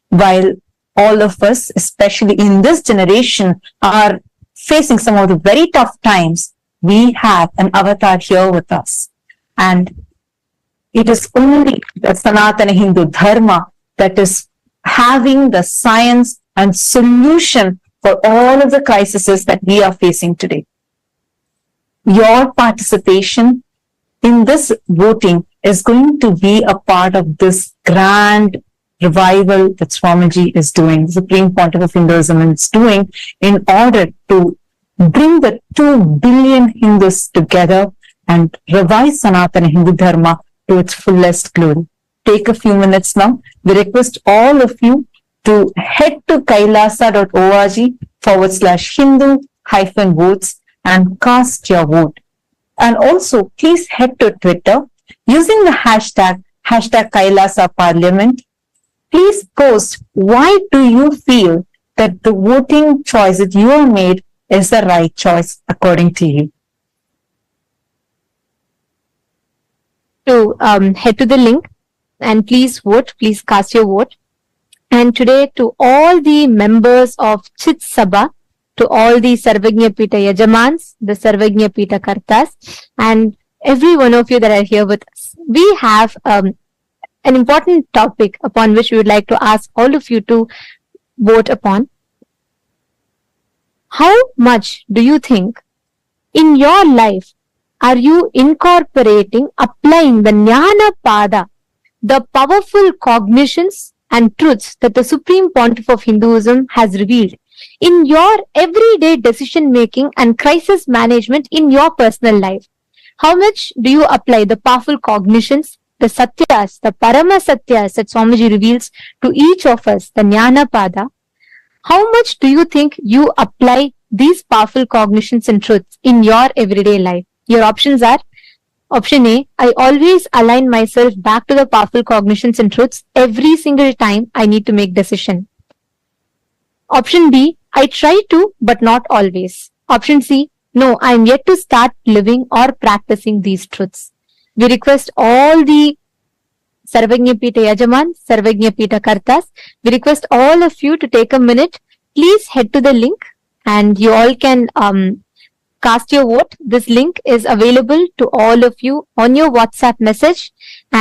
While all of us, especially in this generation, are facing some of the very tough times, we have an avatar here with us. And it is only the Sanatana Hindu Dharma that is having the science and solution for all of the crises that we are facing today. Your participation in this voting is going to be a part of this grand revival that Swamiji is doing, the Supreme Pontiff of Hinduism is doing, in order to bring the 2 billion Hindus together and revive Sanatana Hindu Dharma to its fullest glory. Take a few minutes now. We request all of you to head to kailasa.org/Hindu-votes and cast your vote. And also, please head to Twitter using the hashtag Kailasa Parliament. Please post why do you feel that the voting choice that you have made is the right choice according to you. To head to the link and please vote, please cast your vote. And today, to all the members of Chit Sabha, to all the Sarvagnya Pita Yajamans, the Sarvagnya Pita Kartas, and every one of you that are here with us, we have an important topic upon which we would like to ask all of you to vote upon. How much do you think in your life are you incorporating, applying the Jnana Pada, the powerful cognitions and truths that the Supreme Pontiff of Hinduism has revealed in your everyday decision making and crisis management in your personal life? How much do you apply the powerful cognitions, the satyas, the Paramasatyas that Swamiji reveals to each of us, the Jnana Pada? How much do you think you apply these powerful cognitions and truths in your everyday life? Your options are: option A, I always align myself back to the powerful cognitions and truths every single time I need to make decision. Option B, I try to, but not always. Option C, no, I am yet to start living or practicing these truths. We request all the Sarvagnya Pita Yajaman, Sarvagnya Pita Kartas, we request all of you to take a minute. Please head to the link and you all can cast your vote. This link is available to all of you on your WhatsApp message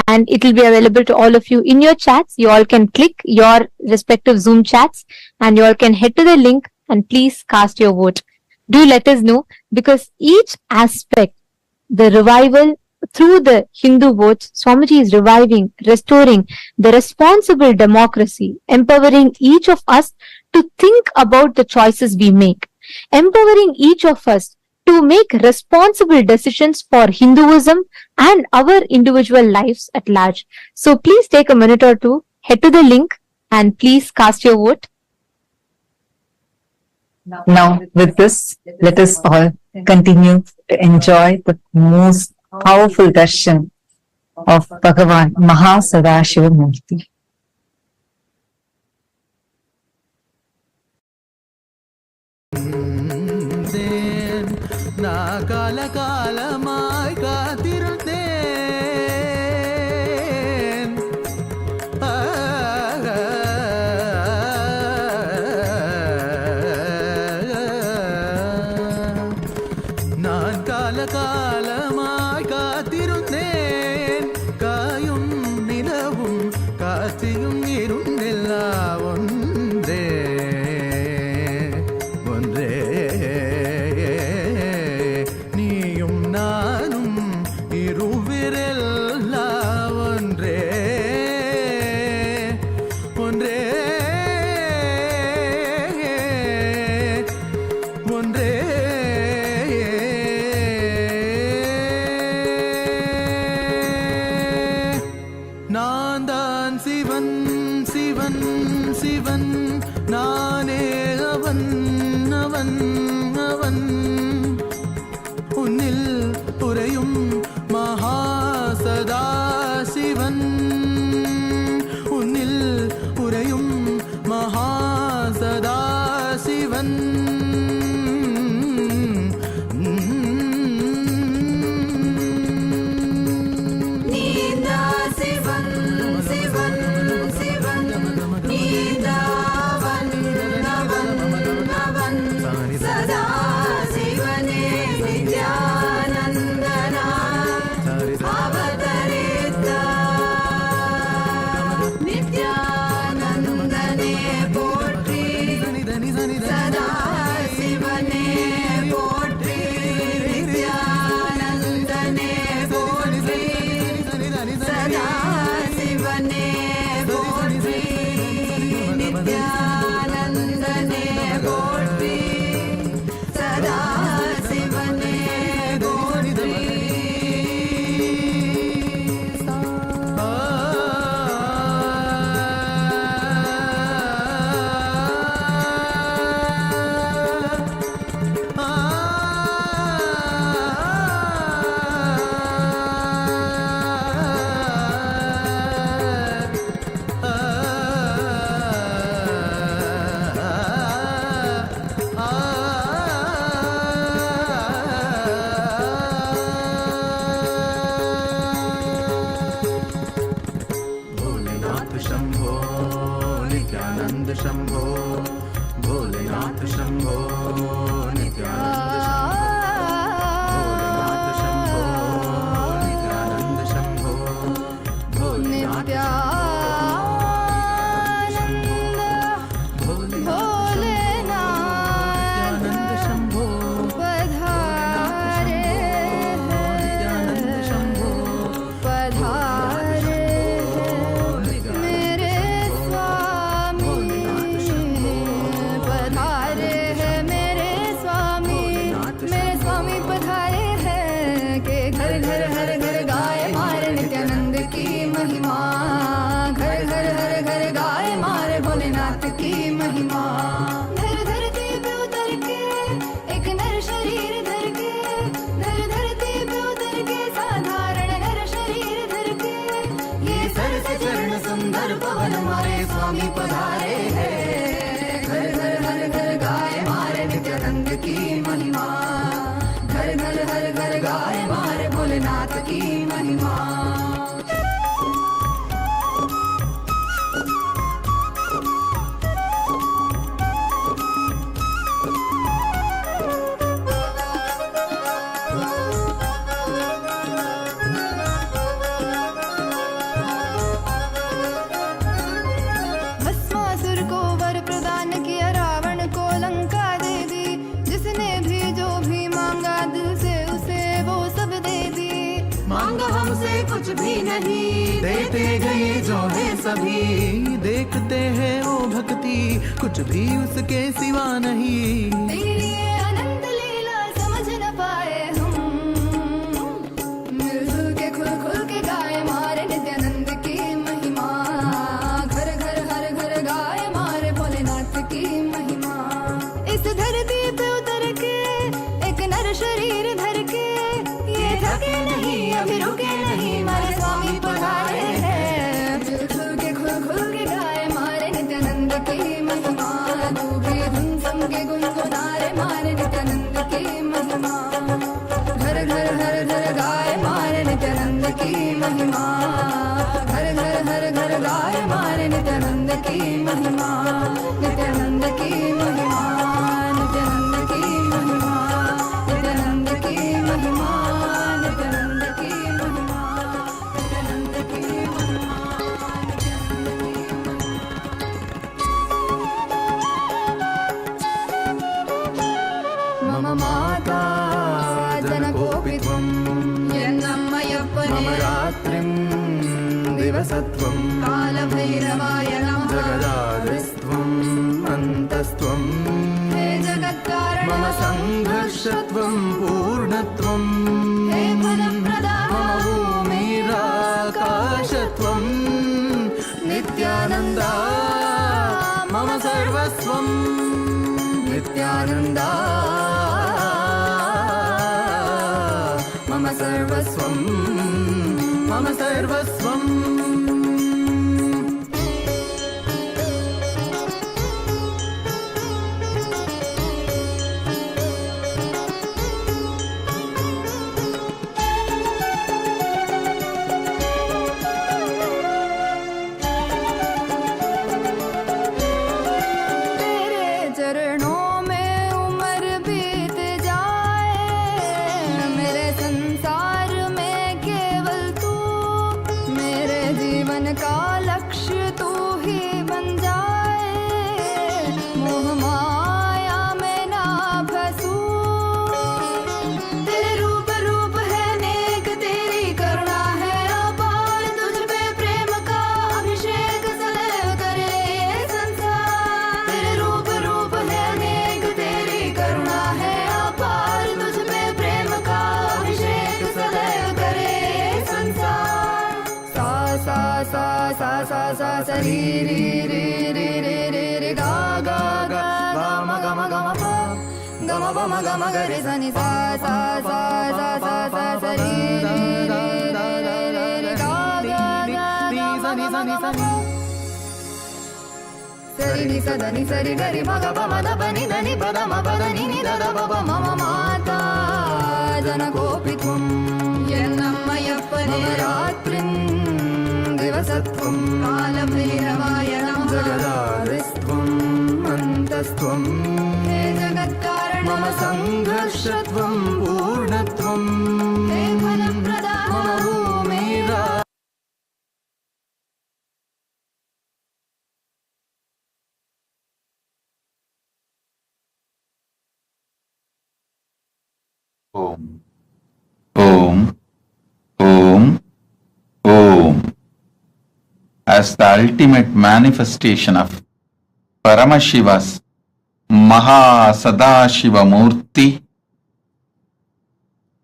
and it will be available to all of you in your chats. You all can click your respective Zoom chats and you all can head to the link and please cast your vote. Do let us know, because each aspect, the revival through the Hindu votes, Swamiji is reviving, restoring the responsible democracy, empowering each of us to think about the choices we make, empowering each of us to make responsible decisions for Hinduism and our individual lives at large. So please take a minute or two, head to the link and please cast your vote. Now, with this, let us all continue to enjoy the most powerful darshan of Bhagavān Sadashiva Murti. நான் காலகாலமாய் காத்திருந்தேன். நான் காலகாலமாய் காத்திருந்தேன். காயும் நிலவும் காட்சியும் இருந்தெல்லாம் ஒன்றே ஒன்றே. நீயும் நானும் இருவிரெல்லாம் ஒன்றே ஒன்றே ஒன்றே. நான் தான் சிவன் சிவன் சிவன், நானே அவன் அவன் அவன். உன்னில் உறையும் மகா சதாசிவன், உன்னில் உறையும் மகா சதாசிவன். நீதா சிவன் சிவன் சிவன், நீதாவன் அவன் அவன். சதா சிவனே நித்யானந்தனா அவதரித்தார். நித்யானந்தனே போற்றி, சதா சிவனே போற்றி. நித்யானந்தனே போற்றி, சதா சிவனே போற்றி. நித்யானந்தனே போற்றி, சதா சிவனே போற்றி. कुछ भी नहीं, देते गए जो है सभी, देखते हैं वो भक्ति कुछ भी उसके सिवा नहीं। तेरी ये अनंत लीला समझ न पाए हम, मिलजुल के खुल खुल के गाए मारे नित्यानंद की महिमा, घर घर हर घर गाए मारे भोलेनाथ की महिमा। इस धरती पे उतर के एक नर शरीर धर के, ये थके नहीं अभी रुके नहीं, मारे स्वामी पधारे हैं। खुल के गाए मारे नित्यानंद की महिमा, तू भी धुन सम के गुनगुनारे मारे नित्यानंद की महिमा। घर घर हर घर गाए मारे नित्यानंद की महिमा, घर घर हर घर गाए मारे नित्यानंद की महिमा, नित्यानंद की महिमा, नित्यानंद की महिमा, नित्यानंद की महिमा, नित्यानंद की महिमा, नित्यानंद की महिमा। मम माता जनकोऽपि त्वं, यन्नम्मयप्पने मम रात्रिं दिवसत्वं, कालभैरवाय नमः। जगदादिस्त्वम् अन्तस्त्वं, हे जगत्कारण मम सङ्घर्षत्वं पूर्णत्वं, हे फलप्रदा मम भूमिराकाशत्वं, नित्यानन्दा मम सर्वस्वं, नित्यानन्दा मम सर्वस्वं, मम सर्वस्वम्। तेरे चरणों में उम्र बीत जाए, मेरे संसार में केवल तू, मेरे जीवन का लक्ष्य तू ही बन जाए। मोह माया में ना फंसूं, तेरे रूप रूप है नेक, तेरी करुणा है अपार, तुझ पे प्रेम का अभिषेक सदैव करे ये संसार। तेरे रूप रूप है नेक, तेरी करुणा है अपार, तुझ पे प्रेम का अभिषेक सदैव करे ये संसार। सा सा सा सा सा सा सा री री री री री री री गा गा गा गा म ग म ग म प ग म प म ग म ग रे सा नि सा सा सा सा सा सा सा री री री री री री री गा गा गा गा म ग म ग म प सरि नि स द नि सरि ग रि म ग प म द प नि द नि प द म प द नि नि द द प प म म माता जनकोऽपि त्वं, यन्नम्मयप्पने मम रात्रिं दिवसत्वं, कालभैरवाय नमः। जगदादिस्त्वम् अन्तस्त्वं, हे जगत्कारण मम सङ्घर्षत्वं पूर्णत्वं, हे फलप्रदा मम भूमिरा Om. Om. Om. Om. As the ultimate manifestation of Paramashiva's Sadashiva Murti,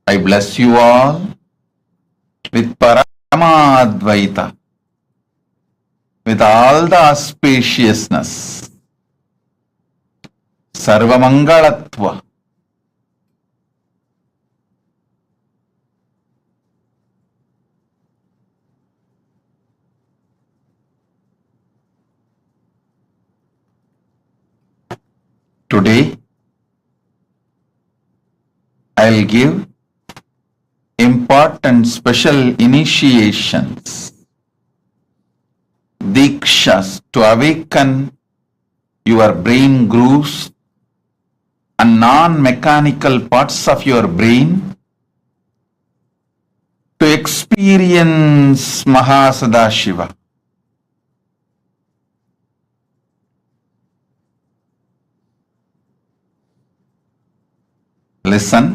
I bless you all with Paramadvaita, with all the auspiciousness, Sarvamangalatva. Today, I'll give important special initiations, dikshas to awaken your brain grooves and non-mechanical parts of your brain to experience Sadashiva. Listen.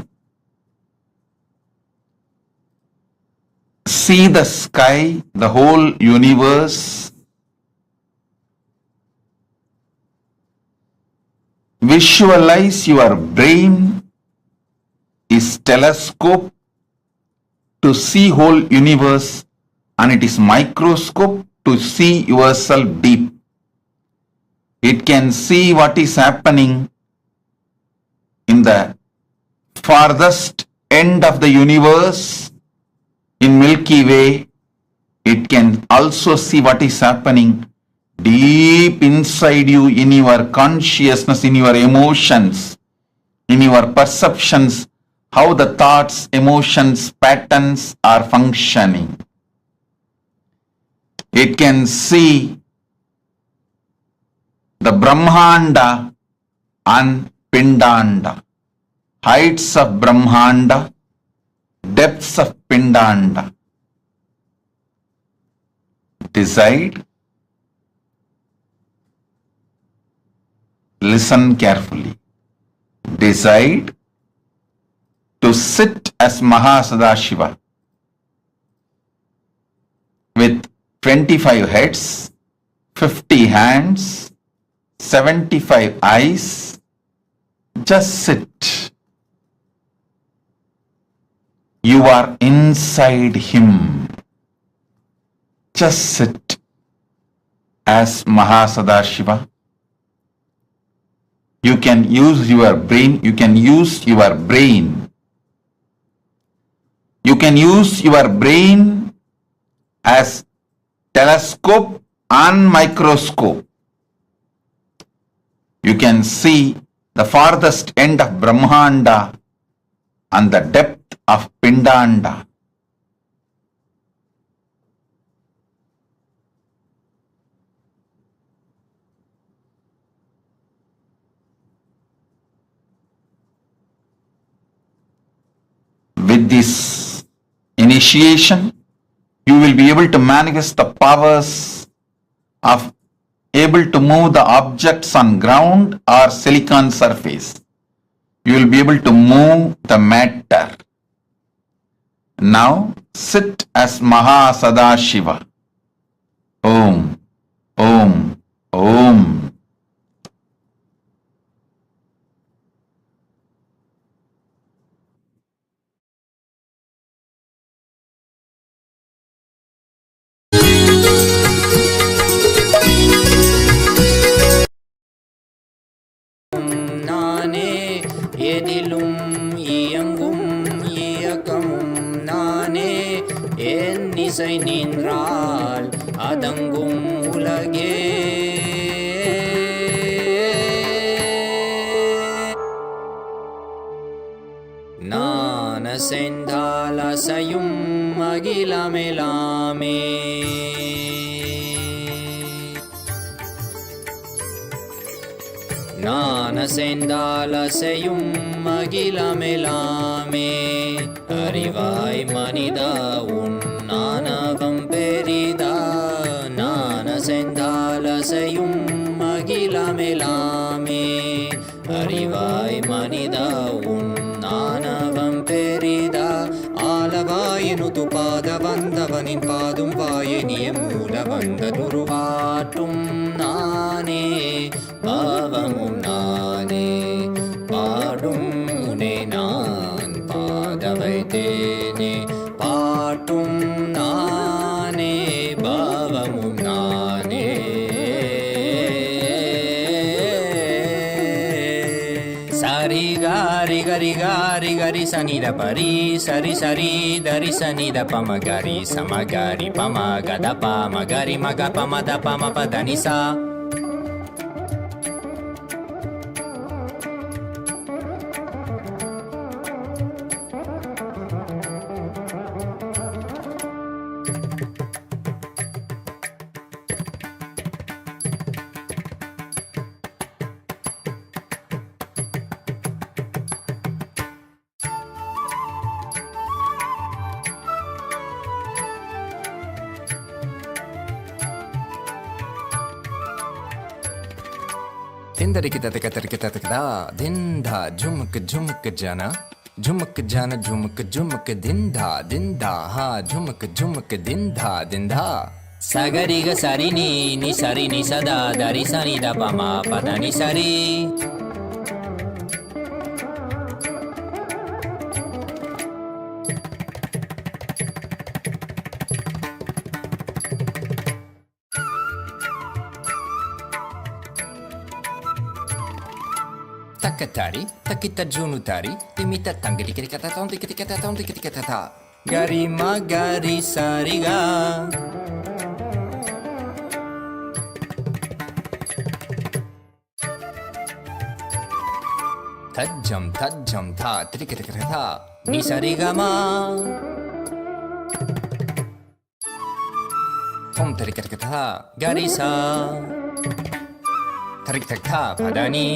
see the sky, the whole universe. Visualize your brain is telescope to see whole universe, and it is microscope to see yourself deep. It can see what is happening in the farthest end of the universe in Milky Way. It can also see what is happening deep inside you, in your consciousness, in your emotions, in your perceptions, how the thoughts, emotions, patterns are functioning. It can see the Brahmanda and Pindanda, heights of Brahmanda, depths of Pindanda. Decide. Listen carefully. Decide to sit as Sadashiva with 25 heads, 50 hands, 75 eyes. Just sit. You are inside him. Just sit as Sadashiva. You can use your brain. You can use your brain. You can use your brain as telescope and microscope. You can see the farthest end of Brahmanda and the depth of Pindanda. With this initiation, you will be able to manifest the powers of able to move the objects on ground or silicon surface. You will be able to move the matter. Now sit as Sadashiva. Om, Om, Om. எதிலும் இயங்கும் இயக்கமும் நானே, என் இசை நின்றால் அதங்கும் உலகே. நான் அசைந்தால் அசையும் அகிலமெலாமே. நான் அசைந்தால் அசையும் அகிலமெலாமே. அறிவாய் மனிதா உன் ஆணவம் பெரிதா. நான் அசைந்தால் அசையும் அகிலமெலாமே. அறிவாய் மனிதா உன் ஆணவம் பெரிதா. ஆலவாயினுது பாத வந்தவனின் பாதும் வாயினிய மூல வந்த துருவாற்றும் நானே. பாவமும் நானே, பாடும் உனை நான் பாத வைத்தேனே. பாட்டும் நானே, பாவமும் நானே. சரி காரி கரி காரி கரி சனித பரி சரி சரி தரி சனித பம கரி சமகரி பம கத பம கரி மக பம த பம பதனிசா. Tindarikitatikatatikatatikata, dinda, jumk, jumk, jana. झुमक जाना झुमक झुमक दिंधा दिंधा हा झुमक झुमक दिंधा दिंधा सगरी ग सारी नी सारी नी सदा दारी सानी दा पमा पदा नी सारी takatari takita junutari timita tangri kata ton kata ton kata gari magari sariga tajam tha trikata tha ni sariga ma tom trikata tha gari sa tarik tak tha padani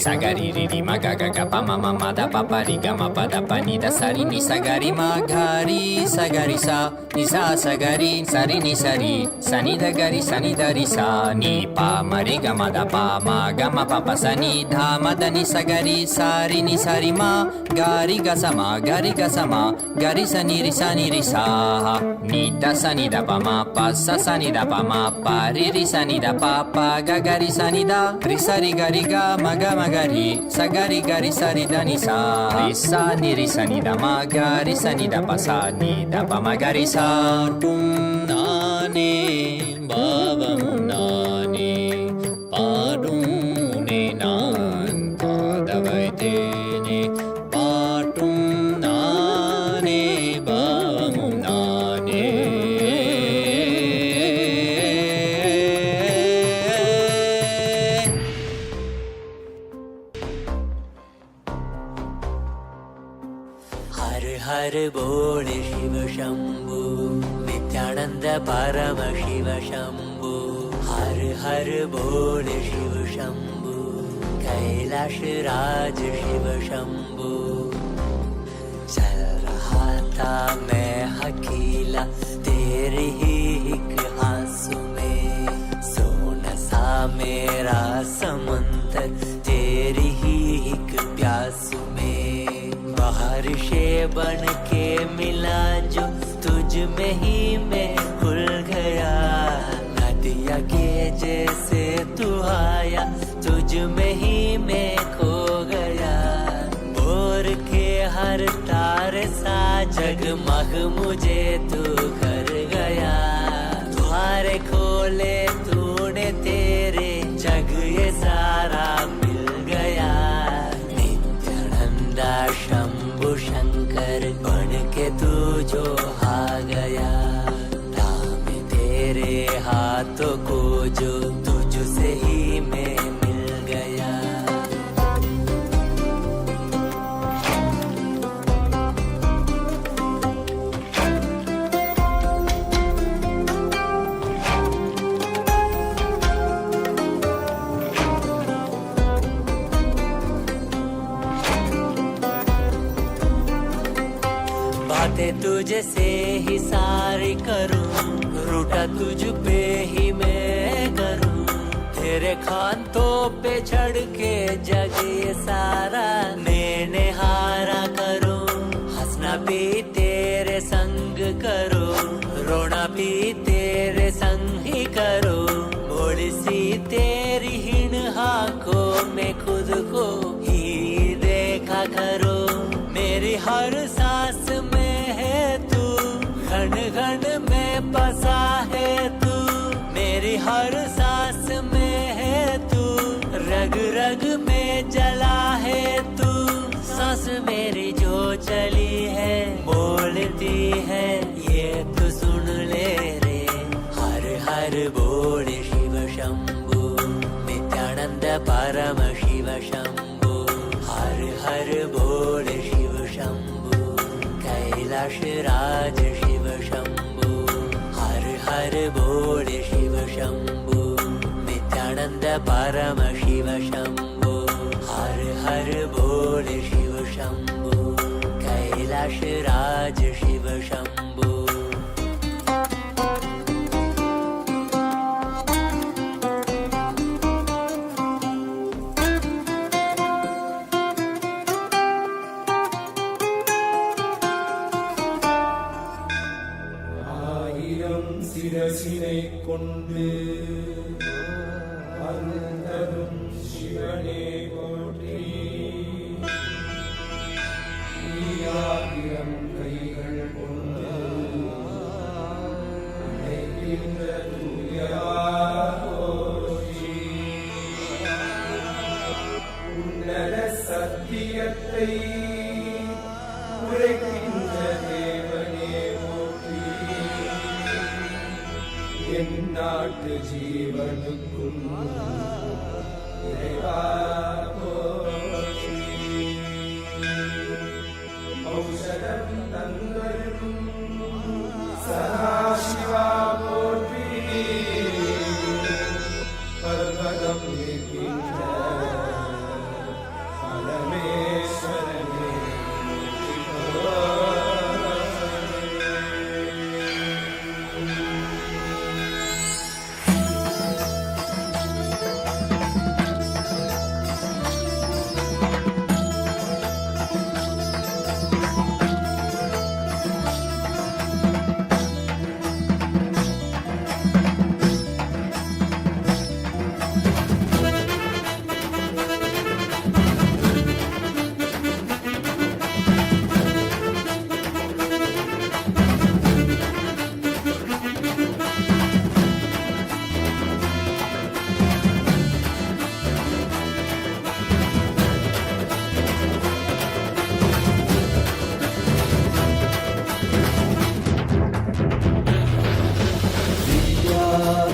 sagari riri maga gaga pa mama mada papa riga ma pada pani da sari ni sagari magari sagari sa ni sa sagari sari ni sari sani da gari sani da ri sa ni pa mariga mada pa ma ga ma papa sani dha mada ni sagari sari ni sari ma gari ga sama gari ga sama gari sani ri sa ni da sani da pa ma pa sa sani da pa ma pa ri sani da pa pa ga gari sani da ri sari gari ga maga magari sagari gari sari da ni sa ri sa ni da magari sani da pa sa ni da pa magari sa tum nane bhavam nane padum ne nan padavaite ne patum nane bhavam nane हर बोल शिव शंभु नित्यानंद परमशिव शंभु हर बोल शिव शंभु कैलाश राज शिव शंभु चल रहा था मैं अकेला तेरे ही एक आंसू में सोना सा मेरा समुंदर तेरी ही एक प्यासू में बारिशे बन के मिला जो तुझ में ही मैं खुल गया नदिया के जैसे तू आया तुझ में ही मैं खो गया बोर के हर तारे सा जगमग मुझे तू कर गया द्वारे खोले तूने तेरे जग ये सारा मिल गया नित्यानंदा शंभु शंकर बन के तू जो आ गया थामे तेरे हाथों को जो तुझसे ही मैं मिल गया बातें तुझे से ही सारी करूं रूठा तुझ पे ही मैं करूं तेरे खानों पे चढ़ के जग ये सारा मैंने हारा करूं हंसना भी तेरे संग करूं रोना भी तेरे संग ही करूं भोली सी तेरी हिण आंखों में खुद को ही देखा करूं मेरी हर सांस में है तू घन घन में बसा है तू मेरी हर सांस में है तू रग रग में जला है तू सांस मेरी जो चली है बोलती है ये तो सुन ले रे हर बोल शिव शंभु नित्यानंद परमशिव शंभु हर बोल शिव शंभु कैलाश राज शिव शंभु हर बोल शिव शंभु नित्यानंद परमशिव शंभु हर बोल शिव शंभु कैलाश राज शिव शंभु கொண்டு அருந்தரும் சிவனே போற்றி. நீயாயிரம் கைகள் கொண்டு அணைக்கின்ற தூயா போற்றி. உன்னத சத்தியத்தை உரைக்கின்ற தேவனே போற்றி. என் நாட்டு ஜீவனுக்கும் இறைவா போற்றி. ஔஷதம் தந்தருளும் சதாசிவா போற்றி. பர்வதம் இருக்கின்ற பரமேஸ்வரனே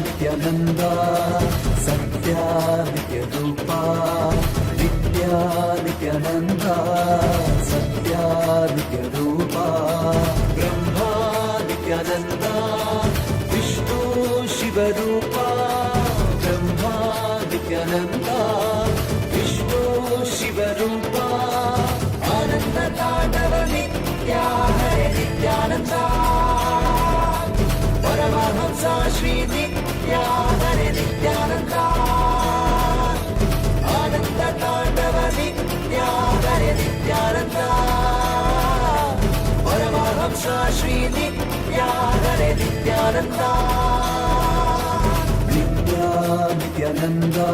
Nityananda, Satya Nityarupa, Nitya Nityananda, Satya Nityarupa, Brahma Nityananda, Vishnu Shivarupa, Brahma Nityananda, Vishnu Shivarupa, Ananda Tadava Nitya Hare Nityananda, Paramahamsa Shri Nitya Hare Nityananda, Ananda Tandava Nitya Hare Nityananda, Paramahamsa Shri Nitya Hare Nityananda, Nitya Nityananda.